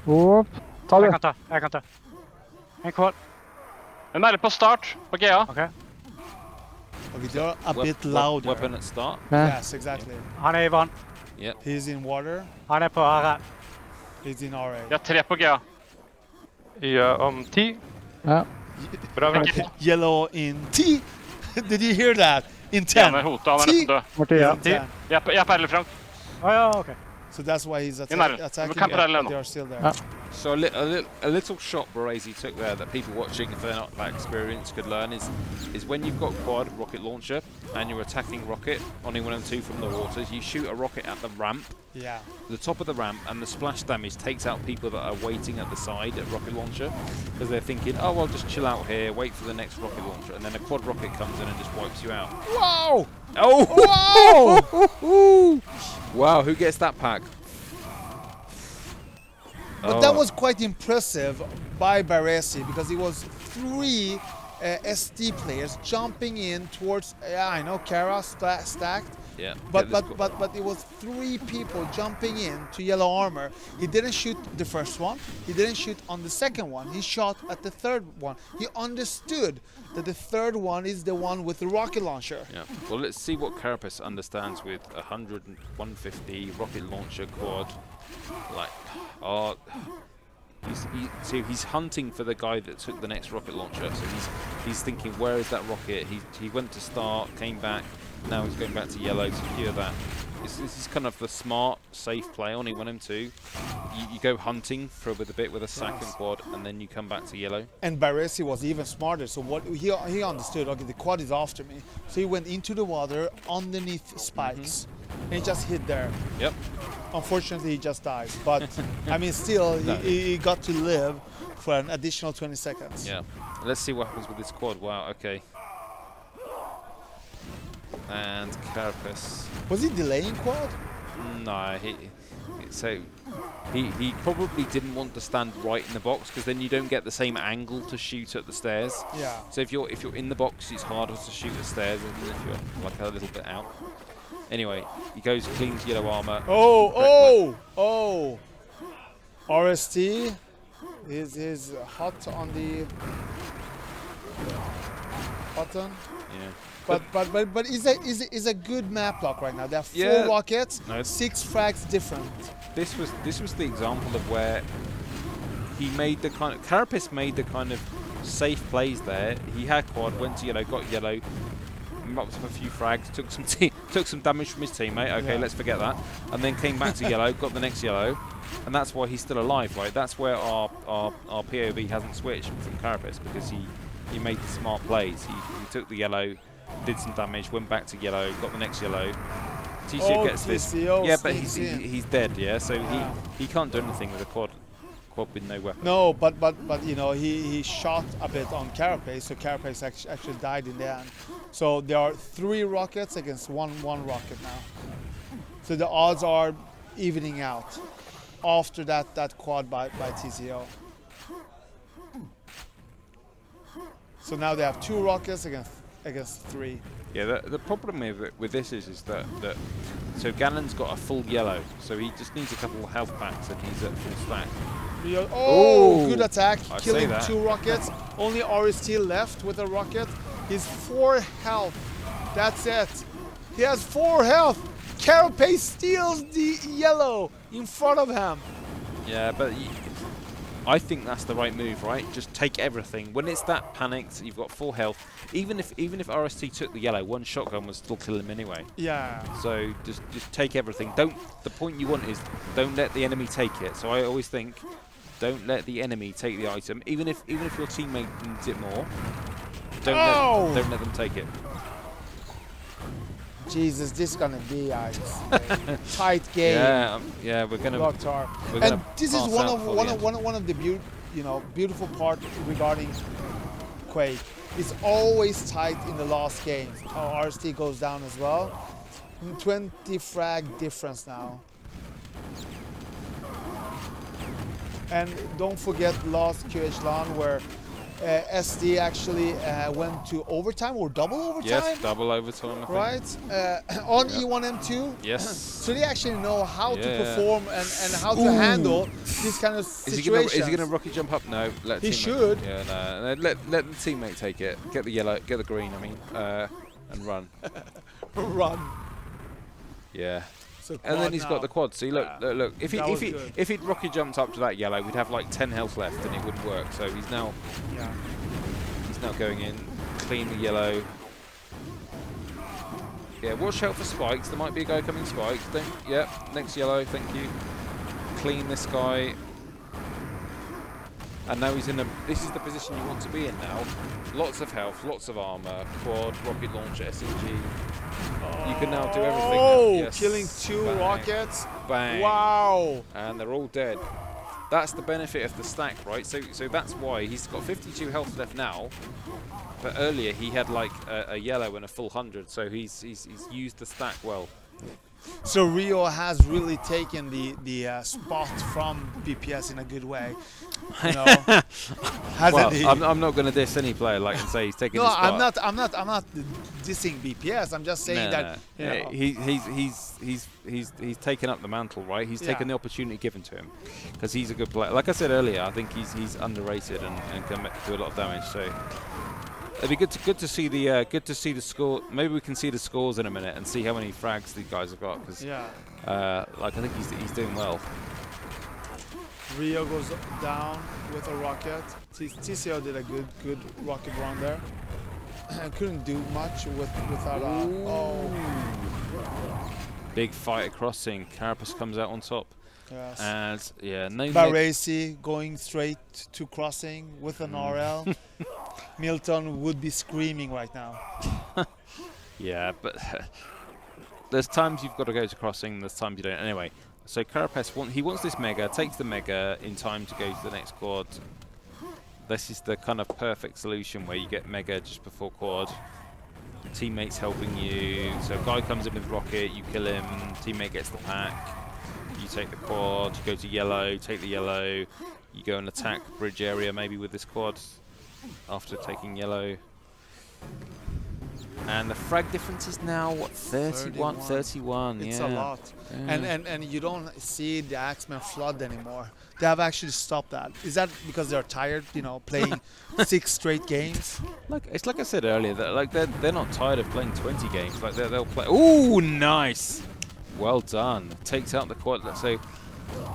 Opp. Ta det. Jeg kan ta. En kvar. Den er på start på GA. Okay, they're a bit louder. Weapon at start. Yes, exactly. Han er i vann. Yep. He's in water. Han er på RA. He's in RA. Jeg har 3 på GA. Om 10. Ja. Bra, Yellow in T. Did you hear that? In 10. Ja, men hota, han er nesten død. Jeg er på Frank. Okay. So that's why he's attacking, but they are still there. So a little shot Baresi took there that people watching, if they're not that experienced, could learn is when you've got quad rocket launcher and you're attacking rocket on E1 and 2 from the waters, you shoot a rocket at the ramp, the top of the ramp, and the splash damage takes out people that are waiting at the side at rocket launcher because they're thinking, oh, I'll just chill out here, wait for the next rocket launcher, and then a quad rocket comes in and just wipes you out. Wow! Oh! Wow! Wow, who gets that pack? But that was quite impressive by Baresi because it was 3 SD players jumping in towards, I know, Kara stacked. Yeah. But it was 3 people jumping in to yellow armor. He didn't shoot the first one. He didn't shoot on the second one. He shot at the third one. He understood that the third one is the one with the rocket launcher. Yeah. Well, let's see what Carapace understands with 100 and 150 rocket launcher quad. Like, he's hunting for the guy that took the next rocket launcher. So he's thinking, where is that rocket? He went to start, came back. Now he's going back to yellow to secure that. This is kind of the smart, safe play on E1 and 2. You go hunting with a sack and quad, and then you come back to yellow. And Baresi was even smarter. So what he understood, okay, the quad is after me. So he went into the water underneath spikes, and he just hid there. Yep. Unfortunately, he just died. But I mean, still, he got to live for an additional 20 seconds. Yeah. Let's see what happens with this quad. Wow. Okay. And Carapace. Was he delaying quad? No, he probably didn't want to stand right in the box because then you don't get the same angle to shoot at the stairs. Yeah. So if you're in the box, it's harder to shoot the stairs than if you're like a little bit out. Anyway, he goes, cleans yellow armor. Oh! RST is hot on the button. Yeah. But is a good map block right now. There are 4 rockets, 6 frags different. This was the example of where he made the kind of Carapace made the kind of safe plays there. He had quad, went to yellow, got yellow, mopped up a few frags, took some damage from his teammate. Okay, let's forget that, and then came back to yellow, got the next yellow, and that's why he's still alive, right? That's where our POV hasn't switched from Carapace because he made the smart plays. He took the yellow, did some damage, went back to yellow, got the next yellow. TCO gets this. Yeah, but he's dead, yeah, so he can't do anything with a quad with no weapon. No, but you know, he shot a bit on Carapace, so Carapace actually died in the end. So there are 3 rockets against one rocket now. So the odds are evening out after that quad by TCO. So now they have 2 rockets against 3. Yeah, the problem with this is that so Gannon's got a full yellow, so he just needs a couple of health packs and he's at full stack. Good attack, killing 2 rockets. Only RST left with a rocket. He's 4 health. That's it. He has 4 health. Carapace steals the yellow in front of him. Yeah, but I think that's the right move, right? Just take everything. When it's that panicked, you've got 4 health. Even if RST took the yellow, 1 shotgun would still kill him anyway. Yeah. So just take everything. The point you want is don't let the enemy take it. So I always think don't let the enemy take the item, even if your teammate needs it more. Don't let them take it. Jesus, this is gonna be a tight game. Yeah, we're gonna. And this is one of the beautiful part regarding Quake. It's always tight in the last game. Our RST goes down as well. 20 frag difference now. And don't forget last QHLAN where SD actually went to overtime or double overtime. Yes, double overtime. I think. Right? On E1M2. Yes. So they actually know how to perform and how to handle this kind of situations. Is he going to rocket jump up? No. He should. Yeah, no. Let the teammate take it. Get the yellow, get the green, I mean, and run. Run. Yeah. So and then he's now. got the quad. See, look. If he'd rocket jumped up to that yellow, we'd have like 10 health left, and it wouldn't work. So he's now going in, clean the yellow. Yeah, watch out for spikes. There might be a guy coming spikes. Next yellow. Thank you. Clean this guy. And now he's in this is the position you want to be in now. Lots of health, lots of armor, quad, rocket launcher, SMG. You can now do everything. Oh, yes. killing 2 rockets. Bang. Wow. And they're all dead. That's the benefit of the stack, right? So that's why he's got 52 health left now. But earlier he had like a yellow and a full 100, so he's used the stack well. So Rio has really taken the spot from BPS in a good way. You know, well, I'm not going to diss any player and say he's taking. No, his spot. I'm not dissing BPS. I'm just saying that you know. He's taken up the mantle, right? He's taken the opportunity given to him because he's a good player. Like I said earlier, I think he's underrated and can do a lot of damage. So it'd be good to see the score. Maybe we can see the scores in a minute and see how many frags these guys have got. Because I think he's doing well. Rio goes down with a rocket. TCO did a good rocket run there. Couldn't do much without big fight crossing. Carapace comes out on top. Yes. And yeah, Baresi going straight to crossing with an RL. Milton would be screaming right now. Yeah, but there's times you've got to go to crossing, there's times you don't. Anyway, so Carapace wants this mega, takes the mega in time to go to the next quad. This is the kind of perfect solution where you get mega just before quad. Teammates helping you. So guy comes in with rocket, you kill him, teammate gets the pack. You take the quad, you go to yellow, take the yellow, you go and attack bridge area maybe with this quad after taking yellow. And the frag difference is now, what, 31? It's yeah. a lot. Yeah. And you don't see the Axemen flood anymore. They have actually stopped that. Is that because they're tired, playing 6 straight games? It's like I said earlier, that they're not tired of playing 20 games. Like they'll play. Ooh, nice. Well done. Takes out the quad. So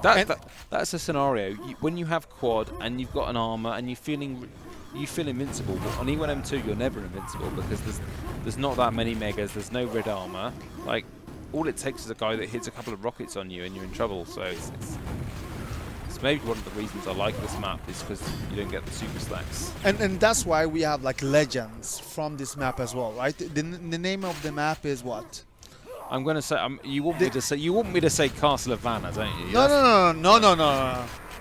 that's a scenario when you have quad and you've got an armor and you feel invincible. But on E1M2 you're never invincible because there's not that many megas. There's no red armor. Like all it takes is a guy that hits a couple of rockets on you and you're in trouble. So it's maybe one of the reasons I like this map is because you don't get the super stacks. And that's why we have like legends from this map as well, right? The name of the map is what? I'm going to say you want me to say Castle of Vanna, don't you?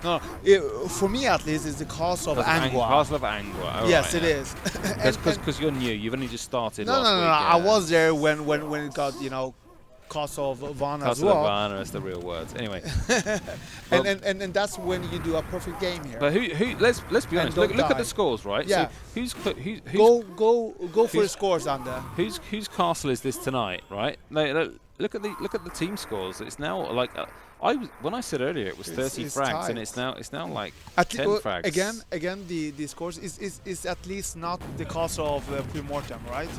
No. For me at least, it's the Castle of Angua. Castle of Angua. Oh, yes, right, it is. Because you're new. You've only just started. No. I was there when it got Castle of Vanna as well. Castle of Vanna is the real words. Anyway. and that's when you do a perfect game here. But who? Let's be honest. Look at the scores, right? Yeah. So who's go for the scores, Andeh. Whose castle is this tonight, right? Look at the team scores. It's now like when I said earlier it was 30 frags, tight. And it's now like 10 frags. Again, the scores is at least not the castle of Primortem, right?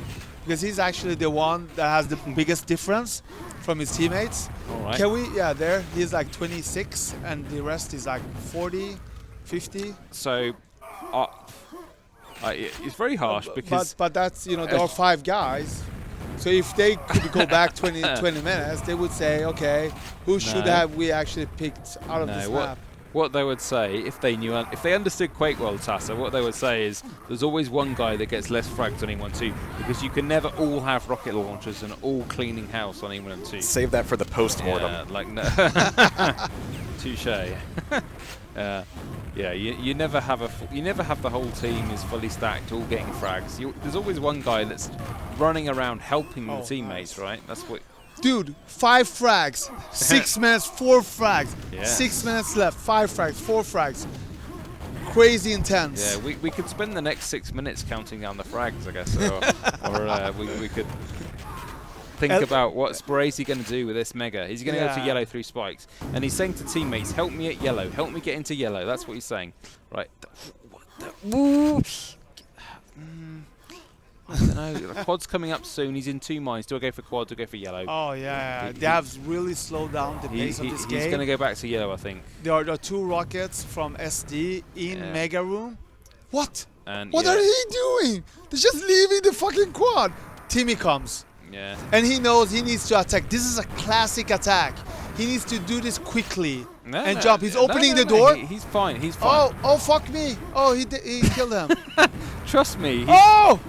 Because he's actually the one that has the biggest difference from his teammates. All right. Can we? Yeah, there he's like 26, and the rest is like 40, 50. So, it's very harsh because. But that's there are 5 guys. So if they could go back 20 minutes, they would say, okay, who should have we actually picked out of this map? what they would say if they knew, if they understood QuakeWorld, Sassa, what they would say is there's always one guy that gets less frags on E1-2 because you can never all have rocket launchers and all cleaning house on E1-2. Save that for the post-mortem. Yeah, like no. Touche. Yeah, you never have the whole team is fully stacked, all getting frags. There's always one guy that's running around helping the teammates, right? That's what. Dude, 5 frags, 6 minutes, 4 frags, Yeah. 6 minutes left, 5 frags, 4 frags. Crazy intense. Yeah, we could spend the next 6 minutes counting down the frags, I guess, or we could think about what's Brazy going to do with this mega. He's going to go to yellow through spikes, and he's saying to teammates, "Help me at yellow, help me get into yellow." That's what he's saying, right? I don't know. The quad's coming up soon. He's in 2 minds. Do I go for quad? Do I go for yellow? Oh yeah, they have really slowed down the pace of this game. He's going to go back to yellow, I think. There are 2 rockets from SD in Mega Room. What? And what are they doing? They're just leaving the fucking quad. Timmy comes. Yeah. And he knows he needs to attack. This is a classic attack. He needs to do this quickly and jump. He's opening the door. He's fine. He's fine. Oh, fuck me. Oh, he killed him. Trust me. Oh,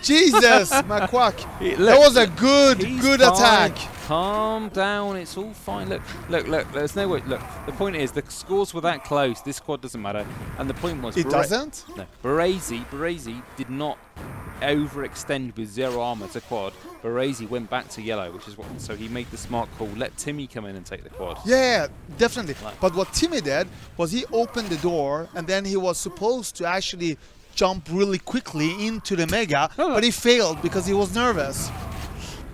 Jesus, my quack. That was a good attack. Calm down. It's all fine. Look. There's no way. Look, the point is the scores were that close. This quad doesn't matter. And the point was... It doesn't? No. Brazy did not overextend with 0 armor to quad. Brazy went back to yellow, which is what. So he made the smart call. Let Timmy come in and take the quad. Yeah, definitely. But what Timmy did was he opened the door, and then he was supposed to actually jump really quickly into the mega, but he failed because he was nervous.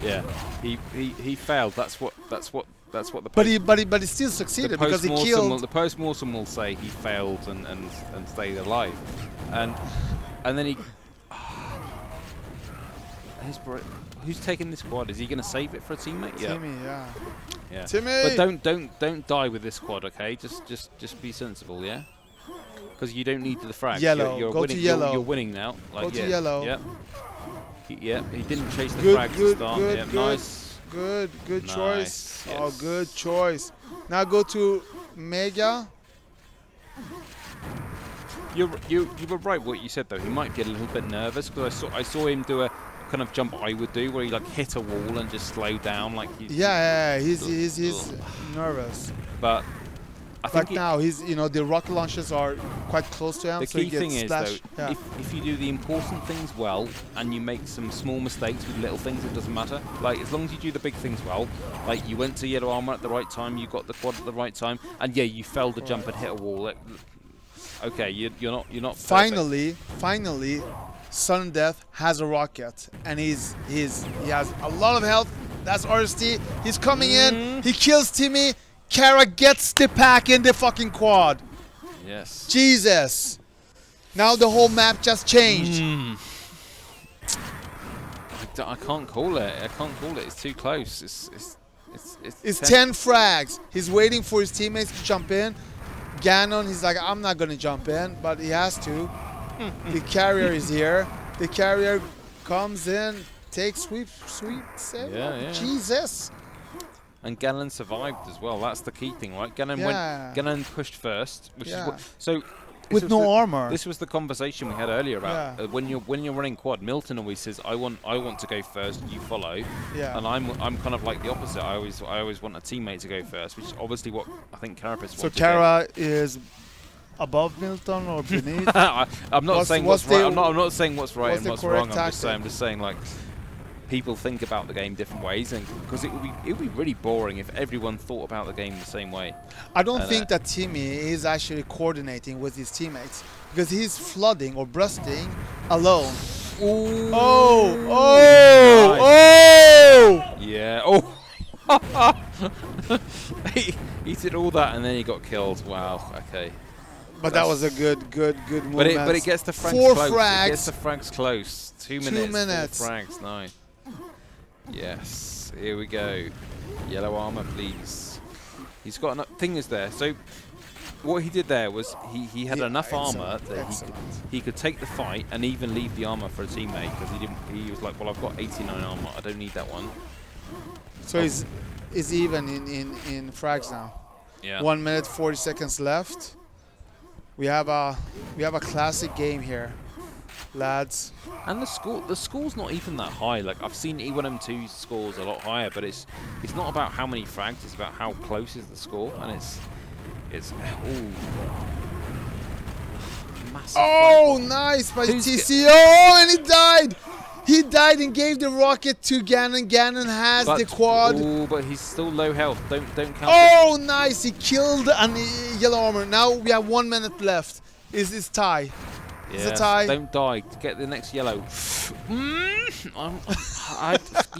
Yeah, he failed. That's what the. But he still succeeded because he killed. The post-mortem will say he failed and stayed alive, and then he. Who's taking this quad? Is he going to save it for a teammate? Yeah. Timmy, yeah. Timmy. But don't die with this quad, okay? Just be sensible, yeah. Because you don't need the frags. Yellow. You're Go winning. to yellow. You're winning now. Like, Go to yellow. Yep. He didn't chase the frags to start. Good, nice. Good nice. choice. Yes. Oh, good choice. Now go to mega. You were right what you said though. He might get a little bit nervous because I saw him do a kind of jump I would do where he like hit a wall and just slow down like he's he's nervous. But I think now he's the rocket launches are quite close to him. The so key thing is though, yeah. if you do the important things well and you make some small mistakes with little things, it doesn't matter. Like as long as you do the big things well, like you went to yellow armor at the right time, you got the quad at the right time, and yeah, you failed to jump and hit a wall. Okay, you're not. Finally, Suddendeath has a rocket, and he has a lot of health. That's RST. He's coming in. He kills Timmy. Kara gets the pack in the fucking quad. Yes. Jesus. Now the whole map just changed. I can't call it. It's too close. It's 10 frags. He's waiting for his teammates to jump in. Ganon, he's like, I'm not going to jump in, but he has to. The carrier is here. The carrier comes in, takes sweep, save. Yeah. Jesus. And Ganon survived as well. That's the key thing, right? Ganon pushed first, which is what. So with no armor. This was the conversation we had earlier about when you're running quad. Milton always says, "I want to go first. You follow." Yeah. And I'm kind of like the opposite. I always want a teammate to go first, which is obviously what I think Carapace wants. So Kara is above Milton or beneath? I'm not saying what's right. I'm not saying what's right and what's wrong. I'm just saying like. People think about the game different ways, and because it would be really boring if everyone thought about the game the same way. I don't think that Timmy is actually coordinating with his teammates because he's flooding or bursting alone. Ooh. Oh! Yeah. Oh. he did all that and then he got killed. Wow. Okay. But that was a good movement. But it gets the frags 4 close. frags. It gets the frags close. 2 minutes. 2 minutes. 4 frags. Nice. Yes, here we go. Yellow armor, please. He's got enough. Thing is there. So what he did there was he had enough armor that he could take the fight and even leave the armor for a teammate because he was like, well, I've got 89 armor. I don't need that one. So he's even in frags now. Yeah. 1 minute 40 seconds left. We have a classic game here, lads. And the score's not even that high. Like I've seen E1M2 scores a lot higher, but it's not about how many frags. It's about how close is the score, and it's ooh. Massive Oh, nice by TC. Oh, and he died. He died and gave the rocket to Ganon. Ganon has the quad. Oh, but he's still low health. Don't count. Oh, nice. He killed an yellow armor. Now we have 1 minute left. Is this tie? Yeah, Is it tie? don't die. Get the next yellow.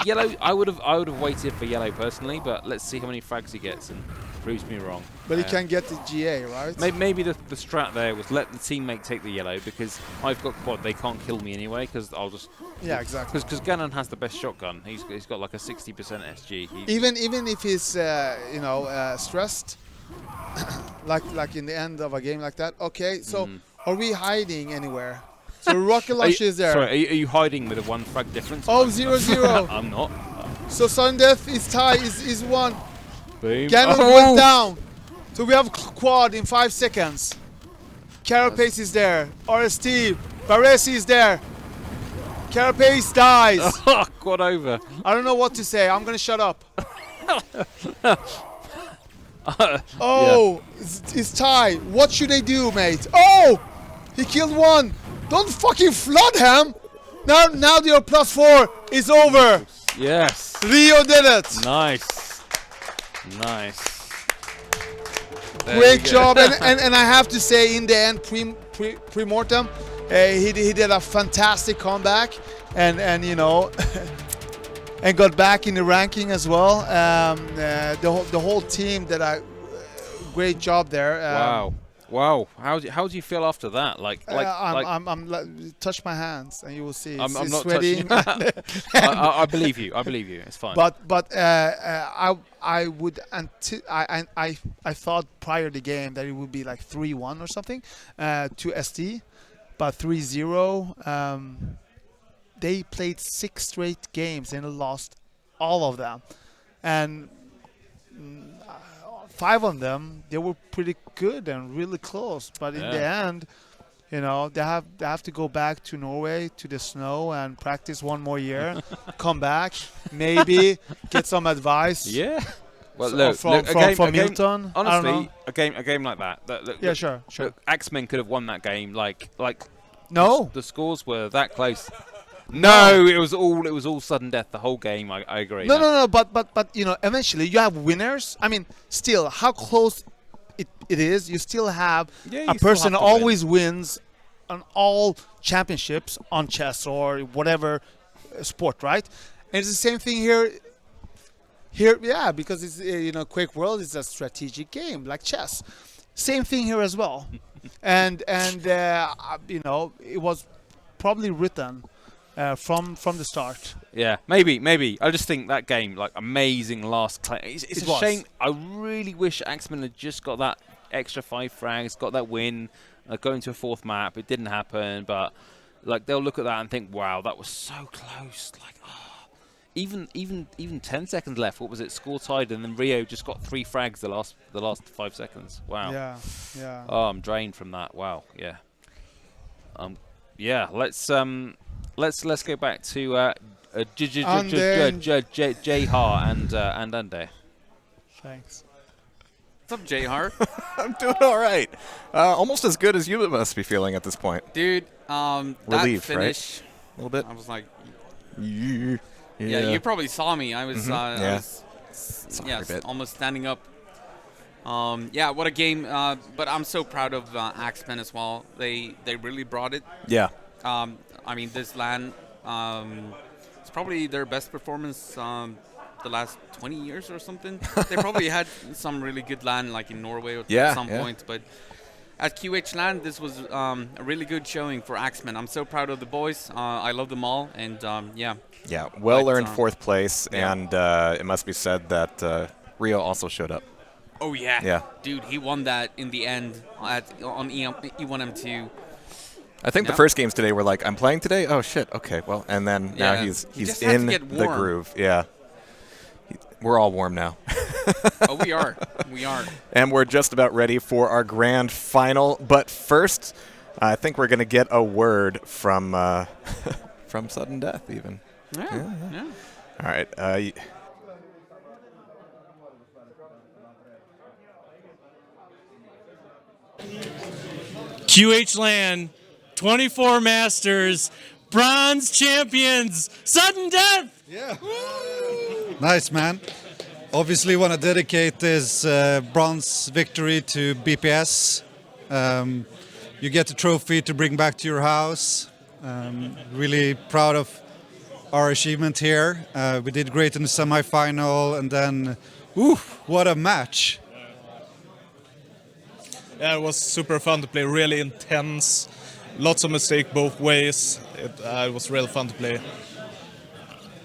Yellow. I would have waited for yellow personally, but let's see how many frags he gets and proves me wrong. But he can get the GA, right? Maybe the strat there was let the teammate take the yellow because I've got quad. They can't kill me anyway because I'll just. Yeah, exactly. Because Ganon has the best shotgun. He's got like a 60% SG. Even if he's stressed, like in the end of a game like that. Okay, so are we hiding anywhere? So rocket launch is there. Sorry, are you hiding with a 1 frag difference? Oh, 0-0. I'm not. So Suddendeath is tie is one. Boom. Ganon went down. So we have quad in 5 seconds. Carapace is there. RST. Baresi is there. Carapace dies. Quad over. I don't know what to say. I'm gonna shut up. Oh, it's tie. What should they do, mate? Oh, he killed one. Don't fucking flood him. Now your +4 is over. Yes. Rio did it. Nice. Nice. Great job. and I have to say, in the end, pre-mortem, he did a fantastic comeback, and you know, and got back in the ranking as well. The whole team did a great job there. Wow. How do you feel after that? I'm touch my hands and you will see. I'm not sweating. touching. I believe you. I believe you. It's fine. But I would I thought prior to the game that it would be like 3-1 or something to SD, but 3-0. They played 6 straight games and lost all of them, and 5 of them they were pretty good and really close. But in the end, you know, they have to go back to Norway to the snow and practice 1 more year, come back, maybe get some advice. Yeah. Well, So look, from Milton. Honestly, a game like that. Yeah, sure. Look, Axemen could have won that game. Like. No. The scores were that close. No, it was all sudden death the whole game. I agree. No. But you know, eventually you have winners. I mean, still, how close it is, you still have a person who always wins on all championships on chess or whatever sport, right? And it's the same thing here. Yeah, because it's QuakeWorld is a strategic game like chess. Same thing here as well, and you know, it was probably written from the start. Yeah, maybe. I just think that game, like, amazing last claim. It's a shame. I really wish Axemen had just got that extra 5 frags, got that win, going to a 4th map. It didn't happen, but like they'll look at that and think, wow, that was so close. Like, even 10 seconds left. What was it? Score tied, and then Rio just got 3 frags the last 5 seconds. Wow. Yeah. Oh, I'm drained from that. Wow. Yeah. Yeah. Let's go back to Jehar and Andeh. Thanks. What's up, Jehar? I'm doing all right. Almost as good as you must be feeling at this point. Dude, Relieved, that finish, right? A little bit. I was like, yeah, you probably saw me. I was, almost standing up. Yeah, what a game. But I'm so proud of Axemen as well. They really brought it. Yeah. I mean, this LAN, it's probably their best performance the last 20 years or something. They probably had some really good LAN, like in Norway at some point. But at QHLAN, this was a really good showing for Axemen. I'm so proud of the boys. I love them all. And, yeah. Yeah, well-earned 4th place. And it must be said that Rio also showed up. Oh, yeah. Yeah. Dude, he won that in the end on E1M2. I think the first games today were like, I'm playing today? Oh, shit. Okay, well, and then now he's in the groove. Yeah. We're all warm now. Oh, we are. We are. And we're just about ready for our grand final. But first, I think we're going to get a word from from Suddendeath, even. Yeah. All right. QHLAN2024 Masters bronze champions, Suddendeath. Yeah. Nice, man. Obviously want to dedicate this bronze victory to BPS. You get the trophy to bring back to your house. Really proud of our achievement here. We did great in the semi-final, and then, what a match. Yeah, it was super fun to play, really intense. Lots of mistakes both ways. It was really fun to play.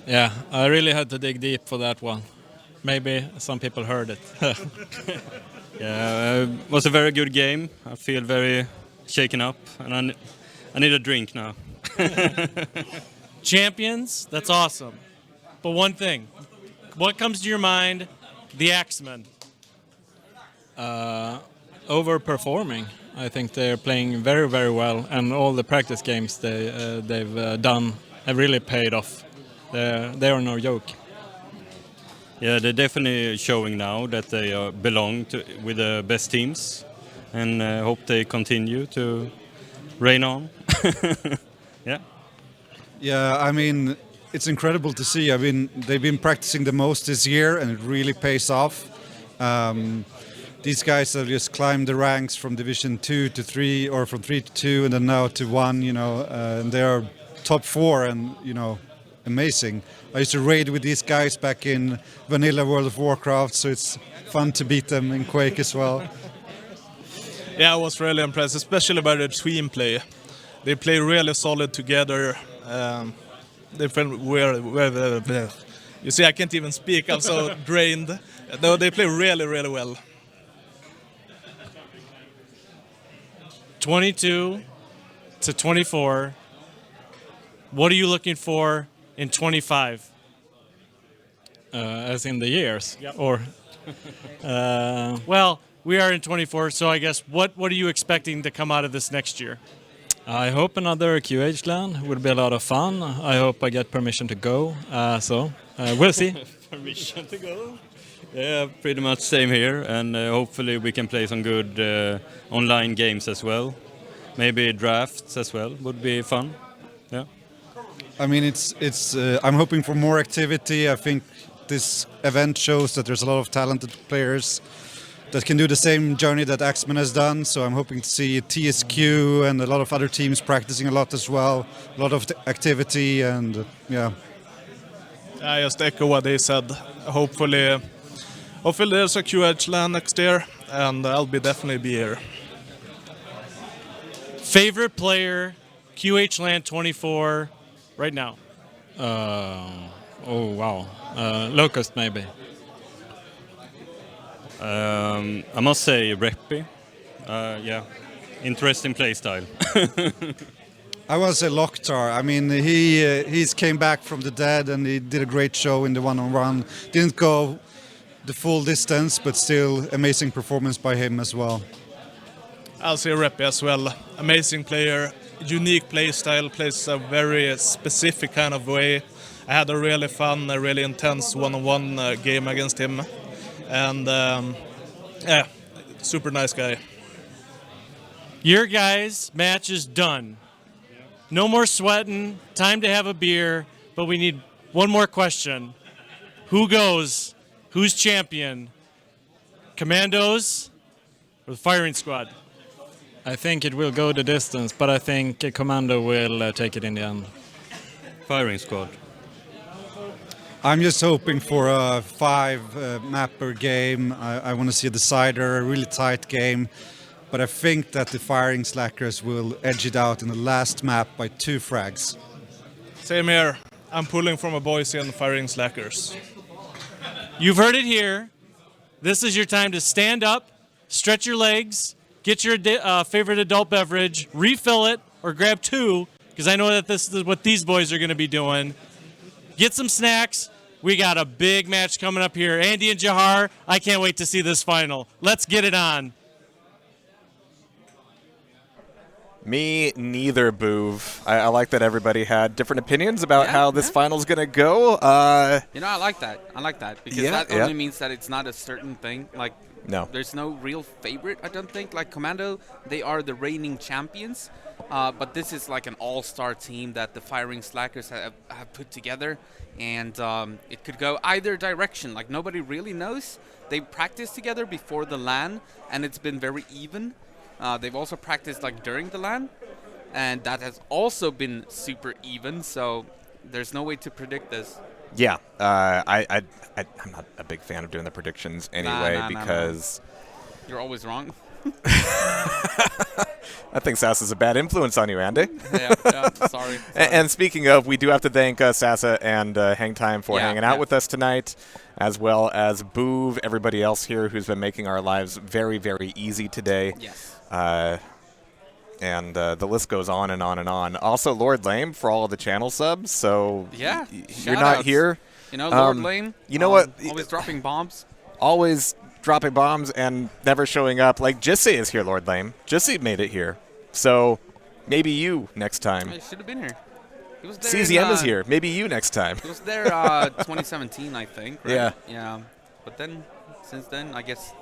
Yeah, I really had to dig deep for that one. Maybe some people heard it. Yeah, it was a very good game. I feel very shaken up, and I need a drink now. Champions, that's awesome. But one thing, what comes to your mind? The Axemen. Overperforming. I think they're playing very, very well, and all the practice games they've done have really paid off. They are no joke. Yeah, they're definitely showing now that they belong with the best teams, and hope they continue to reign on. Yeah. Yeah, I mean, it's incredible to see. I mean, they've been practicing the most this year, and it really pays off. These guys have just climbed the ranks from Division 2 to 3, or from 3 to 2, and then now to 1, you know, and they are top 4, and, you know, amazing. I used to raid with these guys back in vanilla World of Warcraft, so it's fun to beat them in Quake as well. Yeah, I was really impressed, especially by their team play. They play really solid together. They play you see, I can't even speak. I'm so drained. No, they play really, really well. 22 to 24. What are you looking for in 25? As in the years? Yep. Or well, we are in 24, so I guess what are you expecting to come out of this next year? I hope another QHLAN would be a lot of fun. I hope I get permission to go. We'll see. Permission to go? Yeah, pretty much same here, and hopefully we can play some good online games as well. Maybe drafts as well would be fun. Yeah. I mean, it's. I'm hoping for more activity. I think this event shows that there's a lot of talented players that can do the same journey that Axemen has done. So I'm hoping to see TSQ and a lot of other teams practicing a lot as well. A lot of activity, and yeah. I just echo what they said. Hopefully there's a QHLAN next year, and I'll definitely be here. Favorite player, QHLAN2024, right now? Oh wow, Locust maybe. I must say Peppe. Yeah, interesting play style. I want to say Lokhtar. I mean, he's came back from the dead, and he did a great show in the one-on-one. Didn't go the full distance, but still amazing performance by him as well. I'll say Peppe as well. Amazing player, unique play style, plays a very specific kind of way. I had a really fun, a really intense one-on-one game against him. And yeah, super nice guy. Your guys' match is done. No more sweating, time to have a beer, but we need one more question. Who goes? Who's champion? Commandos or the firing squad? I think it will go the distance, but I think Commando will take it in the end. Firing squad. I'm just hoping for a 5-mapper game. I want to see a decider, a really tight game. But I think that the firing slackers will edge it out in the last map by 2 frags. Same here. I'm pulling from a Boise and firing slackers. You've heard it here. This is your time to stand up, stretch your legs, get your favorite adult beverage, refill it, or grab 2, because I know that this is what these boys are going to be doing. Get some snacks, We got a big match coming up here. Andeh and Jehar, I can't wait to see this final. Let's get it on. Me neither, Bouv. I like that everybody had different opinions about how this final's going to go. You know, I like that. I like that because that only means that it's not a certain thing. Like, there's no real favorite, I don't think. Like Commando, they are the reigning champions, but this is like an all-star team that the Firing Slackers have put together, and it could go either direction. Like, nobody really knows. They practiced together before the LAN, and it's been very even. They've also practiced like during the LAN, and that has also been super even. So there's no way to predict this. Yeah, I'm not a big fan of doing the predictions anyway because you're always wrong. I think Sassa's a bad influence on you, Andeh. Yeah, sorry. And speaking of, we do have to thank Sassa and HangTime for hanging out with us tonight, as well as Bouv, everybody else here who's been making our lives very, very easy today. Yes. And the list goes on and on and on. Also, Lord Lame for all of the channel subs. So you're not here. You know, Lord Lame. You know what? Always dropping bombs. Always dropping bombs and never showing up. Like Jesse is here, Lord Lame. Jesse made it here. So maybe you next time. He should have been here. He was there CZM is here. Maybe you next time. He was there 2017, I think. Right? Yeah. Yeah. But then, since then, I guess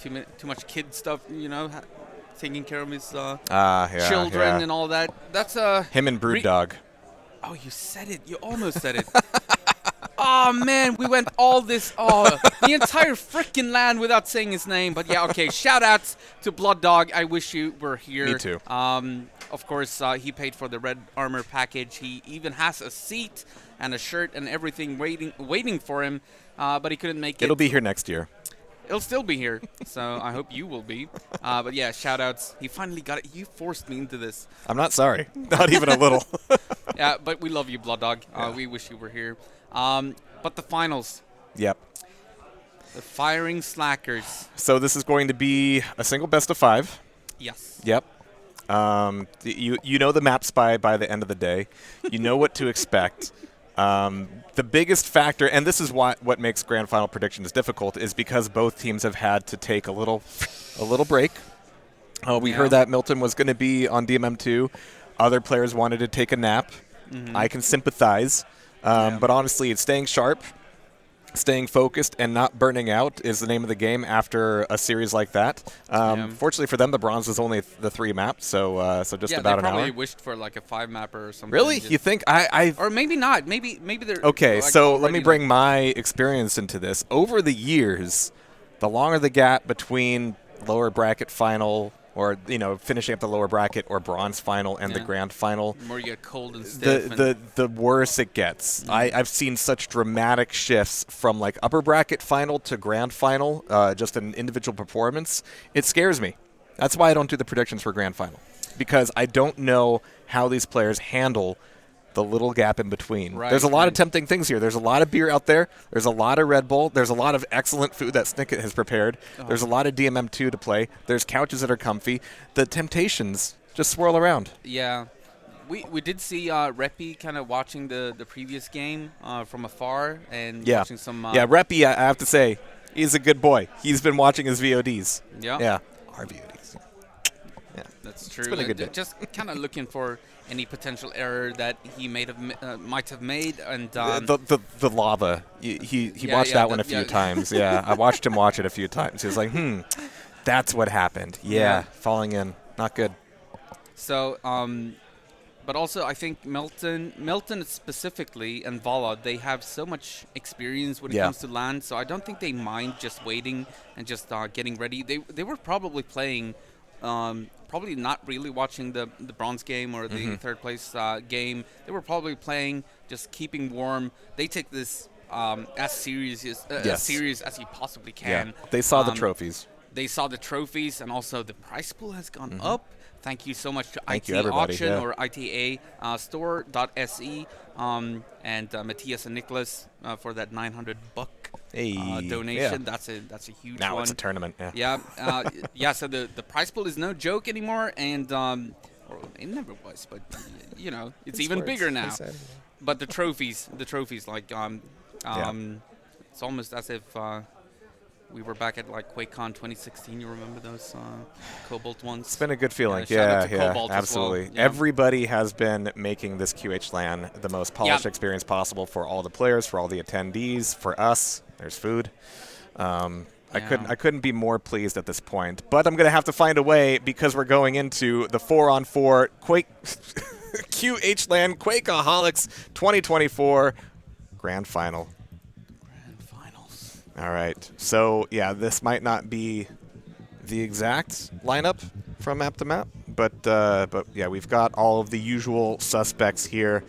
too much kid stuff, you know, taking care of his children and all that. That's him and Brewdog. Oh, you said it. You almost said it. Oh, man, we went all this, the entire frickin' land without saying his name. But yeah, okay, shout-outs to Blood Dog. I wish you were here. Me too. Of course, he paid for the red armor package. He even has a seat and a shirt and everything waiting for him, but he couldn't make it. It'll be here next year. It'll still be here, so I hope you will be. But yeah, shout-outs. He finally got it. You forced me into this. I'm not sorry. Not even a little. Yeah, but we love you, Blood Dog. We wish you were here. But the finals. Yep. The Firing Slackers. So this is going to be a single best of 5. Yes. Yep. You know the maps by the end of the day. You know what to expect. The biggest factor, and this is what makes grand final predictions difficult, is because both teams have had to take a little break. We heard that Milton was going to be on DMM2. Other players wanted to take a nap. Mm-hmm. I can sympathize. But honestly, it's staying sharp, staying focused, and not burning out is the name of the game after a series like that. Fortunately for them, the bronze was only the 3 maps, so just about an hour. Yeah, they probably wished for like a 5-mapper or something. Really? You think? Or maybe not. Maybe they're... Okay, like so let me bring my experience into this. Over the years, the longer the gap between lower bracket final or, you know, finishing up the lower bracket or bronze final and the grand final, the more you get cold and stiff. The worse it gets. I've seen such dramatic shifts from like upper bracket final to grand final, just an individual performance. It scares me. That's why I don't do the predictions for grand final, because I don't know how these players handle the little gap in between. Right, There's a lot of tempting things here. There's a lot of beer out there. There's a lot of Red Bull. There's a lot of excellent food that Sniket has prepared. There's a lot of DMM2 to play. There's couches that are comfy. The temptations just swirl around. Yeah. We did see Reppy kind of watching the previous game from afar and watching some... Reppy, I have to say, he's a good boy. He's been watching his VODs. Yeah. Yeah. Our VODs. Yeah. That's true. It's been a good day. Just kind of looking for any potential error that he might have made, and the lava. He watched that one a few times. Yeah, I watched him watch it a few times. He was like, that's what happened. Yeah, falling in, not good. So, but also I think Milton specifically and Vala, they have so much experience when it comes to LAN, so I don't think they mind just waiting and just getting ready. They were probably playing. Probably not really watching the bronze game or the third place game. They were probably playing, just keeping warm. They take this as serious as you possibly can. Yeah. They saw the trophies. They saw the trophies, and also the price pool has gone up. Thank you so much to Thank IT you, Auction or ITA Store.se and Matthias and Nicholas for that $900 donation. That's a huge one. Now it's a tournament. Yeah. So the prize pool is no joke anymore, and it never was, but you know it's even bigger now. But the trophies like It's almost as if we were back at like QuakeCon 2016. You remember those Cobalt ones? It's been a good feeling. Shout Yeah, out to Cobalt absolutely. as well. Yeah. Everybody has been making this QHLAN the most polished experience possible for all the players, for all the attendees, for us. There's food. I couldn't be more pleased at this point. But I'm going to have to find a way, because we're going into the 4-on-4 Quake QHLAN Quakeaholics 2024 Grand Final. All right. So, yeah, this might not be the exact lineup from map to map, but yeah, we've got all of the usual suspects here.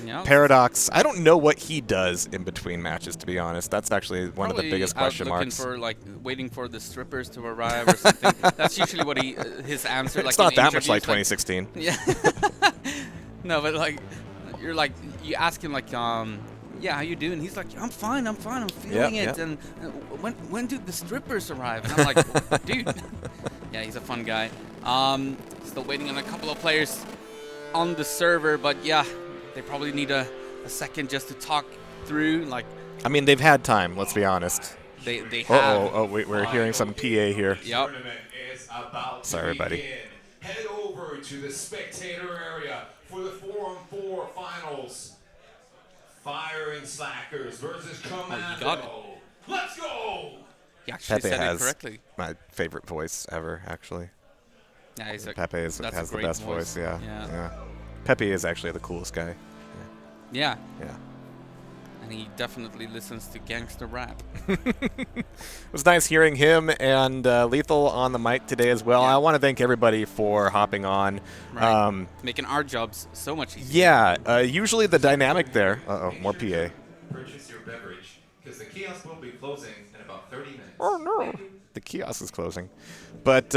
Yep. Paradox, I don't know what he does in between matches, to be honest. That's actually one of the biggest question marks. Looking for, like, waiting for the strippers to arrive or something. That's usually what his answer. It's like, not in that much like interviews, 2016. Yeah. No, but like, you ask him like, yeah, how you doing? He's like, I'm fine, I'm feeling it. And when do the strippers arrive? And I'm like, dude. Yeah, he's a fun guy. Still waiting on a couple of players on the server, but yeah, they probably need a second just to talk through. Like, I mean, they've had time. Let's be honest. They have. Oh, wait, we're hearing some PA here. Yep. Sorry, buddy. Head over to the spectator area for the 4-on-4 finals. Firing Slackers versus Commando. Let's go! He actually Peppe said has it correctly. my favorite voice ever, actually. Yeah, he's Peppe has the best voice. Yeah. Peppe is actually the coolest guy. Yeah. Yeah. And he definitely listens to gangster rap. It was nice hearing him and Lethal on the mic today as well. I want to thank everybody for hopping on. Right. Making our jobs so much easier. Yeah, usually the dynamic there. More PA. Purchase your beverage, because the kiosk will be closing in about 30 minutes. Oh, no. The kiosk is closing. But,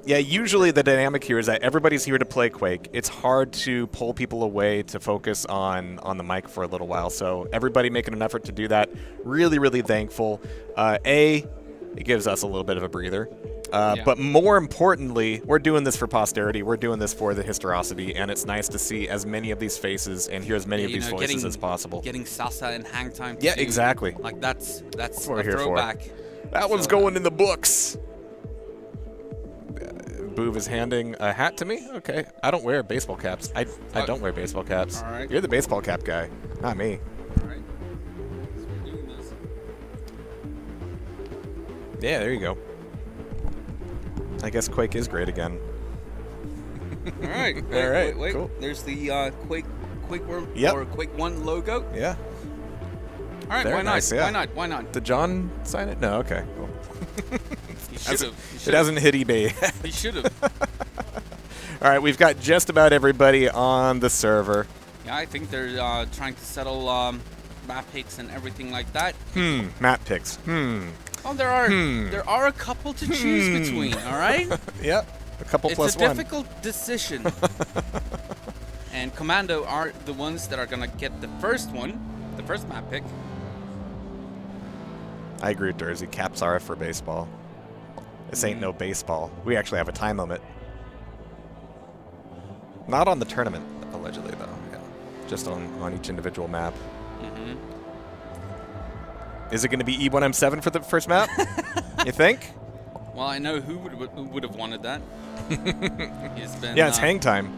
yeah, usually the dynamic here is that everybody's here to play Quake. It's hard to pull people away to focus on the mic for a little while. So everybody making an effort to do that. Really, really thankful. It gives us a little bit of a breather. But more importantly, we're doing this for posterity. We're doing this for the historicity, and it's nice to see as many of these faces and hear as many of these voices as possible. Getting Sassa and HangTime. Yeah, exactly. Like that's what we're a here throwback. for. That one's going in the books. Bouv is handing a hat to me? Okay. I don't wear baseball caps. I don't wear baseball caps. All right. You're the baseball cap guy, not me. All right. So we're doing this. Yeah, there you go. I guess Quake is great again. All right. All right. Wait. Cool. There's the QuakeWorld or Quake 1 logo. Yeah. All right. They're Why not? nice, yeah. Why not? Why not? Did John sign it? No. Okay. Cool. He should have. It hasn't hit eBay. He should have. All right, we've got just about everybody on the server. Yeah, I think they're trying to settle map picks and everything like that. Map picks. Well, there are a couple to choose between. All right. Yep. A couple plus one. It's a one. difficult decision. And Commando are the ones that are gonna get the first one, the first map pick. I agree with Dursey. Caps are for baseball. This ain't no baseball. We actually have a time limit. Not on the tournament, allegedly, though. Yeah. Just on each individual map. Is it going to be E1M7 for the first map? You think? Well, I know who would have wanted that. He's been, yeah, it's HangTime.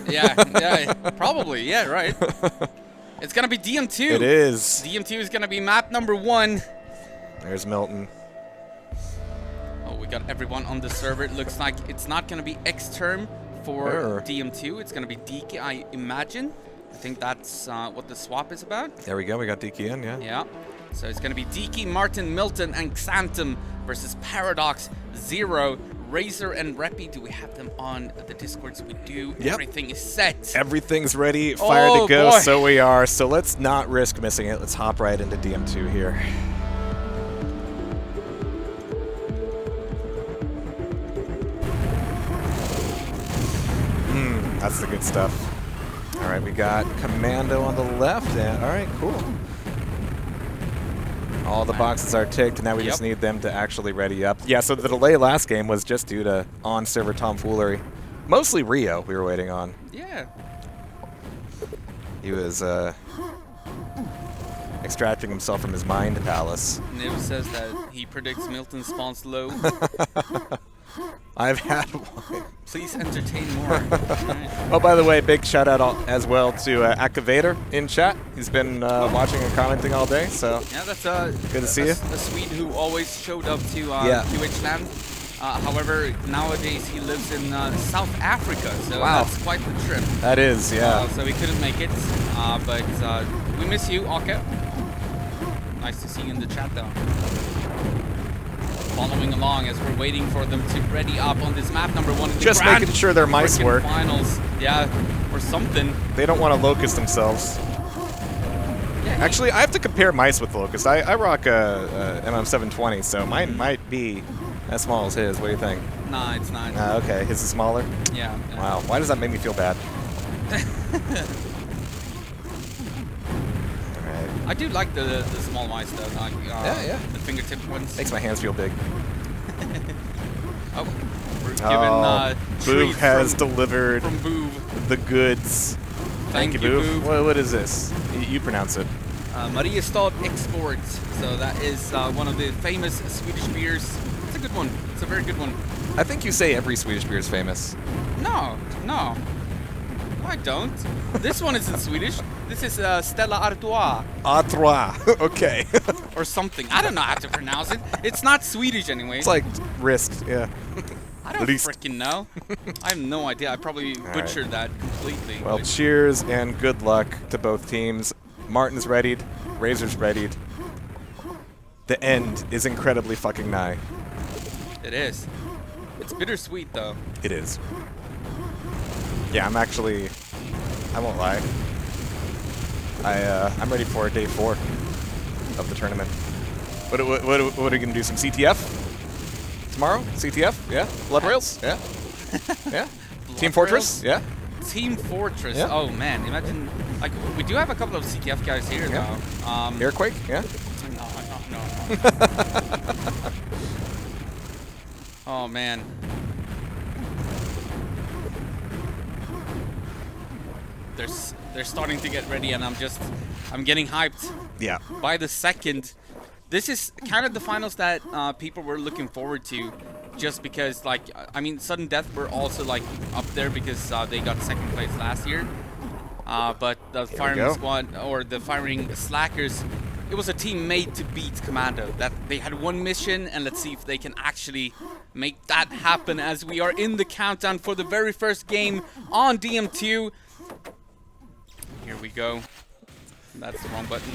Yeah, probably. Yeah, right. It's going to be DM2. It is. DM2 is going to be map number 1. There's Milton. Oh, we got everyone on the server. It looks like it's not going to be XantoM for DM2. It's going to be DK, I imagine. I think that's what the swap is about. There we go. We got DK in, yeah. Yeah. So it's going to be DK, Martin, Milton, and XantoM versus Paradox, Zero, Razor, and Reppy. Do we have them on the Discords? We do. Yep. Everything is set. Everything's ready, fire to go, so we are. So let's not risk missing it. Let's hop right into DM2 here. That's the good stuff. All right, we got Commando on the left. And, all right, cool. All the boxes are ticked, and now we just need them to actually ready up. Yeah, so the delay last game was just due to on-server tomfoolery. Mostly Rio we were waiting on. Yeah. He was extracting himself from his mind palace. Niv says that he predicts Milton spawns low. I've had one. Please entertain more. Right. Oh, by the way, big shout out as well to Akavator in chat. He's been watching and commenting all day, so yeah, that's good to see you. A Swede who always showed up to QHLAN. However, nowadays he lives in South Africa, so that's quite the trip. That is, yeah. So he couldn't make it, but we miss you, Ake. Nice to see you in the chat, though. Following along as we're waiting for them to ready up on this map number 1 in the Just making sure their mice work. Finals, yeah, or something. They don't want to locust themselves. Yeah, actually, I have to compare mice with locust. I rock a MM720, so mine might be as small as his. What do you think? Nah, it's not. Okay, his is smaller? Yeah. Wow, why does that make me feel bad? I do like the small mice though, like the fingertip ones. Makes my hands feel big. Oh, we're given Bouv has delivered from Bouv the goods. Thank you, Bouv. What is this? You pronounce it. Mariestad Export. So that is one of the famous Swedish beers. It's a good one. It's a very good one. I think you say every Swedish beer is famous. No. I don't. This one isn't Swedish. This is Stella Artois. Artois. Okay. Or something. I don't know how to pronounce it. It's not Swedish anyway. It's like wrist, yeah. I don't freaking know. I have no idea. I probably butchered that completely. Well, cheers and good luck to both teams. Martin's readied. Razor's readied. The end is incredibly fucking nigh. It is. It's bittersweet, though. It is. Yeah, I won't lie. I'm ready for day 4 of the tournament. What are we gonna do? Some CTF tomorrow? CTF? Yeah. Blood Rails? Yeah. Yeah. Team Fortress? Yeah. Team Fortress. Yeah. Oh man, imagine like we do have a couple of CTF guys here though. Airquake? Yeah. No. Oh man. They're starting to get ready, and I'm getting hyped. Yeah. By the second, this is kind of the finals that people were looking forward to, just because like I mean, Suddendeath were also like up there because they got second place last year. But the firing squad or the firing slackers, it was a team made to beat Commando. That they had one mission, and let's see if they can actually make that happen as we are in the countdown for the very first game on DM2. Here we go. That's the wrong button.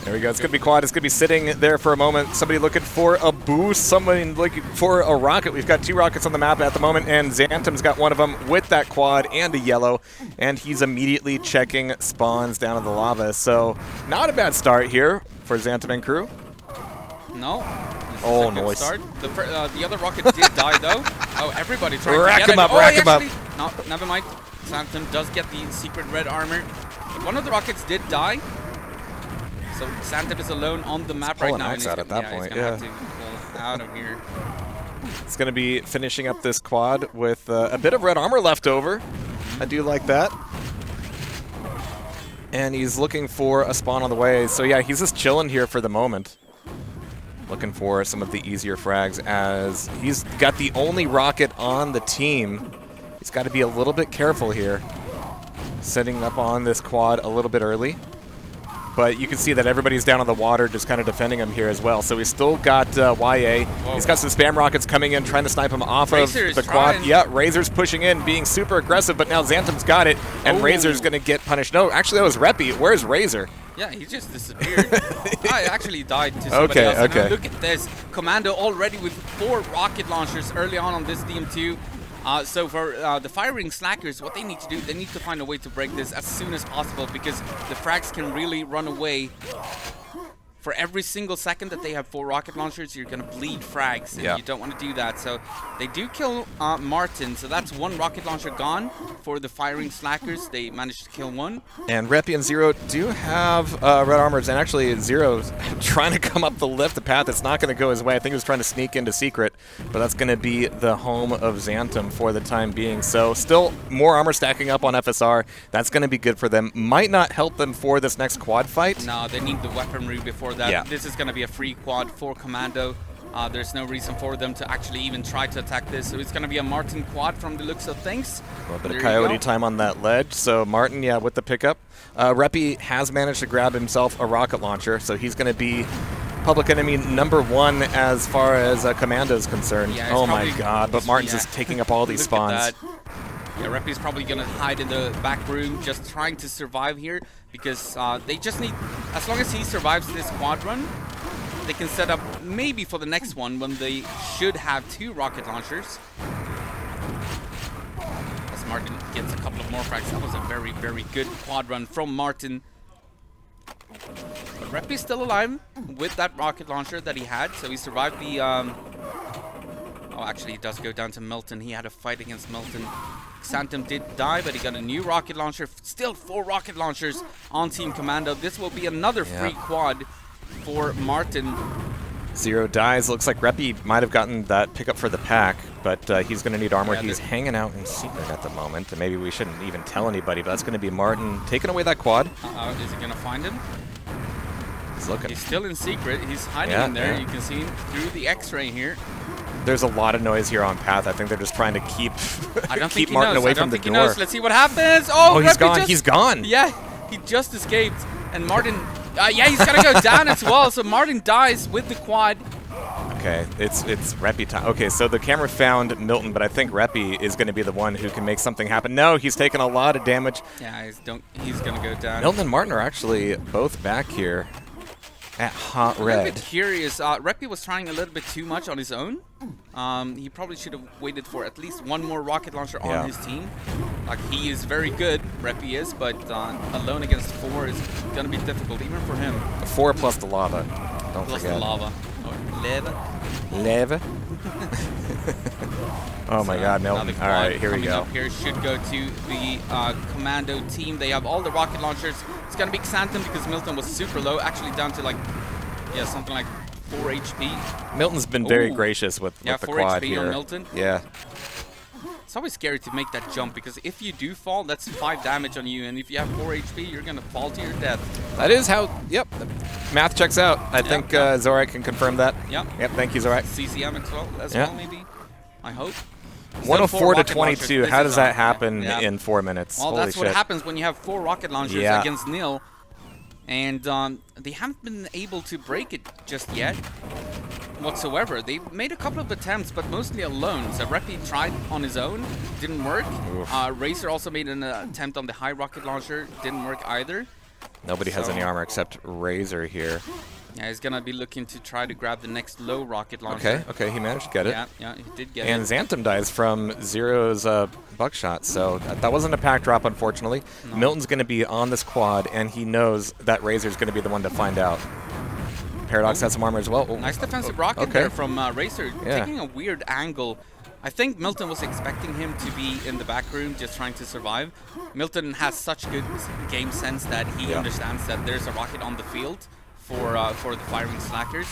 There we go. It's going to be quad. It's going to be sitting there for a moment. Somebody looking for a boost. Somebody looking for a rocket. We've got 2 rockets on the map at the moment, and XantoM's got one of them with that quad and a yellow, and he's immediately checking spawns down in the lava. So not a bad start here for XantoM and crew. No. Oh, nice. Start. The other rocket did die, though. Oh, everybody tried to rack get him it. up, rack him up. No, never mind. XantoM does get the secret red armor. But one of the rockets did die. So XantoM is alone on the map right now. He's out at that point, he's gonna have to pull out of here. It's going to be finishing up this quad with a bit of red armor left over. I do like that. And he's looking for a spawn on the way. So yeah, he's just chilling here for the moment. Looking for some of the easier frags as he's got the only rocket on the team. He's got to be a little bit careful here. Setting up on this quad a little bit early. But you can see that everybody's down on the water just kind of defending him here as well. So he's still got YA. Whoa. He's got some spam rockets coming in, trying to snipe him off of the quad. Yeah, Razor's pushing in, being super aggressive, but now XantoM's got it, and Razor's going to get punished. No, actually that was Reppy. Where's Razor? Yeah, he just disappeared. I actually died to somebody else. Okay. And look at this. Commando already with 4 rocket launchers early on this DM2. So for the firing slackers, what they need to do, they need to find a way to break this as soon as possible, because the frags can really run away. For every single second that they have 4 rocket launchers, you're going to bleed frags, and you don't want to do that. So they do kill Martin, so that's 1 rocket launcher gone for the firing slackers. They managed to kill 1. And Reppy and Zero do have red armors, and actually Zero's trying to come up the path. It's not going to go his way. I think he was trying to sneak into secret. but that's going to be the home of XantoM for the time being. So still more armor stacking up on FSR. That's going to be good for them. Might not help them for this next quad fight. No, they need the weaponry before that. Yeah. This is going to be a free quad for Commando. There's no reason for them to actually even try to attack this. So it's going to be a Martin quad from the looks of things. A little bit of coyote time on that ledge. So Martin, yeah, with the pickup. Reppy has managed to grab himself a rocket launcher, so he's going to be public enemy #1 as far as Commando is concerned. Yeah, oh my god, but Martin's just taking up all these spawns. Yeah, Reppy's probably going to hide in the back room, just trying to survive here, because they just need, as long as he survives this quad run, they can set up maybe for the next one when they should have 2 rocket launchers. As Martin gets a couple of more frags. That was a very, very good quad run from Martin. But Reppy's still alive with that rocket launcher that he had, so he survived the... Oh, actually, he does go down to Milton. He had a fight against Milton. XantoM did die, but he got a new rocket launcher. Still 4 rocket launchers on Team Commando. This will be another free quad for Martin. 0 dies. Looks like Reppy might have gotten that pickup for the pack, but he's going to need armor. He's hanging out in secret at the moment, and maybe we shouldn't even tell anybody, but that's going to be Martin taking away that quad. Is he going to find him? He's looking. He's still in secret. He's hiding in there. You can see him through the X-ray here. There's a lot of noise here on path. I think they're just trying to keep keep Martin Martin away from the door. Let's see what happens. Oh, he's gone. He's gone. Yeah, he just escaped. And Martin, yeah, he's going to go down as well. So Martin dies with the quad. Okay, it's Reppy time. Okay, so the camera found Milton, but I think Reppy is going to be the one who can make something happen. No, he's taken a lot of damage. Yeah, he's going to go down. Milton and Martin are actually both back here at hot red. I'm a bit curious. Reppy was trying a little bit too much on his own. He probably should have waited for at least 1 more rocket launcher on his team. Like, he is very good, Reppy is, but alone against 4 is going to be difficult, even for him. 4 plus the lava. Don't plus forget. The lava. Lava. Oh my god, Milton. All right, here we go. Up here should go to the Commando team. They have all the rocket launchers. It's going to be XantoM because Milton was super low, actually down to like, yeah, something like 4 HP. Milton's been very gracious with the 4 quad HP here. On Milton. Yeah. It's always scary to make that jump because if you do fall, that's 5 damage on you, and if you have 4 HP, you're going to fall to your death. That is how, yep, math checks out. I think Zorak can confirm that. Yep. Yep, thank you, Zorak. CCM as well, maybe. I hope. 104 to 22. How does that happen in 4 minutes? Well, Holy that's shit. what happens when you have 4 rocket launchers against nil. And they haven't been able to break it just yet whatsoever. They made a couple of attempts, but mostly alone. So Reppy tried on his own, didn't work. Racer also made an attempt on the high rocket launcher, didn't work either. Nobody has any armor except Razor here. Yeah, he's going to be looking to try to grab the next low rocket launcher. Okay, he managed to get it. Yeah, he did get and it. And XantoM dies from Zero's buckshot, so that wasn't a pack drop, unfortunately. No. Milton's going to be on this quad, and he knows that Razor's going to be the one to find out. Paradox has some armor as well. Nice defensive rocket there from Racer, taking a weird angle. I think Milton was expecting him to be in the back room just trying to survive. Milton has such good game sense that he understands that there's a rocket on the field for the firing slackers.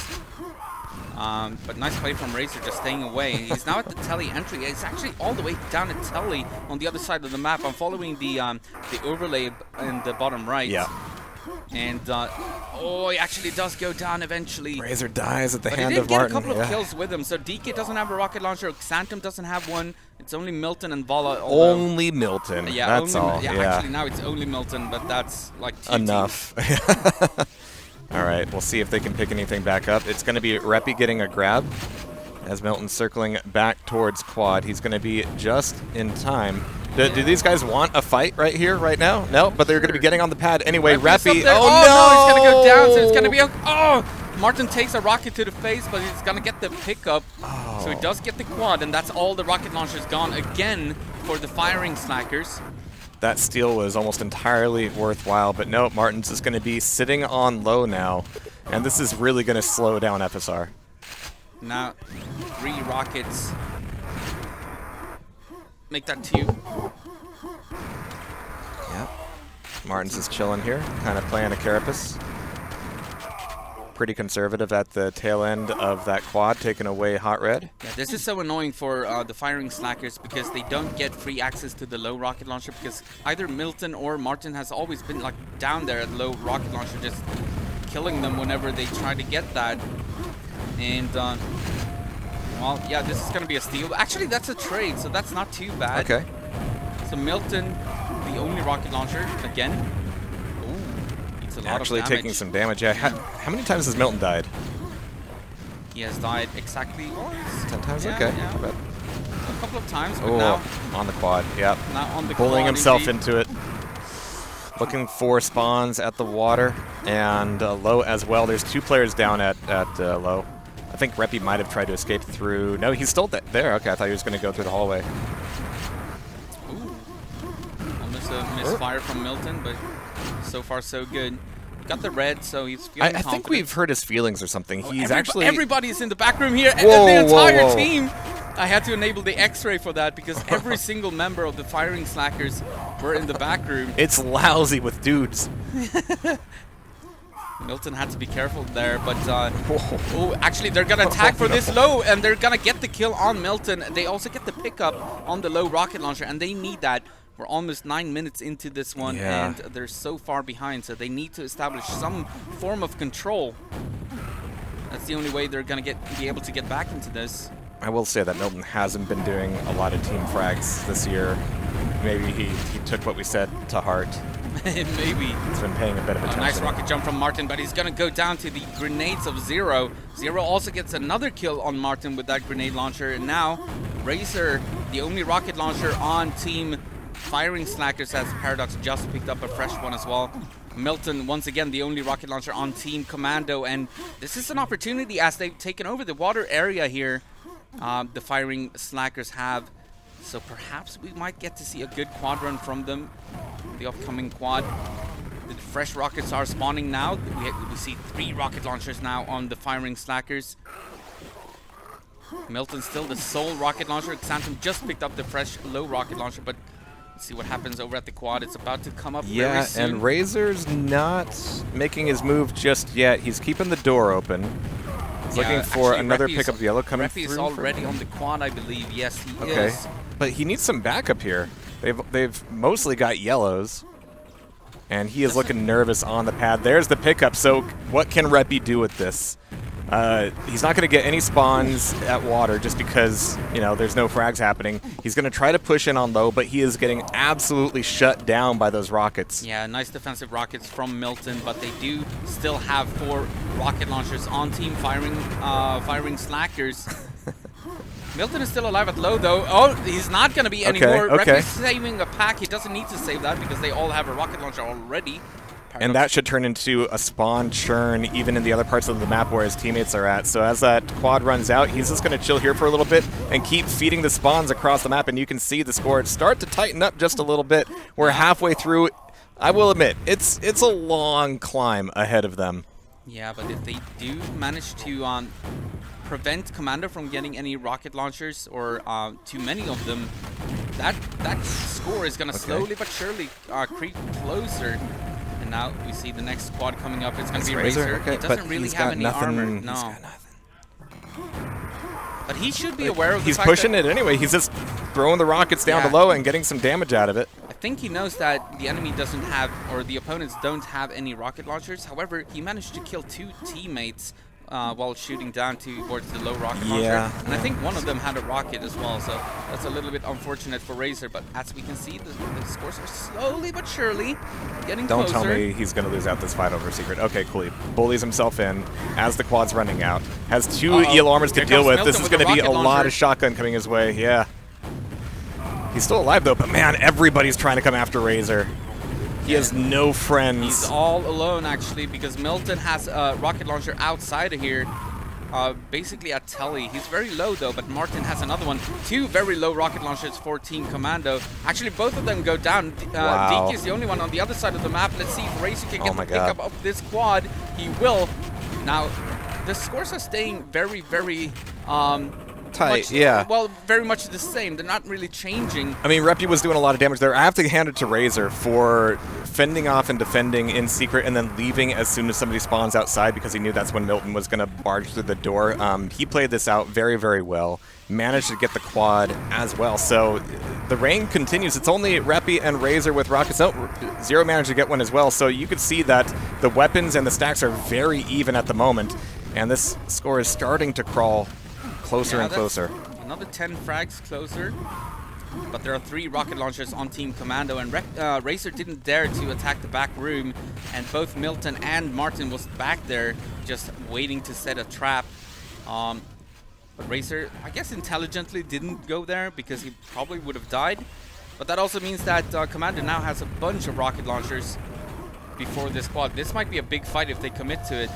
But nice play from Racer, just staying away. He's now at the telly entry. It's actually all the way down at telly on the other side of the map. I'm following the overlay in the bottom right. Yeah. And oh, he actually does go down eventually. Razor dies at the hand of Martin. He did get a couple of kills with him. So DK doesn't have a rocket launcher. XantoM doesn't have one. It's only Milton and Vala. Only Milton. Yeah, that's all. Yeah, actually now it's only Milton, but that's like enough. All right, we'll see if they can pick anything back up. It's going to be Reppy getting a grab as Milton's circling back towards quad. He's going to be just in time. Do these guys want a fight right here, right now? No, but they're going to be getting on the pad anyway. Reppy, oh no, he's going to go down, so it's going to be Martin takes a rocket to the face, but he's going to get the pickup. So he does get the quad, and that's all the rocket launchers gone again for the firing slackers. That steal was almost entirely worthwhile, but no, Martin's just going to be sitting on low now, and this is really going to slow down FSR. Now, 3 rockets. Make that 2. Yeah. Martin's just chilling here, kind of playing a carapace. pretty conservative at the tail end of that quad, taking away Hot Red. Yeah, this is so annoying for the firing slackers because they don't get free access to the low rocket launcher because either Milton or Martin has always been like down there at low rocket launcher, just killing them whenever they try to get that. And well, yeah, this is going to be a steal. Actually, that's a trade, so that's not too bad. Okay. So Milton, the only rocket launcher again. A lot Actually of damage. taking some damage. Yeah. How many times has Milton died? He has died exactly 10 times? yeah, Okay. yeah. A couple of times, but Oh, now on the quad. Yep. now on the Pulling quad himself indeed. into it. Looking for spawns at the water and low as well. There's 2 players down at low. I think Reppy might have tried to escape through. No, he's still there. Okay, I thought he was going to go through the hallway. Ooh. Almost a misfire from Milton, but so far so good. Got the red, so he's feeling I think we've hurt his feelings or something. He's actually... Everybody's in the back room here. Whoa, the entire whoa. team. I had to enable the X-ray for that because every single member of the firing slackers were in the back room. It's lousy with dudes. Milton had to be careful there, but oh, actually they're gonna attack for this low, and they're gonna get the kill on Milton. They also get the pickup on the low rocket launcher, and they need that. We're almost 9 minutes into this one, and they're so far behind, so they need to establish some form of control. That's the only way they're gonna be able to get back into this. I will say that Milton hasn't been doing a lot of team frags this year. Maybe he took what we said to heart. Maybe. He's been paying a bit of attention. Nice rocket jump from Martin, but he's gonna go down to the grenades of Zero. Zero also gets another kill on Martin with that grenade launcher, and now Razor, the only rocket launcher on team firing slackers, as Paradox just picked up a fresh one as well. Milton, once again, the only rocket launcher on Team Commando, and this is an opportunity as they've taken over the water area here. The firing slackers have, so perhaps we might get to see a good quad run from them. The upcoming quad. The fresh rockets are spawning now. We see 3 rocket launchers now on the firing slackers. Milton still the sole rocket launcher. XantoM just picked up the fresh low rocket launcher, but let's see what happens over at the quad. It's about to come up very soon. And Razor's not making his move just yet. He's keeping the door open. He's looking for another pickup of yellow coming through. Reppy is already on the quad, I believe. Yes, he Okay, is. but he needs some backup here. They've mostly got yellows, and he is looking nervous on the pad. There's the pickup. So what can Reppy do with this? He's not going to get any spawns at water just because, you know, there's no frags happening. He's going to try to push in on low, but he is getting absolutely shut down by those rockets. Yeah, nice defensive rockets from Milton, but they do still have 4 rocket launchers on team firing slackers. Milton is still alive at low, though. Oh, he's not going to be anymore. Reppy's saving a pack. He doesn't need to save that because they all have a rocket launcher already. And that should turn into a spawn churn even in the other parts of the map where his teammates are at. So as that quad runs out, he's just going to chill here for a little bit and keep feeding the spawns across the map. And you can see the score start to tighten up just a little bit. We're halfway through. I will admit, it's a long climb ahead of them. Yeah, but if they do manage to prevent Commando from getting any rocket launchers or too many of them, that score is going to slowly but surely creep closer. And now we see the next squad coming up. It's going to be Razor. Okay, he doesn't really have any armor. No. He's got nothing. But he should be aware of the He's fact pushing that it anyway. He's just throwing the rockets down below and getting some damage out of it. I think he knows that the enemy doesn't have, or the opponents don't have any rocket launchers. However, he managed to kill 2 teammates while shooting down towards the low rocket launcher. And I think one of them had a rocket as well, so that's a little bit unfortunate for Razor. But as we can see, the scores are slowly but surely getting closer. Don't tell me he's going to lose out this fight over Secret. Okay, cool. He bullies himself in as the quad's running out. Has 2 EL armors to deal with. This is going to be a lot of shotgun coming his way. Yeah. He's still alive, though, but man, everybody's trying to come after Razor. He has no friends. He's all alone, actually, because Milton has a rocket launcher outside of here, basically at Telly. He's very low, though, but Martin has another one. 2 very low rocket launchers for Team Commando. Actually, both of them go down. Wow. Deke is the only one on the other side of the map. Let's see if Razor can get the pickup of this quad. He will. Now, the scores are staying very, very tight, yeah. Well, very much the same. They're not really changing. I mean, Reppy was doing a lot of damage there. I have to hand it to Razor for fending off and defending in secret and then leaving as soon as somebody spawns outside because he knew that's when Milton was going to barge through the door. He played this out very, very well. Managed to get the quad as well. So the reign continues. It's only Reppy and Razor with rockets. No, Zero managed to get one as well. So you could see that the weapons and the stacks are very even at the moment. And this score is starting to crawl closer and closer. Another 10 frags closer. But there are 3 rocket launchers on Team Commando, and Razor didn't dare to attack the back room, and both Milton and Martin was back there just waiting to set a trap. But Razor, I guess intelligently didn't go there because he probably would have died. But that also means that Commando now has a bunch of rocket launchers before this quad. This might be a big fight if they commit to it.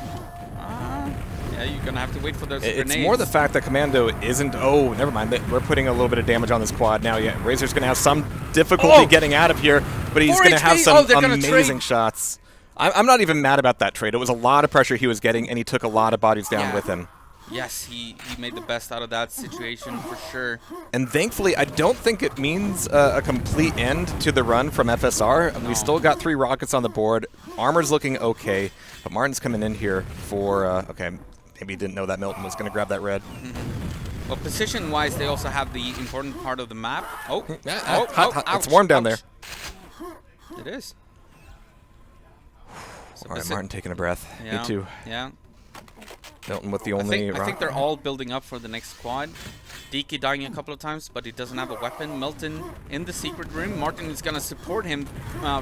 Yeah, you're going to have to wait for those grenades. It's more the fact that Commando isn't... Oh, never mind. We're putting a little bit of damage on this quad now. Yeah, Razor's going to have some difficulty getting out of here, but he's going to have some amazing shots. I'm not even mad about that trade. It was a lot of pressure he was getting, and he took a lot of bodies down with him. Yes, he made the best out of that situation for sure. And thankfully, I don't think it means a complete end to the run from FSR. No. We still got 3 rockets on the board. Armor's looking okay, but Martin's coming in here for... okay, maybe he didn't know that Milton was going to grab that red. Well, position-wise, they also have the important part of the map. Oh, hot. It's warm down there. It is. So all right, Martin taking a breath. Yeah, Me too. Yeah. Milton with the only I think they're all building up for the next quad. Deke dying a couple of times, but he doesn't have a weapon. Milton in the secret room. Martin is going to support him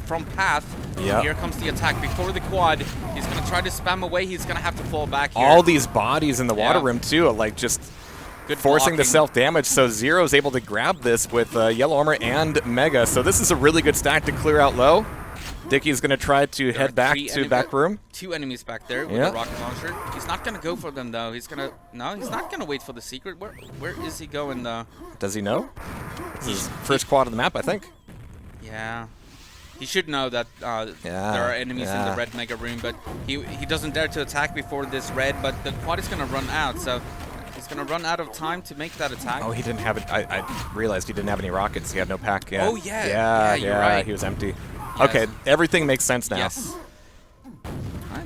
from path. Yep. Here comes the attack before the quad. He's going to try to spam away. He's going to have to fall back here. All these bodies in the water room, too, like just forcing the self-damage. So Zero's able to grab this with Yellow Armor and Mega. So this is a really good stack to clear out low. Dickie's going to try to head back to back room. 2 enemies back there with a rocket launcher. He's not going to go for them, though. He's going to... No, he's not going to wait for the secret. Where is he going, though? Does he know? This is his first quad of the map, I think. Yeah. He should know that there are enemies in the red mega room, but he doesn't dare to attack before this red, but the quad is going to run out, so he's going to run out of time to make that attack. Oh, he didn't have it. I realized he didn't have any rockets. He had no pack yet. Oh, yeah. Yeah, you're right. He was empty. Yes. Okay, everything makes sense now. Yes.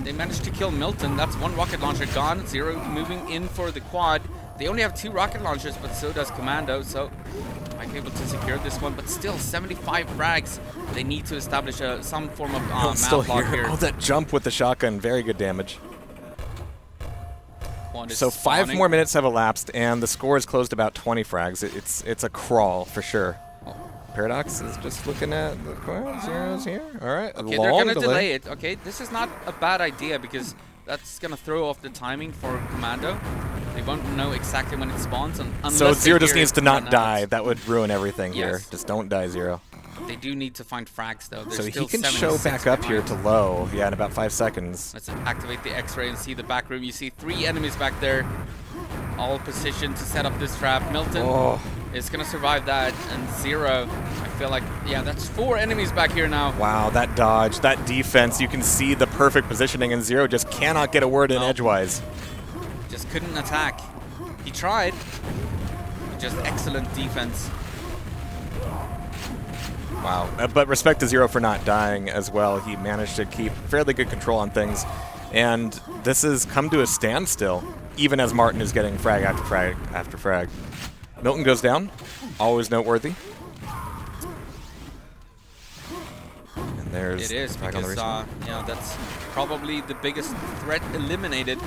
They managed to kill Milton. That's 1 rocket launcher gone. Zero moving in for the quad. They only have 2 rocket launchers, but so does Commando, so might be able to secure this one. But still, 75 frags. They need to establish some form of map lock here. Oh, that jump with the shotgun. Very good damage. So 5 more minutes have elapsed, and the score is closed about 20 frags. It's a crawl for sure. Paradox is just looking at the Zero's here. All right, okay, they're going to delay it. Okay, this is not a bad idea because that's going to throw off the timing for Commando. They won't know exactly when it spawns. So Zero just needs to not die. That would ruin everything here. Just don't die, Zero. They do need to find frags, though. So he can show back up here to low. Yeah, in about 5 seconds. Let's activate the X-ray and see the back room. You see 3 enemies back there, all positioned to set up this trap. Milton is going to survive that, and Zero, I feel like, yeah, that's 4 enemies back here now. Wow, that dodge, that defense, you can see the perfect positioning, and Zero just cannot get a word in edgewise. Just couldn't attack. He tried. Just excellent defense. Wow, but respect to Zero for not dying as well. He managed to keep fairly good control on things, and this has come to a standstill, even as Martin is getting frag after frag after frag. Milton goes down, always noteworthy. And there's it is because that's probably the biggest threat eliminated.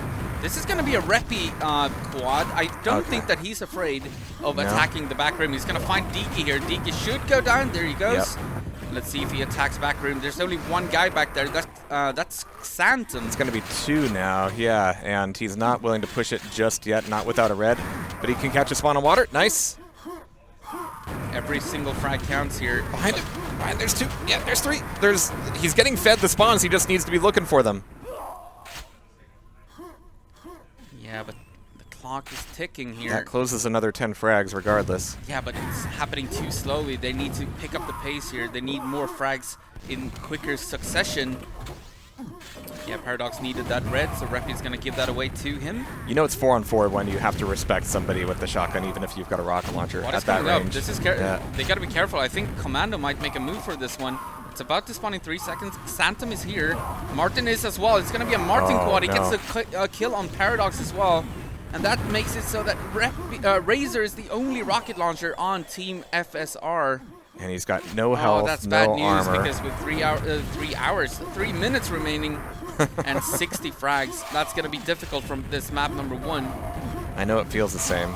This is going to be a Reppy quad. I don't think that he's afraid of attacking the back room. He's going to find Deke here. Deke should go down. There he goes. Yep. Let's see if he attacks back room. There's only 1 guy back there. That's XantoM. It's going to be 2 now, yeah. And he's not willing to push it just yet, not without a red. But he can catch a spawn of water. Nice. Every single frag counts here. Behind him. Behind, there's 2. Yeah, there's 3. He's getting fed the spawns. He just needs to be looking for them. Yeah, but the clock is ticking here. That closes another 10 frags regardless. Yeah, but it's happening too slowly. They need to pick up the pace here. They need more frags in quicker succession. Yeah, Paradox needed that red, so Reppy's going to give that away to him. You know it's 4-on-4 when you have to respect somebody with the shotgun, even if you've got a rocket launcher at that range. This is They got to be careful. I think Commando might make a move for this one. It's about to spawn in 3 seconds. XantoM is here. Martin is as well. It's going to be a Martin quad. He gets a kill on Paradox as well. And that makes it so that Razor is the only rocket launcher on Team FSR. And he's got no health, that's no bad news armor. because with 3 minutes remaining and 60 frags, that's going to be difficult from this map number 1. I know it feels the same.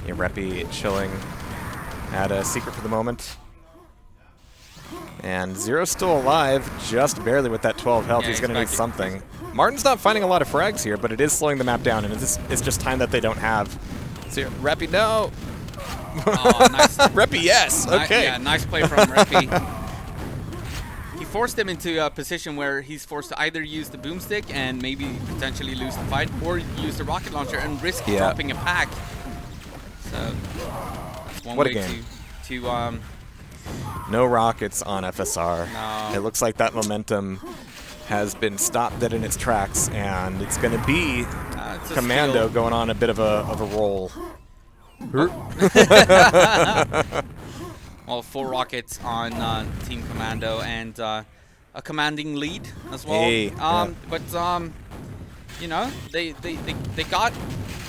Yeah, Reppy chilling at a secret for the moment. And Zero's still alive, just barely with that 12 health. Yeah, he's going to need something. Martin's not finding a lot of frags here, but it is slowing the map down, and it's just time that they don't have. Zero, Reppy, no! Oh, nice. Reppy, yes! Okay. Yeah, nice play from Reppy. He forced him into a position where he's forced to either use the boomstick and maybe potentially lose the fight, or use the rocket launcher and risk dropping a pack. So that's one way to no rockets on FSR. No. It looks like that momentum has been stopped dead in its tracks, and it's going to be Commando going on a bit of a roll. Well, 4 rockets on Team Commando and a commanding lead as well. Hey, But you know, they got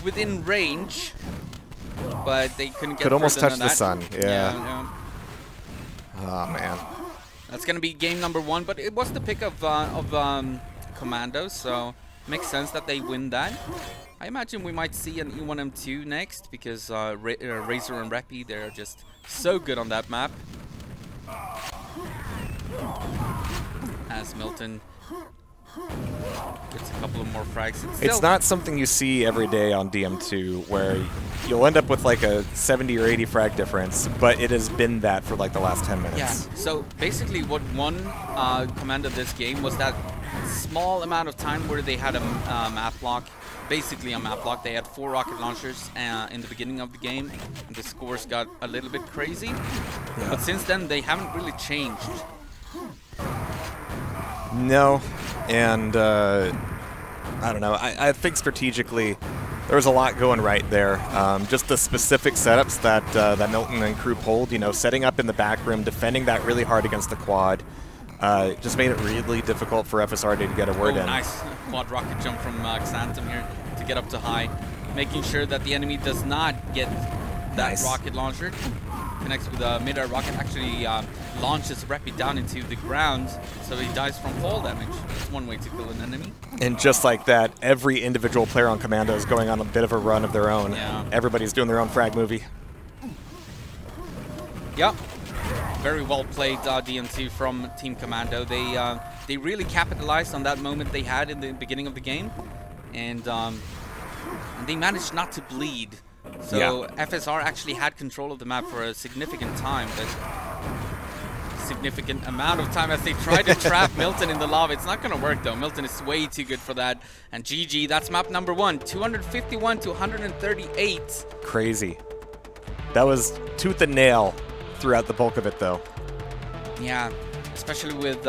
within range, but they couldn't get. Could almost further touch than the that. sun. Yeah. Yeah. Oh man. That's gonna be game number 1, but it was the pick of Commando, so makes sense that they win that. I imagine we might see an E1M2 next because Razor and Reppy, they're just so good on that map. As Milton gets a couple of more frags. It's not something you see every day on DM2 where you'll end up with like a 70 or 80 frag difference, but it has been that for like the last 10 minutes. Yeah, so basically what won Commando this game was that small amount of time where they had a map lock. Basically a map lock. They had 4 rocket launchers in the beginning of the game, and the scores got a little bit crazy. Yeah. But since then, they haven't really changed. No, and I don't know. I think strategically, there was a lot going right there. Just the specific setups that Milton and crew pulled, you know, setting up in the back room, defending that really hard against the quad. Just made it really difficult for FSR to get a word in. Nice quad rocket jump from XantoM here to get up to high, making sure that the enemy does not get that rocket launcher. Connects with a mid-air rocket, actually launches Reppy down into the ground, so he dies from fall damage. That's one way to kill an enemy. And just like that, every individual player on Commando is going on a bit of a run of their own. Yeah. Everybody's doing their own frag movie. Yep. Very well played DM2 from Team Commando. They really capitalized on that moment they had in the beginning of the game, and they managed not to bleed. So FSR actually had control of the map for a significant time, but significant amount of time as they tried to trap Milton in the lava. It's not going to work though. Milton is way too good for that. And GG, that's map number 1, 251 to 138. Crazy. That was tooth and nail throughout the bulk of it though. Yeah, especially with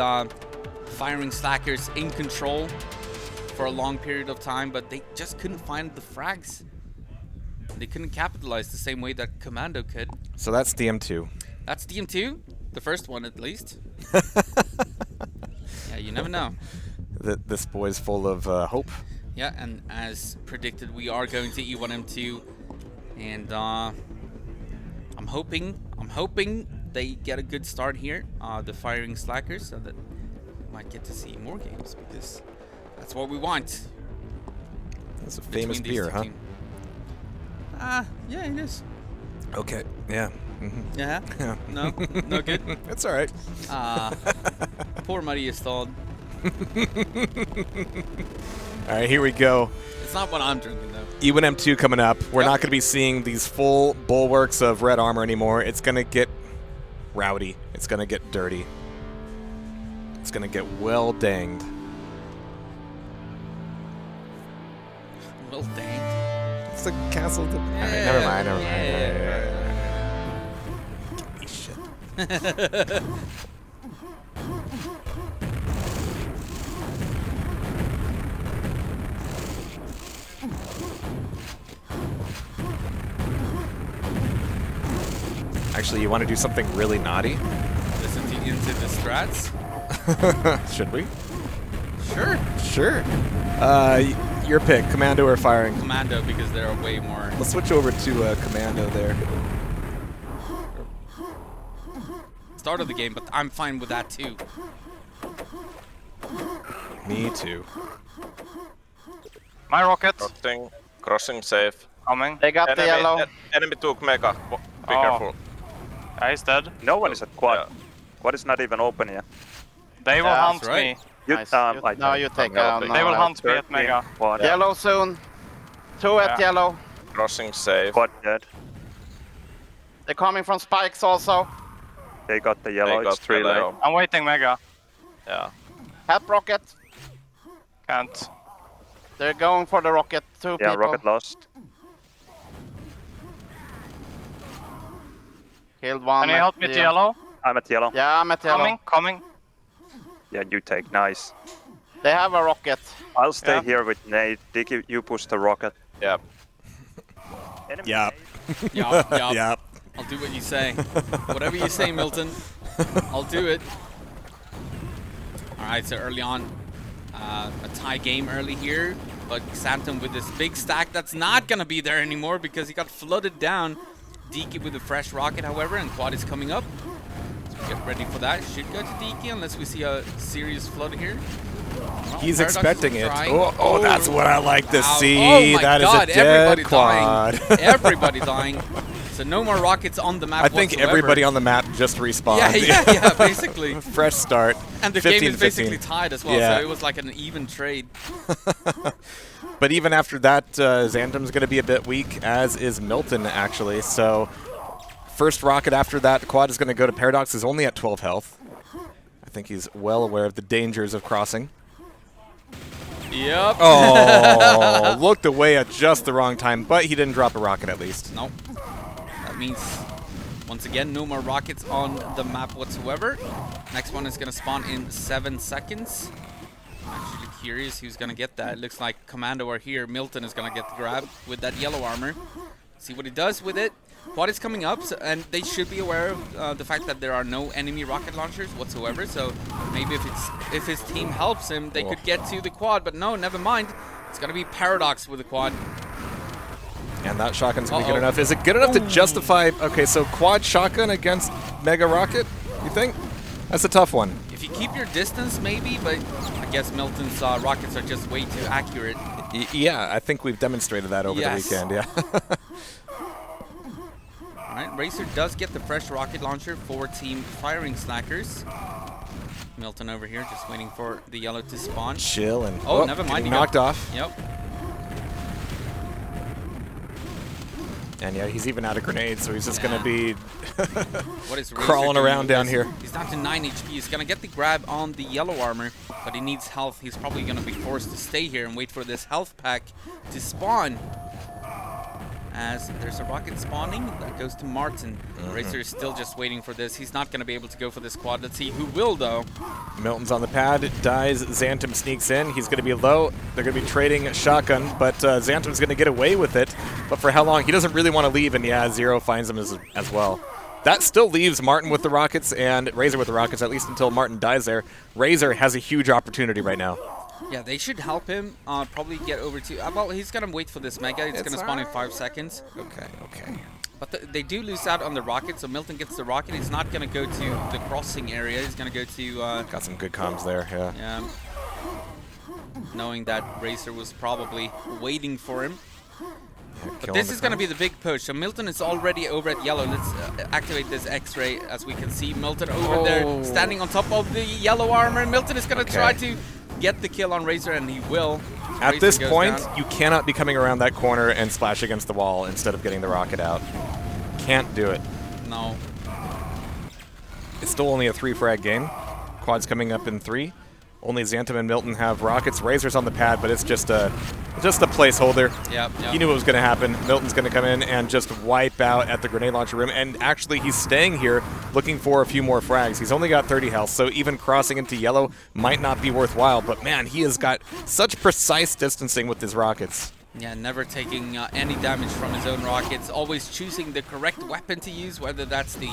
firing slackers in control for a long period of time, but they just couldn't find the frags. They couldn't capitalize the same way that Commando could. So that's DM2. That's DM2, the first one at least. Yeah, you never know. This boy's full of hope. Yeah, and as predicted, we are going to E1M2, and I'm hoping they get a good start here, the firing slackers, so that we might get to see more games, because that's what we want. That's a famous beer, huh? Yeah, it is. Okay, yeah. Mm-hmm. Yeah? No? No good? It's all right. Poor Muddy is stalled. All right, here we go. It's not what I'm drinking, though. E1M2 coming up. We're not going to be seeing these full bulwarks of red armor anymore. It's going to get rowdy. It's going to get dirty. It's going to get well danged. Well danged. It's a castle. All right, never mind. Give me shit. Actually, you want to do something really naughty? Listen to Into the Strats? Should we? Sure. Sure. Your pick, Commando or Firing? Commando, because there are way more. Let's switch over to Commando there. Start of the game, but I'm fine with that too. Me too. My rocket. Crossing safe. Coming. They got the yellow. Enemy took Mega. Be careful. Yeah, he's dead. No one is at quad. Quad is not even open yet. They will hunt me. You, Nice. no, You take down. They will hunt me at Mega. Quad. Yellow soon. 2 at yellow. Crossing safe. Quad dead. They're coming from spikes also. They got the yellow. They It's got 3 the lane. yellow. I'm waiting Mega. Yeah. Help rocket. Can't. They're going for the rocket. 2 Yeah, people. rocket lost. Killed one. Can you help me to yellow? I'm at yellow. Yeah, I'm at yellow. Coming. Yeah, you take. Nice. They have a rocket. I'll stay here with Nate. Dick, you push the rocket. Yep. Yep. Yup, yup. Yep. I'll do what you say. Whatever you say, Milton. I'll do it. Alright, so early on, a tie game early here, but XantoM with this big stack that's not going to be there anymore because he got flooded down. Deke with a fresh rocket, however, and Quad is coming up. So get ready for that. Should go to Deke unless we see a serious flood here. Well, He's Paradox expecting is it. trying. Oh, that's what I like to Wow. see. Oh my that God, is a dead everybody quad. dying. Everybody dying. So no more rockets on the map I think whatsoever. everybody on the map just respawned. Yeah, basically. Fresh start. And the 15, game is basically 15. tied as well, Yeah. so it was like an even trade. But even after that, XantoM's going to be a bit weak, as is Milton, actually. So first rocket after that, Quad is going to go to Paradox. He's only at 12 health. I think he's well aware of the dangers of crossing. Yep. Oh, looked away at just the wrong time, but he didn't drop a rocket at least. Nope. That means, once again, no more rockets on the map whatsoever. Next one is going to spawn in 7 seconds. I'm actually curious who's going to get that. It looks like Commando are here. Milton is going to get the grab with that yellow armor. See what he does with it. Quad is coming up, and they should be aware of the fact that there are no enemy rocket launchers whatsoever. So maybe if his team helps him, they could get to the quad. But no, never mind. It's going to be Paradox with the quad. And that shotgun's going to be good enough. Is it good enough to justify... Okay, so quad shotgun against Mega Rocket, you think? That's a tough one. If you keep your distance, maybe, but I guess Milton's rockets are just way too accurate. Yeah, I think we've demonstrated that over the weekend, yeah. Alright, Racer does get the fresh rocket launcher for Team Firing Slackers. Milton over here just waiting for the yellow to spawn. Chill and... Oh, never mind. He knocked off. Yep. And yeah, he's even out of grenades, so he's just going to be What is crawling Racer around doing? down here. He's down to 9 HP. He's going to get the grab on the yellow armor, but he needs health. He's probably going to be forced to stay here and wait for this health pack to spawn. As there's a rocket spawning, that goes to Martin. Racer is still just waiting for this. He's not going to be able to go for this quad. Let's see who will, though. Milton's on the pad, dies, XantoM sneaks in. He's going to be low. They're going to be trading a shotgun, but XantoM's going to get away with it. But for how long? He doesn't really want to leave, and yeah, Zero finds him as well. That still leaves Martin with the rockets and Razor with the rockets, at least until Martin dies there. Razor has a huge opportunity right now. Yeah, they should help him probably get over to... well, he's going to wait for this Mega. It's going to spawn in 5 seconds. Okay. But they do lose out on the rocket, so Milton gets the rocket. He's not going to go to the crossing area. He's going to go to... Got some good comms there, yeah. Yeah. Knowing that Racer was probably waiting for him. But this is going to be the big push. So Milton is already over at yellow. Let's activate this X-ray. As we can see, Milton over there standing on top of the yellow armor. And Milton is going to try to get the kill on Razor, and he will. At Razor this goes point, down. you cannot be coming around that corner and splash against the wall instead of getting the rocket out. Can't do it. No. It's still only a 3-frag game. Quad's coming up in 3. Only XantoM and Milton have rockets. Razor's on the pad, but it's just a placeholder. Yep. He knew what was going to happen. Milton's going to come in and just wipe out at the grenade launcher room. And actually, he's staying here looking for a few more frags. He's only got 30 health, so even crossing into yellow might not be worthwhile. But man, he has got such precise distancing with his rockets. Yeah, never taking any damage from his own rockets. Always choosing the correct weapon to use, whether that's the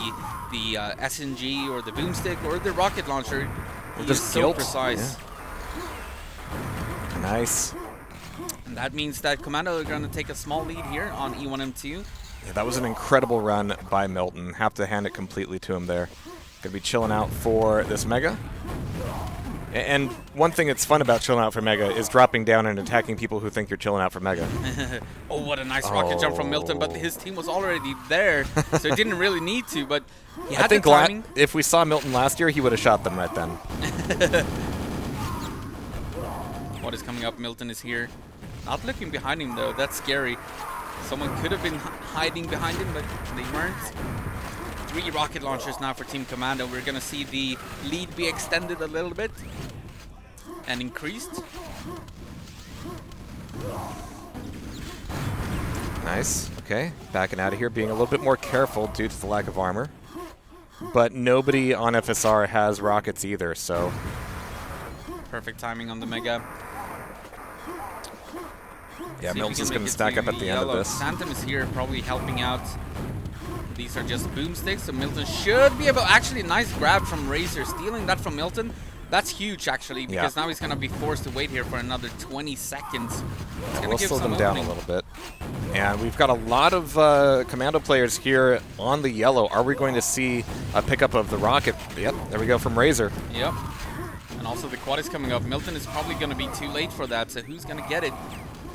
SNG or the boomstick or the rocket launcher. Or He's just so guilt. precise. Yeah. Nice. And that means that Commando are going to take a small lead here on E1M2. Yeah, that was an incredible run by Milton. Have to hand it completely to him there. Gonna be chilling out for this Mega. And one thing that's fun about chilling out for Mega is dropping down and attacking people who think you're chilling out for Mega. Oh, what a nice rocket jump from Milton, but his team was already there, so he didn't really need to, but he had the timing. If we saw Milton last year, he would have shot them right then. What is coming up? Milton is here. Not looking behind him, though. That's scary. Someone could have been hiding behind him, but they weren't. 3 rocket launchers now for Team Commando. We're going to see the lead be extended a little bit and increased. Nice. Okay. Backing out of here, being a little bit more careful due to the lack of armor. But nobody on FSR has rockets either, so... Perfect timing on the Mega. Yeah, Milton's going to stack up at the end of this. XantoM is here, probably helping out. These are just boomsticks, so Milton should be able... Actually, nice grab from Razor, stealing that from Milton. That's huge, actually, because now he's going to be forced to wait here for another 20 seconds. We'll slow them down a little bit. And we've got a lot of Commando players here on the yellow. Are we going to see a pickup of the rocket? Yep, there we go from Razor. Yep. And also the quad is coming up. Milton is probably going to be too late for that, so who's going to get it?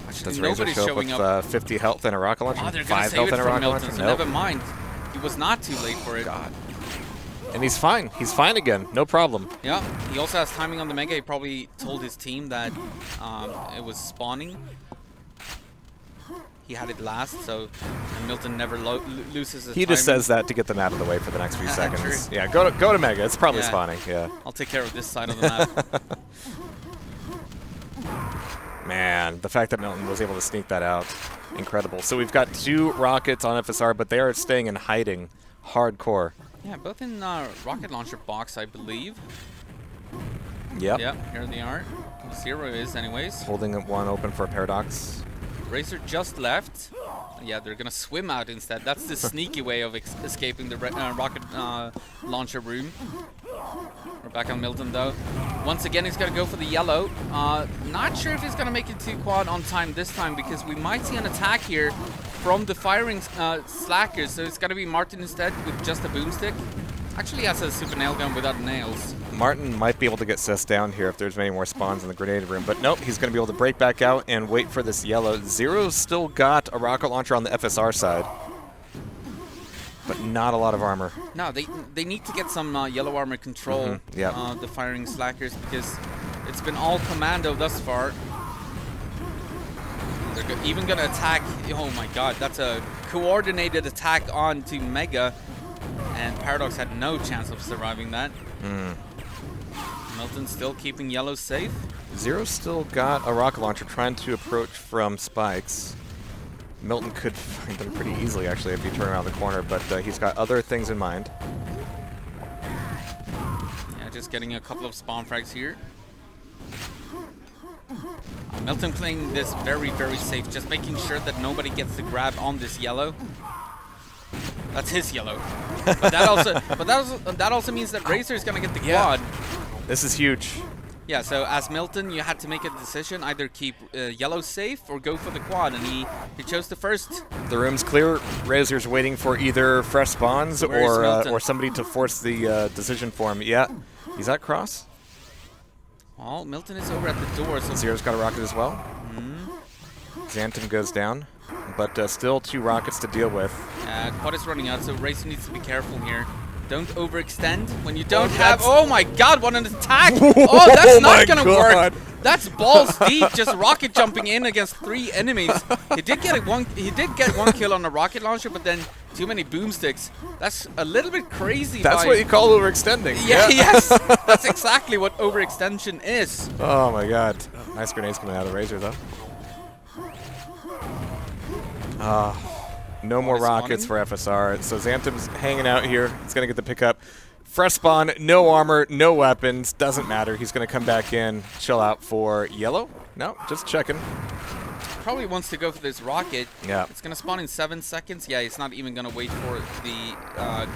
Actually, does Razor nobody's show showing up up. with 50 health and a rocket launcher? Oh, they're 5 going to health save it and a from rocket Milton, launcher? so never mind. He was not too late for it. God. And he's fine. He's fine again. No problem. Yeah. He also has timing on the Mega. He probably told his team that it was spawning. He had it last, so and Milton never loses his He just says that to get them out of the way for the next few seconds. True. Yeah, go to Mega. It's probably spawning. Yeah. I'll take care of this side of the map. Man, the fact that Milton was able to sneak that out, incredible. So we've got 2 rockets on FSR, but they are staying in hiding hardcore. Yeah, both in rocket launcher box, I believe. Yep. Yep, here they are. 0 is anyways. Holding one open for a Paradox. Razor just left. Yeah, they're gonna swim out instead. That's the sneaky way of escaping the rocket launcher room. We're back on Milton though. Once again, he's gonna go for the yellow. Not sure if he's gonna make it to quad on time this time, because we might see an attack here from the firing slackers. So it's gonna be Martin instead with just a boomstick. Actually has a super nail gun without nails. Martin might be able to get Sis down here if there's many more spawns in the grenade room, but nope, he's going to be able to break back out and wait for this yellow. Zero's still got a rocket launcher on the FSR side, but not a lot of armor. No, they need to get some yellow armor control, the firing slackers, because it's been all Commando thus far. They're even going to attack. Oh my god, that's a coordinated attack onto Mega, and Paradox had no chance of surviving that. Milton still keeping yellow safe. Zero's still got a rocket launcher trying to approach from spikes. Milton could find them pretty easily, actually, if you turn around the corner, but he's got other things in mind. Yeah, just getting a couple of spawn frags here. Milton playing this very, very safe, just making sure that nobody gets the grab on this yellow. That's his yellow. But that also means that Razor is going to get the quad. This is huge. Yeah, so as Milton, you had to make a decision, either keep yellow safe or go for the quad, and he chose the first. The room's clear. Razor's waiting for either fresh spawns or somebody to force the decision for him. Yeah, he's at cross. Well, Milton is over at the door. So Zero's got a rocket as well. XantoM goes down, but still 2 rockets to deal with. Quad is running out, so Razor needs to be careful here. Don't overextend when you don't have... Oh my god, what an attack! Oh, that's not gonna work! That's balls deep, just rocket jumping in against 3 enemies. He did get one kill on a rocket launcher, but then too many boomsticks. That's a little bit crazy. That's what you call overextending. Yeah, yes! That's exactly what overextension is. Oh my god. Nice grenades coming out of Razor, though. No more rockets for FSR, so XantoM's hanging out here. He's going to get the pickup. Fresh spawn, no armor, no weapons. Doesn't matter. He's going to come back in, chill out for yellow. No, just checking. probably wants to go for this rocket. Yeah. It's going to spawn in 7 seconds. Yeah, he's not even going to wait for the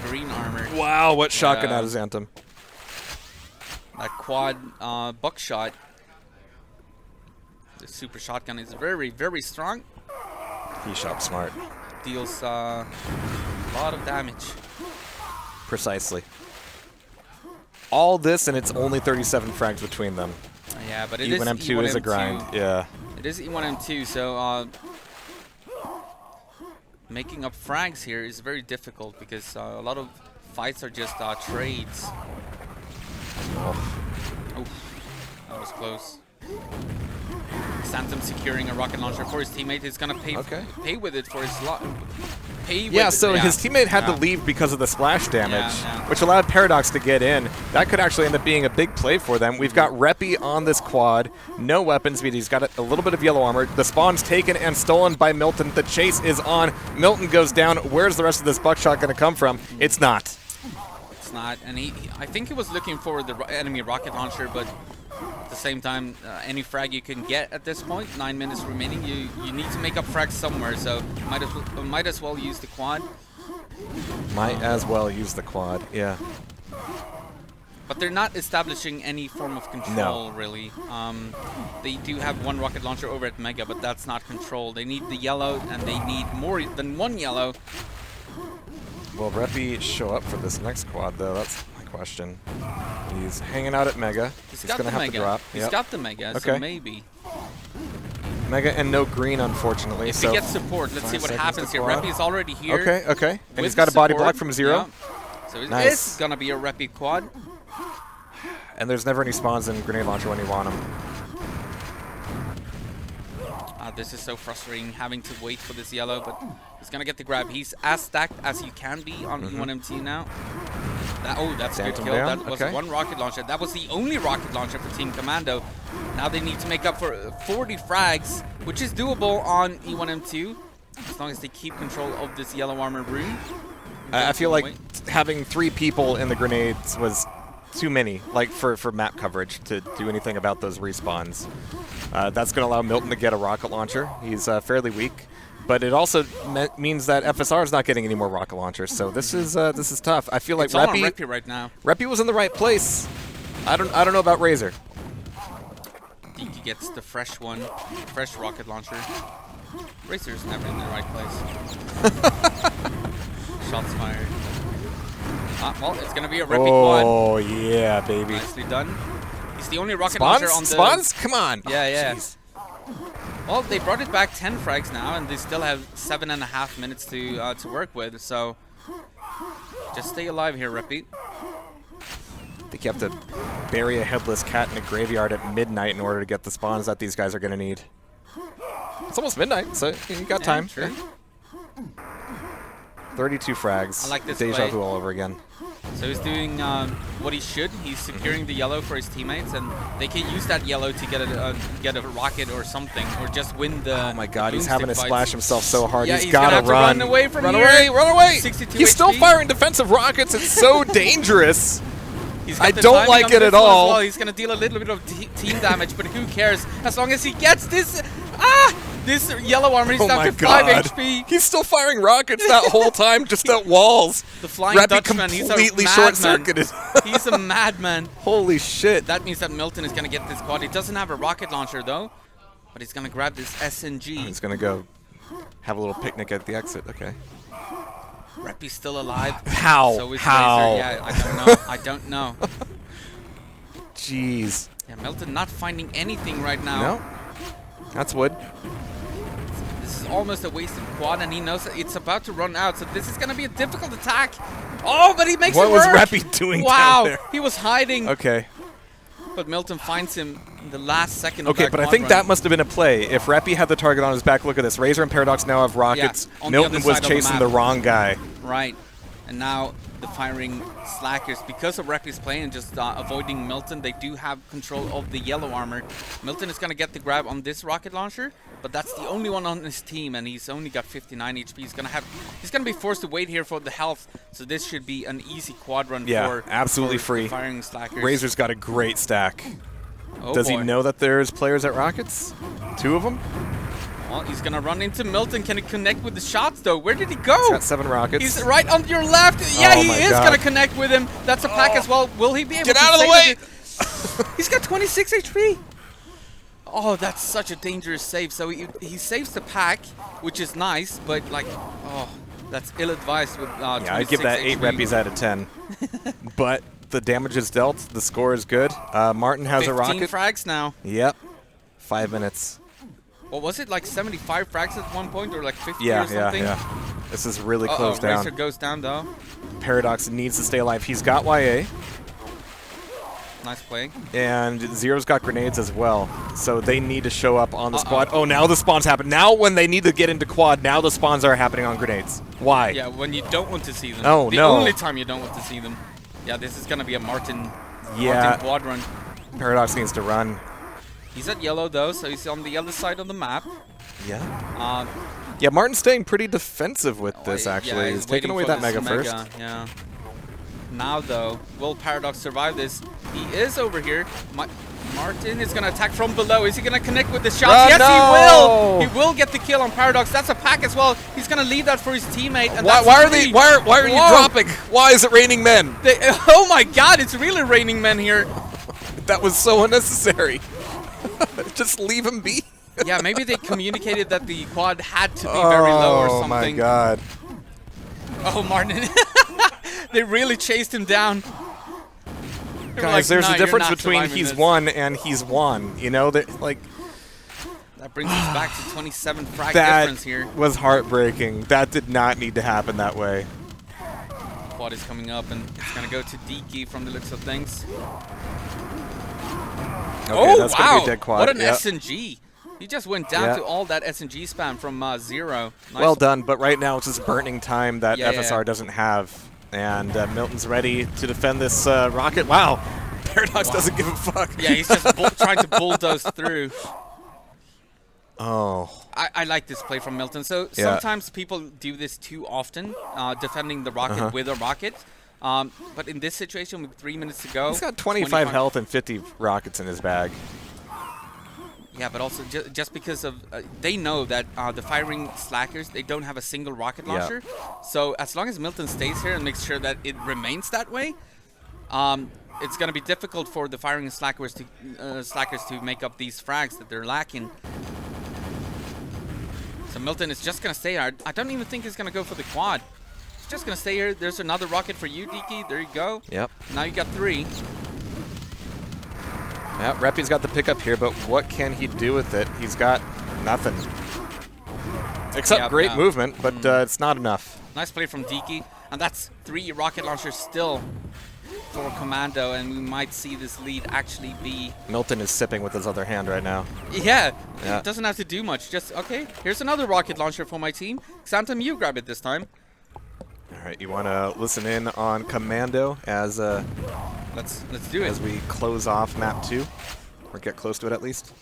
green armor. Wow, what shotgun out of XantoM. That quad buckshot. The super shotgun is very, very strong. He shot smart. Deals a lot of damage. Precisely. All this, and it's only 37 frags between them. Yeah, but it E1M2 is a grind. Yeah. It is E1M2, so making up frags here is very difficult because a lot of fights are just trades. Oh. That was close. XantoM securing a rocket launcher for his teammate. He's gonna pay with it for his his teammate had to leave because of the splash damage, which allowed Paradox to get in. That could actually end up being a big play for them. We've got Reppy on this quad, no weapons, but he's got a little bit of yellow armor. The spawn's taken and stolen by Milton. The chase is on. Milton goes down. Where's the rest of this buckshot going to come from? It's not. It's not, and I think he was looking for the enemy rocket launcher, but at the same time, any frag you can get at this point, 9 minutes remaining, you need to make up frags somewhere, so might as well use the quad. Might as well use the quad, yeah. But they're not establishing any form of control, really. They do have one rocket launcher over at Mega, but that's not control. They need the yellow, and they need more than one yellow. Will Reppy show up for this next quad, though? That's my question. He's hanging out at Mega. He's going to have to drop. He's got the Mega, so maybe. Mega and no green, unfortunately. If he gets support, let's see what happens here. Reppy's already here. Okay. And he's got a body block from Zero. Yeah. So it is going to be a Reppy quad. And there's never any spawns in grenade launcher when you want them. This is so frustrating, having to wait for this yellow, but he's going to get the grab. He's as stacked as you can be on E1MT now. That's a good kill. That was one rocket launcher. That was the only rocket launcher for Team Commando. Now they need to make up for 40 frags, which is doable on E1M2, as long as they keep control of this yellow armor room. I feel like having 3 people in the grenades was too many, like for map coverage to do anything about those respawns. That's going to allow Milton to get a rocket launcher. He's fairly weak, but it also means that FSR is not getting any more rocket launchers. So this is tough. I feel like it's all on Reppy right now. Reppy was in the right place. I don't know about Razor. I think he gets the fresh rocket launcher. Razor's never in the right place. Shots fired. Well, it's going to be a Reppy quad. Oh, yeah, baby. Nicely done. He's the only rocket launcher on the... Spawns? Come on. Yeah. Jeez. Well, they brought it back 10 frags now, and they still have 7.5 minutes to work with, so just stay alive here, Reppy. I think you have to bury a headless cat in a graveyard at midnight in order to get the spawns that these guys are going to need. It's almost midnight, so you got time. True. 32 frags. I like this Deja play. vu all over again. So he's doing what he should. He's securing the yellow for his teammates, and they can use that yellow to get a rocket or something, or just win the. Oh my God, he's having to splash himself so hard. Yeah, he's got to run away from run here. Away, run away! 62 he's HP. still firing defensive rockets. It's so dangerous. I don't like it at all. Well. He's going to deal a little bit of team damage, but who cares? As long as he gets this. This yellow armor is down to 5 HP. He's still firing rockets that whole time, just at walls. The Flying Dutchman, he's a completely short-circuited. He's a madman. Holy shit. That means that Milton is going to get this quad. He doesn't have a rocket launcher, though, but he's going to grab this SNG. He's going to go have a little picnic at the exit. Okay. Reppy's still alive. How? So is How? Razor. Yeah, I don't know. I don't know. Jeez. Yeah, Milton not finding anything right now. No. That's wood. This is almost a wasted quad, and he knows that it's about to run out, so this is going to be a difficult attack. Oh, but he makes it work. What was Reppy doing down there? He was hiding. Okay. But Milton finds him in the last second of Okay, that but I quad think run. that must have been a play. If Reppy had the target on his back, look at this. Razor and Paradox now have rockets. Yeah, Milton was chasing the wrong guy. Right. And now the firing slackers, because of Reppy's play and just avoiding Milton, they do have control of the yellow armor. Milton is going to get the grab on this rocket launcher, but that's the only one on his team, and he's only got 59 HP. He's going to be forced to wait here for the health, so this should be an easy quad run for absolutely free. Firing slackers. Razor's got a great stack. Oh, Does boy. he know that there's players at rockets? 2 of them? Well, he's gonna run into Milton. Can he connect with the shots though? Where did he go? He's got 7 rockets. He's right on your left. Yeah, Oh he my is God. gonna connect with him. That's a pack as well. Will he be able Get to out of the save way! it? He's got 26 HP. Oh, that's such a dangerous save. So he saves the pack, which is nice, but like, oh, that's ill-advised with Yeah, I'd give that 8 HP. reppies out of 10. But the damage is dealt. The score is good. Martin has a 15 rocket. frags now. Yep. 5 minutes. What was it, like 75 frags at one point, or like 50 Yeah, or something? yeah. This is really close down. Racer goes down though. Paradox needs to stay alive. He's got YA. Nice play. And Zero's got grenades as well. So they need to show up on the squad. Oh, now the spawns happen. Now when they need to get into quad, now the spawns are happening on grenades. Why? Yeah, when you don't want to see them. Oh, the no. only time you don't want to see them. Yeah, this is going to be a Martin quad run. Paradox needs to run. He's at yellow though, so he's on the other side of the map. Yeah. Yeah, Martin's staying pretty defensive with this, actually. Yeah, he's taking away that mega first. Yeah. Now though, will Paradox survive this? He is over here. Martin is going to attack from below. Is he going to connect with the shots? Yes, no! he will. He will get the kill on Paradox. That's a pack as well. He's going to leave that for his teammate. And Why are you dropping? Why is it raining men? Oh my God! It's really raining men here. That was so unnecessary. Just leave him be. Yeah, maybe they communicated that the quad had to be very low or something. Oh my God. Oh, Martin. They really chased him down. Guys, like, there's "Nah, a you're difference not between surviving he's this." won and he's won. You know, that like That brings us back to 27 frag that difference here. was heartbreaking. That did not need to happen that way. Quad is coming up and it's gonna go to Deke from the looks of things. Okay, that's gonna be a dead quad. What an Yep. SNG. He just went down to all that SNG spam from Zero. Nice. Well done, but right now it's just burning time that Yeah, FSR yeah. doesn't have. And Milton's ready to defend this rocket. Wow, Paradox doesn't give a fuck. Yeah, he's just trying to bulldoze through. Oh. I like this play from Milton. So sometimes people do this too often, defending the rocket with a rocket. But in this situation, with 3 minutes to go, He's got 25 health and 50 rockets in his bag. Yeah, but also just because of they know that the firing slackers, they don't have a single rocket launcher. So as long as Milton stays here and makes sure that it remains that way, it's going to be difficult for the firing slackers to make up these frags that they're lacking. So Milton is just going to stay here. I don't even think he's going to go for the quad. He's just going to stay here. There's another rocket for you, Deke. There you go. Yep. Now you got 3. Yeah, Reppy's got the pickup here, but what can he do with it? He's got nothing. Except great movement, but it's not enough. Nice play from Deke. And that's 3 rocket launchers still for Commando, and we might see this lead actually be... Milton is sipping with his other hand right now. Yeah, it doesn't have to do much. Just, okay, here's another rocket launcher for my team. XantoM, you grab it this time. All right, you want to listen in on Commando as let's do it as we close off map 2, or get close to it at least.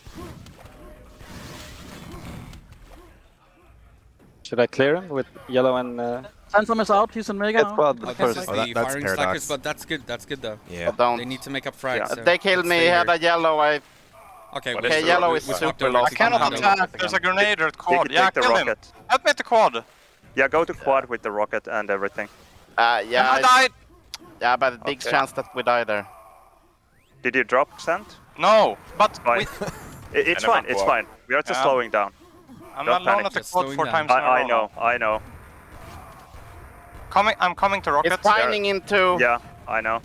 Should I clear him with yellow and? XantoM is out. He's in Mega now. This is the firing slackers, but that's good. That's good though. Yeah. They need to make up frags. So they killed me. Had a yellow. Okay, yellow is super low. I cannot attack. There's a grenade at quad. Take Yeah, the kill him. rocket. Help me at the quad. Yeah, go to quad with the rocket and everything. Yeah. I died. Yeah, but big chance that we die there. Did you drop Sant? No, but fine. It's fine. It's fine. We are just slowing down. I'm Don't alone panic. at the quad 4 times in a row. I know. I know. I'm coming to rocket. It's finding into. Yeah, I know.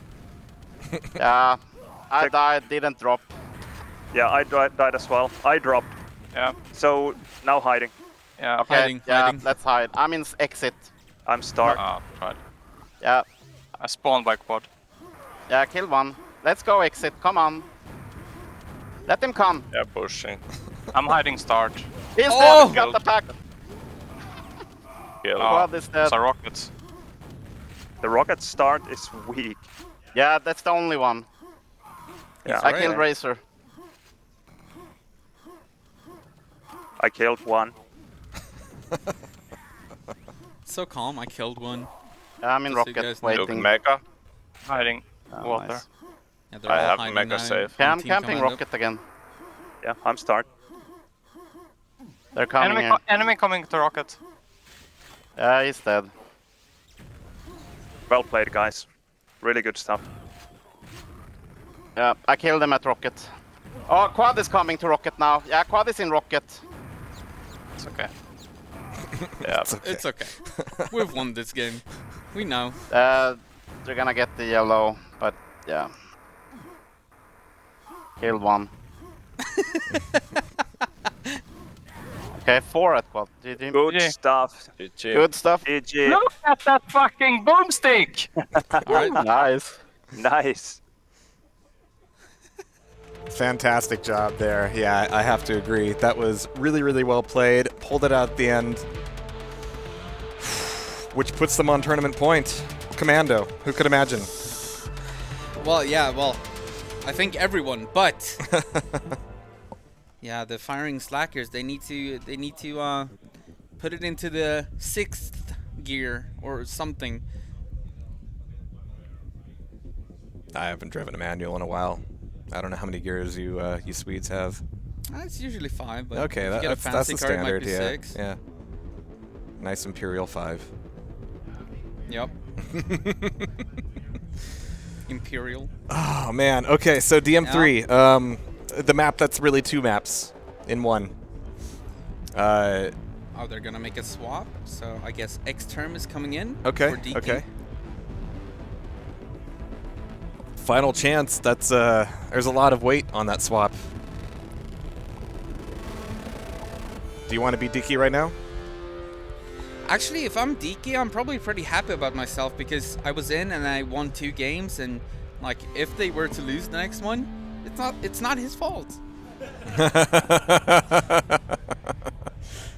Yeah, I died. Didn't drop. Yeah, I died as well. I dropped. Yeah. So now hiding. Yeah. Okay. Let's hide. I'm in exit. I'm start. Right. Yeah. I spawned by quad. Yeah, kill one. Let's go exit. Come on. Let him come. Yeah, pushing. I'm hiding start. He's dead. He's got the pack. Kill. Quad is dead. It's a rocket. The rocket start is weak. Yeah, that's the only one. Yeah. I killed Racer. I killed one. So calm. I killed one. I'm in Just so you rocket guys know. waiting. Mega. Hiding water. Nice. Yeah, they're I all have hiding mega now safe. Yeah, I'm Team camping Commando. rocket again. Yeah, I'm start. They're coming here. Enemy coming to rocket. He's dead. Well played, guys. Really good stuff. Yeah, I killed them at rocket. Oh, quad is coming to rocket now. Yeah, quad is in rocket. It's okay. Yeah, It's okay. We've won this game. We know. They're gonna get the yellow, but yeah. Killed one. Okay, 4 at quad. GG. Good stuff. Good stuff. GG. Look at that fucking boomstick! Alright. Nice. Nice. Fantastic job there. Yeah, I have to agree. That was really, really well played. Pulled it out at the end, which puts them on tournament point. Commando, who could imagine? Well, yeah, well, I think everyone, but yeah, the firing slackers, they need to put it into the 6th gear or something. I haven't driven a manual in a while. I don't know how many gears you Swedes have. It's usually 5, but okay, if you get a that's fancy the car, standard. it might be Yeah, 6. yeah. Nice Imperial 5. Yep. Imperial. Oh man. Okay, so DM3, the map that's really 2 maps in one. Oh, they're gonna make a swap, so I guess XantoM is coming in. Okay. For DK. Okay. Final chance. That's there's a lot of weight on that swap. Do you want to be DK right now? Actually, if I'm DK, I'm probably pretty happy about myself because I was in and I won 2 games, and like if they were to lose the next one, it's not his fault.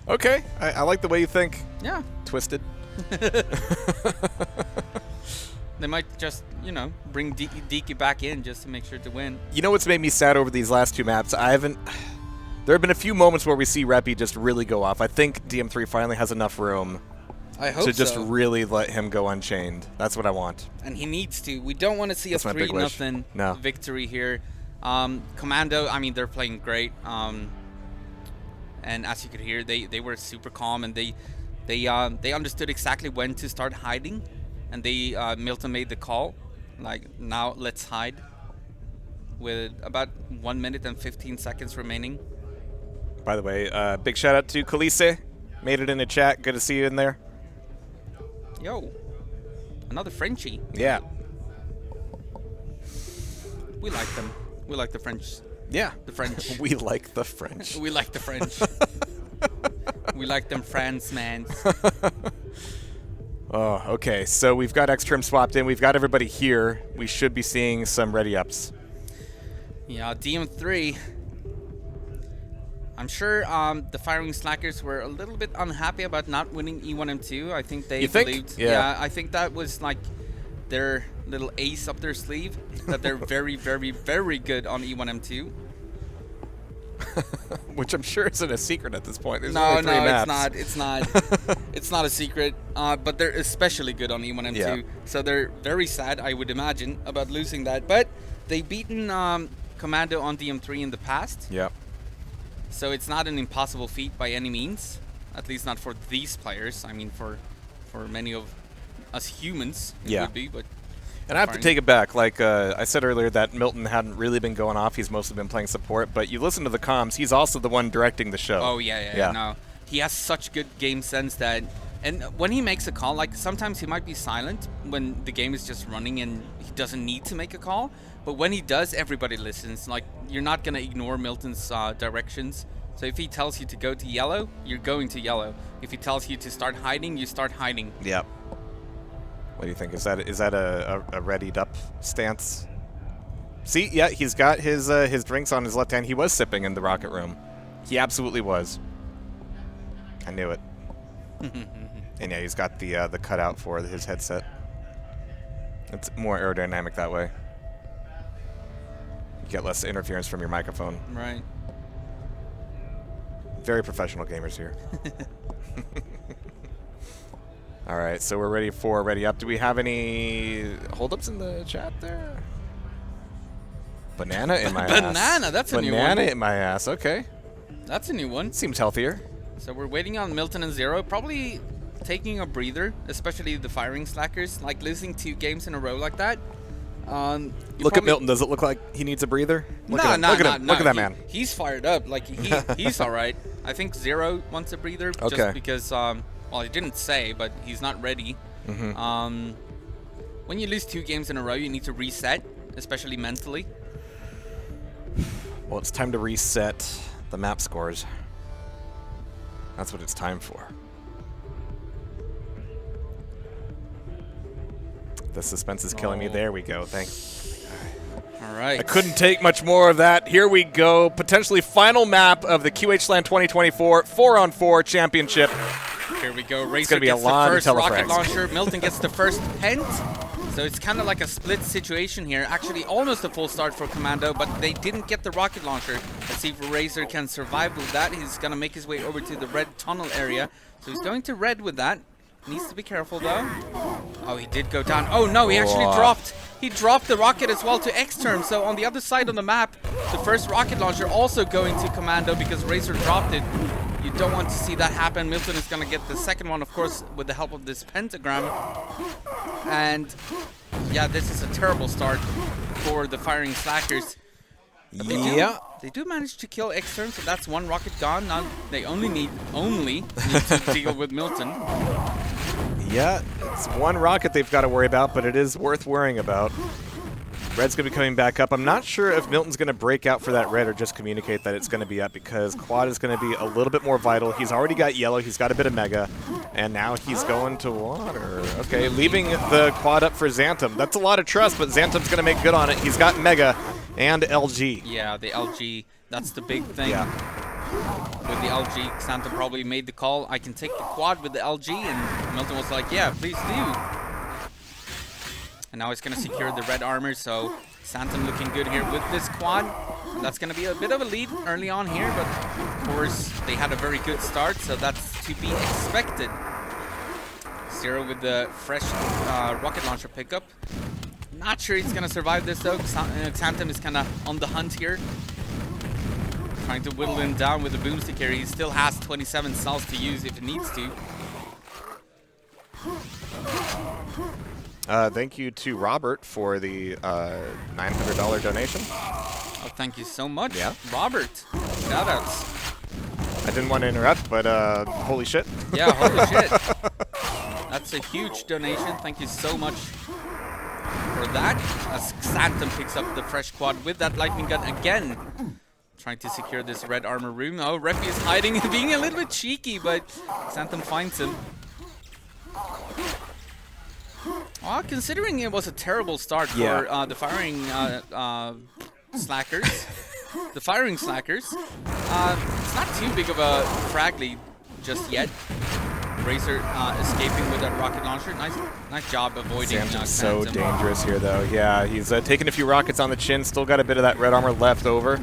Okay, I like the way you think. Yeah. Twisted. They might just, you know, bring DK back in just to make sure to win. You know what's made me sad over these last 2 maps? There have been a few moments where we see Reppy just really go off. I think DM3 finally has enough room to just really let him go unchained. That's what I want. And he needs to. We don't want to see a 3-0 victory here. Commando, I mean, they're playing great. And as you could hear, they were super calm, and they understood exactly when to start hiding. And Milton made the call, like, now let's hide, with about 1 minute and 15 seconds remaining. By the way, big shout out to Khaleesi. Made it in the chat. Good to see you in there. Yo, another Frenchie. Yeah. We like them. We like the French. Yeah. The French. We like the French. We like the French. We like them France, man. Oh, okay. So we've got XantoM swapped in. We've got everybody here. We should be seeing some ready-ups. Yeah, DM3. I'm sure the firing slackers were a little bit unhappy about not winning E1M2. I think they believed. Yeah, I think that was like their little ace up their sleeve, that they're very, very, very good on E1M2. Which I'm sure isn't a secret at this point. There's No, only 3 maps. it's not. It's not a secret. But they're especially good on E1M2. Yeah. So they're very sad, I would imagine, about losing that. But they've beaten Commando on DM3 in the past. Yeah. So it's not an impossible feat by any means. At least not for these players. I mean, for many of us humans, it would be. But and I have to take it back. Like I said earlier, that Milton hadn't really been going off. He's mostly been playing support. But you listen to the comms, he's also the one directing the show. Oh, yeah. No, he has such good game sense that... And when he makes a call, like sometimes he might be silent when the game is just running and he doesn't need to make a call. But when he does, everybody listens. Like, you're not going to ignore Milton's directions. So if he tells you to go to yellow, you're going to yellow. If he tells you to start hiding, you start hiding. Yep. What do you think? Is that a readied up stance? See, yeah, he's got his drinks on his left hand. He was sipping in the rocket room. He absolutely was. I knew it. And yeah, he's got the cutout for his headset. It's more aerodynamic that way. You get less interference from your microphone. Right. Very professional gamers here. All right, so we're ready for ready up. Do we have any holdups in the chat there? Banana in my ass. Banana, that's a new one. Banana in my ass, okay. That's a new one. Seems healthier. So we're waiting on Milton and Zero, probably taking a breather, especially the firing slackers, like losing 2 games in a row like that. Look at Milton. Does it look like he needs a breather? Look at him. Look at him. Look at that man. He's fired up. Like he's all right. I think Zero wants a breather just because, well, he didn't say, but he's not ready. When you lose 2 games in a row, you need to reset, especially mentally. Well, it's time to reset the map scores. That's what it's time for. The suspense is killing me. There we go. Thanks. All right. I couldn't take much more of that. Here we go. Potentially final map of the QHLAN2024 4-on-4 championship. Here we go. Racer gets the first rocket launcher. Milton gets the first pent. So it's kind of like a split situation here. Actually, almost a full start for Commando, but they didn't get the rocket launcher. Let's see if Razor can survive with that. He's going to make his way over to the red tunnel area. So he's going to red with that. Needs to be careful, though. Oh, he did go down. Oh, no, he actually dropped. He dropped the rocket as well to XantoM. So on the other side of the map, the first rocket launcher also going to Commando because Razor dropped it. You don't want to see that happen. Milton is going to get the second one, of course, with the help of this pentagram. And yeah, this is a terrible start for the firing slackers. They do manage to kill XantoM, so that's 1 rocket gone. Now they only need to deal with Milton. Yeah, it's 1 rocket they've got to worry about, but it is worth worrying about. Red's going to be coming back up. I'm not sure if Milton's going to break out for that red or just communicate that it's going to be up because Quad is going to be a little bit more vital. He's already got yellow. He's got a bit of mega. And now he's going to water. Okay, leaving the Quad up for XantoM. That's a lot of trust, but XantoM's going to make good on it. He's got mega and LG. Yeah, the LG. That's the big thing. Yeah. With the LG, XantoM probably made the call. I can take the Quad with the LG. And Milton was like, yeah, please do. And now he's going to secure the red armor, so XantoM looking good here with this Quad. That's going to be a bit of a lead early on here, but of course they had a very good start, so that's to be expected. Zero with the fresh rocket launcher pickup. Not sure he's going to survive this though. XantoM is kind of on the hunt here. Trying to whittle him down with the boomstick here. He still has 27 cells to use if he needs to. Thank you to Robert for the $900 donation. Oh, thank you so much, Robert. Shoutouts. I didn't want to interrupt, but holy shit. Yeah, holy shit. That's a huge donation. Thank you so much for that. As XantoM picks up the fresh Quad with that lightning gun again. Trying to secure this red armor room. Oh, Reppy is hiding and being a little bit cheeky, but XantoM finds him. Well, considering it was a terrible start for the firing slackers, it's not too big of a frag lead just yet. Razor escaping with that rocket launcher. Nice job avoiding. XantoM's so dangerous here, though. Yeah, he's taking a few rockets on the chin. Still got a bit of that red armor left over.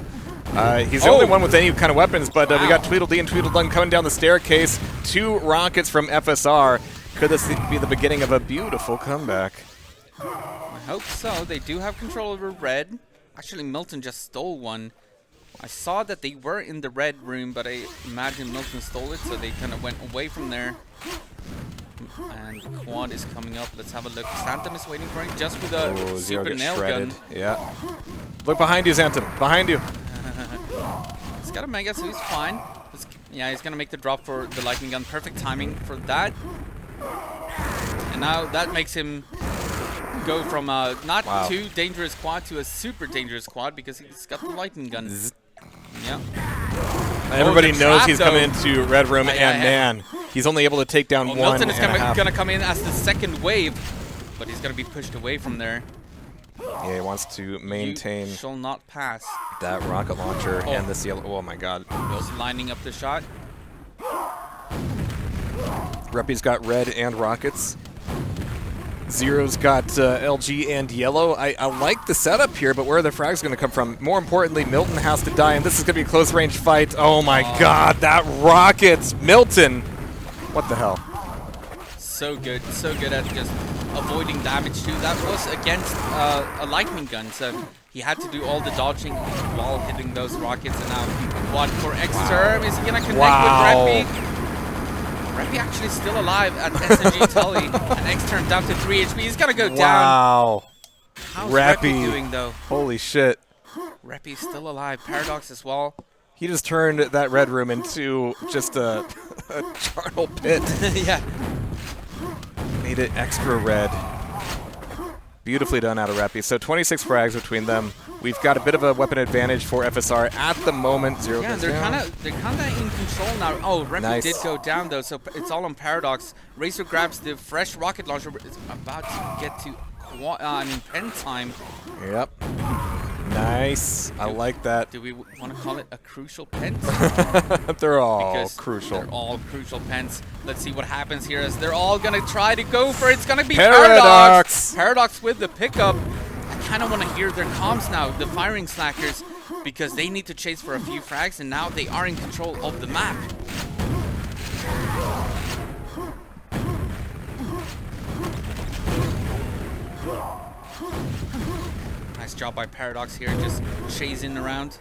He's the only one with any kind of weapons, but we got Tweedledee and Tweedledum coming down the staircase. 2 rockets from FSR. Could this be the beginning of a beautiful comeback? I hope so. They do have control over red. Actually, Milton just stole one. I saw that they were in the red room, but I imagine Milton stole it, so they kind of went away from there. And Quad is coming up. Let's have a look. XantoM is waiting for him just with a super nail gun. Yeah. Look behind you, XantoM. Behind you. He's got a mega, so he's fine. Yeah, he's going to make the drop for the lightning gun. Perfect timing for that. And now that makes him go from a not too dangerous Quad to a super dangerous Quad because he's got the lightning gun. Yeah. Everybody knows he's coming into red room, and man, he's only able to take down one. Milton is going to come in as the second wave, but he's going to be pushed away from there. Yeah, he wants to maintain. You shall not pass. That rocket launcher and this yellow. Oh my God. Just lining up the shot. Reppy's got red and rockets. Zero's got LG and yellow. I like the setup here, but where are the frags going to come from? More importantly, Milton has to die, and this is going to be a close-range fight. Oh my God, that rockets! Milton! What the hell? So good at just avoiding damage too. That was against a lightning gun, so He had to do all the dodging while hitting those rockets, and now quad for XantoM. Is he gonna connect with Reppy? Reppy actually still alive at SNG Tully, and XantoM down to 3 HP. He's gonna go down. Wow. How's Reppy doing though? Holy shit. Reppy's still alive. Paradox as well. He just turned that red room into just a charnel pit. Yeah. Made it extra red. Beautifully done out of Reppy. So 26 frags between them. We've got a bit of a weapon advantage for FSR at the moment. Zero. Yeah, they're kind of in control now. Oh, Reppy did go down though, so it's all on Paradox. Razor grabs the fresh rocket launcher. It's about to get to pen time. Yep. Nice. I like that. Do we want to call it a crucial pen? They're all because crucial. They're all crucial pens. Let's see what happens here as they're all going to try to go for it. It's going to be Paradox. Paradox with the pickup. I kind of want to hear their comms now, the firing slackers, because they need to chase for a few frags, and now they are in control of the map. Nice job by Paradox here, just chasing around.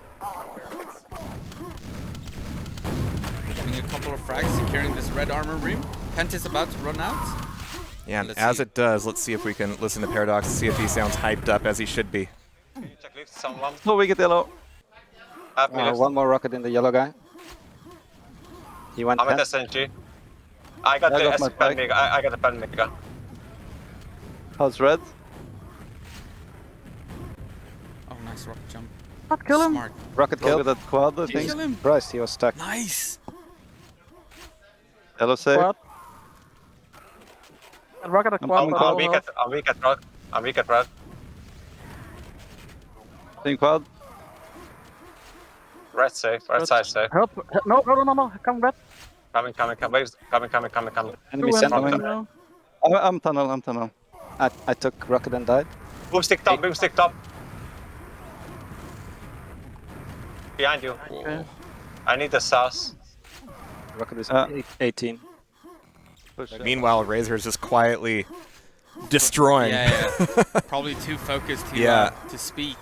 Getting a couple of frags, securing this red armor room. Pent is about to run out. Yeah, and as it does, let's see if we can listen to Paradox, see if he sounds hyped up as he should be. So we get yellow. One more rocket in the yellow guy. He went I'm at SNG. I got the pen mega. I got the pen mega. How's red? Oh, nice rocket jump. Not kill him. Smart. Rocket kill. Look at that quad, I think. Kill him. Surprised he was stuck. Nice. Yellow save. Quad. Rocket at quad. I'm weak at rock. I'm weak at rock. Think quad. Red safe. Red side safe. Help. No. Come red. Coming. Enemy sent me. I'm tunnel. I took rocket and died. Boom stick top. Behind you. Okay. I need the sauce. Rocket is 18. Meanwhile, Razor is just quietly destroying. Yeah. Probably too focused to speak.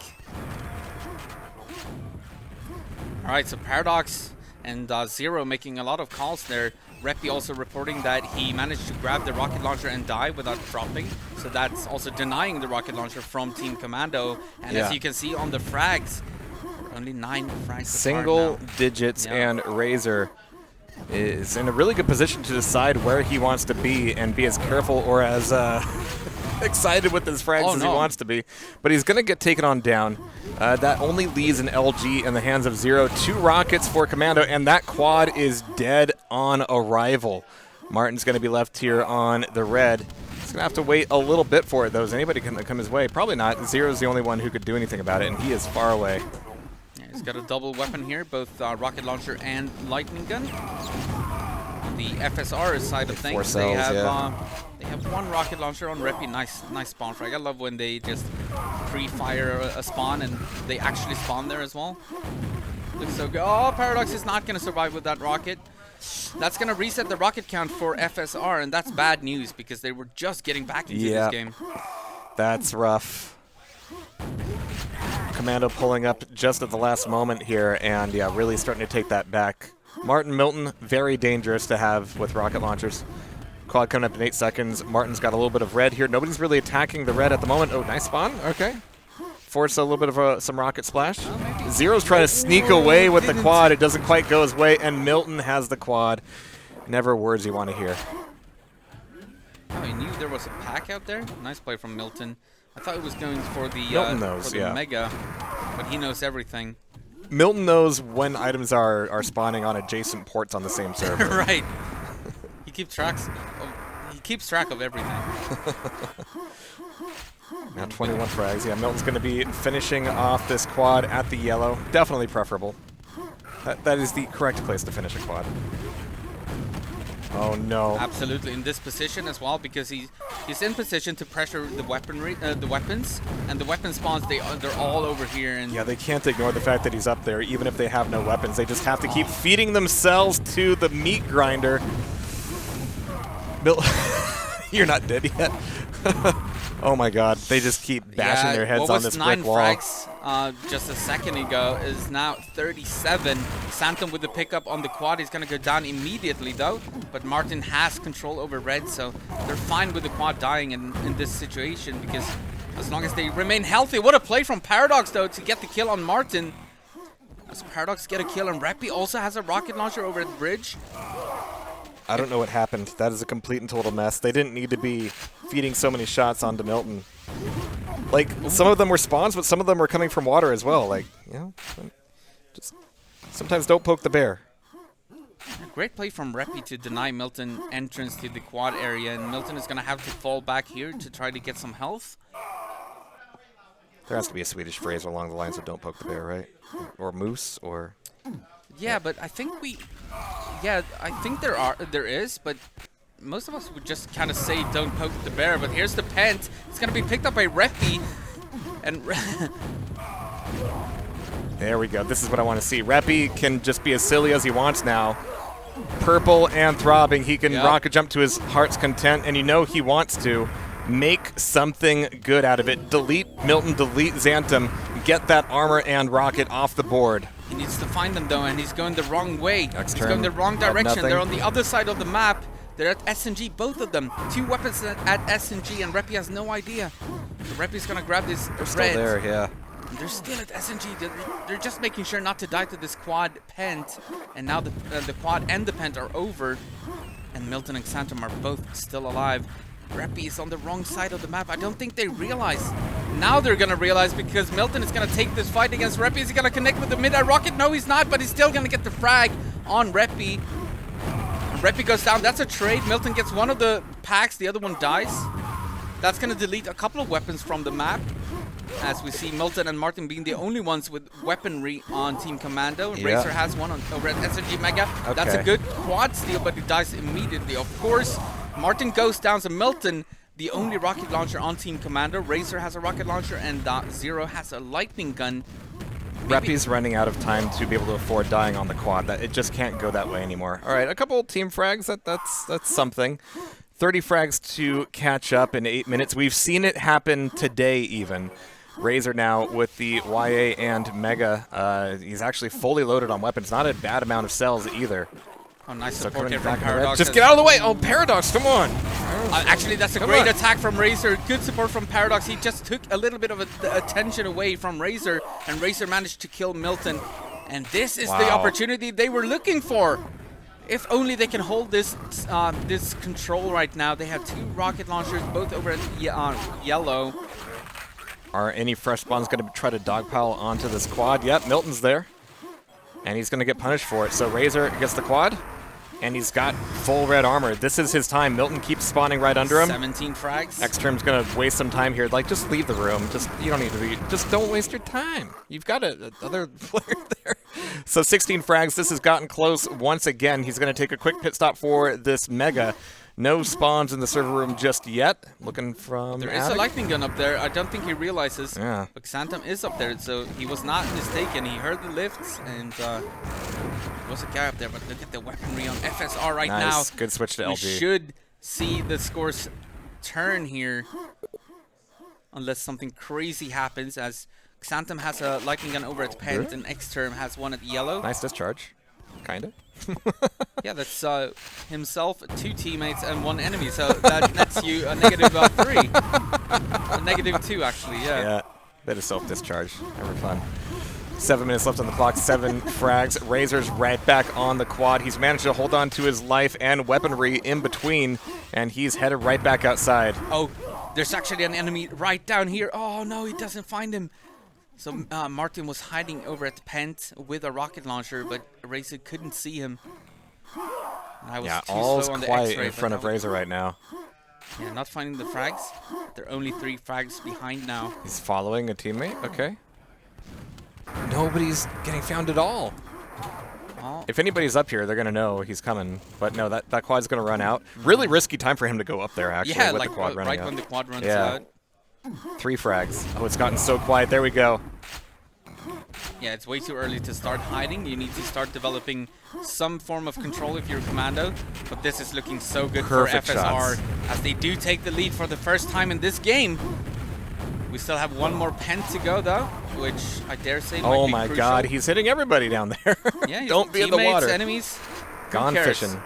All right, so Paradox and Zero making a lot of calls there. Reppy also reporting that he managed to grab the rocket launcher and die without dropping. So that's also denying the rocket launcher from Team Commando. And as you can see on the frags, only 9 frags. Single digits, and Razor is in a really good position to decide where he wants to be and be as careful or as excited with his frags as he wants to be. But he's going to get taken on down. That only leaves an LG in the hands of Zero. 2 rockets for Commando, and that quad is dead on arrival. Martin's going to be left here on the red. He's going to have to wait a little bit for it, though. Is anybody going to come his way? Probably not. Zero's the only one who could do anything about it, and he is far away. Yeah, he's got a double weapon here, both rocket launcher and lightning gun. On the FSR side of things, they have 1 rocket launcher on Reppy. Nice spawn frag. I love when they just pre-fire a spawn and they actually spawn there as well. Looks so good. Oh, Paradox is not going to survive with that rocket. That's going to reset the rocket count for FSR, and that's bad news because they were just getting back into this game. That's rough. Commando pulling up just at the last moment here, and really starting to take that back. Martin Milton, very dangerous to have with rocket launchers. Quad coming up in 8 seconds. Martin's got a little bit of red here. Nobody's really attacking the red at the moment. Oh, nice spawn. Okay. Force a little bit of some rocket splash. Zero's trying to sneak away with the quad. It doesn't quite go his way, and Milton has the quad. Never words you want to hear. Oh, he knew there was a pack out there. Nice play from Milton. I thought he was going for the, Milton knows, Mega, but he knows everything. Milton knows when items are spawning on adjacent ports on the same server. Right. He keeps track of everything. Now 21 frags. Yeah, Milton's going to be finishing off this quad at the yellow. Definitely preferable. That is the correct place to finish a quad. Oh no! Absolutely, in this position as well, because he's in position to pressure the weaponry, the weapons, and the weapon spawns. They're all over here, and yeah, they can't ignore the fact that he's up there, even if they have no weapons. They just have to keep feeding themselves to the meat grinder. You're not dead yet. Oh my god, they just keep bashing their heads on this brick wall. 9 frags just a second ago is now 37. XantoM with the pickup on the quad. He's going to go down immediately though, but Martin has control over red, so they're fine with the quad dying in this situation because as long as they remain healthy. What a play from Paradox though to get the kill on Martin. As Paradox get a kill, and Reppy also has a rocket launcher over at the bridge. I don't know what happened. That is a complete and total mess. They didn't need to be feeding so many shots onto Milton. Like, some of them were spawns, but some of them were coming from water as well. Like, you know, just sometimes don't poke the bear. Great play from Reppy to deny Milton entrance to the quad area, and Milton is going to have to fall back here to try to get some health. There has to be a Swedish phrase along the lines of "don't poke the bear," right? Or moose, or... Yeah, but I think I think there is, but most of us would just kind of say don't poke the bear. But here's the pent. It's going to be picked up by Reppy, and there we go. This is what I want to see. Reppy can just be as silly as he wants now. Purple and throbbing. He can rocket jump to his heart's content, and you know he wants to make something good out of it. Delete Milton, delete XantoM, get that armor and rocket off the board. He needs to find them though, and he's going the wrong way. He's going the wrong direction. They're on the other side of the map. They're at S&G, both of them. 2 weapons at S&G, and Reppy has no idea. So Reppy's gonna grab this red. They're still there, yeah. And they're still at S&G. They're just making sure not to die to this quad pent. And now the quad and the pent are over. And Milton and XantoM are both still alive. Reppy is on the wrong side of the map. I don't think they realize. Now they're going to realize because Milton is going to take this fight against Reppy. Is he going to connect with the mid-air rocket? No, he's not, but he's still going to get the frag on Reppy. Reppy goes down. That's a trade. Milton gets one of the packs. The other one dies. That's going to delete a couple of weapons from the map. As we see Milton and Martin being the only ones with weaponry on Team Commando. Yeah. Razor has one over at SNG Mega. Okay. That's a good quad steal, but he dies immediately. Of course, Martin goes down, so Milton, the only rocket launcher on Team Commando. Razor has a rocket launcher, and Zero has a lightning gun. Reppy's running out of time to be able to afford dying on the quad. It just can't go that way anymore. All right, a couple team frags. That's something. 30 frags to catch up in 8 minutes. We've seen it happen today even. Razor now with the YA and Mega. He's actually fully loaded on weapons. Not a bad amount of cells either. Oh, nice support here from Paradox. Just get out of the way! Oh, Paradox, come on! Actually, that's a great attack from Razor. Good support from Paradox. He just took a little bit of attention away from Razor, and Razor managed to kill Milton. And this is the opportunity they were looking for. If only they can hold this this control right now. They have 2 rocket launchers, both over at yellow. Are any fresh spawns going to try to dogpile onto this quad? Yep, Milton's there. And he's going to get punished for it. So Razor gets the quad, and he's got full red armor. This is his time. Milton keeps spawning right under him. 17 frags. XantoM's going to waste some time here. Like, just leave the room. You don't need to be. Just don't waste your time. You've got another player there. So 16 frags. This has gotten close once again. He's going to take a quick pit stop for this Mega. No spawns in the server room just yet. Looking from There is a lightning gun up there. I don't think he realizes. Yeah. But XantoM is up there, so he was not mistaken. He heard the lifts, and there was a guy up there. But look at the weaponry on FSR right now. Nice. Good switch to LG. We should see the scores turn here, unless something crazy happens, as XantoM has a lightning gun over at Pent, and XantoM has one at yellow. Nice discharge. Kind of. Yeah, that's himself, 2 teammates, and 1 enemy. So that nets you a -3. A -2, actually, yeah. Yeah, bit of self-discharge. Never fun. 7 minutes left on the clock, 7 frags. Razor's right back on the quad. He's managed to hold on to his life and weaponry in between, and he's headed right back outside. Oh, there's actually an enemy right down here. Oh, no, he doesn't find him. So Martin was hiding over at Pent with a rocket launcher, but Razor couldn't see him. I was too all's slow on the quiet X-ray, in front of Razor right now. Yeah, not finding the frags. They're only 3 frags behind now. He's following a teammate, okay. Nobody's getting found at all. Well, if anybody's up here, they're going to know he's coming. But no, that quad's going to run out. Really risky time for him to go up there, actually, yeah, with like the quad running out. when the quad runs out. 3 frags. Oh, it's gotten so quiet. There we go. Yeah, it's way too early to start hiding. You need to start developing some form of control if you're Commando. But this is looking so good Perfect for FSR shots. as they do take the lead for the first time in this game. We still have one more pen to go, though, which I dare say might Oh be my crucial. God, he's hitting everybody down there. Yeah, Don't be in the teammates, water. Enemies. Who Gone cares? fishing.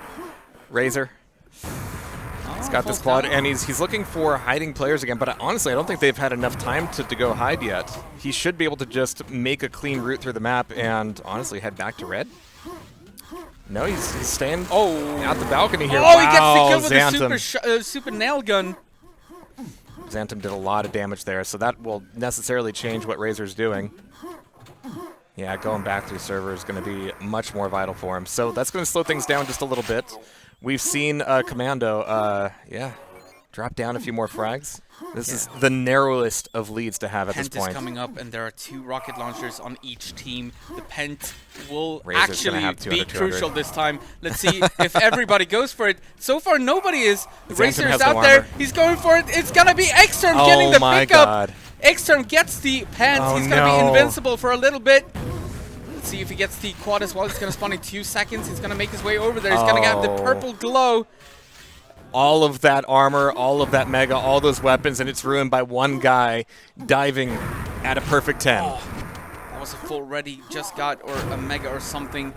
Razor. He's got this full quad, count. and he's looking for hiding players again, but honestly, I don't think they've had enough time to go hide yet. He should be able to just make a clean route through the map and honestly head back to red. No, he's staying out the balcony here. Oh, he gets the kill with XantoM. the super nail gun. XantoM did a lot of damage there, so that will necessarily change what Razor's doing. Yeah, going back through server is going to be much more vital for him. So that's going to slow things down just a little bit. We've seen Commando, drop down a few more frags. This is the narrowest of leads to have at this Pent point. is coming up, and there are 2 rocket launchers on each team. The Pent will Razor's gonna actually have be 200, crucial this time. Let's see if everybody goes for it. So far, nobody is. XantoM Razor's has out no there. armor. He's going for it. It's going to be XantoM Oh getting the my pickup. God. XantoM gets the Pent. Oh He's going to be no. invincible for a little bit. Let's see if he gets the quad as well. He's going to spawn in 2 seconds. He's going to make his way over there. He's going to get the purple glow. All of that armor, all of that mega, all those weapons, and it's ruined by one guy diving at a perfect 10. That was a full ready, just got, or a mega or something.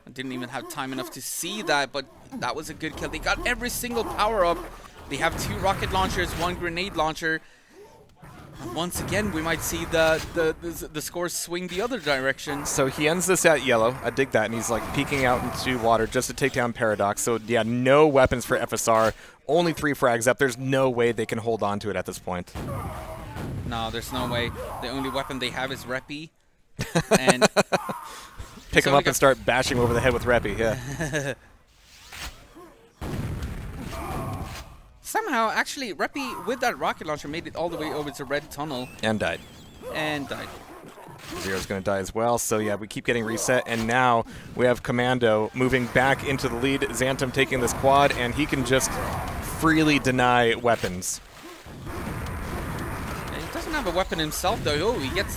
I didn't even have time enough to see that, but that was a good kill. They got every single power-up. They have 2 rocket launchers, 1 grenade launcher. And once again, we might see the scores swing the other direction. So he ends this at yellow. I dig that, and he's like peeking out into water just to take down Paradox. So yeah, no weapons for FSR. Only 3 frags up. There's no way they can hold on to it at this point. No, there's no way. The only weapon they have is Reppy. And pick him up and start bashing over the head with Reppy. Yeah. Somehow, actually, Reppy, with that rocket launcher, made it all the way over to red tunnel. And died. And died. Zero's going to die as well. So yeah, we keep getting reset, and now we have Commando moving back into the lead. XantoM taking this quad, and he can just freely deny weapons. He doesn't have a weapon himself, though. Oh, he gets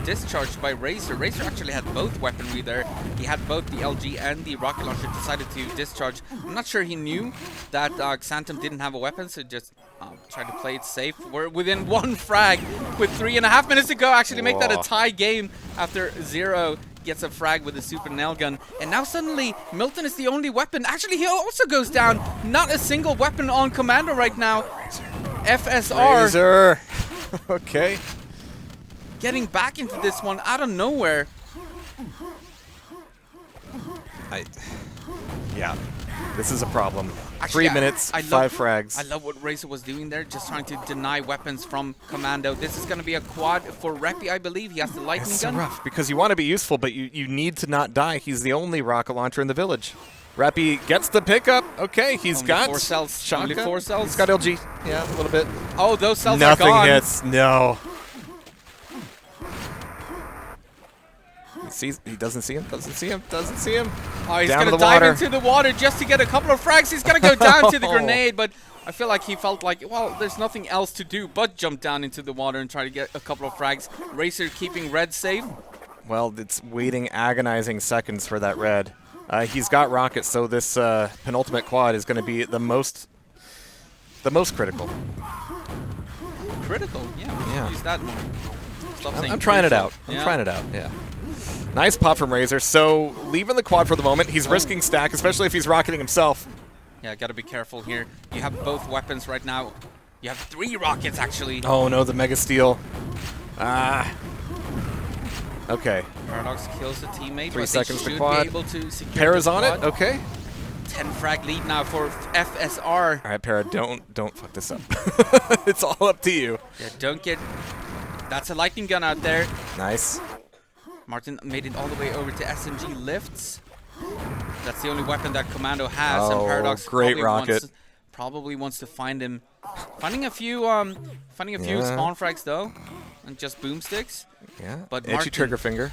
discharged by Razor. Razor actually had both weaponry there. He had both the LG and the rocket launcher, decided to discharge. I'm not sure he knew that XantoM didn't have a weapon, so just tried to play it safe. We're within 1 frag with 3.5 minutes to go. Actually make that a tie game after Zero gets a frag with a super nail gun. And now suddenly, Milton is the only weapon. Actually, he also goes down. Not a single weapon on Commando right now. FSR. Razor. Okay. Getting back into this one out of nowhere. Yeah, this is a problem. Actually, 3 minutes, I 5 frags. I love what Razor was doing there, just trying to deny weapons from Commando. This is going to be a quad for Reppy, I believe. He has the lightning It's gun. so rough because you want to be useful, but you need to not die. He's the only rocket launcher in the village. Reppy gets the pickup. Okay, he's Only got 4 cells. shotgun. Only 4 cells. He's got LG. Yeah, a little bit. Oh, those cells Nothing are gone. hits. No. He doesn't see him. Doesn't see him. Doesn't see him. Oh, he's Down going to to the dive water. into the water just to get a couple of frags. He's going to go down to the grenade, but I feel like he felt like, well, there's nothing else to do but jump down into the water and try to get a couple of frags. Razor keeping red safe. Well, it's waiting agonizing seconds for that red. He's got rockets, so this penultimate quad is going to be the most critical. Critical? Yeah. Use that more. I'm trying it out. I'm trying it out. Yeah. Nice pop from Razor. So leaving the quad for the moment. He's risking stack, especially if he's rocketing himself. Yeah, got to be careful here. You have both weapons right now. You have 3 rockets, actually. Oh, no, the Mega Steel. Okay. Paradox kills the teammate. 3 but seconds they to should quad. Be able to secure Para's the on quad. it. Okay. 10 frag lead now for FSR. All right, Para, don't fuck this up. It's all up to you. Yeah, don't get... That's a lightning gun out there. Nice. Martin made it all the way over to SMG lifts. That's the only weapon that Commando has, and Oh, Paradox great rocket. probably wants to find him. Finding a few spawn frags though, and just boomsticks. Yeah. But Itchy Martin, trigger finger.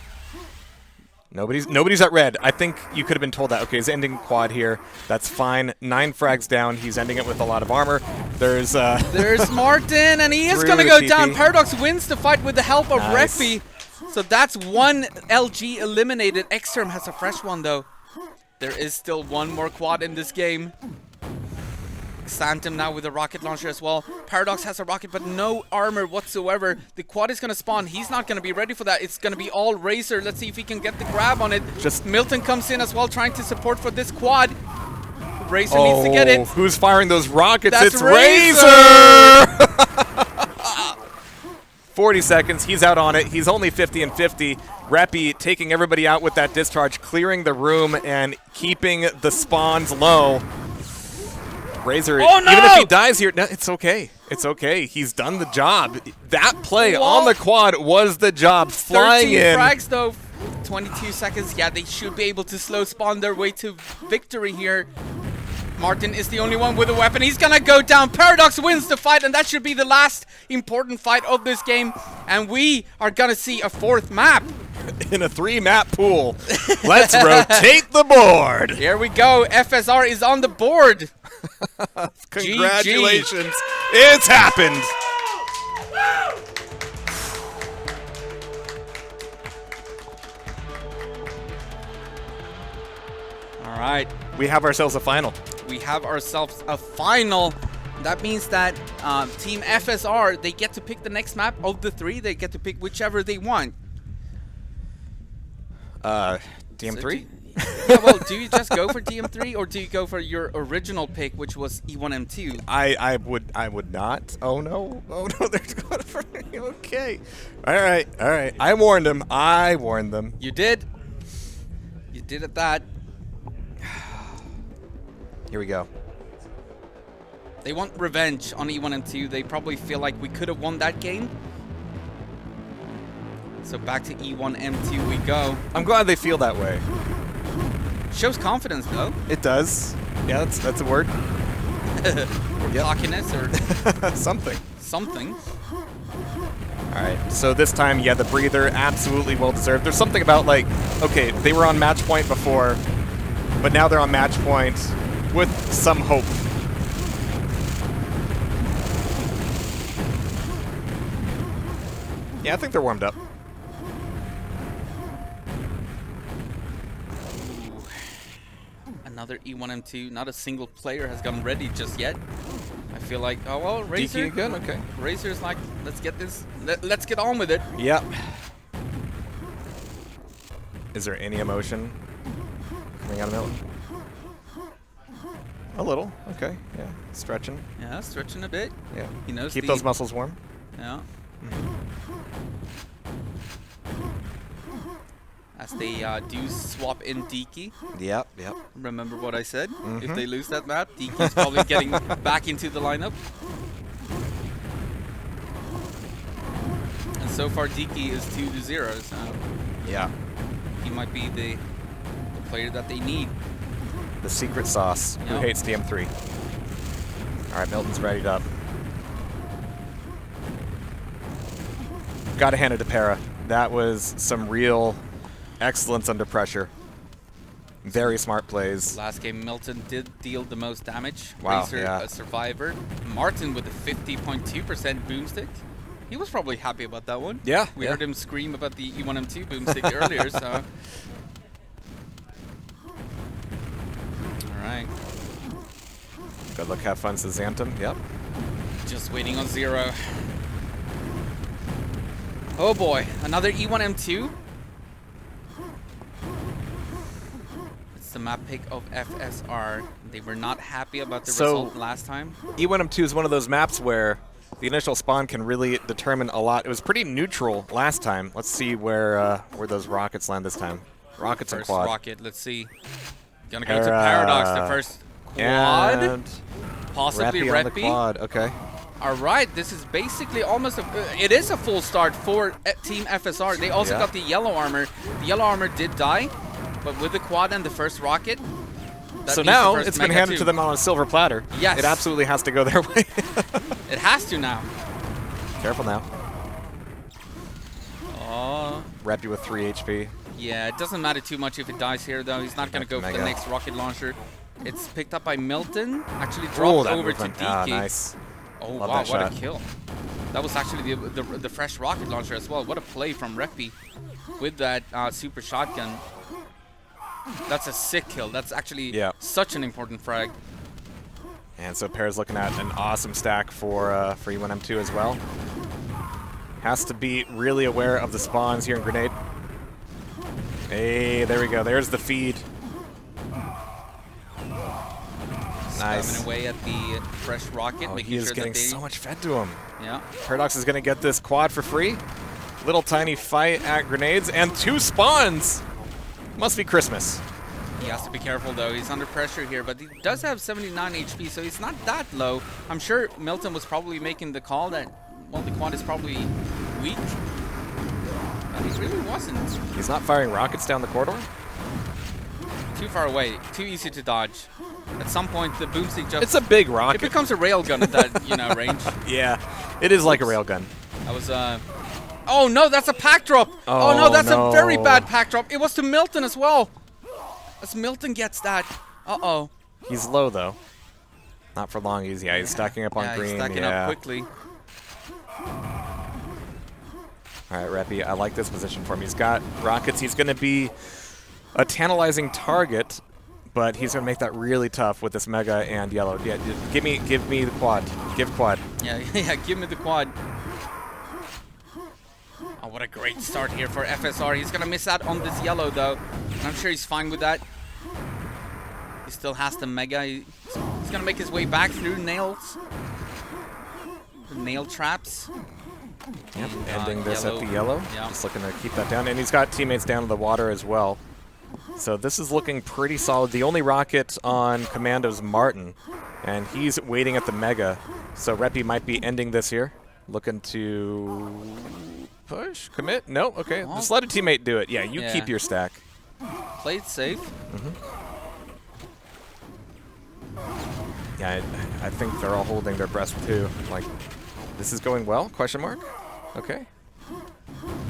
Nobody's at red. I think you could have been told that. Okay, he's ending quad here. That's fine. 9 frags down. He's ending it with a lot of armor. There's Martin, and he is Through going to the go TP. down. Paradox wins the fight with the help of Nice. Reppy. So that's one LG eliminated. XantoM has a fresh one, though. There is still one more quad in this game. XantoM now with a rocket launcher as well. Paradox has a rocket, but no armor whatsoever. The quad is going to spawn. He's not going to be ready for that. It's going to be all Razor. Let's see if he can get the grab on it. Just Milton comes in as well, trying to support for this quad. Razor needs to get it. Who's firing those rockets? That's it's Razor! 40 seconds. He's out on it. He's only 50 and 50. Reppy taking everybody out with that discharge, clearing the room and keeping the spawns low. Razor, even if he dies here, no, it's okay. It's okay. He's done the job. That play on the quad was the job. Flying 13 in. frags, though. 22 seconds. Yeah, they should be able to slow spawn their way to victory here. Martin is the only one with a weapon. He's gonna go down. Paradox wins the fight, and that should be the last important fight of this game. And we are gonna see a 4th map. In a 3-map pool. Let's rotate the board. Here we go. FSR is on the board. Congratulations. GG. It's happened. All right. We have ourselves a final. We have ourselves a final. That means that Team FSR, they get to pick the next map of the 3. They get to pick whichever they want. DM3? Yeah, well, do you just go for DM3 or do you go for your original pick, which was E1M2? I would not. Oh no, there's going for me. Okay. All right. I warned them. You did. You did at that. Here we go. They want revenge on E1M2. They probably feel like we could have won that game. So back to E1M2 we go. I'm glad they feel that way. Shows confidence, though. It does. Yeah, that's a word. Or cockiness or something. Something. All right. So this time, yeah, the breather, absolutely well deserved. There's something about like, okay, they were on match point before, but now they're on match point with some hope. Yeah, I think they're warmed up. Another E1M2. Not a single player has gotten ready just yet. I feel like, oh well, Razor. DQ again? Okay. Razor's like, let's get this. Let's get on with it. Yep. Is there any emotion coming out of Milton? A little. Okay. Yeah. Stretching. Yeah, stretching a bit. Yeah. He knows. Keep those muscles warm. Yeah. As they do swap in Deke. Yep. Remember what I said? If they lose that map, Deke's probably getting back into the lineup. And so far, Deke is 2-0, so yeah, he might be the player that they need. The secret sauce. Who hates DM3? All right, Milton's readied up. Got to hand it to Para. That was some real excellence under pressure. Very smart plays. Last game, Milton did deal the most damage. Wow, Razor, yeah. a survivor. Martin with a 50.2% boomstick. He was probably happy about that one. Yeah. We heard him scream about the E1M2 boomstick earlier, so. Alright. Good luck, have fun, says XantoM. Yep. Just waiting on 0. Oh boy, another E1M2. It's the map pick of FSR. They were not happy about the result last time. E1M2 is one of those maps where the initial spawn can really determine a lot. It was pretty neutral last time. Let's see where those rockets land this time. Rockets and quad. First rocket, let's see. Gonna go to Paradox, the first quad. And possibly Reppy on the quad, okay. All right, this is basically almost it is a full start for Team FSR. They also got the yellow armor. The yellow armor did die, but with the quad and the first rocket. So now it's been handed to them on a silver platter. Yes. It absolutely has to go their way. It has to now. Careful now. Oh. Reppy with 3 HP. Yeah, it doesn't matter too much if it dies here, though. He's not going to go for the next rocket launcher. It's picked up by Milton. Actually dropped over to Deke. Ah, nice. Oh, Love wow, that what shot. a kill. That was actually the fresh rocket launcher as well. What a play from Reppy with that super shotgun. That's a sick kill. That's actually such an important frag. And so Pear's looking at an awesome stack for E1M2 as well. Has to be really aware of the spawns here in Grenade. Hey, there we go. There's the feed. Nice. Spamming away at the fresh rocket. Oh, making he is sure getting that so much fed to him. Yeah. Paradox is going to get this quad for free. Little tiny fight at grenades and 2 spawns. Must be Christmas. He has to be careful though. He's under pressure here, but he does have 79 HP, so he's not that low. I'm sure Milton was probably making the call that, well, the quad is probably weak. But he really wasn't. He's not firing rockets down the corridor? Too far away. Too easy to dodge. At some point, the boomstick just... It's a big rocket. It becomes a railgun at that, you know, range. Yeah, it is like a railgun. That was, Oh, no, that's a pack drop. Oh no, that's a very bad pack drop. It was to Milton as well. As Milton gets that. Uh-oh. He's low, though. Not for long. He's stacking up on green. He's stacking up quickly. All right, Reppy, I like this position for him. He's got rockets. He's going to be a tantalizing target, but he's going to make that really tough with this Mega and Yellow. Yeah, give me the quad. Give quad. Yeah, give me the quad. Oh, what a great start here for FSR. He's going to miss out on this Yellow, though. And I'm sure he's fine with that. He still has the Mega. He's going to make his way back through nails. The nail traps. Yep, ending this Yellow. at the Yellow. Yeah. Just looking to keep that down. And he's got teammates down to the water as well. So this is looking pretty solid. The only rocket on Commando's Martin, and he's waiting at the Mega. So Reppy might be ending this here. Looking to push, commit. No, okay. Just let a teammate do it. Yeah, you keep your stack. Played safe. Yeah, I think they're all holding their breath too. Like, this is going well? Question mark. Okay.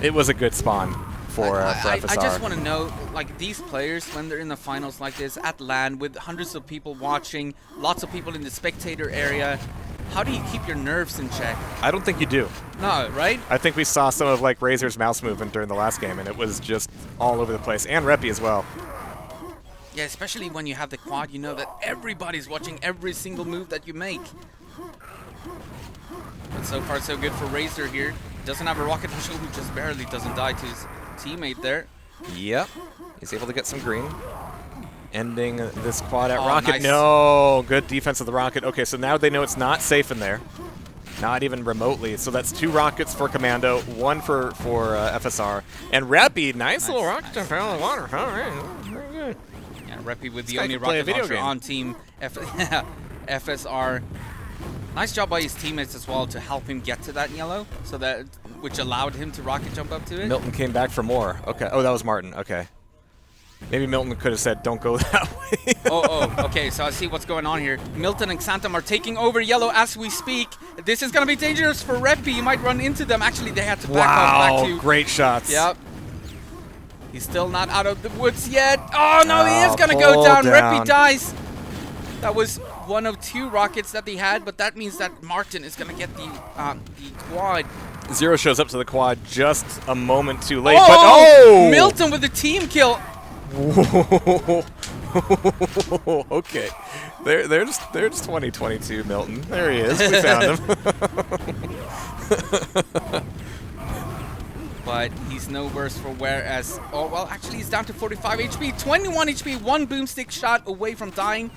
It was a good spawn for FSR. I just want to know, like, these players, when they're in the finals like this, at LAN, with hundreds of people watching, lots of people in the spectator area, how do you keep your nerves in check? I don't think you do. No, right? I think we saw some of, like, Razor's mouse movement during the last game, and it was just all over the place. And Reppy as well. Yeah, especially when you have the quad, you know that everybody's watching every single move that you make. But so far, so good for Razor here. Doesn't have a rocket launcher who just barely doesn't die to his teammate there. Yep. He's able to get some green. Ending this quad at Oh, rocket. nice. No, good defense of the rocket. Okay, so now they know it's not safe in there. Not even remotely. So that's 2 rockets for Commando, 1 for FSR. And Reppy, nice little rocket jump out of the water. All right, very good. Yeah, Reppy with This the guy only can play a rocket video launcher game. on team FSR. Nice job by his teammates as well to help him get to that Yellow, so that which allowed him to rocket jump up to it. Milton came back for more. Okay. Oh, that was Martin. Okay. Maybe Milton could have said, don't go that way. Okay, so I see what's going on here. Milton and XantoM are taking over Yellow as we speak. This is going to be dangerous for Reppy. You might run into them. Actually, they had to back off back to... Great shots. Yep. He's still not out of the woods yet. Oh, no, he is going to go down. Reppy dies. That was one of 2 rockets that they had, but that means that Martin is going to get the quad. Zero shows up to the quad just a moment too late, but Milton with the team kill. Okay. There's 2022 Milton. There he is. We found him. But he's no worse for wear as... Oh, well, actually, he's down to 45 HP. 21 HP, 1 boomstick shot away from dying.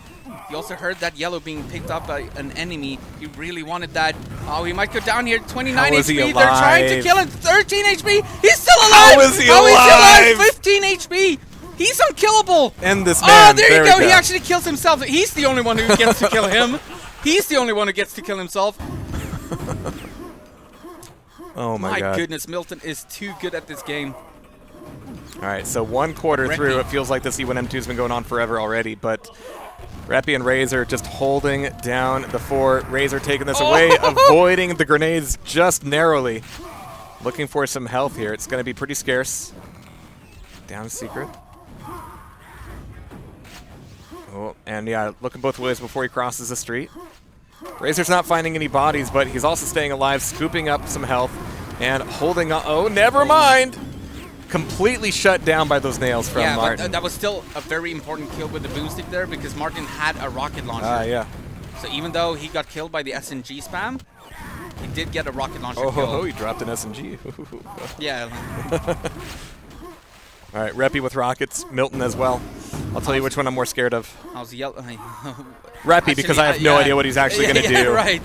He also heard that Yellow being picked up by an enemy. He really wanted that. Oh, he might go down here. 29 HP. They're trying to kill him. 13 HP. He's still alive. How is he alive? alive? 15 HP. He's unkillable. And this Oh, man. there you go. He actually kills himself. He's the only one who gets to kill him. He's the only one who gets to kill himself. Oh my God. My goodness, Milton is too good at this game. All right, so 1 quarter through, it feels like this E1M2 has been going on forever already, but Reppy and Razor just holding down the fort. Razor taking this away, avoiding the grenades just narrowly. Looking for some health here. It's going to be pretty scarce. Down secret. Oh, and yeah, looking both ways before he crosses the street. Razor's not finding any bodies, but he's also staying alive, scooping up some health, and holding on. Oh, never mind! Completely shut down by those nails from Martin. But that was still a very important kill with the boomstick there because Martin had a rocket launcher. Yeah. So even though he got killed by the SNG spam, he did get a rocket launcher kill. Oh, he dropped an SNG. Yeah. All right, Reppy with rockets, Milton as well. I'll tell you which one I'm more scared of. I was yelling. Reppy, because I have no idea what he's actually going to do. Right.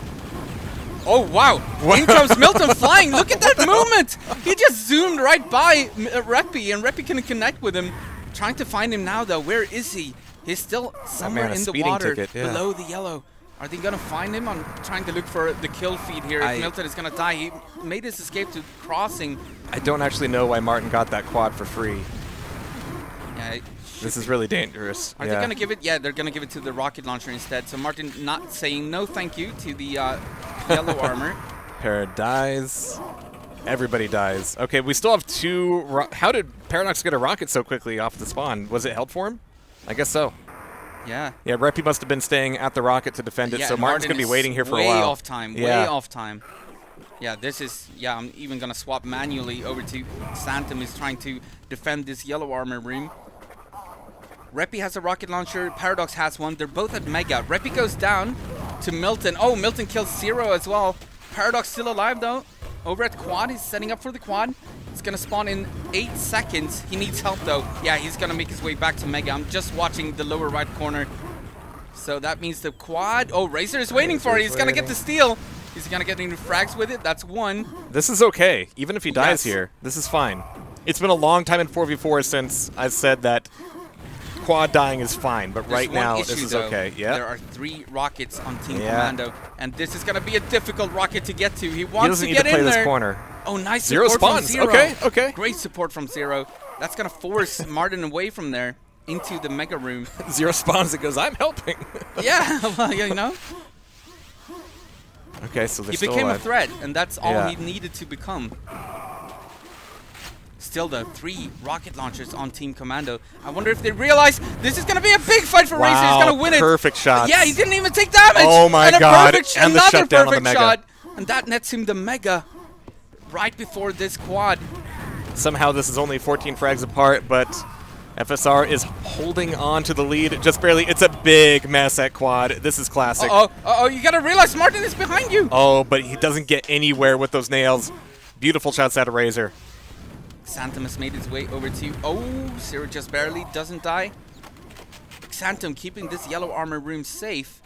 Oh, wow. In comes Milton flying. Look at that movement. He just zoomed right by Reppy, and Reppy couldn't connect with him. Trying to find him now, though. Where is he? He's still somewhere in the water below the yellow. Are they going to find him? I'm trying to look for the kill feed here. If Milton is going to die, he made his escape to crossing. I don't actually know why Martin got that quad for free. Yeah, this is really dangerous. Are they going to give it? Yeah, they're going to give it to the rocket launcher instead. So Martin not saying no thank you to the yellow armor. Para dies. Everybody dies. Okay, we still have 2. How did Paradox get a rocket so quickly off the spawn? Was it held for him? I guess so. Yeah. Yeah, Reppy must have been staying at the rocket to defend it, so Martin's going to be waiting here for a while. Way off time. Way off time. Yeah, this is... Yeah, I'm even going to swap manually over to XantoM, who's trying to defend this yellow armor room. Reppy has a rocket launcher. Paradox has one. They're both at Mega. Reppy goes down to Milton. Oh, Milton kills Zero as well. Paradox still alive, though. Over at Quad. He's setting up for the Quad. It's going to spawn in 8 seconds. He needs help, though. Yeah, he's going to make his way back to Mega. I'm just watching the lower right corner. So that means the Quad... Oh, Razor is waiting for it. He's going to get the steal. He's going to get any frags with it. That's 1. This is okay. Even if he dies here, this is fine. It's been a long time in 4v4 since I've said that Quad dying is fine, but right now this is okay. Yeah. There are 3 rockets on Team Commando, and this is going to be a difficult rocket to get to. He wants to get in there. He doesn't need to play this corner. Oh, nice Zero support spawns. from Zero. Okay. Great support from Zero. That's going to force Martin away from there into the Mega room. Zero spawns. It goes, I'm helping. Yeah, well, you know. Okay, so they're he still became alive. a threat, and that's all he needed to become. Still, though, 3 rocket launchers on Team Commando. I wonder if they realize this is going to be a big fight for Razor. He's going to win it. Perfect shot. Yeah, he didn't even take damage. Oh my God! And the shutdown on the Mega. Shot, and that nets him the Mega right before this Quad. Somehow this is only 14 frags apart, but FSR is holding on to the lead just barely. It's a big mess at Quad. This is classic. Uh-oh, you got to realize Martin is behind you. Oh, but he doesn't get anywhere with those nails. Beautiful shots out of Razor. XantoM has made his way over to... Oh, Zero just barely doesn't die. XantoM keeping this yellow armor room safe.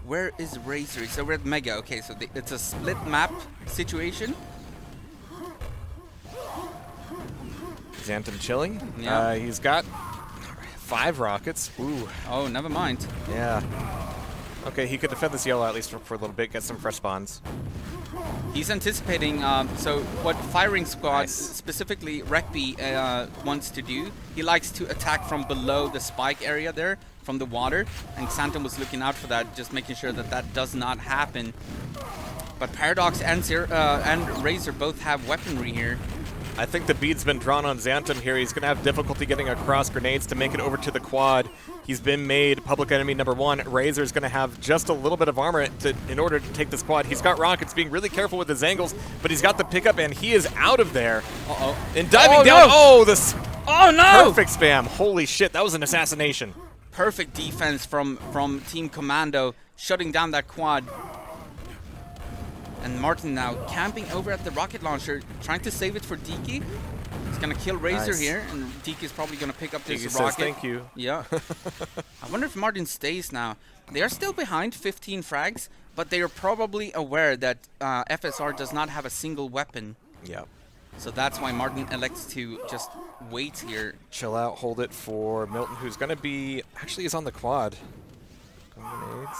Where is Razor? So we're at Mega. Okay, so it's a split map situation. XantoM chilling. Yeah. He's got 5 rockets. Ooh. Oh, never mind. Yeah. Okay, he could defend this yellow at least for a little bit, get some fresh spawns. He's anticipating, so what Firing Squad, specifically Reppy, wants to do, he likes to attack from below the spike area there, from the water, and XantoM was looking out for that, just making sure that that does not happen. But Paradox and Razor both have weaponry here. I think the bead's been drawn on XantoM here. He's going to have difficulty getting across grenades to make it over to the Quad. He's been made public enemy #1. Razor's going to have just a little bit of armor in order to take this Quad. He's got rockets, being really careful with his angles, but he's got the pickup, and he is out of there. Uh-oh. And diving down. No. Oh, no! Perfect spam. Holy shit, that was an assassination. Perfect defense from Team Commando, shutting down that Quad. And Martin now camping over at the rocket launcher, trying to save it for Diki. He's going to kill Razor here, and Diki is probably going to pick up this Diki rocket. says thank you. Yeah. I wonder if Martin stays now. They are still behind 15 frags, but they are probably aware that FSR does not have a single weapon. Yeah. So that's why Martin elects to just wait here. Chill out, hold it for Milton, who's going to be... Actually, he's on the Quad. Grenades.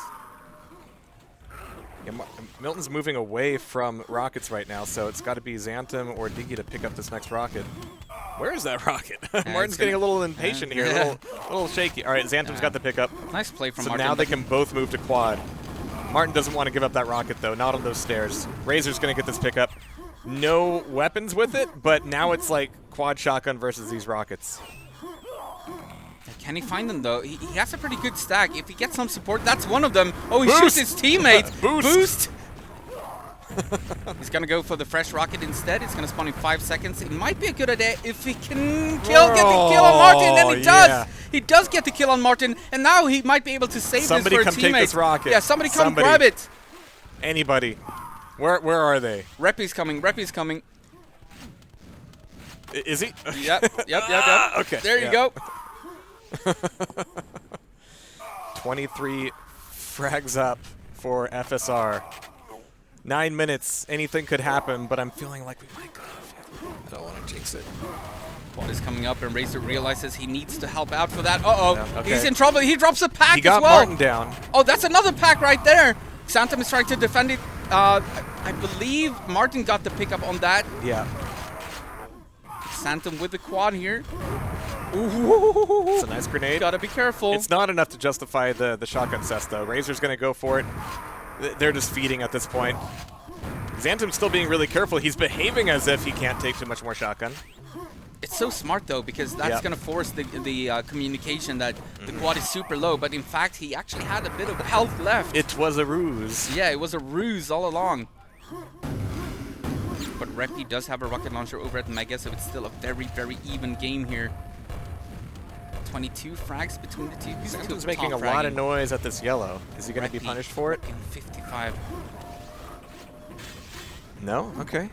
Yeah, Milton's moving away from rockets right now, so it's got to be XantoM or Diki to pick up this next rocket. Where is that rocket? Martin's getting a little impatient here, a little shaky. All right, XantoM's got the pickup. Nice play from so Martin. So now they can both move to Quad. Martin doesn't want to give up that rocket, though, not on those stairs. Razor's going to get this pickup. No weapons with it, but now it's like Quad shotgun versus these rockets. Can he find them, though? He has a pretty good stack. If he gets some support, that's one of them. Oh, he shoots his teammate. Boost. He's going to go for the fresh rocket instead. It's going to spawn in 5 seconds. It might be a good idea if he can get the kill on Martin, and he does. Yeah. He does get the kill on Martin, and now he might be able to save this for a teammate. Somebody come take this rocket. Yeah, somebody come grab it. Anybody. Where are they? Reppy's coming. Reppy's coming. Is he? Yep. Okay. There you go. 23 frags up for FSR. 9 minutes. Anything could happen, but I'm feeling like we might go. I don't want to jinx it. Quad is coming up, and Razor realizes he needs to help out for that. Uh-oh. Yeah, okay. He's in trouble. He drops a pack He got as well. Martin down. Oh, that's another pack right there. XantoM is trying to defend it. I believe Martin got the pickup on that. Yeah. XantoM with the quad here. Ooh. It's a nice grenade. Gotta be careful. It's not enough to justify the shotgun cess, though. Razor's going to go for it. They're just feeding at this point. XantoM's still being really careful. He's behaving as if he can't take too much more shotgun. It's so smart, though, because that's going to force the communication that the quad is super low. But in fact, he actually had a bit of health left. It was a ruse. Yeah, it was a ruse all along. But Reppy does have a rocket launcher over at Mega, so it's still a very, very even game here. 22 frags between the two. XantoM's making a lot of noise at this yellow. Is he going to be punished for it? 55. No? Okay.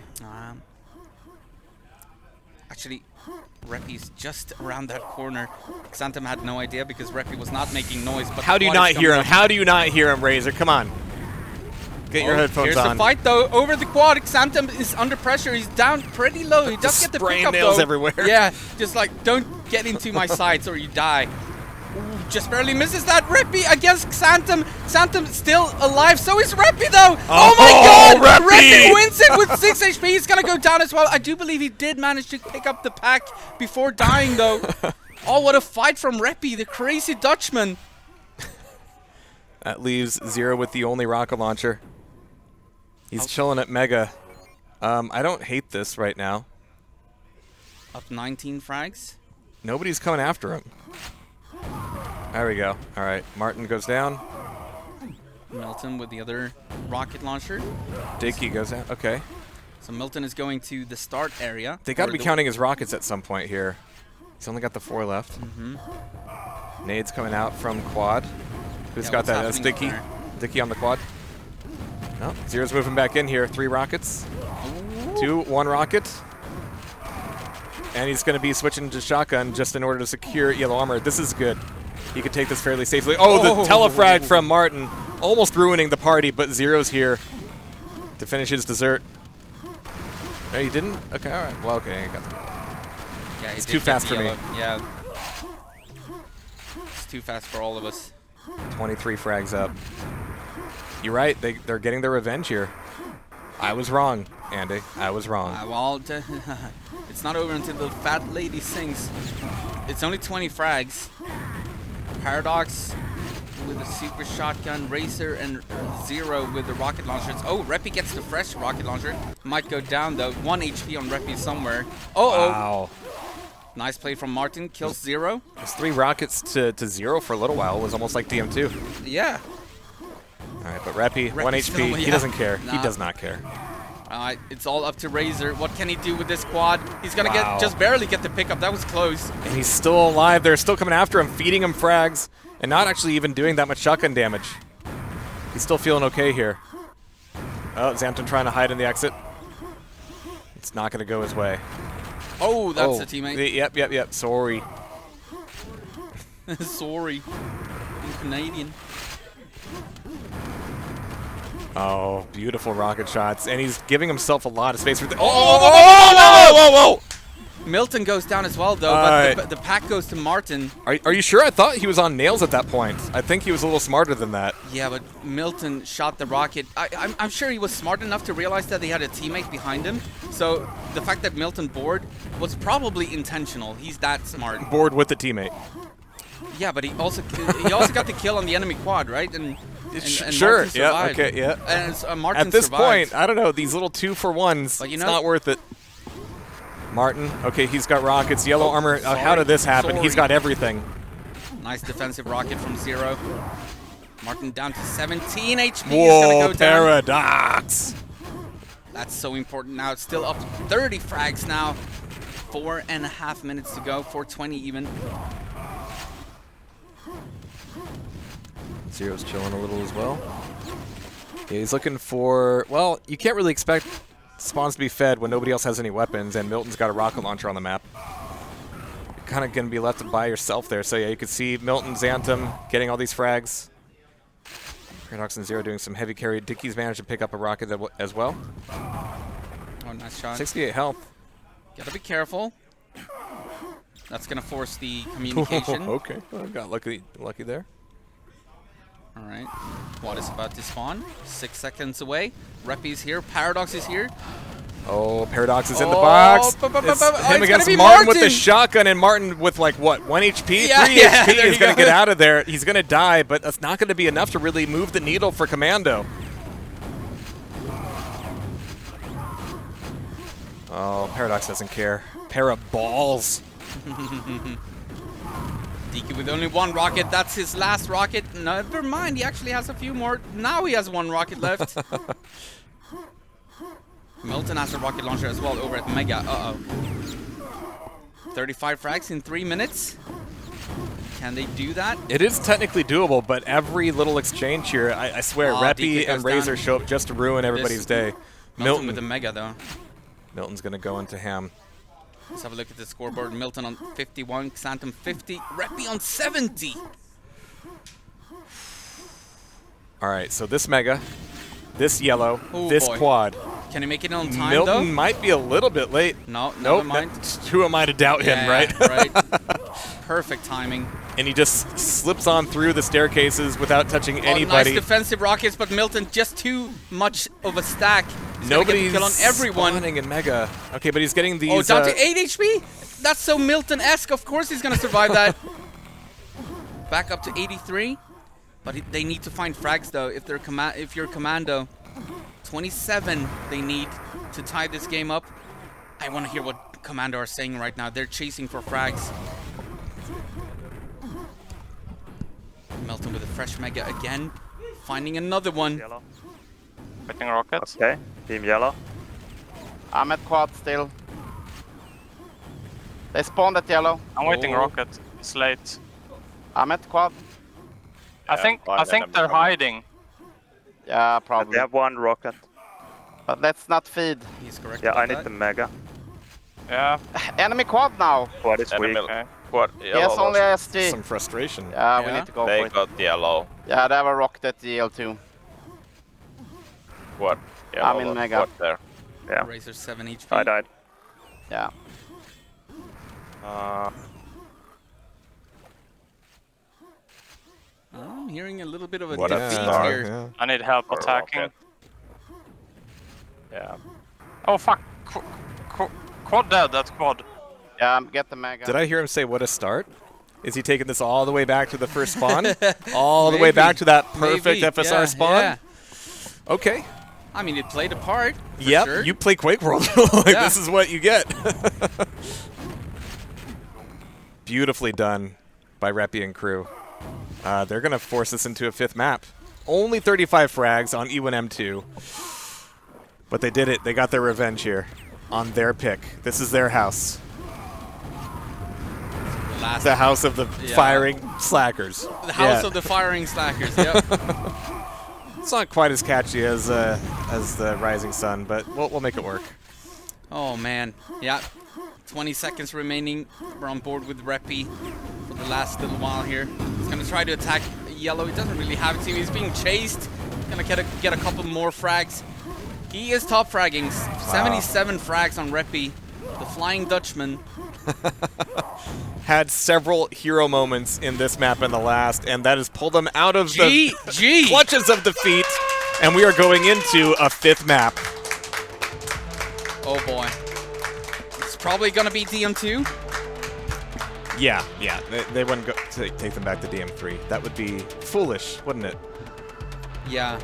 Actually, Reppy's just around that corner. XantoM had no idea because Reppy was not making noise. But how do you not hear him? How do you not hear him, Razor? Come on. Get your headphones on. Here's the fight, though. Over the quad, XantoM is under pressure. He's down pretty low. He does get the pickup, nails though. everywhere. Yeah, just like, don't get into my sights or you die. Ooh, just barely misses that. Reppy against XantoM. XantoM still alive. So is Reppy, though. Oh my god! Reppy wins it with 6 HP. He's going to go down as well. I do believe he did manage to pick up the pack before dying, though. Oh, what a fight from Reppy, the crazy Dutchman. That leaves Zero with the only rocket launcher. He's chilling at Mega. I don't hate this right now. Up 19 frags. Nobody's coming after him. There we go. All right, Martin goes down. Milton with the other rocket launcher. Dickey goes down. Okay. So Milton is going to the start area. They got to be counting his rockets at some point here. He's only got the 4 left. Nade's coming out from quad. Who's got that? That's Dickey. Dickey on the quad. No, Zero's moving back in here. 3 rockets. 2, 1 rocket. And he's going to be switching to shotgun just in order to secure yellow armor. This is good. He could take this fairly safely. Oh, the telefrag from Martin. Almost ruining the party, but Zero's here to finish his dessert. No, he didn't? Okay, all right. Well, okay. I got the yeah, it's too fast for me. Yeah. It's too fast for all of us. 23 frags up. You're right. They're getting their revenge here. I was wrong, Andeh. I was wrong. Well, it's not over until the fat lady sings. It's only 20 frags. Paradox with a super shotgun, Racer, and Zero with the rocket launchers. Oh, Reppy gets the fresh rocket launcher. Might go down, though. 1 HP on Reppy somewhere. Uh-oh. Wow. Nice play from Martin. Kills Zero. Those 3 rockets to Zero for a little while was almost like DM2. Yeah. All right, but Reppy 1 HP. He doesn't care. Nah. He does not care. It's all up to Razor. What can he do with this quad? He's going to just barely get the pickup. That was close. And he's still alive. They're still coming after him, feeding him frags, and not actually even doing that much shotgun damage. He's still feeling okay here. Oh, XantoM trying to hide in the exit. It's not going to go his way. Oh, that's a teammate. Yep. Sorry. Sorry. I'm Canadian. Oh, beautiful rocket shots. And he's giving himself a lot of space. For Whoa! Milton goes down as well, though, but the pack goes to Martin. Are you sure? I thought he was on nails at that point. I think he was a little smarter than that. Yeah, but Milton shot the rocket. I'm sure he was smart enough to realize that he had a teammate behind him. So the fact that Milton bored was probably intentional. He's that smart. Bored with the teammate. Yeah, but he also got the kill on the enemy quad, right? And sure. Yeah. Okay. Yeah. And Martin at this survived. point, I don't know. These little 2-for-1s. But it's not worth it. Martin. Okay, he's got rockets, yellow armor. How did this happen? He's got everything. Nice defensive rocket from Zero. Martin down to 17 HP. Whoa, He's gonna go down. Paradox! That's so important now. It's still up to 30 frags now. 4.5 minutes to go. 4:20 even. Zero's chilling a little as well. Yeah, he's looking for... Well, you can't really expect spawns to be fed when nobody else has any weapons, and Milton's got a rocket launcher on the map. You're kind of going to be left by yourself there. So yeah, you can see Milton, XantoM getting all these frags. Paradox and Zero doing some heavy carry. Dickie's managed to pick up a rocket as well. Oh, nice shot. 68 health. Gotta be careful. That's gonna force the communication. Okay, well, got lucky there. All right, Quad is about to spawn. 6 seconds away. Reppy's here. Paradox is here. Oh, Paradox is in the box. It's him against Martin with the shotgun, and Martin with like what, 1 HP? Yeah, 3 HP is going to get out of there. He's going to die, but that's not going to be enough to really move the needle for Commando. Oh, Paradox doesn't care. Para balls. DK with only 1 rocket. That's his last rocket. Never mind, he actually has a few more. Now he has 1 rocket left. Milton has a rocket launcher as well over at Mega. Uh-oh. 35 frags in 3 minutes. Can they do that? It is technically doable, but every little exchange here, I swear, Reppy and Razor show up just to ruin everybody's day. Milton with the Mega, though. Milton's going to go into ham. Let's have a look at the scoreboard. Milton on 51, XantoM 50, Reppy on 70. All right, so this Mega, this yellow, Ooh, this boy. quad. Can he make it on time, Milton though? might be a little bit late. No, nope, never mind. Who am I to doubt him, right? Right. Perfect timing. And he just slips on through the staircases without touching anybody. Nice defensive rockets, but Milton just too much of a stack. He's Nobody's kill on everyone. spawning in Mega. Okay, but he's getting these... Oh, down to 8 HP? That's so Milton-esque. Of course he's going to survive that. Back up to 83. But they need to find frags, though, if you're Commando. 27 they need to tie this game up. I want to hear what Commando are saying right now. They're chasing for frags. Milton with a fresh Mega again. Finding another one. Yellow. Waiting rockets. Okay, team yellow. I'm at quad still. They spawned at yellow. I'm waiting rocket. It's late. I'm at quad. I think they're hiding. Yeah, probably. They have 1 rocket. But let's not feed. He's correct. Yeah, I need the Mega. Yeah. Enemy quad now. Quad is weak. Quad, He has only SG. Some frustration. Yeah, we need to go for it. They got yellow. Yeah, they have a rocket at DL too. Quad. I'm in Mega. Quad there. Yeah. Razor 7 HP. I died. Yeah. I'm hearing a little bit of a What a defeat star, here. yeah. I need help attacking. Yeah. Oh fuck! Quad dead. That's quad. Yeah, get the Mega. Did I hear him say, what a start? Is he taking this all the way back to the first spawn? All the way back to that perfect FSR spawn? Yeah. Okay. I mean, it played a part. Yep, sure. you play QuakeWorld. Like, this is what you get. Beautifully done by Reppy and crew. They're going to force us into a 5th map. Only 35 frags on E1M2. But they did it. They got their revenge here on their pick. This is their house. The house of the firing slackers. The house of the firing slackers, yep. It's not quite as catchy as the Rising Sun, but we'll make it work. Oh, man. Yeah. 20 seconds remaining. We're on board with Reppy for the last little while here. He's going to try to attack yellow. He doesn't really have a team. He's being chased. Going to get a couple more frags. He is top fragging. 77 frags on Reppy. The Flying Dutchman. Had several hero moments in this map in the last, and that has pulled them out of the clutches of defeat. And we are going into a 5th map. Oh boy. It's probably going to be DM2. Yeah. They wouldn't go take them back to DM3. That would be foolish, wouldn't it? Yeah.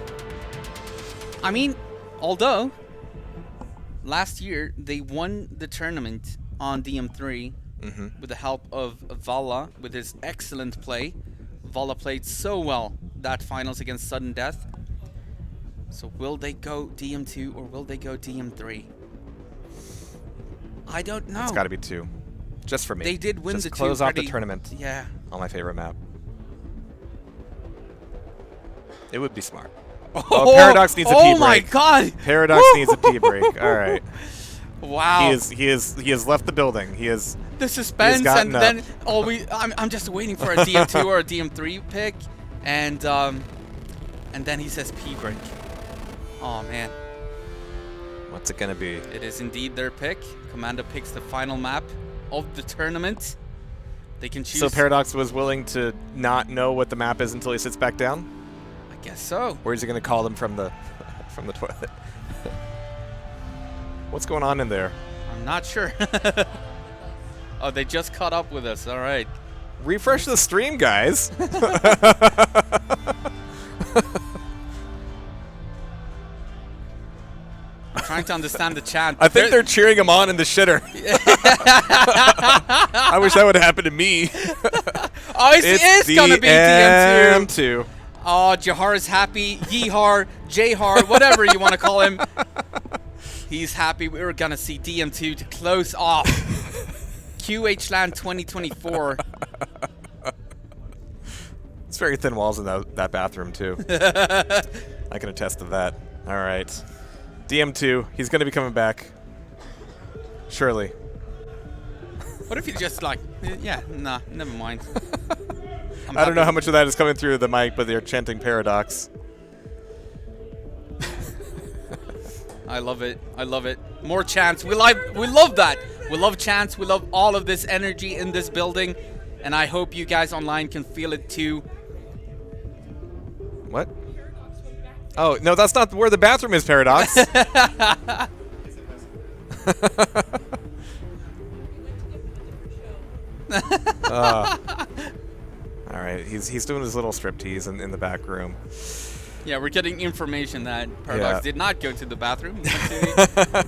I mean, although last year they won the tournament on DM3 with the help of Valla with his excellent play. Valla played so well that finals against Suddendeath. So will they go DM2 or will they go DM3? I don't know. It's got to be 2. Just for me. They did win just the close two off the pretty- tournament. Yeah. On my favorite map. It would be smart. Oh, Paradox needs a pee break. Oh my god! Paradox needs a pee break. All right. Wow. He has left the building. He is the suspense, gotten and then I'm just waiting for a DM2 or a DM3 pick, and then he says P break. Oh man. What's it gonna be? It is indeed their pick. Commando picks the final map of the tournament. They can choose. So Paradox was willing to not know what the map is until he sits back down? I guess so. Or is he gonna call them from the toilet? What's going on in there? I'm not sure. Oh, they just caught up with us. All right. Refresh the stream, guys. I'm trying to understand the chant. I think they're cheering him on in the shitter. I wish that would happen to me. Oh, it's gonna be DM2. 2. Oh, Jehar is happy. Jehar, whatever you want to call him. He's happy. We're gonna see DM2 to close off QHLAN2024. It's very thin walls in that bathroom too. I can attest to that. All right. DM2, he's going to be coming back. Surely. What if you just like, yeah, nah, never mind. I don't know how much of that is coming through the mic, but they're chanting Paradox. I love it. I love it. More chants. We love that. We love chants. We love all of this energy in this building. And I hope you guys online can feel it too. What? Oh, no, that's not where the bathroom is, Paradox. All right, he's doing his little striptease in the back room. Yeah, we're getting information that Paradox did not go to the bathroom.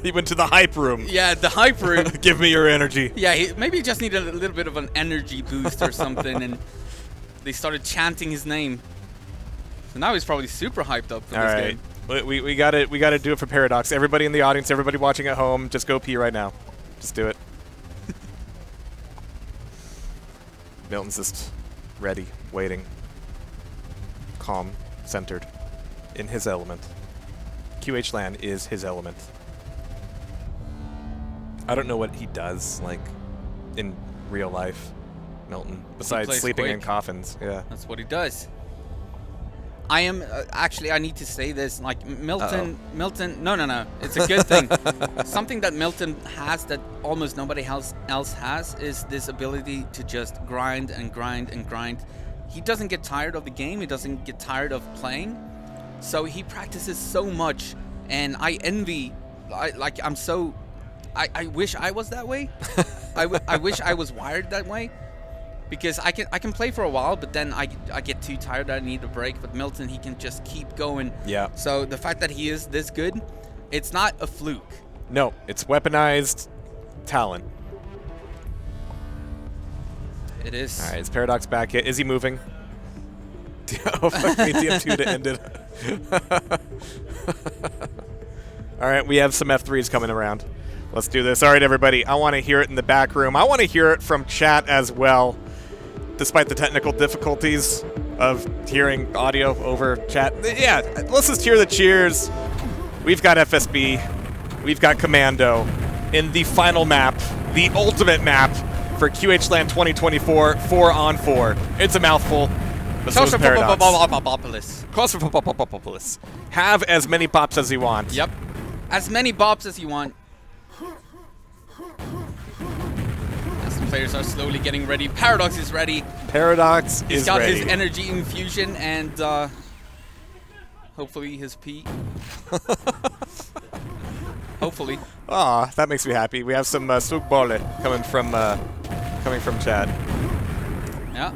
He went to the hype room. Yeah, the hype room. Give me your energy. Yeah, maybe he just needed a little bit of an energy boost or something, and they started chanting his name. So now he's probably super hyped up for this game. We got to do it for Paradox. Everybody in the audience, everybody watching at home, just go pee right now. Just do it. Milton's just ready, waiting, calm, centered, in his element. QHLAN is his element. I don't know what he does, like, in real life, Milton, besides sleeping in coffins. Yeah, that's what he does. I am actually. I need to say this. Like Milton. No. It's a good thing. Something that Milton has that almost nobody else has is this ability to just grind and grind and grind. He doesn't get tired of the game. He doesn't get tired of playing. So he practices so much, and I envy. I wish I was that way. I wish I was wired that way. Because I can play for a while, but then I get too tired. I need a break. But Milton, he can just keep going. Yeah. So the fact that he is this good, it's not a fluke. No, it's weaponized talent. It is. All right, is Paradox back yet? Is he moving? Oh, fuck me, DM2 to end it. All right, we have some F3s coming around. Let's do this. All right, everybody. I want to hear it in the back room. I want to hear it from chat as well. Despite the technical difficulties of hearing audio over chat. Yeah, let's just hear the cheers. We've got FSB. We've got Commando in the final map, the ultimate map for QHLAN2024 4-on-4. It's a mouthful. But so is Paradox. Claustrophopolis. Have as many bops as you want. Yep. As many bops as you want. Players are slowly getting ready. Paradox is ready. Paradox is ready. He's got his energy infusion and hopefully his pee. Hopefully. Aw, that makes me happy. We have some sugbole coming from chat. Yeah.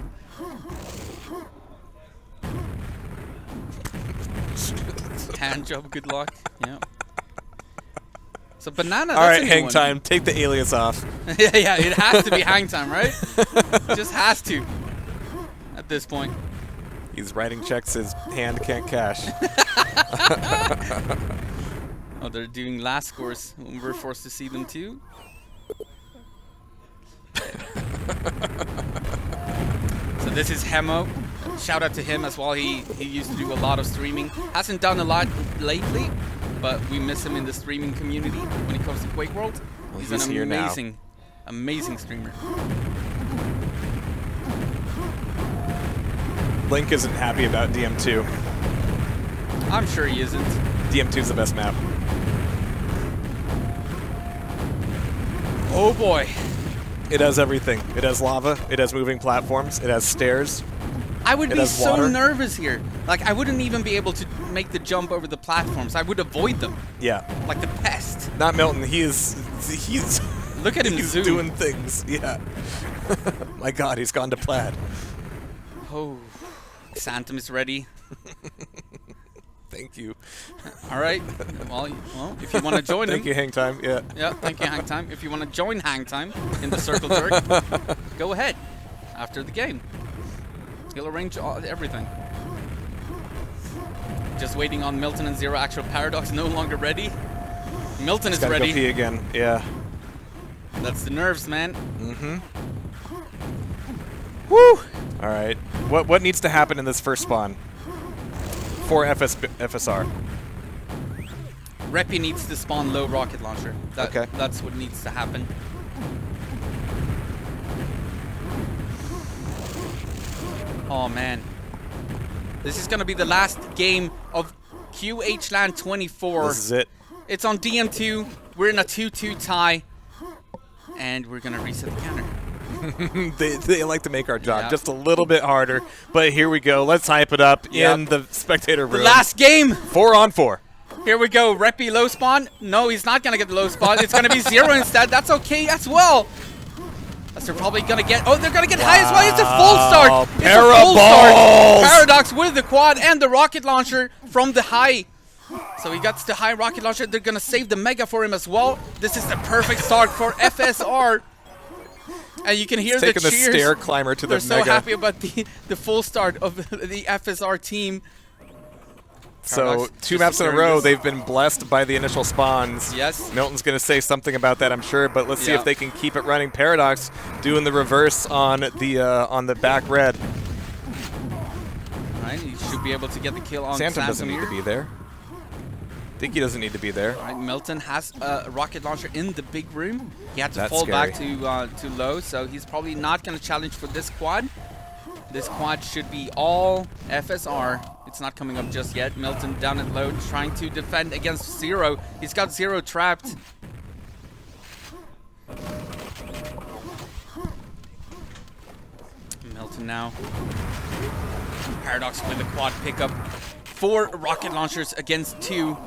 Hand job. Good luck. Yeah. So Banana. All right, HangTime. Take the alias off. yeah, it has to be HangTime, right? It just has to. At this point. He's writing checks his hand can't cash. Oh, they're doing last scores. We're forced to see them too. So this is Hemo. Shout out to him as well. He used to do a lot of streaming. Hasn't done a lot lately, but we miss him in the streaming community when it comes to QuakeWorld. He's an amazing streamer. Link isn't happy about DM2. I'm sure he isn't. DM2's the best map. Oh boy. It has everything. It has lava. It has moving platforms. It has stairs. I would be so nervous here. Like, I wouldn't even be able to make the jump over the platforms. I would avoid them. Yeah. Like the pest. Not Milton. He's Look at him he's zoom. doing things. Yeah. My God, he's gone to plaid. Oh. XantoM is ready. Thank you. All right. Well, if you want to join Thank you, HangTime. Yeah. Yeah, thank you, HangTime. If you want to join HangTime in the Circle Jerk, go ahead after the game. He'll arrange everything. Just waiting on Milton and Zero. Actual Paradox no longer ready. Milton is ready. Go pee again. Yeah. That's the nerves, man. Mm-hmm. Woo! All right. What needs to happen in this first spawn? For FSR. Reppy needs to spawn low rocket launcher. Okay. That's what needs to happen. Oh man. This is gonna be the last game of QHLAN2024. This is it. It's on DM2. We're in a 2-2 tie. And we're gonna reset the counter. they like to make our job just a little bit harder, but here we go. Let's hype it up in the spectator room. The last game. 4-on-4. Here we go. Reppy low spawn. No, he's not gonna get the low spawn. It's gonna be Zero instead. That's okay as well. As they're probably gonna get. Oh, they're gonna get high as well. It's a full start. It's a full start. Paradox with the quad and the rocket launcher from the high. So he gets the high rocket launcher. They're gonna save the mega for him as well. This is the perfect start for FSR. And you can hear the cheers. Taking the stair climber to the mega. They're so happy about the full start of the FSR team. So 2 maps in a row, they've been blessed by the initial spawns. Yes. Milton's going to say something about that, I'm sure, but let's see if they can keep it running. Paradox doing the reverse on the back red. All right, he should be able to get the kill on XantoM doesn't need to be there. I think he doesn't need to be there. All right, Milton has a rocket launcher in the big room. He had to fall back to low, so he's probably not going to challenge for this quad. This quad should be all FSR. It's not coming up just yet. Milton down at low, trying to defend against Zero. He's got Zero trapped. Milton now. Paradox with the quad pickup. 4 rocket launchers against 2.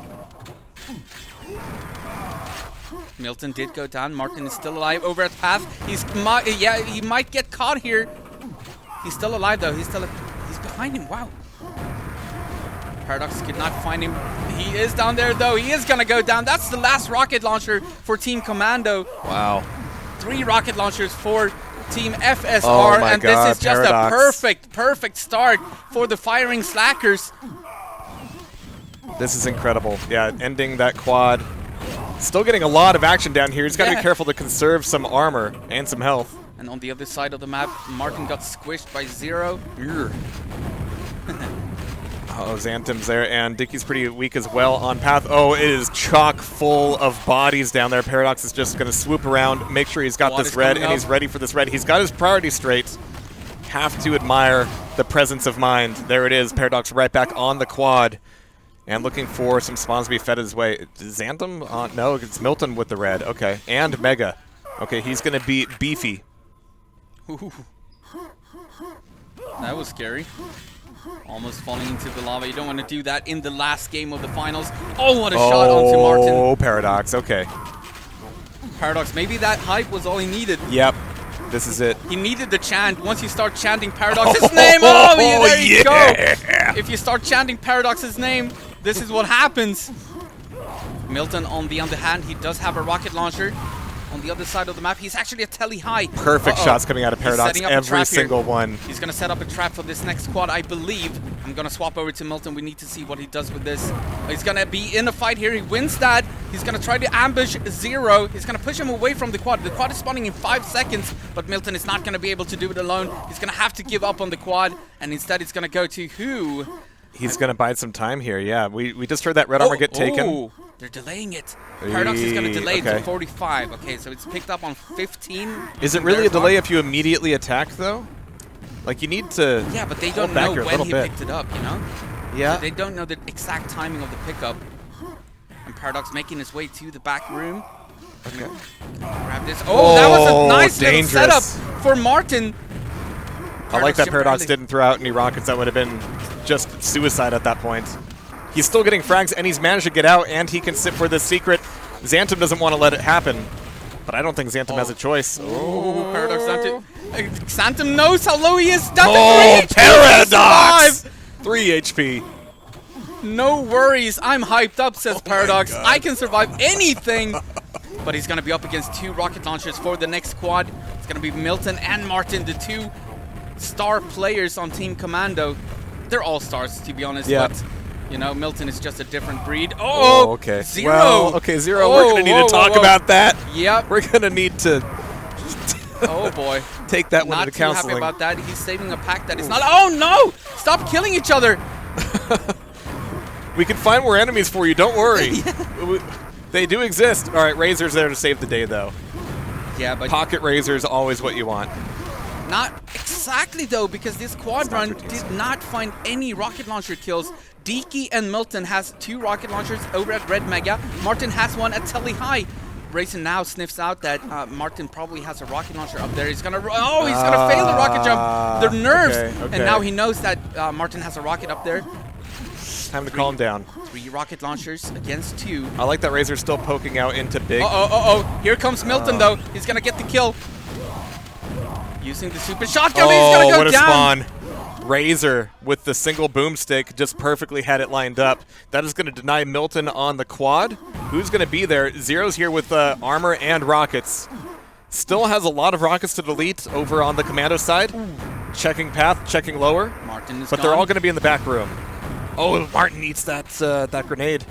Milton did go down. Martin is still alive over at Path. He might get caught here. He's still alive though. He's behind him. Wow. Paradox could not find him. He is down there though. He is gonna go down. That's the last rocket launcher for Team Commando. Wow. 3 rocket launchers for Team FSR, and this is just a perfect start for the firing slackers. This is incredible. Yeah, ending that quad. Still getting a lot of action down here. He's got to be careful to conserve some armor and some health. And on the other side of the map, Martin got squished by Zero. Oh, XantoM's there, and Dickie's pretty weak as well on Path. Oh, it is chock full of bodies down there. Paradox is just going to swoop around, make sure he's got this red, and he's ready for this red. He's got his priorities straight. Have to admire the presence of mind. There it is. Paradox right back on the quad. And looking for some spawns to be fed his way. XantoM? No, it's Milton with the red. Okay. And Mega. Okay, he's going to beat Beefy. Ooh. That was scary. Almost falling into the lava. You don't want to do that in the last game of the finals. Oh, what a shot onto Martin. Oh, Paradox. Okay. Paradox. Maybe that hype was all he needed. Yep. This is it. He needed the chant. Once you start chanting Paradox's name, there you go. If you start chanting Paradox's name, this is what happens. Milton, on the other hand, he does have a rocket launcher. On the other side of the map, he's actually a telly high. Perfect shots coming out of Paradox, every single one. He's going to set up a trap for this next quad, I believe. I'm going to swap over to Milton. We need to see what he does with this. He's going to be in a fight here. He wins that. He's going to try to ambush Zero. He's going to push him away from the quad. The quad is spawning in 5 seconds, but Milton is not going to be able to do it alone. He's going to have to give up on the quad, and instead he's going to go to who? He's going to bide some time here, yeah. We just heard that red armor get taken. They're delaying it. Paradox is going to delay it to 45. Okay, so it's picked up on 15. Is it really a delay if you immediately attack, though? Like, you need to. Yeah, but they don't know when he picked it up, you know? Yeah. So they don't know the exact timing of the pickup. And Paradox making his way to the back room. Okay. Grab this. Oh, that was a nice little setup for Martin. I like that Paradox didn't throw out any rockets. That would have been just suicide at that point. He's still getting frags, and he's managed to get out, and he can sit for the secret. XantoM doesn't want to let it happen, but I don't think XantoM has a choice. Oh, Paradox XantoM. XantoM knows how low he is. That's 3 Paradox! 3 HP. No worries. I'm hyped up, says Paradox. I can survive anything. But he's going to be up against 2 rocket launchers for the next quad. It's going to be Milton and Martin, the 2 star players on Team Commando. They're all stars, to be honest. Yeah. But you know, Milton is just a different breed. Oh, okay. Zero. Well, okay, Zero, we're going to need to talk about that. Yep. We're going to need to oh, boy. take that one to Not counseling. too happy about that. He's saving a pack that is not... Oh, no! Stop killing each other! We can find more enemies for you. Don't worry. They do exist. All right, Razor's there to save the day, though. Yeah, but... Pocket Razor's always what you want. Not exactly, though, because this quad run did not find any rocket launcher kills. Deke and Milton has 2 rocket launchers over at Red Mega. Martin has one at Telly High. Rayson now sniffs out that Martin probably has a rocket launcher up there. He's gonna he's gonna fail the rocket jump. They're nerves, and now he knows that Martin has a rocket up there. Time to calm down. 3 rocket launchers against 2. I like that Razor's still poking out into big. Here comes Milton though. He's gonna get the kill. Using the super shotgun, he's gonna go what a down. spawn. Razor with the single boomstick just perfectly had it lined up. That is going to deny Milton on the quad. Who's going to be there? Zero's here with armor and rockets. Still has a lot of rockets to delete over on the Commando side. Checking path, checking lower. Martin is but they're all going to be in the back room. Oh, Martin eats that that grenade.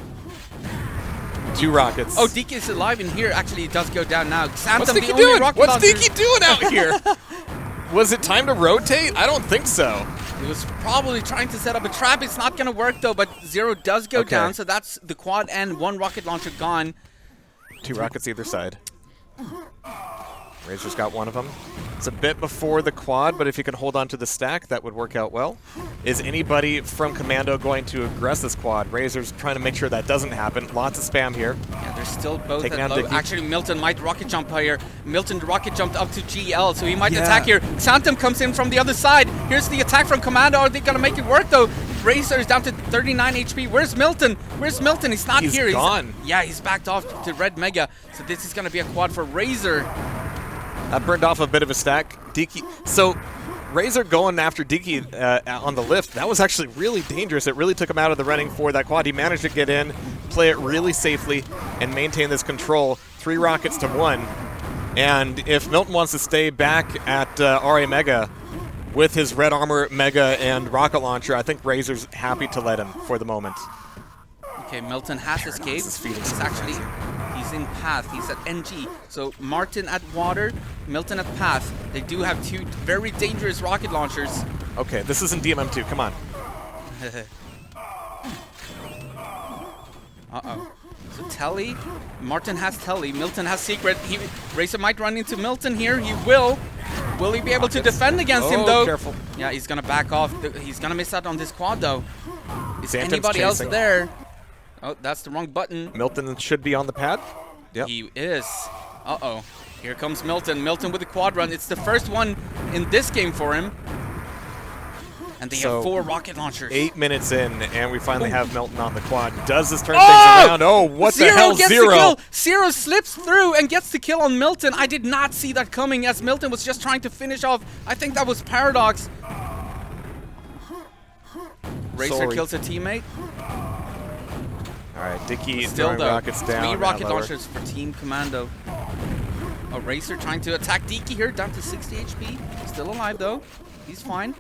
2 rockets. Oh, Deke is alive in here. Actually, it does go down now. XantoM, What's Deke doing? What's Deke doing out here? Was it time to rotate? I don't think so. He was probably trying to set up a trap. It's not going to work, though, but Zero does go down, so that's the quad and 1 rocket launcher gone. 2 rockets either side. Razor's got one of them. It's a bit before the quad, but if you can hold on to the stack, that would work out well. Is anybody from Commando going to aggress this quad? Razor's trying to make sure that doesn't happen. Lots of spam here. Yeah, they're still both Taking at low. Actually, Milton might rocket jump here. Milton rocket jumped up to GL, so he might attack here. XantoM comes in from the other side. Here's the attack from Commando. Are they going to make it work, though? Razor is down to 39 HP. Where's Milton? Where's Milton? He's not here. He's gone. He's backed off to Red Mega, so this is going to be a quad for Razor. That burned off a bit of a stack. Deke. So Razor going after Deke on the lift, that was actually really dangerous. It really took him out of the running for that quad. He managed to get in, play it really safely, and maintain this control. 3 rockets to 1. And if Milton wants to stay back at RA Mega with his red armor, Mega, and rocket launcher, I think Razor's happy to let him for the moment. Okay, Milton has escaped. He's in path. He's at NG. So Martin at water, Milton at path. They do have 2 very dangerous rocket launchers. Okay, this isn't DMM2. Come on. So Telly, Martin has Telly, Milton has secret. Razor might run into Milton here. He will. Will he be able to defend against him though? Careful. Yeah, he's gonna back off. He's gonna miss out on this quad though. Is XantoM's anybody else chasing. there? Oh, that's the wrong button. Milton should be on the pad. Yep. He is. Here comes Milton. Milton with the quad run. It's the first one in this game for him. And they have 4 rocket launchers. 8 minutes in, and we finally have Milton on the quad. Does this turn things around? Oh, what the hell, Zero? Zero slips through and gets the kill on Milton. I did not see that coming as Milton was just trying to finish off. I think that was Paradox. Razor kills a teammate. right, Dicky Still throwing though, rockets down. 3 rocket lower. launchers for Team Commando. A Racer trying to attack Dicky here, down to 60 HP. Still alive though. He's fine.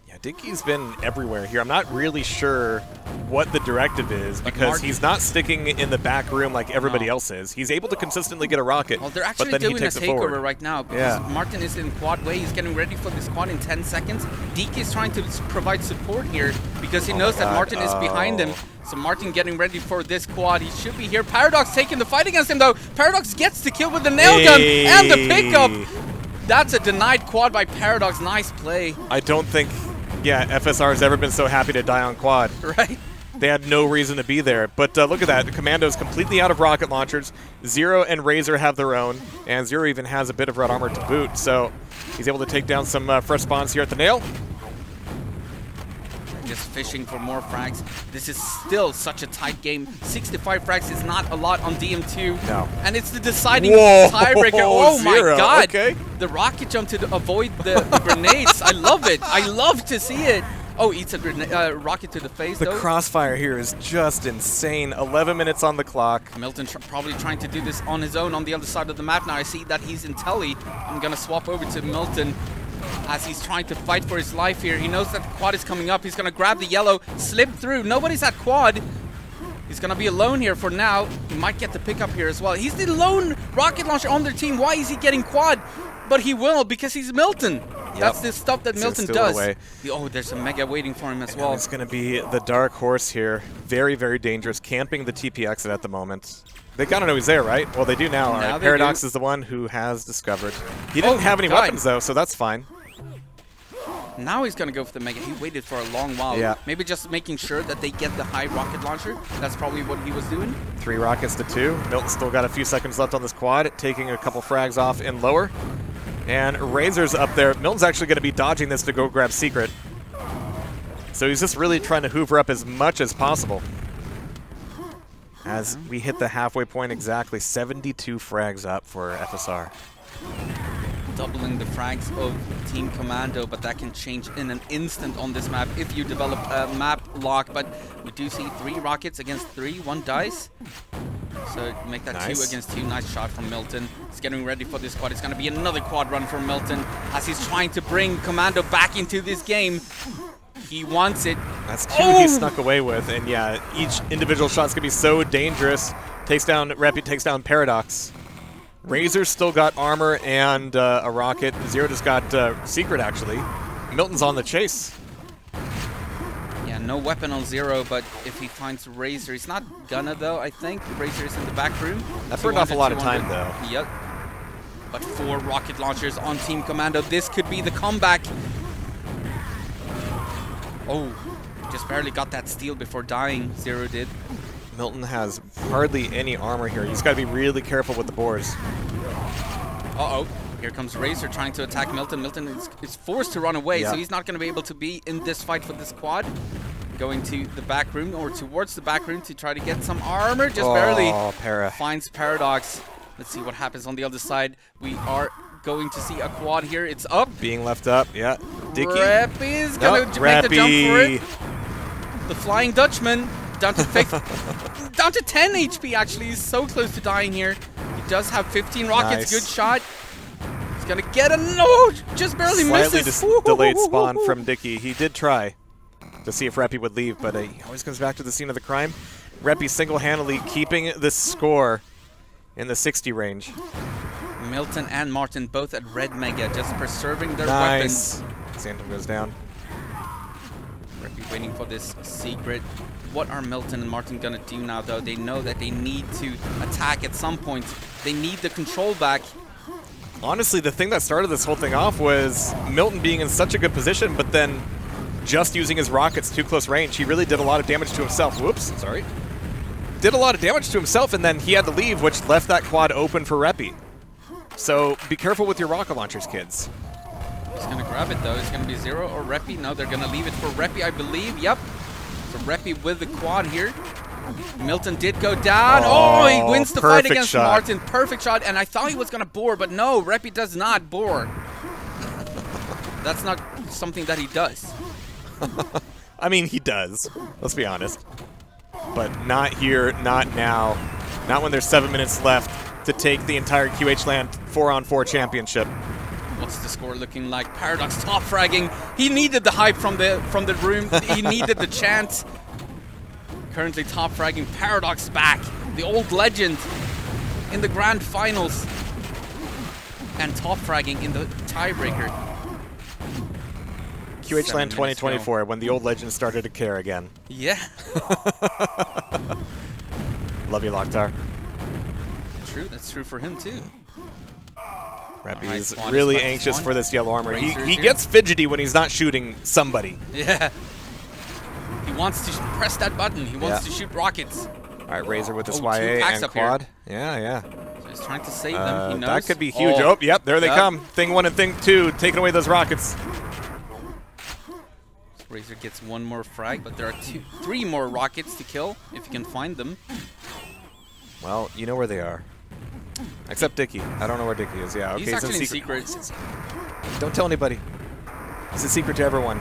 Yeah, Dicky's been everywhere here. I'm not really sure what the directive is because he's not sticking in the back room like everybody else is. He's able to consistently get a rocket, Well, they're but actually then he doing a takes it forward. takeover right now because Martin is in quad way. He's getting ready for this quad in 10 seconds. Dicky is trying to provide support here because he knows that Martin is behind him. So Martin getting ready for this quad. He should be here. Paradox taking the fight against him though. Paradox gets the kill with the nail gun and the pickup. That's a denied quad by Paradox. Nice play. I don't think, FSR has ever been so happy to die on quad. Right. They had no reason to be there. But look at that. The Commando's completely out of rocket launchers. Zero and Razor have their own. And Zero even has a bit of red armor to boot. So he's able to take down some fresh spawns here at the nail. Just fishing for more frags. This is still such a tight game. 65 frags is not a lot on DM2. No. And it's the deciding tiebreaker. Oh Zero. my god. Okay. The rocket jump to avoid the grenades. I love it. I love to see it. Oh, eats a grenade, rocket to the face, The though. crossfire here is just insane. 11 minutes on the clock. Milton probably trying to do this on his own on the other side of the map now. I see that he's in telly. I'm going to swap over to Milton as he's trying to fight for his life here. He knows that the quad is coming up. He's going to grab the yellow, slip through. Nobody's at quad. He's going to be alone here for now. He might get the pickup here as well. He's the lone rocket launcher on their team. Why is he getting quad? But he will because he's Milton. That's the stuff that Milton does. Oh, there's a Mega waiting for him as well. It's going to be the dark horse here. Very, very dangerous. Camping the TP exit at the moment. They gotta know he's there, right? Well, they do now. All right. Paradox is the one who has discovered. He didn't have any weapons, though, so that's fine. Now he's going to go for the Mega. He waited for a long while. Yeah. Maybe just making sure that they get the high rocket launcher. That's probably what he was doing. 3 rockets to 2. Milton's still got a few seconds left on this quad, taking a couple frags off in lower. And Razor's up there. Milton's actually going to be dodging this to go grab Secret. So he's just really trying to hoover up as much as possible. As we hit the halfway point exactly, 72 frags up for FSR. Doubling the frags of Team Commando, but that can change in an instant on this map if you develop a map lock. But we do see 3 rockets against 3, 1 dice. So make that 2 against 2. Nice shot from Milton. He's getting ready for this quad. It's going to be another quad run for Milton as he's trying to bring Commando back into this game. He wants it. That's 2 he snuck away with, and yeah, each individual shot's gonna be so dangerous. Takes down Reppy, takes down Paradox. Razor's still got armor and a rocket. Zero just got Secret, actually. Milton's on the chase. Yeah, no weapon on Zero, but if he finds Razor, he's not gonna though, I think. Razor is in the back room. That burned off a lot of time, though. Yep. But 4 rocket launchers on Team Commando. This could be the comeback. Oh, just barely got that steal before dying. Zero did. Milton has hardly any armor here. He's got to be really careful with the boars. Uh-oh. Here comes Razor trying to attack Milton. Milton is forced to run away, Yeah. so he's not going to be able to be in this fight for this quad. Going to the back room, or towards the back room to try to get some armor. Just barely finds Paradox. Let's see what happens on the other side. We are going to see a quad here. It's up. Being left up, yeah. Dicky. Reppy is going to make the jump for it. The Flying Dutchman down to 10 HP, actually. He's so close to dying here. He does have 15 rockets. Nice. Good shot. He's going to get a no. Just barely misses. Slightly delayed spawn from Dicky. He did try to see if Reppy would leave, but he always comes back to the scene of the crime. Reppy single-handedly keeping the score in the 60 range. Milton and Martin both at red Mega, just preserving their Nice. weapons. XantoM goes down. Reppy waiting for this Secret. What are Milton and Martin gonna do now, though? They know that they need to attack at some point. They need the control back. Honestly, the thing that started this whole thing off was Milton being in such a good position, but then just using his rockets too close range. He really did a lot of damage to himself. Whoops, sorry. Did a lot of damage to himself, and then he had to leave, which left that quad open for Reppy. So be careful with your rocket launchers, kids. He's going to grab it, though. It's going to be Zero or Reppy. No, they're going to leave it for Reppy, I believe. Yep. So Reppy with the quad here. Milton did go down. Oh, he wins the fight against Martin. Perfect shot. And I thought he was going to bore, but no, Reppy does not bore. That's not something that he does. I mean, he does. Let's be honest. But not here, not now. Not when there's 7 minutes left to take the entire QHLAN 4-on-4 championship. What's the score looking like? Paradox top fragging. He needed the hype from the room. He needed the chant. Currently top fragging. Paradox back. The old legend in the grand finals. And top fragging in the tiebreaker. QHLAN 2024, when the old legend started to care again. Yeah. Love you, Lokhtar. True, that's true for him too. Reppy is really anxious for this yellow armor. He here. gets fidgety when he's not shooting somebody. Yeah. He wants to press that button. He wants to shoot rockets. All right, Razor with this two YA packs and up here. quad. Yeah. So he's trying to save them. He knows. That could be huge. Oh, yep, there they come. Thing 1 and Thing 2, taking away those rockets. Razor gets one more frag, but there are 3 more rockets to kill if you can find them. Well, you know where they are. Except Dickie. I don't know where Dickie is. Yeah, okay, He's actually in secret. Don't tell anybody. It's a secret to everyone.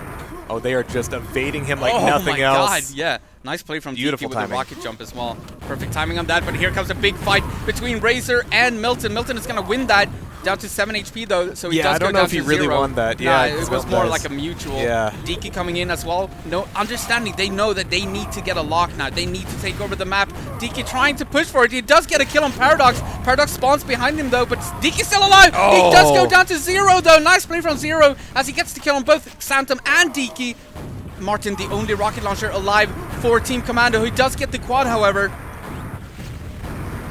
Oh, they are just evading him like nothing else. Oh my god, yeah. Nice play from Beautiful Dickie with timing. the rocket jump as well. Perfect timing on that, but here comes a big fight between Razor and Milton. Milton is going to win that. Down to 7 HP though, so he does I don't go know down if he to really 0. won that. Yeah, it was more like a mutual. Yeah. Diki coming in as well. No understanding. They know that they need to get a lock now. They need to take over the map. Diki trying to push for it. He does get a kill on Paradox. Paradox spawns behind him though, but Diki's still alive. He does go down to 0 though. Nice play from 0 as he gets the kill on both XantoM and Diki. Martin, the only rocket launcher alive for Team Commando. He does get the quad, however.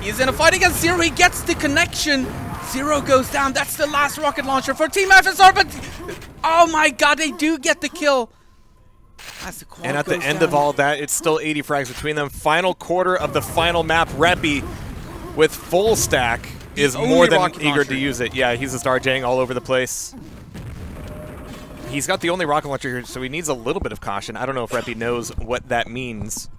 He's in a fight against 0. He gets the connection. 0 goes down. That's the last rocket launcher for Team FSR, but oh my god, they do get the kill. As the quad and at the end down. of all that, it's still 80 frags between them. Final quarter of the final map. Reppy with full stack is more than eager to use it. Yeah, he's a Starjang all over the place. He's got the only rocket launcher here, so he needs a little bit of caution. I don't know if Reppy knows what that means.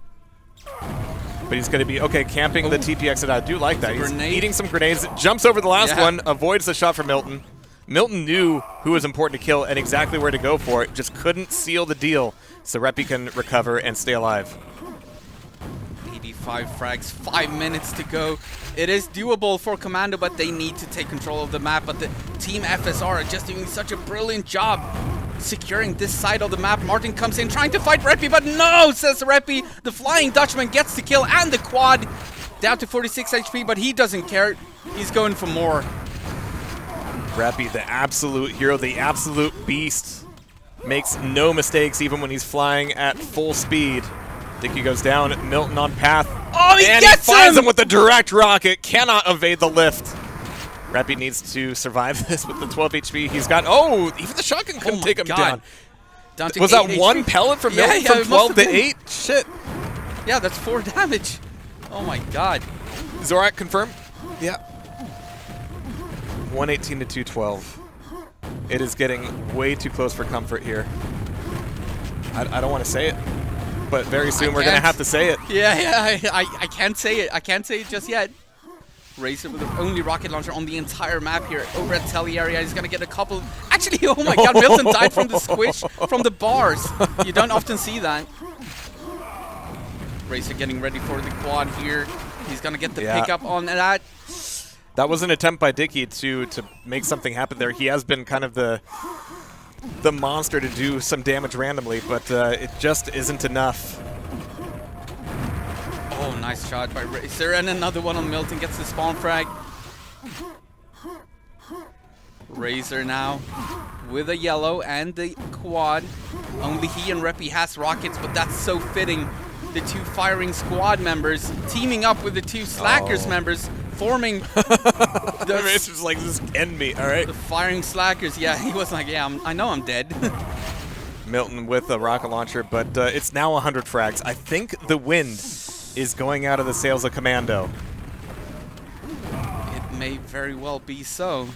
But he's going to be, okay, camping the TP exit. I do like that. He's eating some grenades. Jumps over the last one, avoids the shot from Milton. Milton knew who was important to kill and exactly where to go for it. Just couldn't seal the deal so Reppy can recover and stay alive. 85 frags, 5 minutes to go. It is doable for Commando, but they need to take control of the map. But the Team FSR are just doing such a brilliant job securing this side of the map. Martin comes in trying to fight Reppy, but no, says Reppy. The Flying Dutchman gets the kill and the quad. Down to 46 HP, but he doesn't care. He's going for more. Reppy, the absolute hero, the absolute beast. Makes no mistakes even when he's flying at full speed. Dickie goes down, Milton on path. Oh, he and gets he finds him with the direct rocket. Cannot evade the lift. Reppy needs to survive this with the 12 HP he's got. Oh, even the shotgun couldn't take him down. Was that 1 pellet from Milton from 12 to 8? Shit. Yeah, that's 4 damage. Oh my god. Zorak confirmed? Yeah. 118 to 212. It is getting way too close for comfort here. I don't want to say it, but very soon we're going to have to say it. Yeah, I can't say it. I can't say it just yet. Razor with the only rocket launcher on the entire map here. Over at Telly area, he's going to get a couple. Actually, oh my god, Milton died from the squish from the bars. You don't often see that. Razor getting ready for the quad here. He's going to get the pickup on that. That was an attempt by Dickie to make something happen there. He has been kind of the monster to do some damage randomly, but it just isn't enough. Oh, nice shot by Razor, and another one on Milton, gets the spawn frag. Razor now with a yellow and the quad. Only he and Reppy has rockets, but that's so fitting. The 2 firing squad members teaming up with the 2 slackers members, forming the Razor's like, just end me, all right? The firing slackers, yeah, he was like, yeah, I know I'm dead. Milton with a rocket launcher, but it's now 100 frags. I think the wind is going out of the sails of Commando. It may very well be so.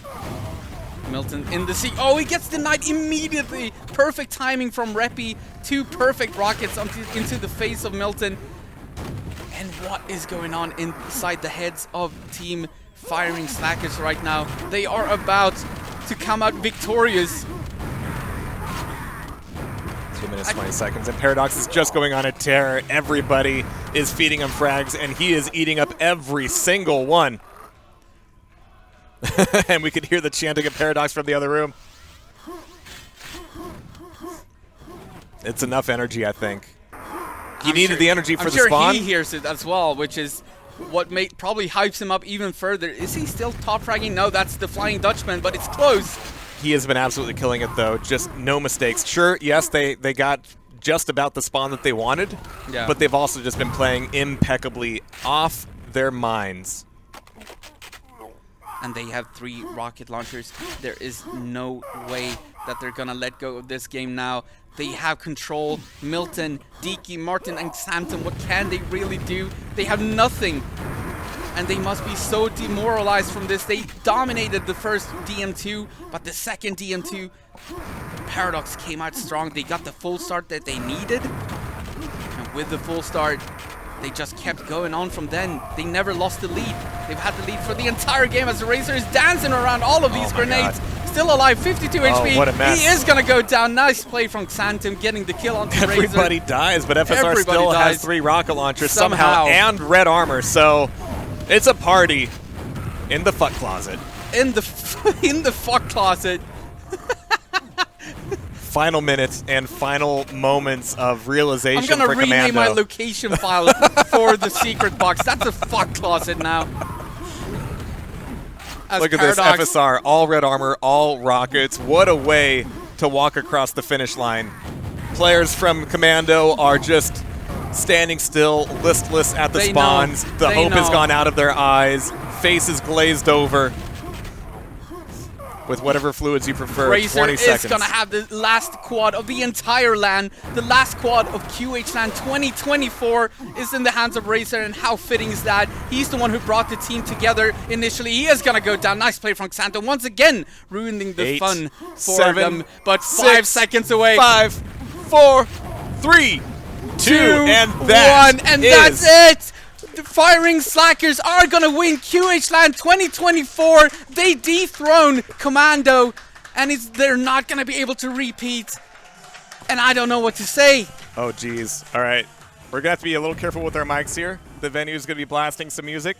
Milton in the sea. Oh, he gets denied immediately. Perfect timing from Reppy. 2 perfect rockets into the face of Milton. And what is going on inside the heads of Team Firing Slackers right now? They are about to come out victorious. 2 minutes, 20 seconds. And Paradox is just going on a tear. Everybody is feeding him frags, and he is eating up every single one. And we could hear the chanting of Paradox from the other room. It's enough energy, I think. He needed the energy for the spawn. He hears it as well, which is what probably hypes him up even further. Is he still top fragging? No, that's the Flying Dutchman, but it's close. He has been absolutely killing it, though. Just no mistakes. Sure, yes, they got just about the spawn that they wanted, but they've also just been playing impeccably off their minds. And they have 3 rocket launchers. There is no way that they're going to let go of this game now. They have control. Milton, Diki, Martin, and XantoM, what can they really do? They have nothing. And they must be so demoralized from this. They dominated the first DM2, but the second DM2, Paradox came out strong. They got the full start that they needed. And with the full start, they just kept going on from then. They never lost the lead. They've had the lead for the entire game as the Razor is dancing around all of these grenades. Still alive, 52 HP. What a mess. He is going to go down. Nice play from XantoM, getting the kill on the Razor. Everybody dies, but FSR still has 3 rocket launchers somehow and red armor, so it's a party in the fuck closet. In the fuck closet. Final minutes and final moments of realization for Commando. I'm going to rename my location file for the secret box. That's a fuck closet now. Look at this, FSR, all red armor, all rockets. What a way to walk across the finish line. Players from Commando are just standing still, listless at the spawns. The hope has gone out of their eyes. Faces glazed over. With whatever fluids you prefer, Razor 20 seconds. is going to have the last quad of the entire LAN. The last quad of QHLAN2024 is in the hands of Razor, and how fitting is that? He's the one who brought the team together initially. He is going to go down. Nice play from XantoM. Once again, ruining the fun for them. But 5 seconds away. 5, 4, 3, 2, and 1. And that's it! The Firing Slackers are going to win QHLAN 2024. They dethrone Commando, and they're not going to be able to repeat. And I don't know what to say. Oh, geez. All right. We're going to have to be a little careful with our mics here. The venue's going to be blasting some music.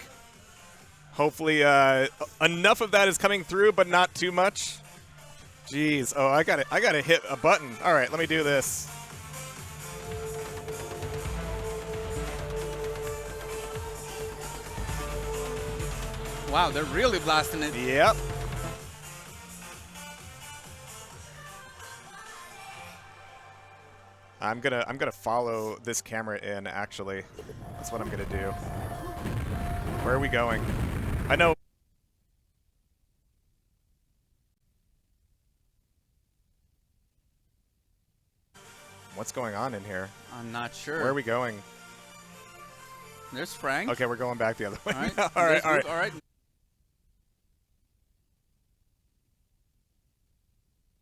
Hopefully enough of that is coming through, but not too much. Jeez. Oh, I got to hit a button. All right, let me do this. Wow, they're really blasting it. Yep. I'm gonna follow this camera in, actually. That's what I'm gonna do. Where are we going? I know. What's going on in here? I'm not sure. Where are we going? There's Frank. Okay, we're going back the other way. All right. all right. All right.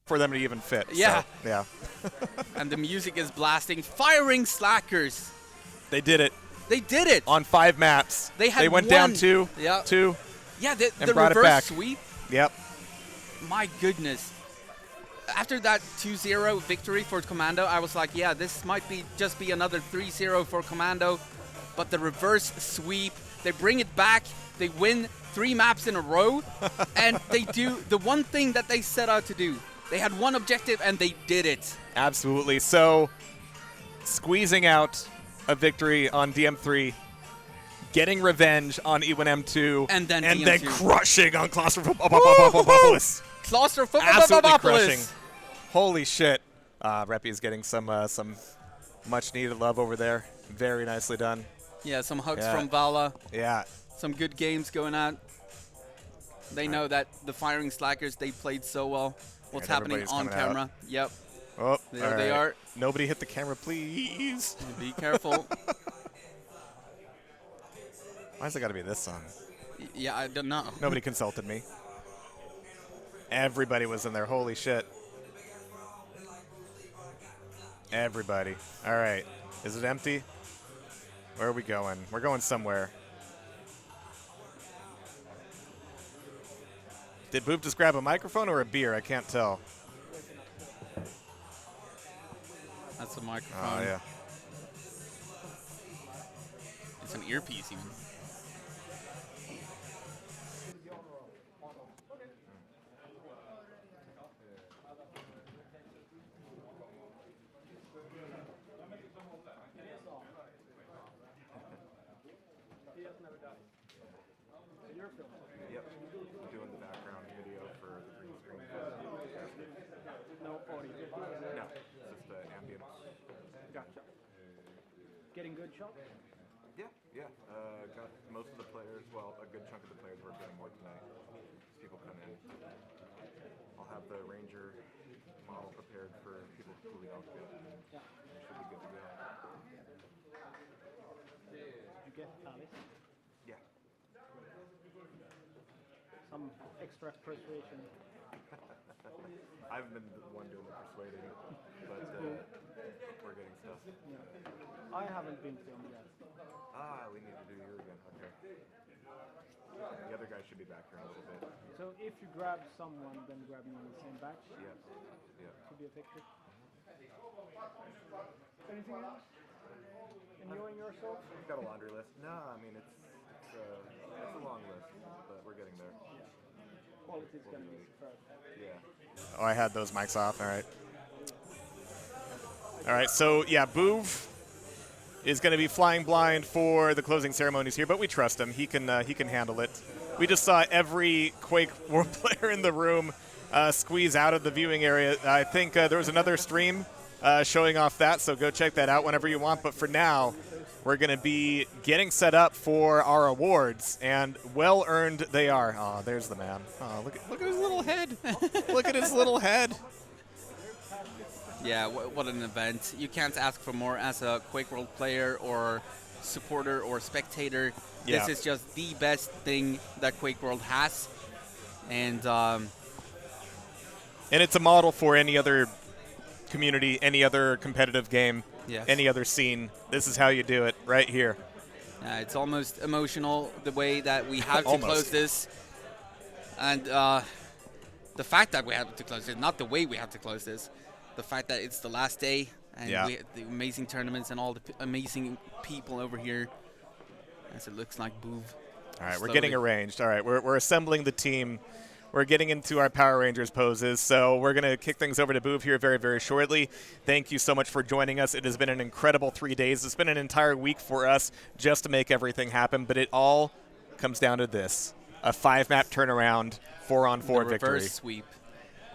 For them to even fit. Yeah. So, yeah. And the music is blasting. Firing Slackers. They did it. They did it. On 5 maps. They went down 2. Yeah. 2. Yeah, the brought reverse it back. sweep. Yep. My goodness. After that 2-0 victory for Commando, I was like, yeah, this might just be another 3-0 for Commando. But the reverse sweep, they bring it back. They win 3 maps in a row. And they do the one thing that they set out to do. They had one objective, and they did it. Absolutely. So, squeezing out a victory on DM3, getting revenge on E1M2, and then crushing on Claustrophobopolis. Absolutely crushing. Holy shit. Reppy is getting some much-needed love over there. Very nicely done. Yeah, some hugs from Vala. Yeah. Some good games going on. They know that the Firing Slackers, they played so well. What's happening on camera? Yep. Oh, there they are. Nobody hit the camera, please. Be careful. Why's it got to be this song? Yeah, I don't know. Nobody consulted me. Everybody was in there. Holy shit. Everybody. All right. Is it empty? Where are we going? We're going somewhere. Did Boof just grab a microphone or a beer? I can't tell. That's a microphone. Oh, yeah. It's an earpiece even. Yep. Doing the background video for the green screen. No audio? No, it's just the ambient. Gotcha. Getting good shots? Yeah. Got most of the players, well, a good chunk of the players were getting more tonight. As people come in. I'll have the Ranger model prepared for people who we don't get. Yeah. It should be good to go. Did you get Alice? Yeah. Some extra persuasion. I've been the one doing the persuading, but we're getting stuff. Yeah. I haven't been filmed yet. We need to do you again. Okay. The other guy should be back here in a little bit. So if you grab someone, then grab me in the same batch? Yes. Yeah. To be effective. Anything else? Enjoying yourself? We've got a laundry list. No, I mean it's a long list, but we're getting there. Yeah. Quality's gonna be superb. Yeah. Oh, I had those mics off. All right. All right. So yeah, Bouv is going to be flying blind for the closing ceremonies here, but we trust him. He can handle it. We just saw every QuakeWorld player in the room squeeze out of the viewing area. I think there was another stream showing off that, so go check that out whenever you want. But for now, we're going to be getting set up for our awards, and well-earned they are. Oh, there's the man. Oh, look at his little head. Look at his little head. Yeah, what an event. You can't ask for more as a QuakeWorld player or supporter or spectator. Yeah. This is just the best thing that QuakeWorld has. And it's a model for any other community, any other competitive game, yes. any other scene. This is how you do it right here. It's almost emotional the way that we have to close this. And the fact that we have to close it, not the way we have to close this, the fact that it's the last day and we have the amazing tournaments and all the amazing people over here, as it looks like Bouv. All right, we're getting arranged. All right, we're assembling the team. We're getting into our Power Rangers poses, so we're going to kick things over to Bouv here very, very shortly. Thank you so much for joining us. It has been an incredible 3 days. It's been an entire week for us just to make everything happen, but it all comes down to this, a 5-map turnaround, 4-on-4 victory. Reverse sweep.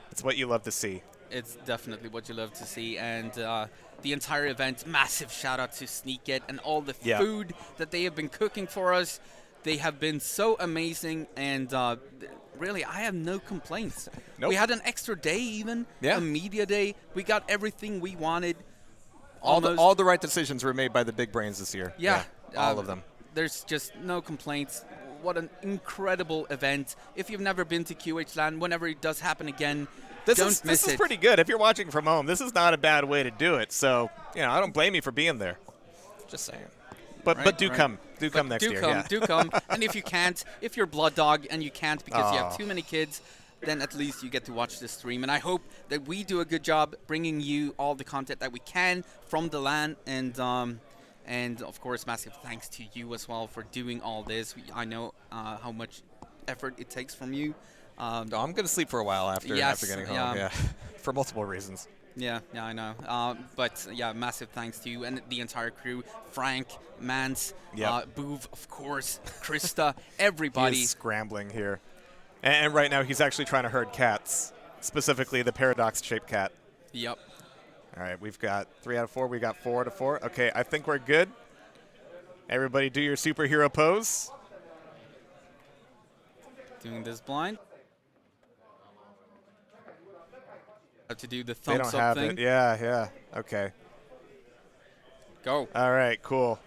It's what you love to see. It's definitely what you love to see, and the entire event, massive shout out to Sniket and all the food that they have been cooking for us. They have been so amazing, and really, I have no complaints. Nope. We had an extra day even, a media day. We got everything we wanted. All the right decisions were made by the big brains this year. Yeah. All of them. There's just no complaints. What an incredible event. If you've never been to QHLAN, whenever it does hapen again, This is pretty good. If you're watching from home, this is not a bad way to do it. So, I don't blame you for being there. Just saying. But do come. Do come next year. Do come. And if you can't, if you're Blood Dog and you can't because you have too many kids, then at least you get to watch the stream. And I hope that we do a good job bringing you all the content that we can from the LAN. And of course, massive thanks to you as well for doing all this. I know how much effort it takes from you. I'm going to sleep for a while after getting home. Yeah, for multiple reasons. Yeah, I know. But yeah, massive thanks to you and the entire crew. Frank, Mance, Bouv, of course, Krista, everybody. He is scrambling here. And right now he's actually trying to herd cats, specifically the paradox-shaped cat. Yep. All right, we've got 3 out of 4. We got 4 out of 4. Okay, I think we're good. Everybody do your superhero pose. Doing this blind. Have to do the thumbs up thing. They don't have it. Yeah. Okay. Go. All right, cool.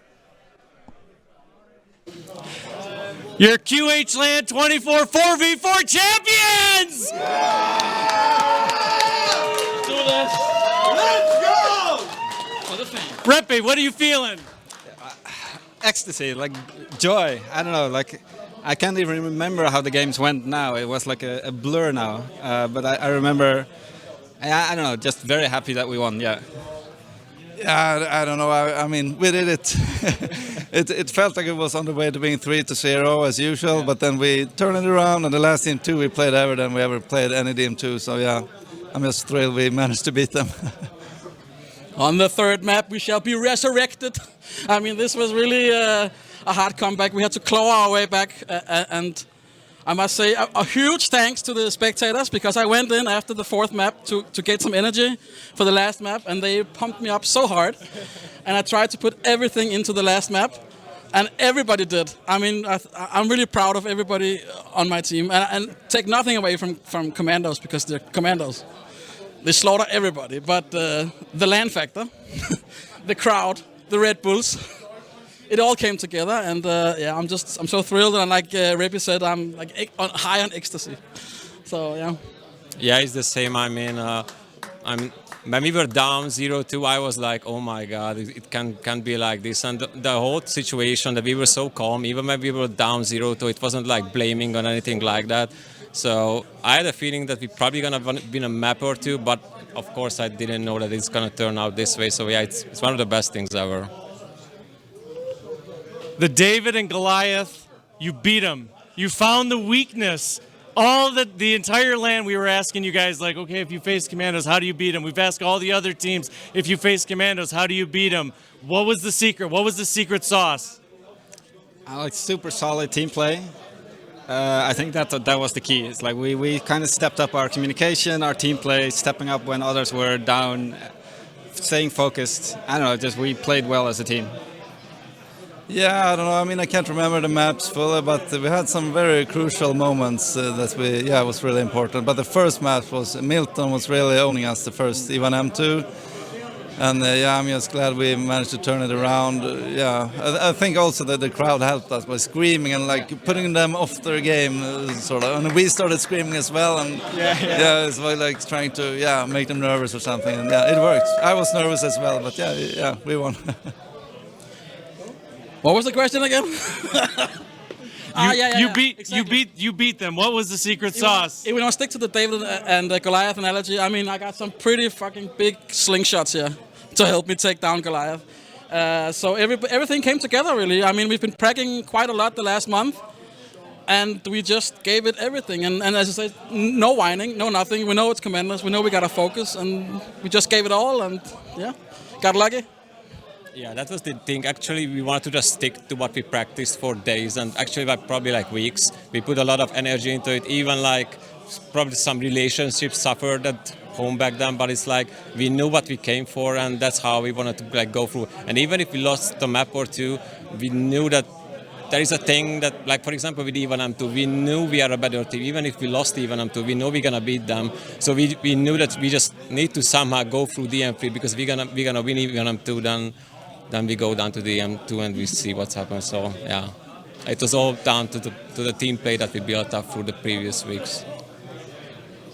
Your QHLAN2024 4v4 champions! Do this. Let's go! For the fans. Peppe, what are you feeling? Ecstasy, like joy. I don't know, like I can't even remember how the games went now. It was like a blur now. But I remember, I don't know, just very happy that we won, yeah. Yeah, I don't know. I mean, we did it. It felt like it was on the way to being 3-0 as usual, but then we turned it around, and the last team 2 we played ever than we ever played any team 2. So yeah, I'm just thrilled we managed to beat them. On the third map, we shall be resurrected. I mean, this was really a hard comeback. We had to claw our way back, and I must say a huge thanks to the spectators, because I went in after the fourth map to get some energy for the last map, and they pumped me up so hard. And I tried to put everything into the last map, and everybody did. I mean, I'm really proud of everybody on my team, and take nothing away from Commandos, because they're Commandos. They slaughter everybody, but the land factor, the crowd, the Red Bulls, it all came together, and yeah, I'm so thrilled, and like Reppy said, I'm like high on ecstasy. So yeah. Yeah, it's the same. I mean, when we were down 0-2, I was like, oh my God, it can't be like this. And the whole situation that we were so calm, even when we were down 0-2, it wasn't like blaming or anything like that. So I had a feeling that we're probably gonna win a map or two, but of course I didn't know that it's gonna turn out this way. So yeah, it's one of the best things ever. The David and Goliath, you beat them. You found the weakness. The entire land, we were asking you guys, like, okay, if you face Commandos, how do you beat them? We've asked all the other teams, if you face Commandos, how do you beat them? What was the secret? What was the secret sauce? I like super solid team play. I think that was the key. It's like we kind of stepped up our communication, our team play, stepping up when others were down, staying focused. I don't know, just we played well as a team. Yeah, I don't know. I mean, I can't remember the maps fully, but we had some very crucial moments that was really important. But the first map was Milton was really owning us, the first Ivan M2. And yeah, I'm just glad we managed to turn it around. Yeah, I think also that the crowd helped us by screaming and like putting them off their game, sort of. And we started screaming as well, and yeah, it's like trying to make them nervous or something. And yeah, it worked. I was nervous as well, but yeah, we won. What was the question again? You beat them. What was the secret sauce? If we don't stick to the David and the Goliath analogy, I mean, I got some pretty fucking big slingshots here to help me take down Goliath. So everything came together, really. I mean, we've been practicing quite a lot the last month, and we just gave it everything. And as I said, no whining, no nothing. We know it's Commandos. We know we got to focus, and we just gave it all, and yeah, got lucky. Yeah, that was the thing. Actually, we wanted to just stick to what we practiced for days, and actually probably like weeks. We put a lot of energy into it. Even like probably some relationships suffered at home back then, but it's like we knew what we came for, and that's how we wanted to like go through. And even if we lost a map or two, we knew that there is a thing that, like for example with Ivan M2, we knew we are a better team. Even if we lost Ivan M2, we know we're gonna beat them. So we knew that we just need to somehow go through the M3, because we're gonna win Ivan M2. Then we go down to the M2 and we see what's happened. So yeah, it was all down to the team play that we built up through the previous weeks.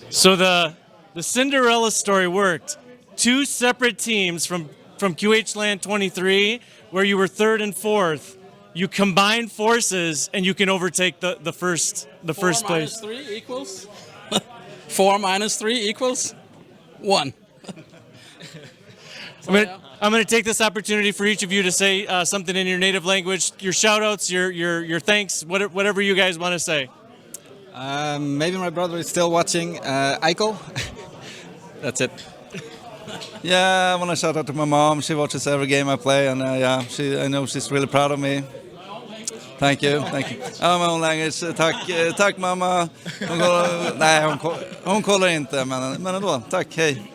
So the Cinderella story worked. Two separate teams from QHLAN2024, where you were third and fourth. You combine forces and you can overtake the first place. 4 minus 3 equals 4 minus 3 equals 1. I'm going to take this opportunity for each of you to say something in your native language, your shout-outs, your thanks, whatever you guys want to say. Maybe my brother is still watching. Eichel. That's it. Yeah, I want to shout out to my mom. She watches every game I play, and I know she's really proud of me. Thank you. My own language. Tack mamma. Hon kollar inte, men ändå. Tack, hej.